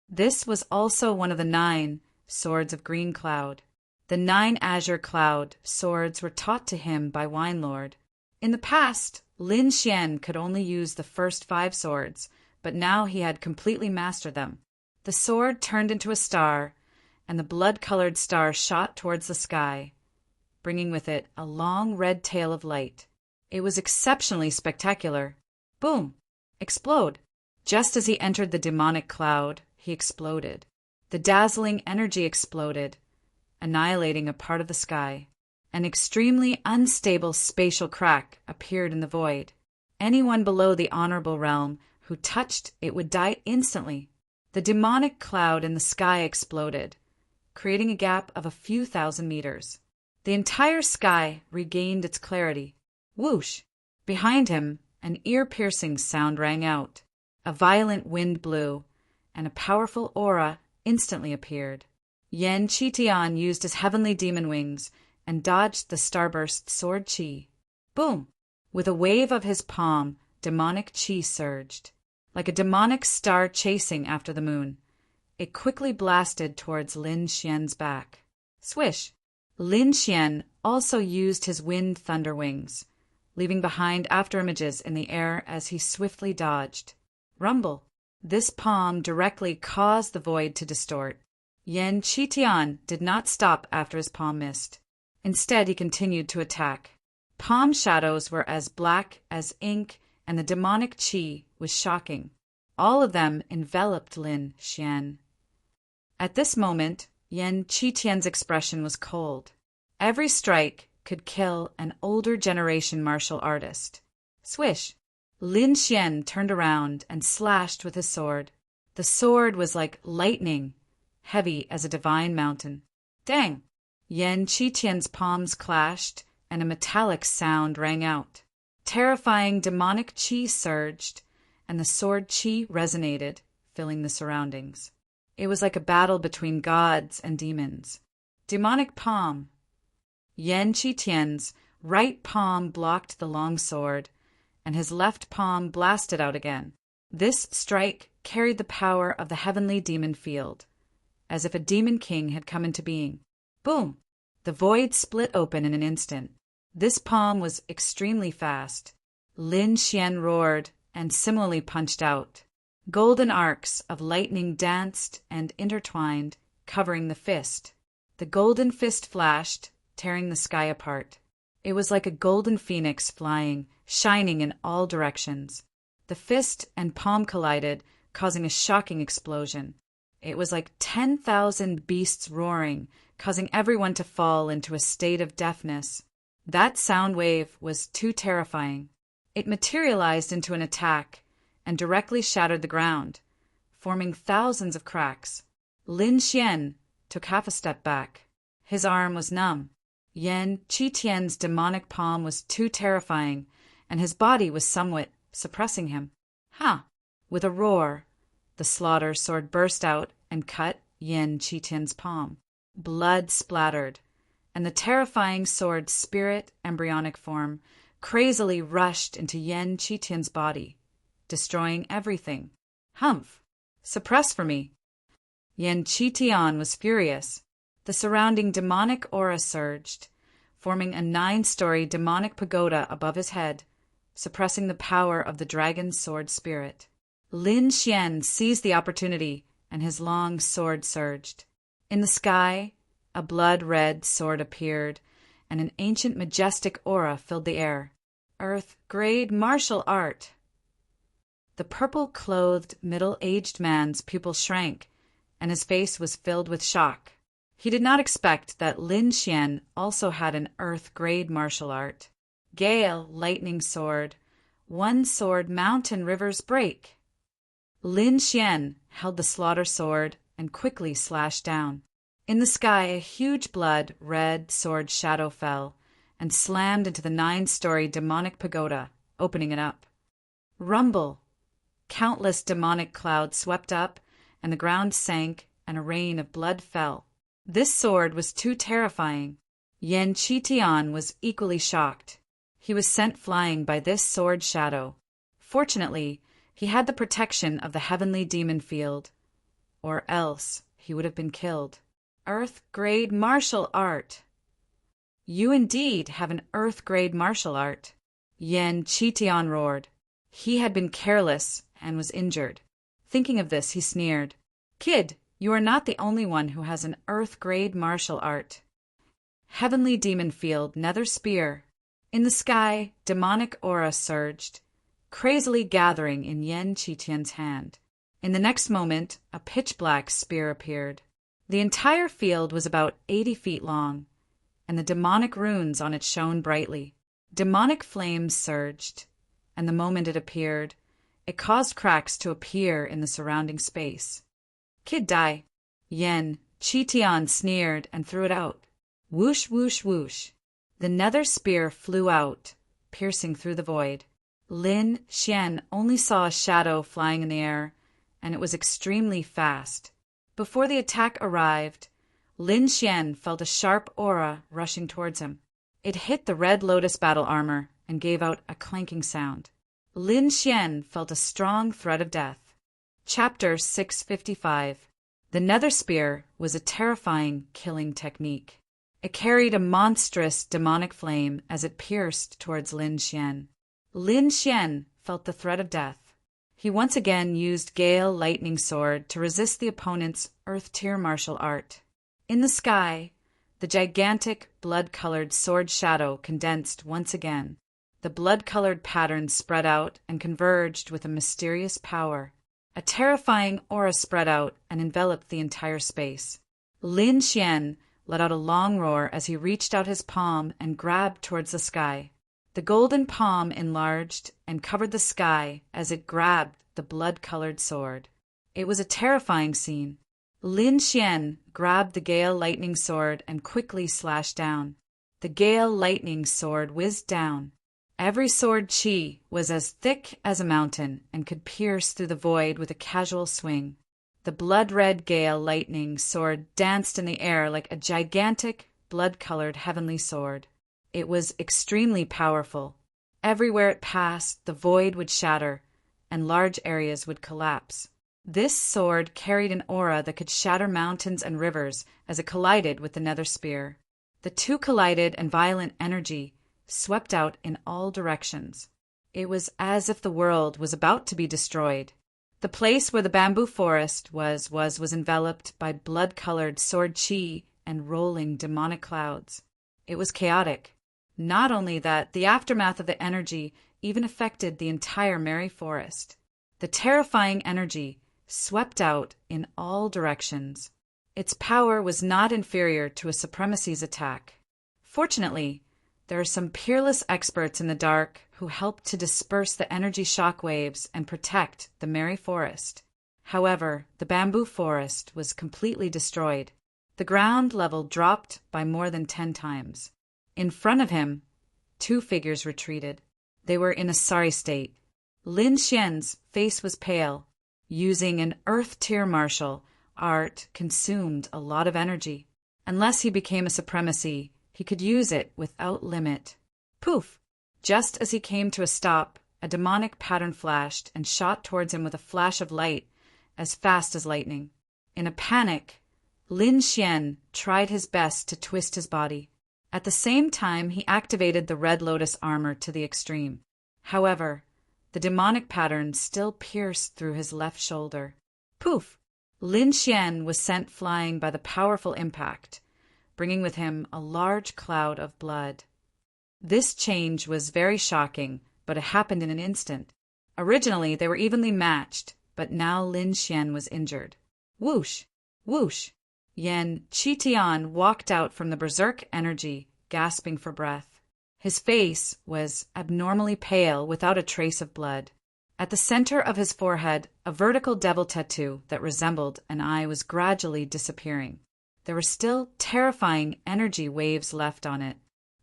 This was also one of the 9 swords of green cloud. The 9 azure cloud swords were taught to him by Wine Lord. In the past, Lin Xian could only use the first 5 swords, but now he had completely mastered them. The sword turned into a star, and the blood-colored star shot towards the sky, bringing with it a long red tail of light. It was exceptionally spectacular. Boom! Explode! Just as he entered the demonic cloud, he exploded. The dazzling energy exploded, annihilating a part of the sky. An extremely unstable spatial crack appeared in the void. Anyone below the honorable realm who touched it would die instantly. The demonic cloud in the sky exploded, creating a gap of a few thousand meters. The entire sky regained its clarity. Whoosh! Behind him, an ear-piercing sound rang out. A violent wind blew, and a powerful aura instantly appeared. Yan Qitian used his heavenly demon wings and dodged the starburst sword chi. Boom! With a wave of his palm, demonic chi surged. Like a demonic star chasing after the moon, it quickly blasted towards Lin Xian's back. Swish! Lin Xian also used his wind thunder wings, leaving behind afterimages in the air as he swiftly dodged. Rumble! This palm directly caused the void to distort. Yan Qitian did not stop after his palm missed. Instead, he continued to attack. Palm shadows were as black as ink, and the demonic chi was shocking. All of them enveloped Lin Xian. At this moment, Yan Qitian's expression was cold. Every strike could kill an older generation martial artist. Swish! Lin Xian turned around and slashed with his sword. The sword was like lightning, heavy as a divine mountain. Dang! Yan Qitian's palms clashed, and a metallic sound rang out. Terrifying demonic qi surged, and the sword qi resonated, filling the surroundings. It was like a battle between gods and demons. Demonic palm. Yan Qitian's right palm blocked the long sword, and his left palm blasted out again. This strike carried the power of the heavenly demon field, as if a demon king had come into being. Boom! The void split open in an instant. This palm was extremely fast. Lin Xian roared and similarly punched out. Golden arcs of lightning danced and intertwined, covering the fist. The golden fist flashed, tearing the sky apart. It was like a golden phoenix flying, shining in all directions. The fist and palm collided, causing a shocking explosion. It was like 10,000 beasts roaring, causing everyone to fall into a state of deafness. That sound wave was too terrifying. It materialized into an attack and directly shattered the ground, forming thousands of cracks. Lin Xian took half a step back. His arm was numb. Yan Qitian's demonic palm was too terrifying, and his body was somewhat suppressing him. Ha! With a roar, the slaughter sword burst out and cut Yan Qitian's palm. Blood splattered, and the terrifying sword's spirit embryonic form crazily rushed into Yan Qitian's body, destroying everything. Humph! Suppress for me! Yan Qitian was furious. The surrounding demonic aura surged, forming a 9-story demonic pagoda above his head, suppressing the power of the dragon's sword spirit. Lin Xian seized the opportunity, and his long sword surged. In the sky, a blood-red sword appeared, and an ancient majestic aura filled the air. Earth-grade martial art. The purple-clothed, middle-aged man's pupil shrank, and his face was filled with shock. He did not expect that Lin Xian also had an earth-grade martial art. Gale, lightning sword. One sword, mountain rivers break. Lin Xian held the slaughter sword and quickly slashed down. In the sky, a huge blood-red sword shadow fell and slammed into the 9-story demonic pagoda, opening it up. Rumble! Countless demonic clouds swept up, and the ground sank, and a rain of blood fell. This sword was too terrifying. Yan Qitian was equally shocked. He was sent flying by this sword shadow. Fortunately, he had the protection of the heavenly demon field, or else he would have been killed. Earth-grade martial art. You indeed have an earth-grade martial art. Yan Qitian roared. He had been careless and was injured. Thinking of this, he sneered. Kid, you are not the only one who has an earth-grade martial art. Heavenly demon field, nether spear. In the sky, demonic aura surged, crazily gathering in Yan Qitian's hand. In the next moment, a pitch-black spear appeared. The entire field was about 80 feet long, and the demonic runes on it shone brightly. Demonic flames surged, and the moment it appeared, it caused cracks to appear in the surrounding space. Kid die. Yan Qitian sneered and threw it out. Whoosh, whoosh, whoosh. The nether spear flew out, piercing through the void. Lin Xian only saw a shadow flying in the air, and it was extremely fast. Before the attack arrived, Lin Xian felt a sharp aura rushing towards him. It hit the red lotus battle armor and gave out a clanking sound. Lin Xian felt a strong threat of death. Chapter 655. The nether spear was a terrifying killing technique. It carried a monstrous demonic flame as it pierced towards Lin Xian. Lin Xian felt the threat of death. He once again used Gale Lightning Sword to resist the opponent's earth-tier martial art. In the sky, the gigantic blood-colored sword shadow condensed once again. The blood-colored pattern spread out and converged with a mysterious power. A terrifying aura spread out and enveloped the entire space. Lin Xian let out a long roar as he reached out his palm and grabbed towards the sky. The golden palm enlarged and covered the sky as it grabbed the blood-colored sword. It was a terrifying scene. Lin Xian grabbed the Gale Lightning Sword and quickly slashed down. The Gale Lightning Sword whizzed down. Every sword chi was as thick as a mountain and could pierce through the void with a casual swing. The blood-red Gale Lightning Sword danced in the air like a gigantic, blood-colored heavenly sword. It was extremely powerful. Everywhere it passed, the void would shatter, and large areas would collapse. This sword carried an aura that could shatter mountains and rivers as it collided with the nether spear. The two collided, and violent energy swept out in all directions. It was as if the world was about to be destroyed. The place where the bamboo forest was enveloped by blood-colored sword chi and rolling demonic clouds. It was chaotic. Not only that, the aftermath of the energy even affected the entire merry forest. The terrifying energy swept out in all directions. Its power was not inferior to a supremacy's attack. Fortunately, there are some peerless experts in the dark who helped to disperse the energy shock waves and protect the merry forest. However, the bamboo forest was completely destroyed. The ground level dropped by more than 10 times. In front of him, 2 figures retreated. They were in a sorry state. Lin Xian's face was pale. Using an earth-tier martial art consumed a lot of energy. Unless he became a supremacy, he could use it without limit. Poof! Just as he came to a stop, a demonic pattern flashed and shot towards him with a flash of light as fast as lightning. In a panic, Lin Xian tried his best to twist his body. At the same time, he activated the Red Lotus armor to the extreme. However, the demonic pattern still pierced through his left shoulder. Poof! Lin Xian was sent flying by the powerful impact, bringing with him a large cloud of blood. This change was very shocking, but it happened in an instant. Originally, they were evenly matched, but now Lin Xian was injured. Whoosh! Whoosh! Yan Qitian walked out from the berserk energy, gasping for breath. His face was abnormally pale without a trace of blood. At the center of his forehead, a vertical devil tattoo that resembled an eye was gradually disappearing. There were still terrifying energy waves left on it.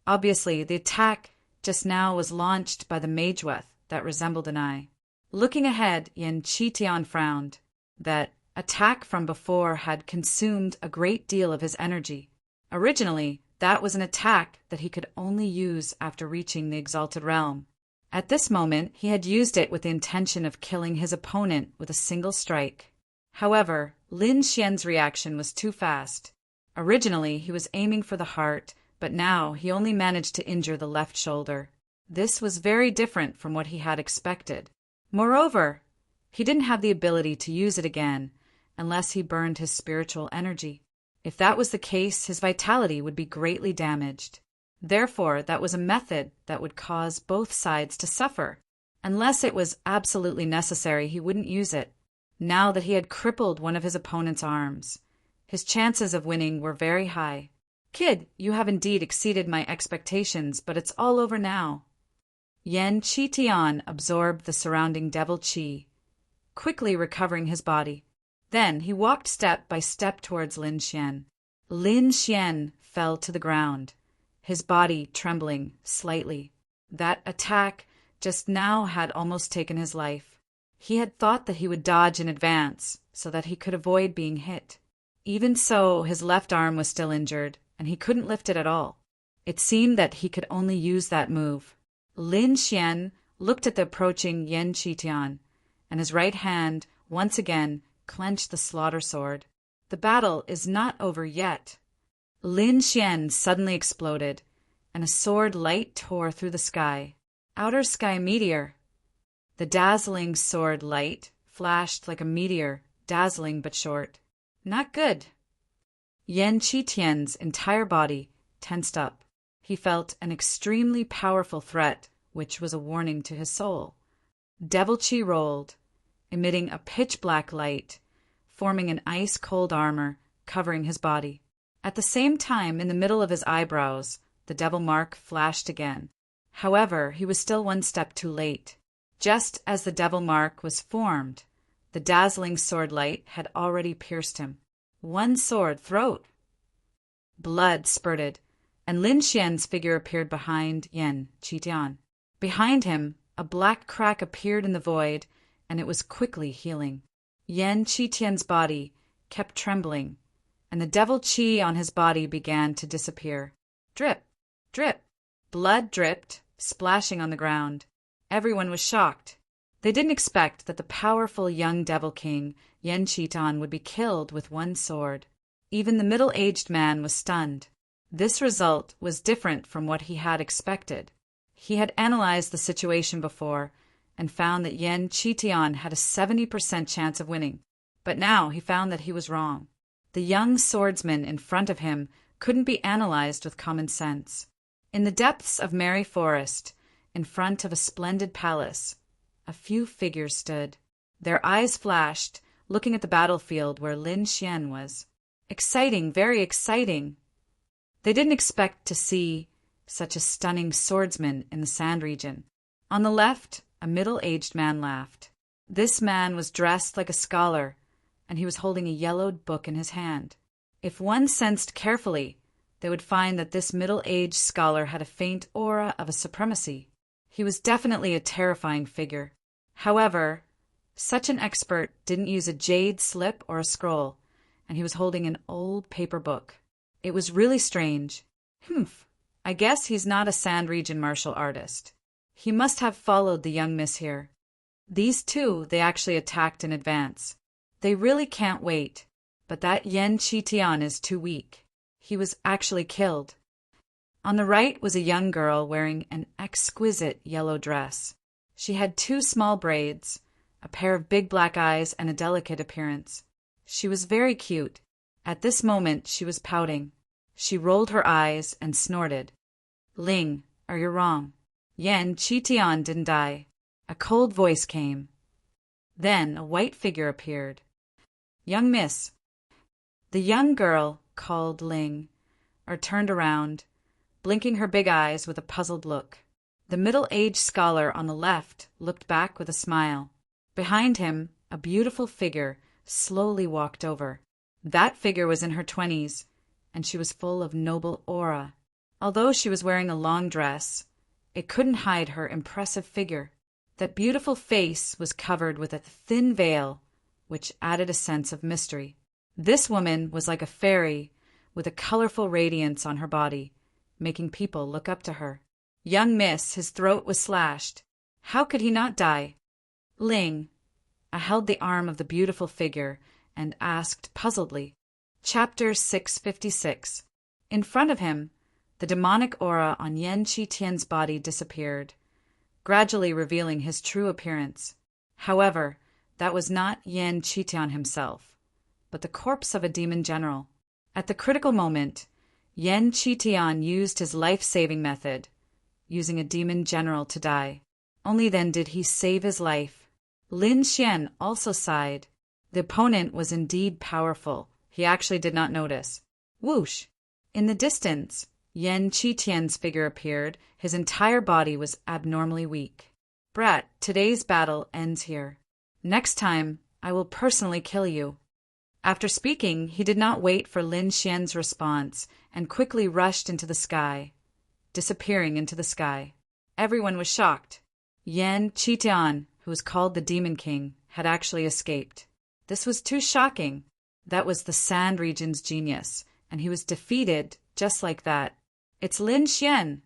Obviously, the attack just now was launched by the Mageweth that resembled an eye. Looking ahead, Yan Qitian frowned. That attack from before had consumed a great deal of his energy. Originally, that was an attack that he could only use after reaching the Exalted Realm. At this moment, he had used it with the intention of killing his opponent with a single strike. However, Lin Xian's reaction was too fast. Originally, he was aiming for the heart, but now he only managed to injure the left shoulder. This was very different from what he had expected. Moreover, he didn't have the ability to use it again unless he burned his spiritual energy. If that was the case, his vitality would be greatly damaged. Therefore, that was a method that would cause both sides to suffer. Unless it was absolutely necessary, he wouldn't use it. Now that he had crippled one of his opponent's arms, his chances of winning were very high. Kid, you have indeed exceeded my expectations, but it's all over now. Yan Qitian absorbed the surrounding devil chi, quickly recovering his body. Then he walked step by step towards Lin Xian. Lin Xian fell to the ground, his body trembling slightly. That attack just now had almost taken his life. He had thought that he would dodge in advance so that he could avoid being hit. Even so, his left arm was still injured, and he couldn't lift it at all. It seemed that he could only use that move. Lin Xian looked at the approaching Yan Qitian, and his right hand once again clenched the slaughter sword. The battle is not over yet. Lin Xian suddenly exploded, and a sword light tore through the sky. Outer sky meteor. The dazzling sword light flashed like a meteor, dazzling but short. Not good. Yan Qitian's entire body tensed up. He felt an extremely powerful threat, which was a warning to his soul. Devil Chi rolled, emitting a pitch-black light, forming an ice-cold armor covering his body. At the same time, in the middle of his eyebrows, the devil mark flashed again. However, he was still one step too late. Just as the devil mark was formed, the dazzling sword light had already pierced him. One sword throat. Blood spurted, and Lin Xian's figure appeared behind Yan Qitian. Behind him, a black crack appeared in the void, and it was quickly healing. Yan Qitian's body kept trembling, and the devil qi on his body began to disappear. Drip, drip. Blood dripped, splashing on the ground. Everyone was shocked. They didn't expect that the powerful young devil king, Yan Qitian, would be killed with one sword. Even the middle-aged man was stunned. This result was different from what he had expected. He had analyzed the situation before and found that Yan Qitian had a 70% chance of winning. But now he found that he was wrong. The young swordsman in front of him couldn't be analyzed with common sense. In the depths of Merry Forest, in front of a splendid palace, a few figures stood. Their eyes flashed, looking at the battlefield where Lin Xian was. Exciting, very exciting. They didn't expect to see such a stunning swordsman in the sand region. On the left, a middle-aged man laughed. This man was dressed like a scholar, and he was holding a yellowed book in his hand. If one sensed carefully, they would find that this middle-aged scholar had a faint aura of a supremacy. He was definitely a terrifying figure. However, such an expert didn't use a jade slip or a scroll, and he was holding an old paper book. It was really strange. I guess he's not a sand region martial artist. He must have followed the young miss here. These two they actually attacked in advance. They really can't wait, but that Yan Qitian is too weak. He was actually killed. On the right was a young girl wearing an exquisite yellow dress. She had 2 small braids, a pair of big black eyes, and a delicate appearance. She was very cute. At this moment she was pouting. She rolled her eyes and snorted. Ling, you're wrong. Yan Qitian didn't die. A cold voice came. Then a white figure appeared. Young miss. The young girl called Ling, turned around, blinking her big eyes with a puzzled look. The middle-aged scholar on the left looked back with a smile. Behind him, a beautiful figure slowly walked over. That figure was in her 20s, and she was full of noble aura. Although she was wearing a long dress, it couldn't hide her impressive figure. That beautiful face was covered with a thin veil, which added a sense of mystery. This woman was like a fairy, with a colorful radiance on her body, making people look up to her. Young miss, his throat was slashed. How could he not die? Ling. I held the arm of the beautiful figure and asked puzzledly. Chapter 656. In front of him, the demonic aura on Yan Qitian's body disappeared, gradually revealing his true appearance. However, that was not Yan Qitian himself, but the corpse of a demon general. At the critical moment, Yan Qitian used his life-saving method, using a demon general to die. Only then did he save his life. Lin Xian also sighed. The opponent was indeed powerful. He actually did not notice. Whoosh! In the distance, Yan Qitian's figure appeared. His entire body was abnormally weak. Brat, today's battle ends here. Next time, I will personally kill you. After speaking, he did not wait for Lin Xian's response and quickly rushed into the sky, disappearing into the sky. Everyone was shocked. Yan Qitian, who was called the Demon King, had actually escaped. This was too shocking. That was the Sand Region's genius, and he was defeated just like that. It's Lin Xian!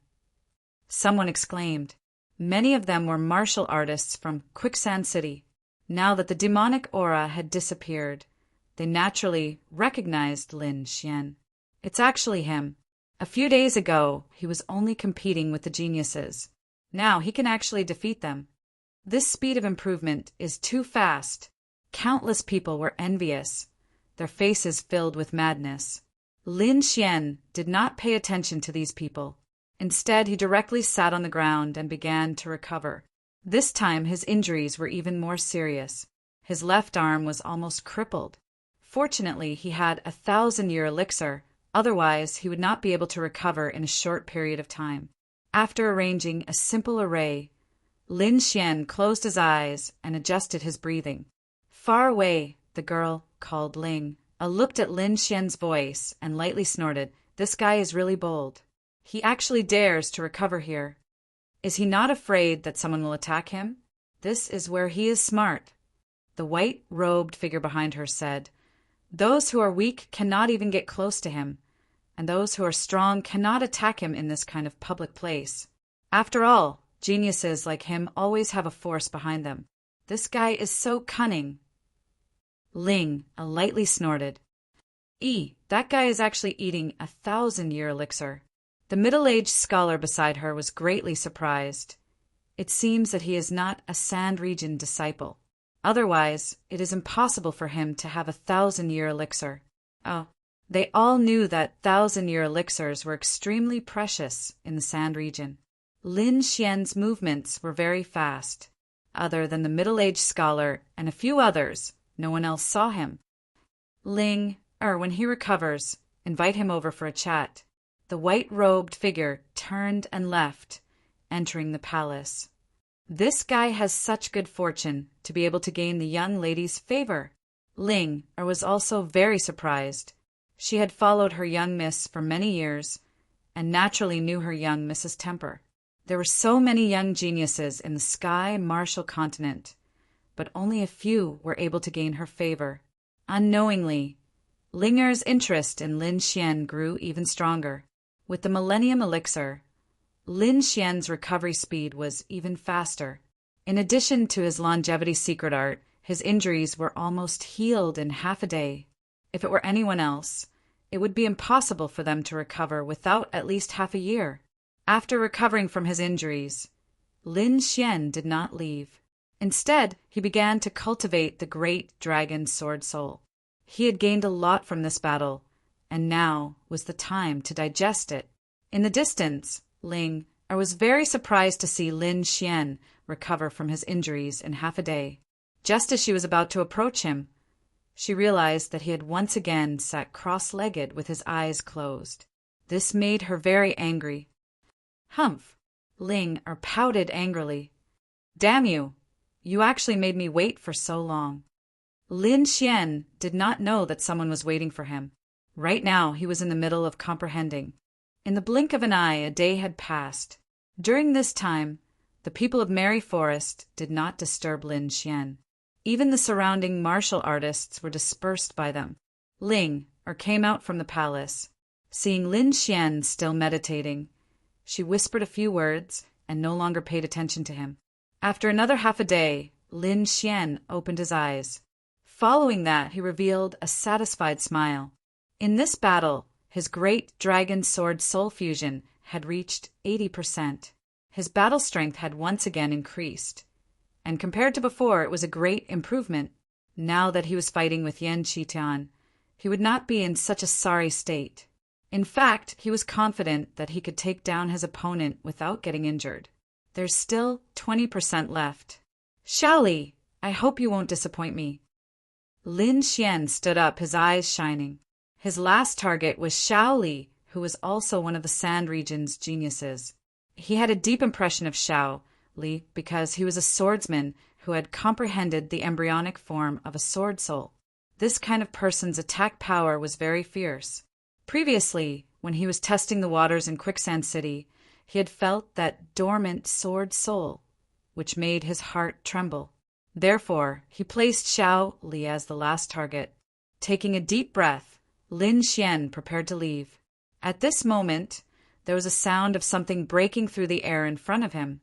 Someone exclaimed. Many of them were martial artists from Quicksand City. Now that the demonic aura had disappeared, they naturally recognized Lin Xian. It's actually him. A few days ago, he was only competing with the geniuses. Now he can actually defeat them. This speed of improvement is too fast. Countless people were envious, their faces filled with madness. Lin Xian did not pay attention to these people. Instead, he directly sat on the ground and began to recover. This time, his injuries were even more serious. His left arm was almost crippled. Fortunately, he had a 1,000-year elixir, Otherwise, he would not be able to recover in a short period of time. After arranging a simple array, Lin Xian closed his eyes and adjusted his breathing. Far away, the girl, called Ling, looked at Lin Xian's voice and lightly snorted. This guy is really bold. He actually dares to recover here. Is he not afraid that someone will attack him? This is where he is smart. The white-robed figure behind her said, "Those who are weak cannot even get close to him, and those who are strong cannot attack him in this kind of public place. After all, geniuses like him always have a force behind them. This guy is so cunning." Ling lightly snorted. That guy is actually eating 1,000-year elixir." The middle-aged scholar beside her was greatly surprised. It seems that he is not a Sand Region disciple. Otherwise, it is impossible for him to have 1,000-year elixir. Oh, they all knew that 1,000-year elixirs were extremely precious in the Sand Region. Lin Xian's movements were very fast. Other than the middle-aged scholar and a few others, no one else saw him. Ling, when he recovers, invite him over for a chat. The white-robed figure turned and left, entering the palace. This guy has such good fortune to be able to gain the young lady's favor. Ling was also very surprised. She had followed her young miss for many years, and naturally knew her young miss's temper. There were so many young geniuses in the Sky Martial continent, but only a few were able to gain her favor. Unknowingly, Linger's interest in Lin Xian grew even stronger. With the Millennium Elixir, Lin Xian's recovery speed was even faster. In addition to his longevity secret art, his injuries were almost healed in half a day. If it were anyone else, it would be impossible for them to recover without at least half a year. After recovering from his injuries, Lin Xian did not leave. Instead, he began to cultivate the great dragon sword soul. He had gained a lot from this battle, and now was the time to digest it. In the distance, Ling was very surprised to see Lin Xian recover from his injuries in half a day. Just as she was about to approach him, she realized that he had once again sat cross-legged with his eyes closed. This made her very angry. "Humph!" Ling pouted angrily. "Damn you! You actually made me wait for so long." Lin Xian did not know that someone was waiting for him. Right now, he was in the middle of comprehending. In the blink of an eye, a day had passed. During this time, the people of Merry Forest did not disturb Lin Xian. Even the surrounding martial artists were dispersed by them. Ling came out from the palace. Seeing Lin Xian still meditating, she whispered a few words and no longer paid attention to him. After another half a day, Lin Xian opened his eyes. Following that, he revealed a satisfied smile. In this battle, his great dragon sword soul fusion had reached 80%. His battle strength had once again increased, and compared to before, it was a great improvement. Now that he was fighting with Yan Qitian, he would not be in such a sorry state. In fact, he was confident that he could take down his opponent without getting injured. There's still 20% left. "Shaoli, I hope you won't disappoint me." Lin Xian stood up, his eyes shining. His last target was Shaoli, who was also one of the Sand Region's geniuses. He had a deep impression of Shaoli because he was a swordsman who had comprehended the embryonic form of a sword soul. This kind of person's attack power was very fierce. Previously, when he was testing the waters in Quicksand City, he had felt that dormant sword soul, which made his heart tremble. Therefore, he placed Shaoli as the last target. Taking a deep breath, Lin Xian prepared to leave. At this moment, there was a sound of something breaking through the air in front of him,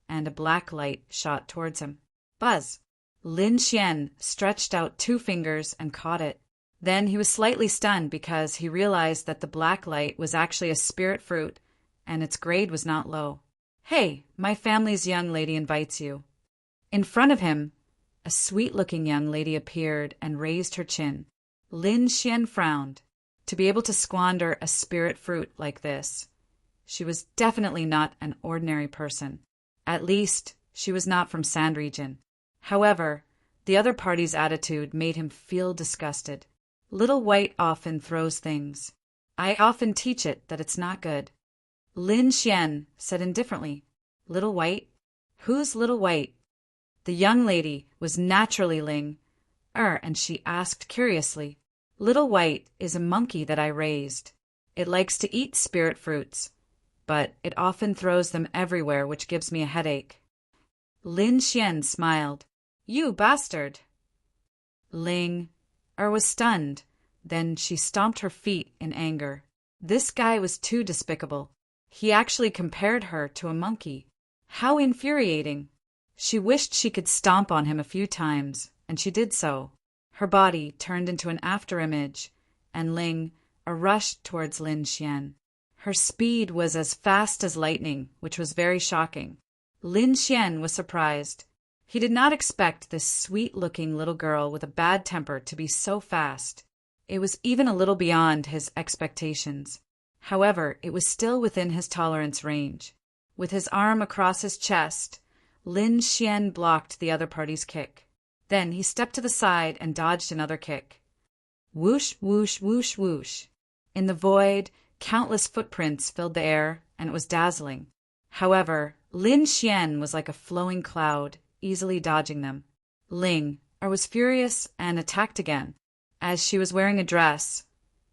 and a black light shot towards him. Buzz! Lin Xian stretched out 2 fingers and caught it. Then he was slightly stunned because he realized that the black light was actually a spirit fruit, and its grade was not low. "Hey, my family's young lady invites you." In front of him, a sweet-looking young lady appeared and raised her chin. Lin Xian frowned. To be able to squander a spirit fruit like this, she was definitely not an ordinary person. At least, she was not from Sand Region. However, the other party's attitude made him feel disgusted. Little White often throws things. I often teach it that it's not good. Lin Xian said indifferently, Little White? Who's Little White? The young lady was naturally Ling, and she asked curiously, Little White is a monkey that I raised. It likes to eat spirit fruits, but it often throws them everywhere, which gives me a headache. Lin Xian smiled. You bastard! Ling was stunned. Then she stomped her feet in anger. This guy was too despicable. He actually compared her to a monkey. How infuriating! She wished she could stomp on him a few times, and she did so. Her body turned into an afterimage, and Ling rushed towards Lin Xian. Her speed was as fast as lightning, which was very shocking. Lin Xian was surprised. He did not expect this sweet-looking little girl with a bad temper to be so fast. It was even a little beyond his expectations. However, it was still within his tolerance range. With his arm across his chest, Lin Xian blocked the other party's kick. Then he stepped to the side and dodged another kick. Whoosh, whoosh, whoosh, whoosh. In the void, countless footprints filled the air, and it was dazzling. However, Lin Xian was like a flowing cloud, easily dodging them. Ling was furious and attacked again. As she was wearing a dress,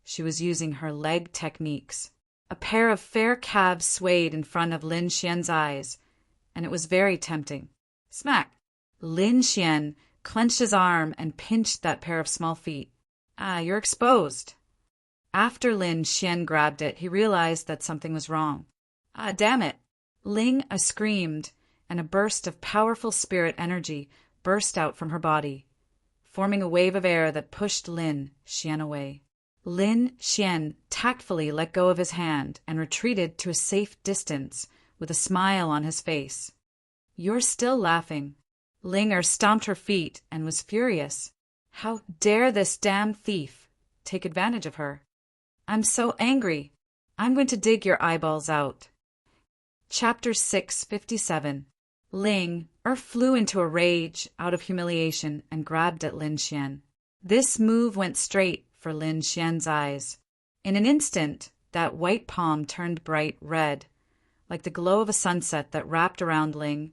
she was using her leg techniques. A pair of fair calves swayed in front of Lin Xian's eyes, and it was very tempting. Smack! Lin Xian clenched his arm and pinched that pair of small feet. You're exposed. After Lin Xian grabbed it, he realized that something was wrong. Damn it! Ling screamed, and a burst of powerful spirit energy burst out from her body, forming a wave of air that pushed Lin Xian away. Lin Xian tactfully let go of his hand and retreated to a safe distance with a smile on his face. You're still laughing. Ling stomped her feet and was furious. How dare this damn thief take advantage of her? I'm so angry. I'm going to dig your eyeballs out. Chapter 657. Ling flew into a rage out of humiliation and grabbed at Lin Xian. This move went straight for Lin Xian's eyes. In an instant, that white palm turned bright red, like the glow of a sunset that wrapped around Ling's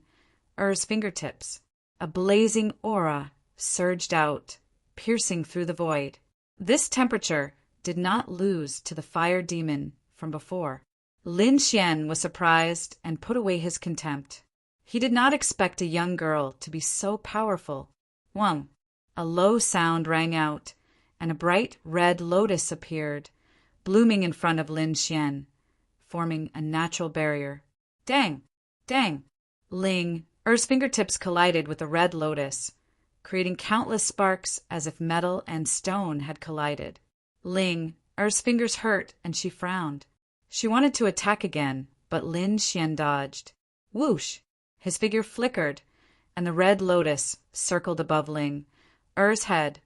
fingertips. A blazing aura surged out, piercing through the void. This temperature did not lose to the fire demon from before. Lin Xian was surprised and put away his contempt. He did not expect a young girl to be so powerful. Wang! A low sound rang out, and a bright red lotus appeared, blooming in front of Lin Xian, forming a natural barrier. Dang! Dang! Ling's fingertips collided with the red lotus, creating countless sparks as if metal and stone had collided. Ling's fingers hurt, and she frowned. She wanted to attack again, but Lin Xian dodged. Whoosh! His figure flickered, and the red lotus circled above Ling's head,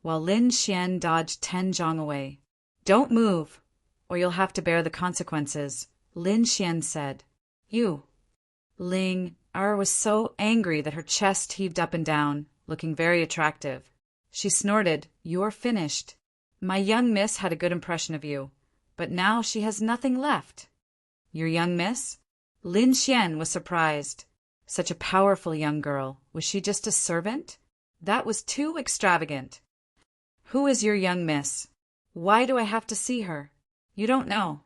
while Lin Xian dodged 10 zhang away. Don't move, or you'll have to bear the consequences, Lin Xian said. You. Ling was so angry that her chest heaved up and down, looking very attractive. She snorted, You're finished. My young miss had a good impression of you, but now she has nothing left. Your young miss? Lin Xian was surprised. Such a powerful young girl. Was she just a servant? That was too extravagant. Who is your young miss? Why do I have to see her? You don't know.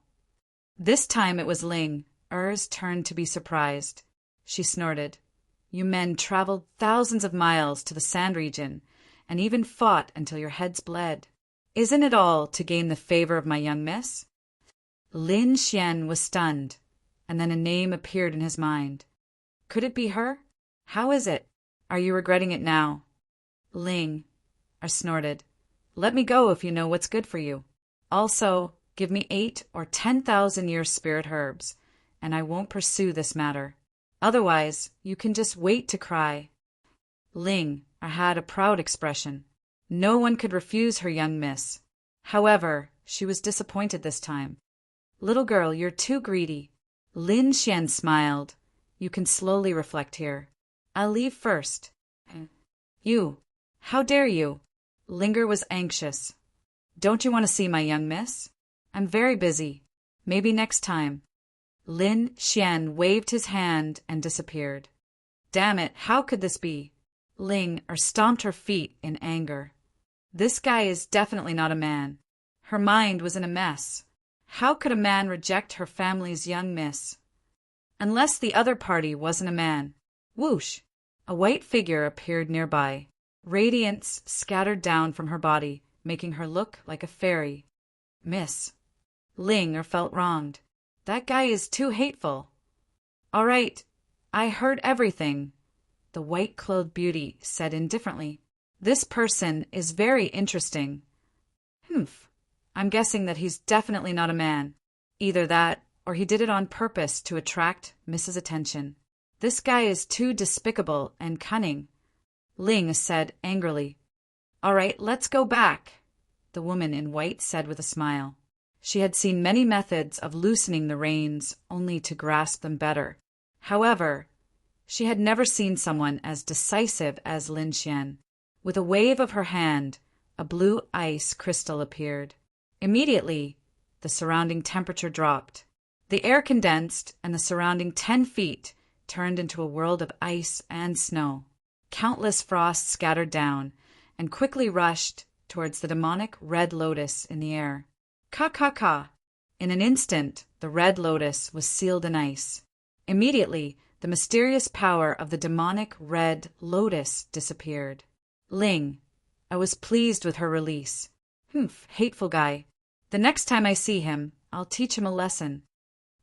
This time it was Ling's turn to be surprised. She snorted. You men traveled thousands of miles to the sand region and even fought until your heads bled. Isn't it all to gain the favor of my young miss? Lin Xian was stunned, and then a name appeared in his mind. Could it be her? How is it? Are you regretting it now? Ling snorted. Let me go if you know what's good for you. Also, give me 8 or 10,000 years spirit herbs, and I won't pursue this matter. Otherwise, you can just wait to cry. Ling had a proud expression. No one could refuse her young miss. However, she was disappointed this time. Little girl, you're too greedy. Lin Xian smiled. You can slowly reflect here. I'll leave first. You. How dare you? Linger was anxious. Don't you want to see my young miss? I'm very busy. Maybe next time. Lin Xian waved his hand and disappeared. Damn it, how could this be? Ling stomped her feet in anger. This guy is definitely not a man. Her mind was in a mess. How could a man reject her family's young miss? Unless the other party wasn't a man. Whoosh! A white figure appeared nearby. Radiance scattered down from her body, making her look like a fairy. Miss. Ling felt wronged. That guy is too hateful. All right, I heard everything, the white-clothed beauty said indifferently. This person is very interesting. Humph. I'm guessing that he's definitely not a man. Either that, or he did it on purpose to attract Mrs. Attention. This guy is too despicable and cunning, Ling said angrily. All right, let's go back, the woman in white said with a smile. She had seen many methods of loosening the reins only to grasp them better. However, she had never seen someone as decisive as Lin Xian. With a wave of her hand, a blue ice crystal appeared. Immediately, the surrounding temperature dropped. The air condensed, and the surrounding 10 feet turned into a world of ice and snow. Countless frosts scattered down and quickly rushed towards the demonic red lotus in the air. Ka! In an instant, the red lotus was sealed in ice. Immediately, the mysterious power of the demonic red lotus disappeared. Ling. I was pleased with her release. Humph, hateful guy. The next time I see him, I'll teach him a lesson,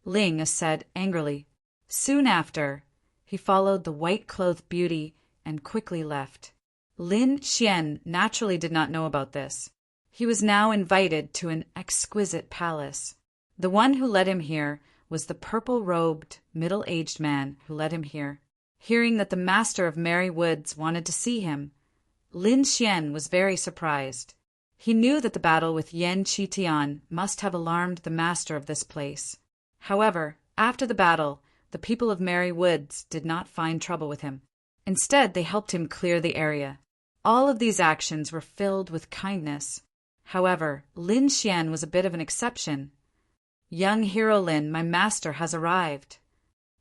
Ling said angrily. Soon after, he followed the white-clothed beauty and quickly left. Lin Xian naturally did not know about this. He was now invited to an exquisite palace. The one who led him here was the purple-robed, middle-aged man who led him here. Hearing that the master of Merry Woods wanted to see him, Lin Xian was very surprised. He knew that the battle with Yan Qitian must have alarmed the master of this place. However, after the battle, the people of Merry Woods did not find trouble with him. Instead, they helped him clear the area. All of these actions were filled with kindness. However, Lin Xian was a bit of an exception. Young hero Lin, my master has arrived,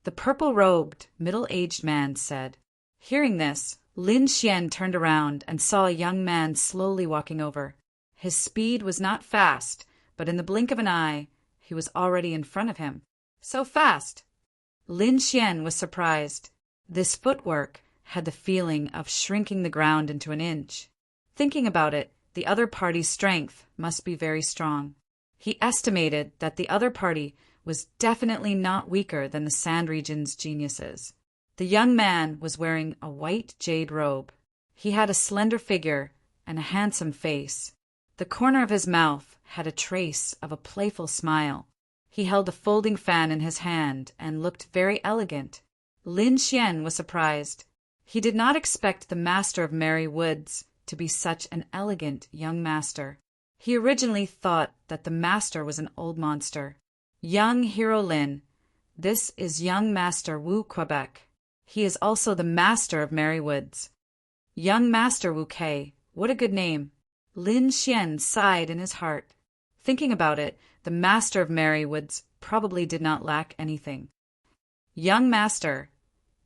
the purple-robed, middle-aged man said. Hearing this, Lin Xian turned around and saw a young man slowly walking over. His speed was not fast, but in the blink of an eye, he was already in front of him. So fast! Lin Xian was surprised. This footwork had the feeling of shrinking the ground into an inch. Thinking about it, the other party's strength must be very strong. He estimated that the other party was definitely not weaker than the Sand Region's geniuses. The young man was wearing a white jade robe. He had a slender figure and a handsome face. The corner of his mouth had a trace of a playful smile. He held a folding fan in his hand and looked very elegant. Lin Xian was surprised. He did not expect the master of Merry Woods to be such an elegant young master. He originally thought that the master was an old monster. Young hero Lin, this is young master Wu Quebec. He is also the master of Merry Woods. Young master Wu Kei, what a good name. Lin Xian sighed in his heart. Thinking about it, the master of Merry Woods probably did not lack anything. Young master,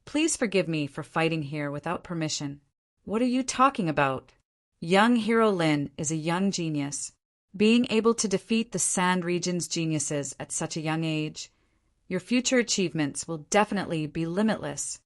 please forgive me for fighting here without permission. What are you talking about? Young hero Lin is a young genius. Being able to defeat the Sand Region's geniuses at such a young age, your future achievements will definitely be limitless.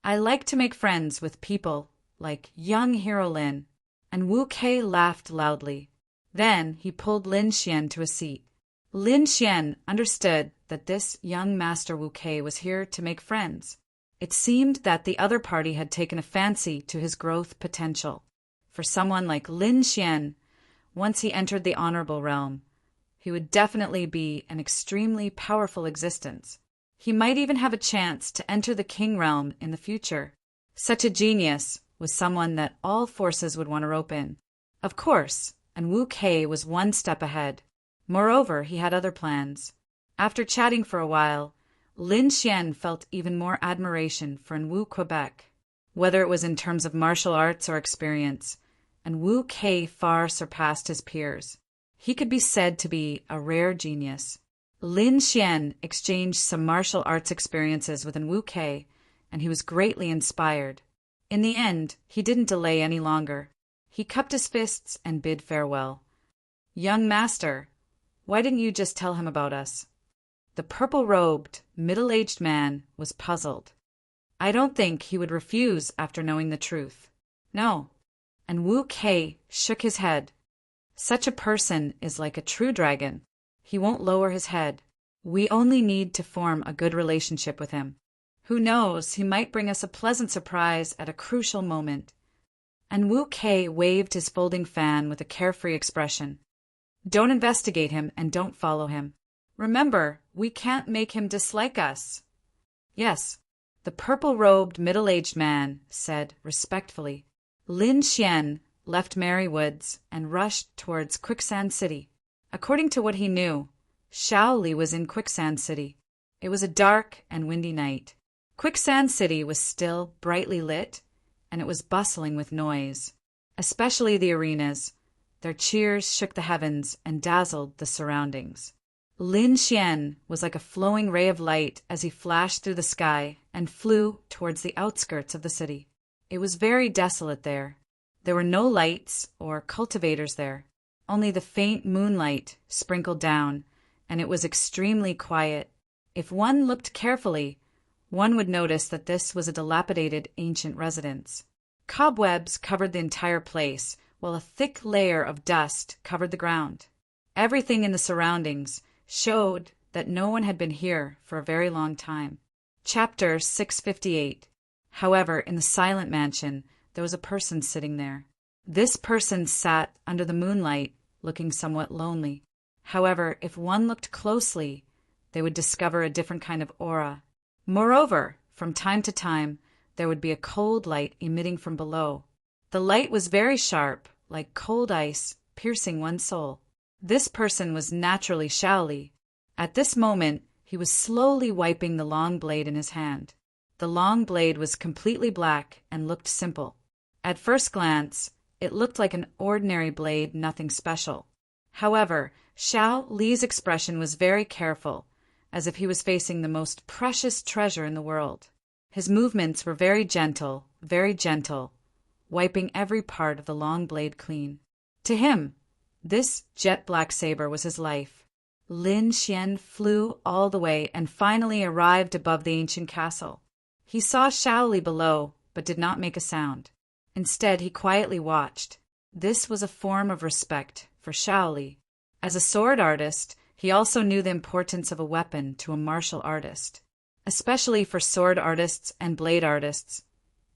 I like to make friends with people like young hero Lin. And Wu Kei laughed loudly. Then he pulled Lin Xian to a seat. Lin Xian understood that this young master Wu Kei was here to make friends. It seemed that the other party had taken a fancy to his growth potential. For someone like Lin Xian, once he entered the honorable realm, he would definitely be an extremely powerful existence. He might even have a chance to enter the king realm in the future. Such a genius was someone that all forces would want to rope in. Of course, and Wu Kei was one step ahead. Moreover, he had other plans. After chatting for a while, Lin Xian felt even more admiration for Wu Quebec, whether it was in terms of martial arts or experience, and Wu Kei far surpassed his peers. He could be said to be a rare genius. Lin Xian exchanged some martial arts experiences with Wu Kei, and he was greatly inspired. In the end, he didn't delay any longer. He cupped his fists and bid farewell. "Young master, why didn't you just tell him about us?" The purple-robed, middle-aged man was puzzled. "I don't think he would refuse after knowing the truth." "No." And Wu Kei shook his head. "Such a person is like a true dragon. He won't lower his head. We only need to form a good relationship with him. Who knows, he might bring us a pleasant surprise at a crucial moment." And Wu Kei waved his folding fan with a carefree expression. "Don't investigate him and don't follow him. Remember, we can't make him dislike us." "Yes," the purple-robed middle-aged man said respectfully. Lin Xian left Merry Woods and rushed towards Quicksand City. According to what he knew, Shaoli was in Quicksand City. It was a dark and windy night. Quicksand City was still brightly lit, and it was bustling with noise, especially the arenas. Their cheers shook the heavens and dazzled the surroundings. Lin Xian was like a flowing ray of light as he flashed through the sky and flew towards the outskirts of the city. It was very desolate there. There were no lights or cultivators there, only the faint moonlight sprinkled down, and it was extremely quiet. If one looked carefully, one would notice that this was a dilapidated ancient residence. Cobwebs covered the entire place, while a thick layer of dust covered the ground. Everything in the surroundings showed that no one had been here for a very long time. Chapter 658. However, in the silent mansion, there was a person sitting there. This person sat under the moonlight, looking somewhat lonely. However, if one looked closely, they would discover a different kind of aura. Moreover, from time to time, there would be a cold light emitting from below. The light was very sharp, like cold ice, piercing one's soul. This person was naturally Shaoli. At this moment, he was slowly wiping the long blade in his hand. The long blade was completely black and looked simple. At first glance, it looked like an ordinary blade, nothing special. However, Xiao Li's expression was very careful, as if he was facing the most precious treasure in the world. His movements were very gentle, wiping every part of the long blade clean. To him, this jet-black saber was his life. Lin Xian flew all the way and finally arrived above the ancient castle. He saw Shaoli below, but did not make a sound. Instead, he quietly watched. This was a form of respect for Shaoli. As a sword artist, he also knew the importance of a weapon to a martial artist. Especially for sword artists and blade artists,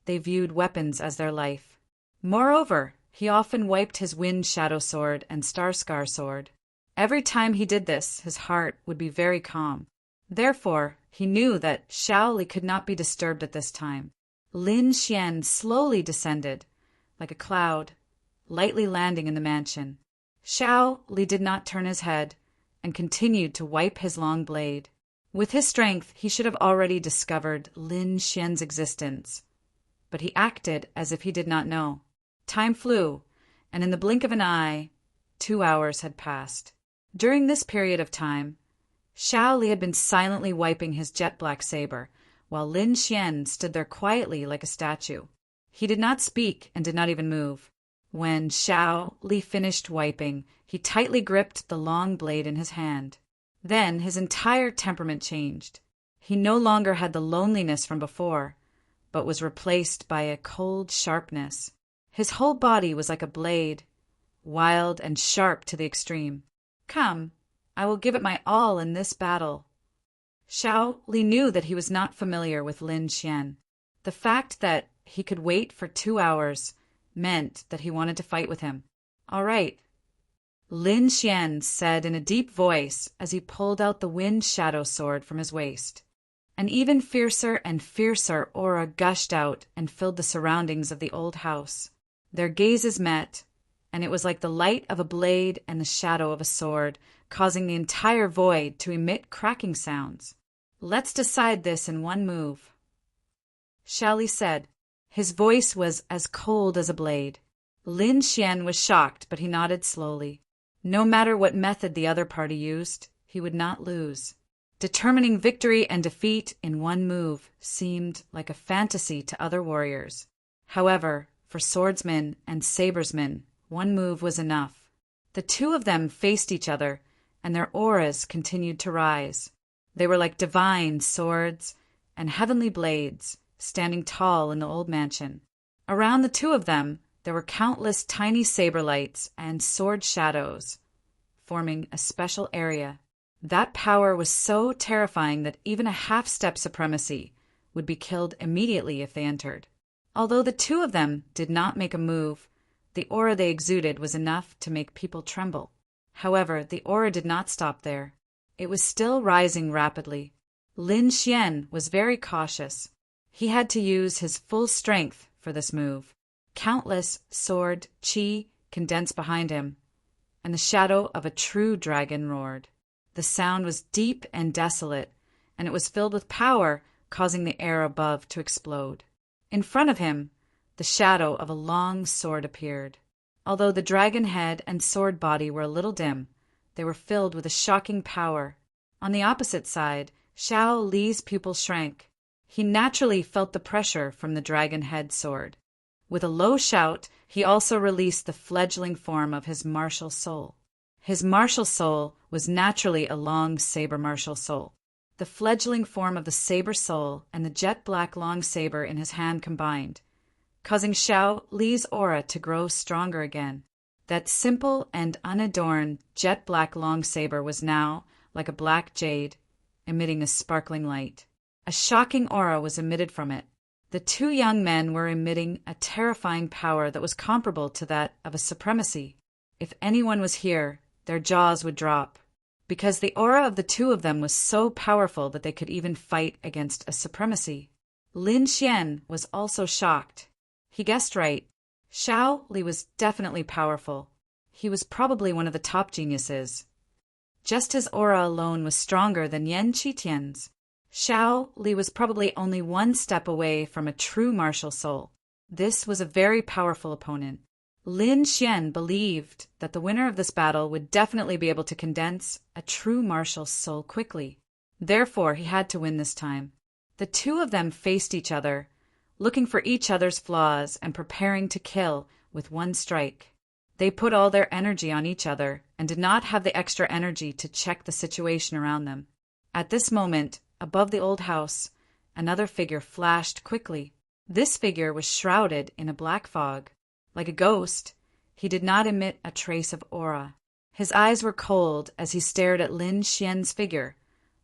they viewed weapons as their life. Moreover, he often wiped his wind shadow sword and star scar sword. Every time he did this, his heart would be very calm. Therefore, he knew that Shaoli could not be disturbed at this time. Lin Xian slowly descended, like a cloud, lightly landing in the mansion. Shaoli did not turn his head and continued to wipe his long blade. With his strength, he should have already discovered Lin Xian's existence, but he acted as if he did not know. Time flew, and in the blink of an eye, 2 hours had passed. During this period of time, Shaoli had been silently wiping his jet-black saber, while Lin Xian stood there quietly like a statue. He did not speak and did not even move. When Shaoli finished wiping, he tightly gripped the long blade in his hand. Then his entire temperament changed. He no longer had the loneliness from before, but was replaced by a cold sharpness. His whole body was like a blade, wild and sharp to the extreme. "Come, I will give it my all in this battle." Shaoli knew that he was not familiar with Lin Xian. The fact that he could wait for 2 hours meant that he wanted to fight with him. "All right," Lin Xian said in a deep voice as he pulled out the wind shadow sword from his waist. An even fiercer and fiercer aura gushed out and filled the surroundings of the old house. Their gazes met, and it was like the light of a blade and the shadow of a sword, causing the entire void to emit cracking sounds. "Let's decide this in one move," Shaoli said. His voice was as cold as a blade. Lin Xian was shocked, but he nodded slowly. No matter what method the other party used, he would not lose. Determining victory and defeat in one move seemed like a fantasy to other warriors. However, for swordsmen and sabresmen, one move was enough. The two of them faced each other, and their auras continued to rise. They were like divine swords and heavenly blades, standing tall in the old mansion. Around the two of them, there were countless tiny saber lights and sword shadows, forming a special area. That power was so terrifying that even a half-step supremacy would be killed immediately if they entered. Although the two of them did not make a move, the aura they exuded was enough to make people tremble. However, the aura did not stop there. It was still rising rapidly. Lin Xian was very cautious. He had to use his full strength for this move. Countless sword qi condensed behind him, and the shadow of a true dragon roared. The sound was deep and desolate, and it was filled with power, causing the air above to explode. In front of him, the shadow of a long sword appeared. Although the dragon head and sword body were a little dim, they were filled with a shocking power. On the opposite side, Xiao Li's pupil shrank. He naturally felt the pressure from the dragon head sword. With a low shout, he also released the fledgling form of his martial soul. His martial soul was naturally a long saber martial soul. The fledgling form of the saber soul and the jet-black long saber in his hand combined, causing Xiao Li's aura to grow stronger again. That simple and unadorned jet-black long saber was now like a black jade, emitting a sparkling light. A shocking aura was emitted from it. The two young men were emitting a terrifying power that was comparable to that of a supremacy. If anyone was here, their jaws would drop, because the aura of the two of them was so powerful that they could even fight against a supremacy. Lin Xian was also shocked. He guessed right. Xiao Li was definitely powerful. He was probably one of the top geniuses. Just his aura alone was stronger than Yan Qitian's. Xiao Li was probably only one step away from a true martial soul. This was a very powerful opponent. Lin Xian believed that the winner of this battle would definitely be able to condense a true martial soul quickly. Therefore, he had to win this time. The two of them faced each other, looking for each other's flaws and preparing to kill with one strike. They put all their energy on each other and did not have the extra energy to check the situation around them. At this moment, above the old house, another figure flashed quickly. This figure was shrouded in a black fog. Like a ghost, he did not emit a trace of aura. His eyes were cold as he stared at Lin Xian's figure,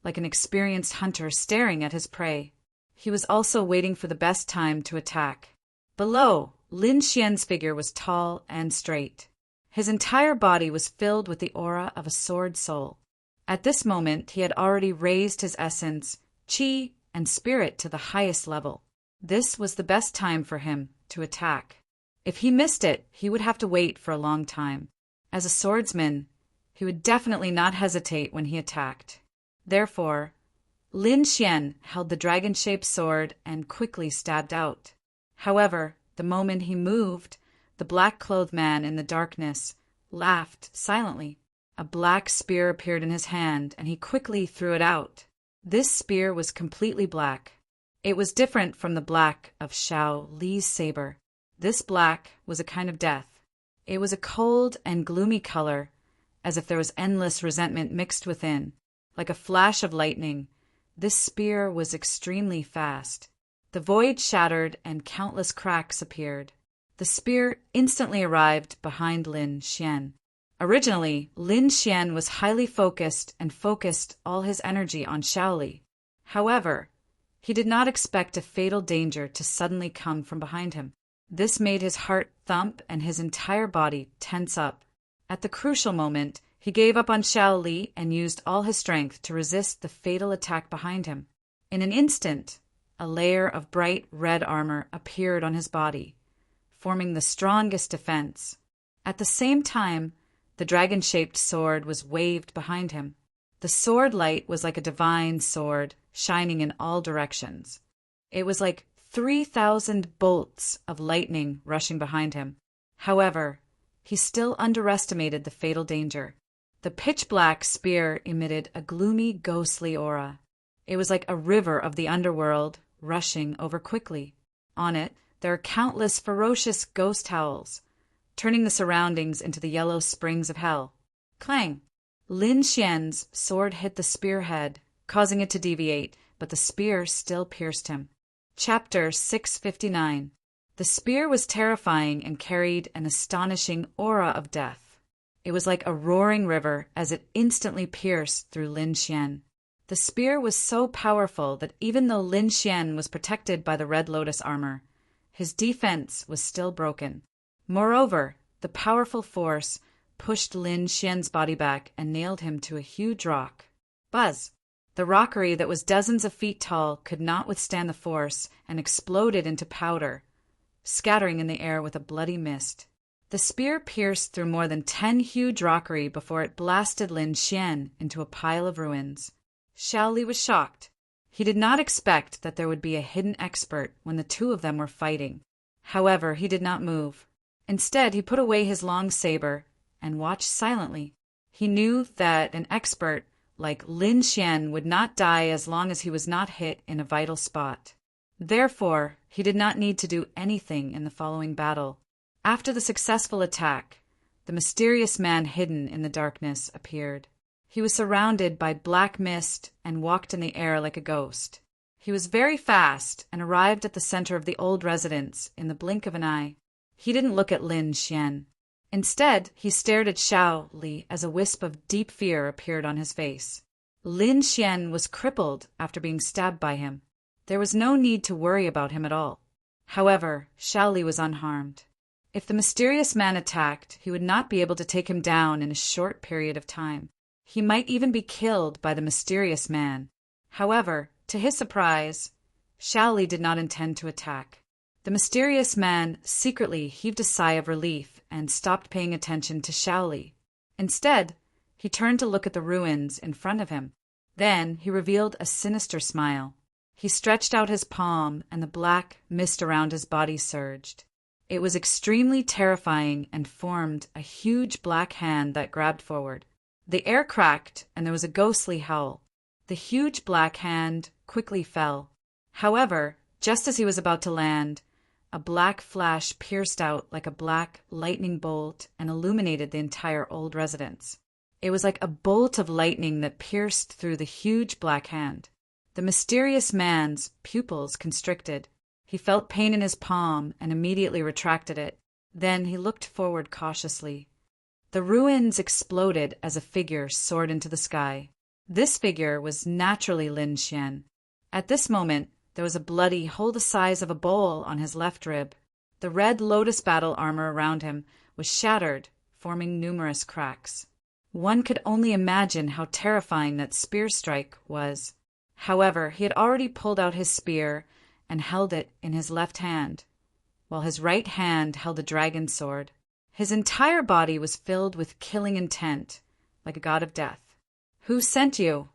like an experienced hunter staring at his prey. He was also waiting for the best time to attack. Below, Lin Xian's figure was tall and straight. His entire body was filled with the aura of a sword soul. At this moment, he had already raised his essence, qi, and spirit to the highest level. This was the best time for him to attack. If he missed it, he would have to wait for a long time. As a swordsman, he would definitely not hesitate when he attacked. Therefore, Lin Xian held the dragon-shaped sword and quickly stabbed out. However, the moment he moved, the black-clothed man in the darkness laughed silently. A black spear appeared in his hand, and he quickly threw it out. This spear was completely black. It was different from the black of Xiao Li's saber. This black was a kind of death. It was a cold and gloomy color, as if there was endless resentment mixed within. Like a flash of lightning, this spear was extremely fast. The void shattered and countless cracks appeared. The spear instantly arrived behind Lin Xian. Originally, Lin Xian was highly focused and focused all his energy on Xiao Li. However, he did not expect a fatal danger to suddenly come from behind him. This made his heart thump and his entire body tense up. At the crucial moment, he gave up on Xiao Li and used all his strength to resist the fatal attack behind him. In an instant, a layer of bright red armor appeared on his body, forming the strongest defense. At the same time, the dragon-shaped sword was waved behind him. The sword light was like a divine sword, shining in all directions. It was like 3,000 bolts of lightning rushing behind him. However, he still underestimated the fatal danger. The pitch-black spear emitted a gloomy, ghostly aura. It was like a river of the underworld, rushing over quickly. On it, there are countless ferocious ghost howls, turning the surroundings into the yellow springs of hell. Clang! Lin Xian's sword hit the spearhead, causing it to deviate, but the spear still pierced him. Chapter 659. The spear was terrifying and carried an astonishing aura of death. It was like a roaring river as it instantly pierced through Lin Xian. The spear was so powerful that even though Lin Xian was protected by the Red Lotus armor, his defense was still broken. Moreover, the powerful force pushed Lin Xian's body back and nailed him to a huge rock. Buzz! The rockery that was dozens of feet tall could not withstand the force and exploded into powder, scattering in the air with a bloody mist. The spear pierced through more than 10 huge rockery before it blasted Lin Xian into a pile of ruins. Xiao Li was shocked. He did not expect that there would be a hidden expert when the two of them were fighting. However, he did not move. Instead, he put away his long saber and watched silently. He knew that an expert like Lin Xian would not die as long as he was not hit in a vital spot. Therefore, he did not need to do anything in the following battle. After the successful attack, the mysterious man hidden in the darkness appeared. He was surrounded by black mist and walked in the air like a ghost. He was very fast and arrived at the center of the old residence in the blink of an eye. He didn't look at Lin Xian. Instead, he stared at Xiao Li as a wisp of deep fear appeared on his face. Lin Xian was crippled after being stabbed by him. There was no need to worry about him at all. However, Xiao Li was unharmed. If the mysterious man attacked, he would not be able to take him down in a short period of time. He might even be killed by the mysterious man. However, to his surprise, Xiao Li did not intend to attack. The mysterious man secretly heaved a sigh of relief and stopped paying attention to Xiao Li. Instead, he turned to look at the ruins in front of him. Then he revealed a sinister smile. He stretched out his palm, and the black mist around his body surged. It was extremely terrifying and formed a huge black hand that grabbed forward. The air cracked, and there was a ghostly howl. The huge black hand quickly fell. However, just as he was about to land, a black flash pierced out like a black lightning bolt and illuminated the entire old residence. It was like a bolt of lightning that pierced through the huge black hand. The mysterious man's pupils constricted. He felt pain in his palm and immediately retracted it. Then he looked forward cautiously. The ruins exploded as a figure soared into the sky. This figure was naturally Lin Xian. At this moment, there was a bloody hole the size of a bowl on his left rib. The red lotus battle armor around him was shattered, forming numerous cracks. One could only imagine how terrifying that spear strike was. However, he had already pulled out his spear and held it in his left hand, while his right hand held a dragon sword. His entire body was filled with killing intent, like a god of death. "Who sent you?"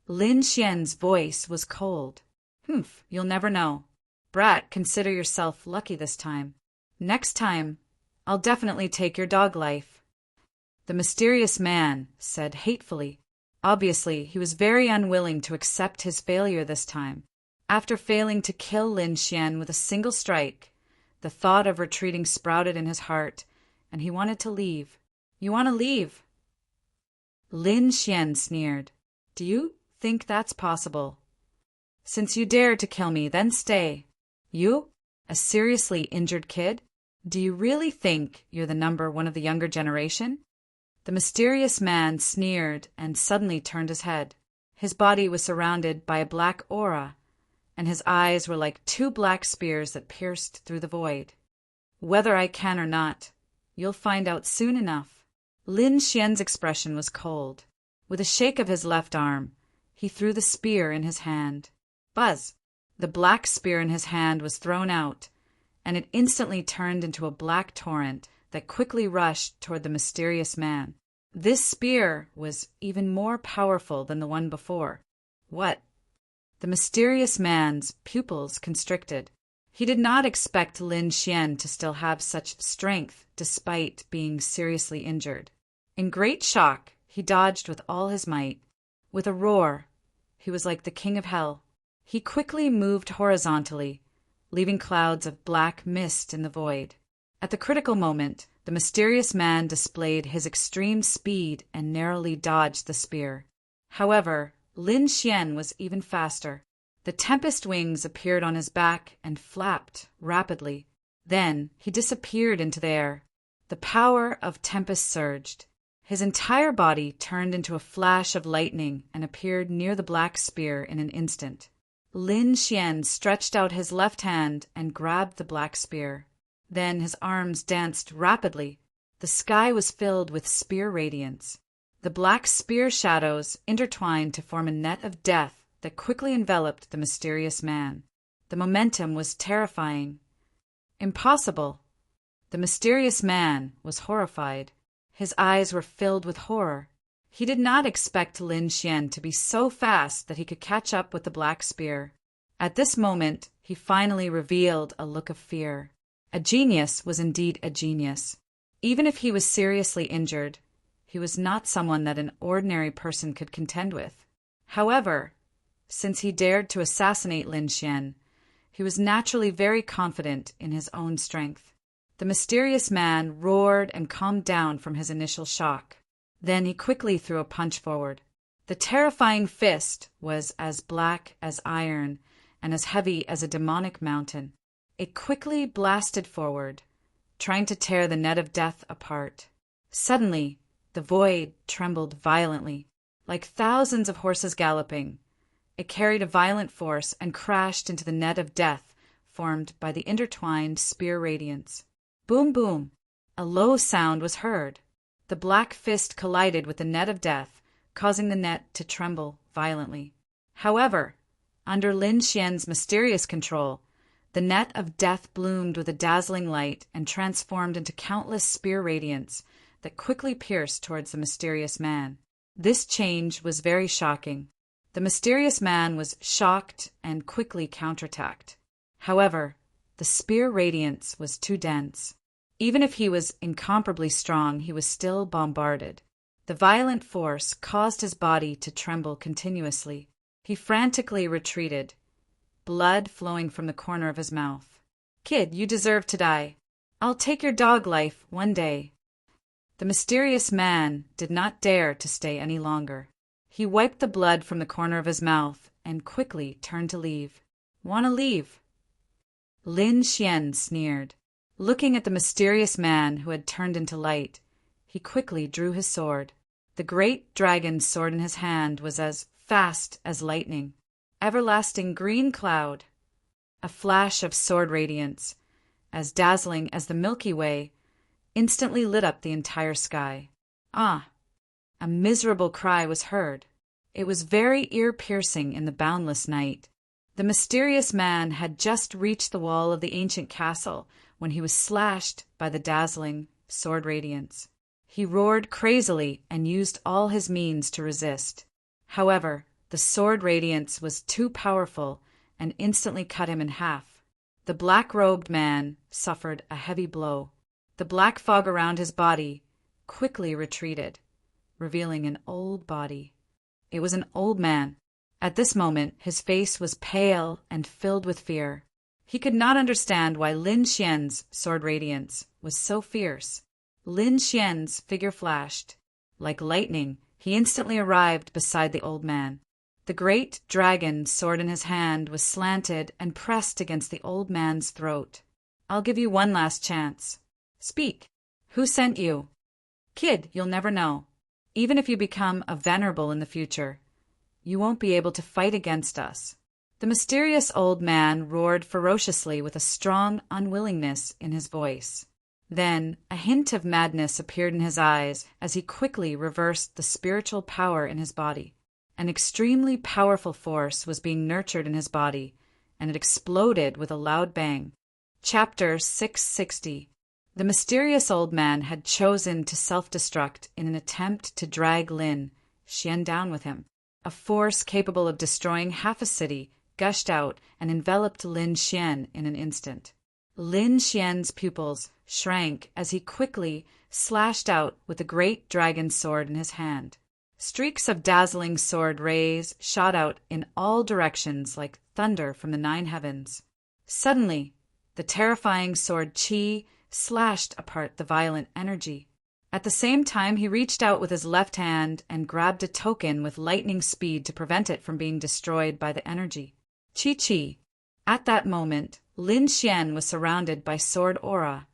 Lin Xian's voice was cold. "Humph, you'll never know. Brat, consider yourself lucky this time. Next time, I'll definitely take your dog life." The mysterious man said hatefully. Obviously, he was very unwilling to accept his failure this time. After failing to kill Lin Xian with a single strike, the thought of retreating sprouted in his heart, and he wanted to leave. "You want to leave?" Lin Xian sneered. "Do you think that's possible? Since you dared to kill me, then stay. You, a seriously injured kid? Do you really think you're the number one of the younger generation?" The mysterious man sneered and suddenly turned his head. His body was surrounded by a black aura, and his eyes were like two black spears that pierced through the void. "Whether I can or not, you'll find out soon enough." Lin Xian's expression was cold. With a shake of his left arm, he threw the spear in his hand. Buzz! The black spear in his hand was thrown out, and it instantly turned into a black torrent that quickly rushed toward the mysterious man. This spear was even more powerful than the one before. What? The mysterious man's pupils constricted. He did not expect Lin Xian to still have such strength despite being seriously injured. In great shock, he dodged with all his might. With a roar, he was like the king of hell. He quickly moved horizontally, leaving clouds of black mist in the void. At the critical moment, the mysterious man displayed his extreme speed and narrowly dodged the spear. However, Lin Xian was even faster. The tempest wings appeared on his back and flapped rapidly. Then he disappeared into the air. The power of tempest surged. His entire body turned into a flash of lightning and appeared near the black spear in an instant. Lin Xian stretched out his left hand and grabbed the black spear. Then his arms danced rapidly. The sky was filled with spear radiance. The black spear shadows intertwined to form a net of death that quickly enveloped the mysterious man. The momentum was terrifying. Impossible. The mysterious man was horrified. His eyes were filled with horror. He did not expect Lin Xian to be so fast that he could catch up with the black spear. At this moment, he finally revealed a look of fear. A genius was indeed a genius. Even if he was seriously injured, he was not someone that an ordinary person could contend with. However, since he dared to assassinate Lin Xian, he was naturally very confident in his own strength. The mysterious man roared and calmed down from his initial shock. Then he quickly threw a punch forward. The terrifying fist was as black as iron and as heavy as a demonic mountain. It quickly blasted forward, trying to tear the net of death apart. Suddenly, the void trembled violently, like thousands of horses galloping. It carried a violent force and crashed into the net of death formed by the intertwined spear radiance. Boom, boom! A low sound was heard. The black fist collided with the net of death, causing the net to tremble violently. However, under Lin Xian's mysterious control, the net of death bloomed with a dazzling light and transformed into countless spear radiance that quickly pierced towards the mysterious man. This change was very shocking. The mysterious man was shocked and quickly counterattacked. However, the spear radiance was too dense. Even if he was incomparably strong, he was still bombarded. The violent force caused his body to tremble continuously. He frantically retreated, blood flowing from the corner of his mouth. "Kid, you deserve to die. I'll take your dog life one day." The mysterious man did not dare to stay any longer. He wiped the blood from the corner of his mouth and quickly turned to leave. "Wanna leave?" Lin Xian sneered. Looking at the mysterious man who had turned into light, he quickly drew his sword. The great dragon's sword in his hand was as fast as lightning. Everlasting green cloud. A flash of sword radiance, as dazzling as the Milky Way, instantly lit up the entire sky. Ah! A miserable cry was heard. It was very ear-piercing in the boundless night. The mysterious man had just reached the wall of the ancient castle when he was slashed by the dazzling sword radiance. He roared crazily and used all his means to resist. However, the sword radiance was too powerful and instantly cut him in half. The black-robed man suffered a heavy blow. The black fog around his body quickly retreated, revealing an old body. It was an old man. At this moment, his face was pale and filled with fear. He could not understand why Lin Xian's sword radiance was so fierce. Lin Xian's figure flashed. Like lightning, he instantly arrived beside the old man. The great dragon's sword in his hand was slanted and pressed against the old man's throat. "I'll give you one last chance. Speak. Who sent you?" "Kid, you'll never know. Even if you become a venerable in the future, you won't be able to fight against us." The mysterious old man roared ferociously with a strong unwillingness in his voice. Then a hint of madness appeared in his eyes as he quickly reversed the spiritual power in his body. An extremely powerful force was being nurtured in his body, and it exploded with a loud bang. Chapter 660. The mysterious old man had chosen to self-destruct in an attempt to drag Lin Xian down with him. A force capable of destroying half a city gushed out and enveloped Lin Xian in an instant. Lin Xian's pupils shrank as he quickly slashed out with the great dragon sword in his hand. Streaks of dazzling sword rays shot out in all directions like thunder from the 9 heavens. Suddenly, the terrifying sword qi slashed apart the violent energy. At the same time, he reached out with his left hand and grabbed a token with lightning speed to prevent it from being destroyed by the energy. Chi. At that moment, Lin Xian was surrounded by sword aura,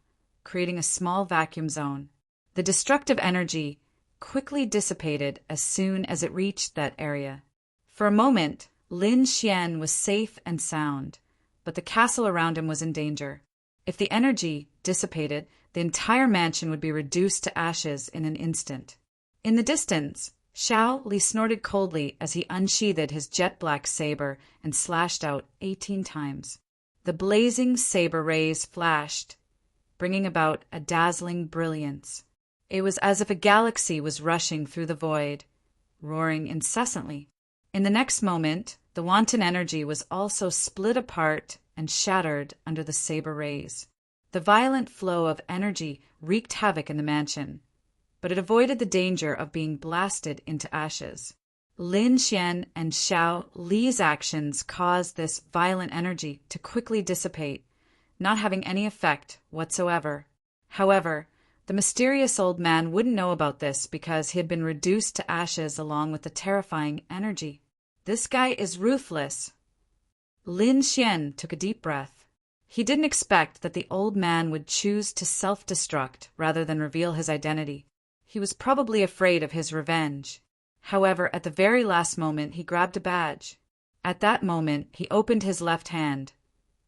creating a small vacuum zone. The destructive energy quickly dissipated as soon as it reached that area. For a moment, Lin Xian was safe and sound, but the castle around him was in danger. If the energy dissipated, the entire mansion would be reduced to ashes in an instant. In the distance, Xiao Li snorted coldly as he unsheathed his jet-black saber and slashed out 18 times. The blazing saber rays flashed, bringing about a dazzling brilliance. It was as if a galaxy was rushing through the void, roaring incessantly. In the next moment, the wanton energy was also split apart and shattered under the saber rays. The violent flow of energy wreaked havoc in the mansion, but it avoided the danger of being blasted into ashes. Lin Xian and Xiao Li's actions caused this violent energy to quickly dissipate, not having any effect whatsoever. However, the mysterious old man wouldn't know about this because he had been reduced to ashes along with the terrifying energy. This guy is ruthless. Lin Xian took a deep breath. He didn't expect that the old man would choose to self-destruct rather than reveal his identity. He was probably afraid of his revenge. However, at the very last moment, he grabbed a badge. At that moment, he opened his left hand,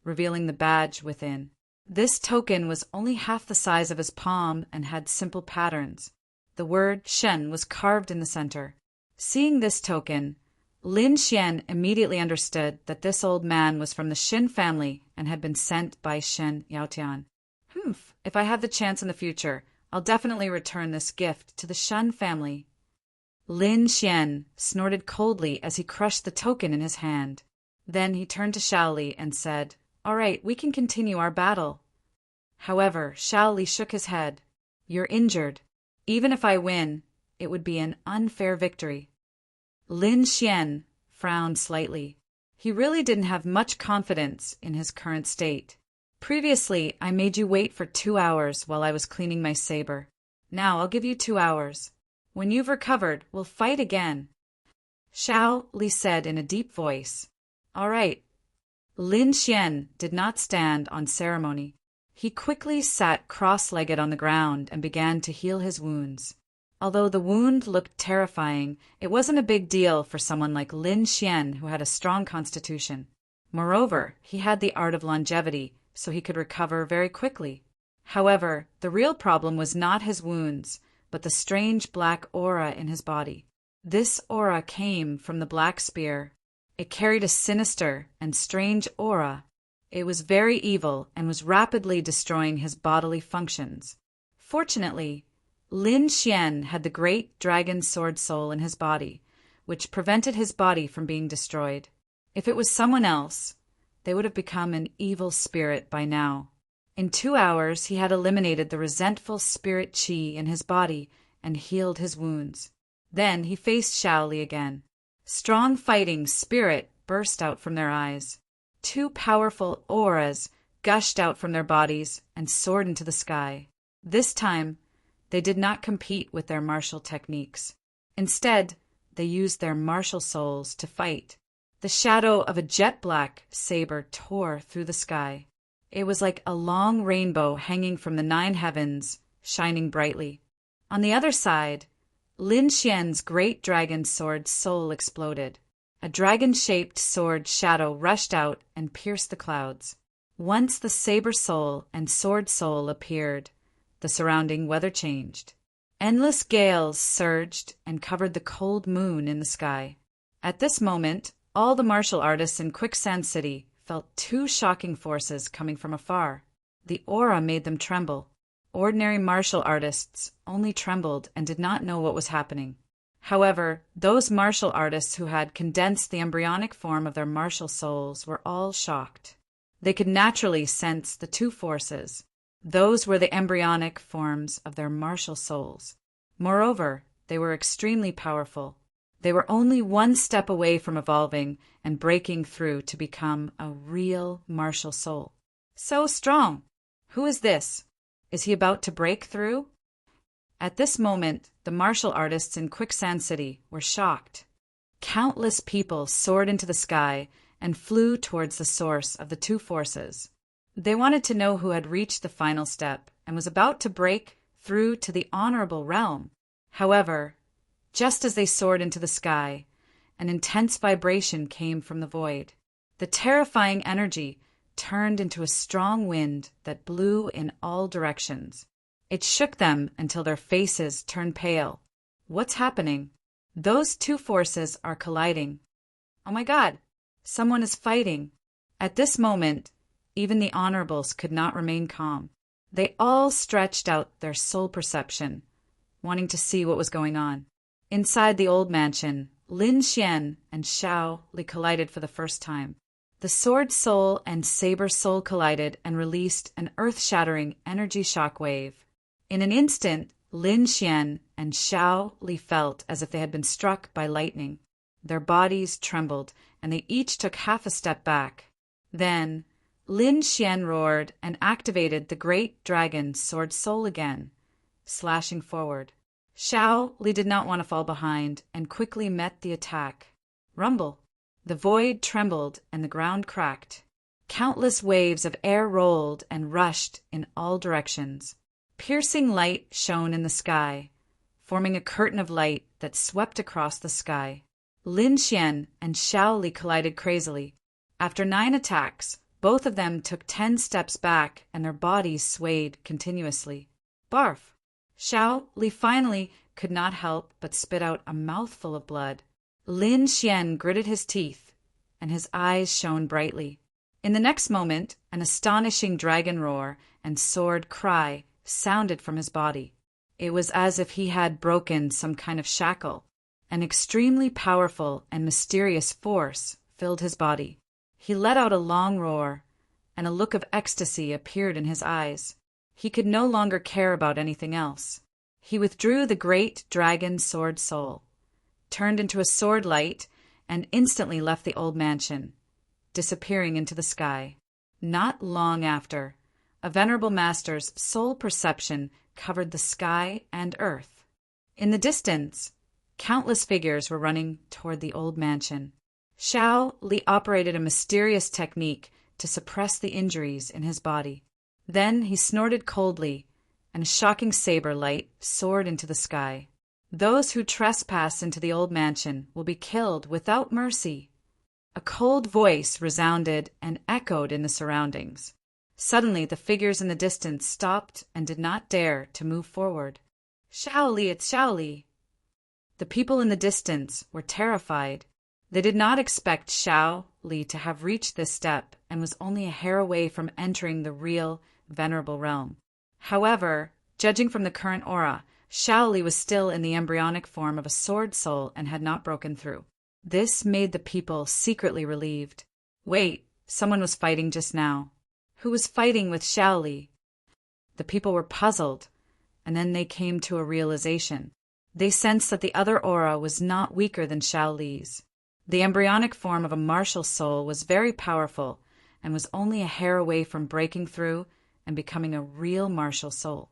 revealing the badge within. This token was only half the size of his palm and had simple patterns. The word Shen was carved in the center. Seeing this token, Lin Xian immediately understood that this old man was from the Shen family and had been sent by Shen Yaotian. If I have the chance in the future, I'll definitely return this gift to the Shen family. Lin Xian snorted coldly as he crushed the token in his hand. Then he turned to Xiao Li and said, "All right, we can continue our battle." However, Xiao Li shook his head. "You're injured. Even if I win, it would be an unfair victory." Lin Xian frowned slightly. He really didn't have much confidence in his current state. "Previously, I made you wait for 2 hours while I was cleaning my saber. Now I'll give you 2 hours. When you've recovered, we'll fight again." Xiao Li said in a deep voice. "All right." Lin Xian did not stand on ceremony. He quickly sat cross-legged on the ground and began to heal his wounds. Although the wound looked terrifying, it wasn't a big deal for someone like Lin Xian who had a strong constitution. Moreover, he had the art of longevity, so he could recover very quickly. However, the real problem was not his wounds, but the strange black aura in his body. This aura came from the black spear. It carried a sinister and strange aura. It was very evil and was rapidly destroying his bodily functions. Fortunately, Lin Xian had the great dragon sword soul in his body, which prevented his body from being destroyed. If it was someone else, they would have become an evil spirit by now. In 2 hours, he had eliminated the resentful spirit qi in his body and healed his wounds. Then he faced Xiao Li again. Strong fighting spirit burst out from their eyes. 2 powerful auras gushed out from their bodies and soared into the sky. This time, they did not compete with their martial techniques. Instead, they used their martial souls to fight. The shadow of a jet-black saber tore through the sky. It was like a long rainbow hanging from the 9 heavens, shining brightly. On the other side, Lin Xian's great dragon sword soul exploded. A dragon-shaped sword shadow rushed out and pierced the clouds. Once the saber soul and sword soul appeared, the surrounding weather changed. Endless gales surged and covered the cold moon in the sky. At this moment, all the martial artists in Quicksand City felt 2 shocking forces coming from afar. The aura made them tremble. Ordinary martial artists only trembled and did not know what was happening. However, those martial artists who had condensed the embryonic form of their martial souls were all shocked. They could naturally sense the two forces. Those were the embryonic forms of their martial souls. Moreover, they were extremely powerful. They were only one step away from evolving and breaking through to become a real martial soul. So strong! Who is this? Is he about to break through? At this moment, the martial artists in Quicksand City were shocked. Countless people soared into the sky and flew towards the source of the two forces. They wanted to know who had reached the final step and was about to break through to the honorable realm. However, just as they soared into the sky, an intense vibration came from the void. The terrifying energy turned into a strong wind that blew in all directions. It shook them until their faces turned pale. What's happening? Those two forces are colliding. Oh my God! Someone is fighting. At this moment, even the honorables could not remain calm. They all stretched out their soul perception, wanting to see what was going on. Inside the old mansion, Lin Xian and Xiao Li collided for the first time. The sword soul and saber soul collided and released an earth-shattering energy shockwave. In an instant, Lin Xian and Xiao Li felt as if they had been struck by lightning. Their bodies trembled, and they each took half a step back. Then, Lin Xian roared and activated the great dragon sword soul again, slashing forward. Xiao Li did not want to fall behind and quickly met the attack. Rumble! The void trembled and the ground cracked. Countless waves of air rolled and rushed in all directions. Piercing light shone in the sky, forming a curtain of light that swept across the sky. Lin Xian and Xiao Li collided crazily. After 9 attacks, both of them took 10 steps back and their bodies swayed continuously. Barf! Xiao Li finally could not help but spit out a mouthful of blood. Lin Xian gritted his teeth, and his eyes shone brightly. In the next moment, an astonishing dragon roar and sword cry sounded from his body. It was as if he had broken some kind of shackle. An extremely powerful and mysterious force filled his body. He let out a long roar, and a look of ecstasy appeared in his eyes. He could no longer care about anything else. He withdrew the great dragon sword soul, turned into a sword light, and instantly left the old mansion, disappearing into the sky. Not long after, a venerable master's soul perception covered the sky and earth. In the distance, countless figures were running toward the old mansion. Xiao Li operated a mysterious technique to suppress the injuries in his body. Then he snorted coldly, and a shocking saber light soared into the sky. Those who trespass into the old mansion will be killed without mercy. A cold voice resounded and echoed in the surroundings. Suddenly, the figures in the distance stopped and did not dare to move forward. Xiao Li, it's Xiao Li. The people in the distance were terrified. They did not expect Xiao Li to have reached this step and was only a hair away from entering the real, venerable realm. However, judging from the current aura, Xiao Li was still in the embryonic form of a sword soul and had not broken through. This made the people secretly relieved. Wait, someone was fighting just now. Who was fighting with Xiao Li? The people were puzzled, and then they came to a realization. They sensed that the other aura was not weaker than Xiao Li's. The embryonic form of a martial soul was very powerful and was only a hair away from breaking through and becoming a real martial soul.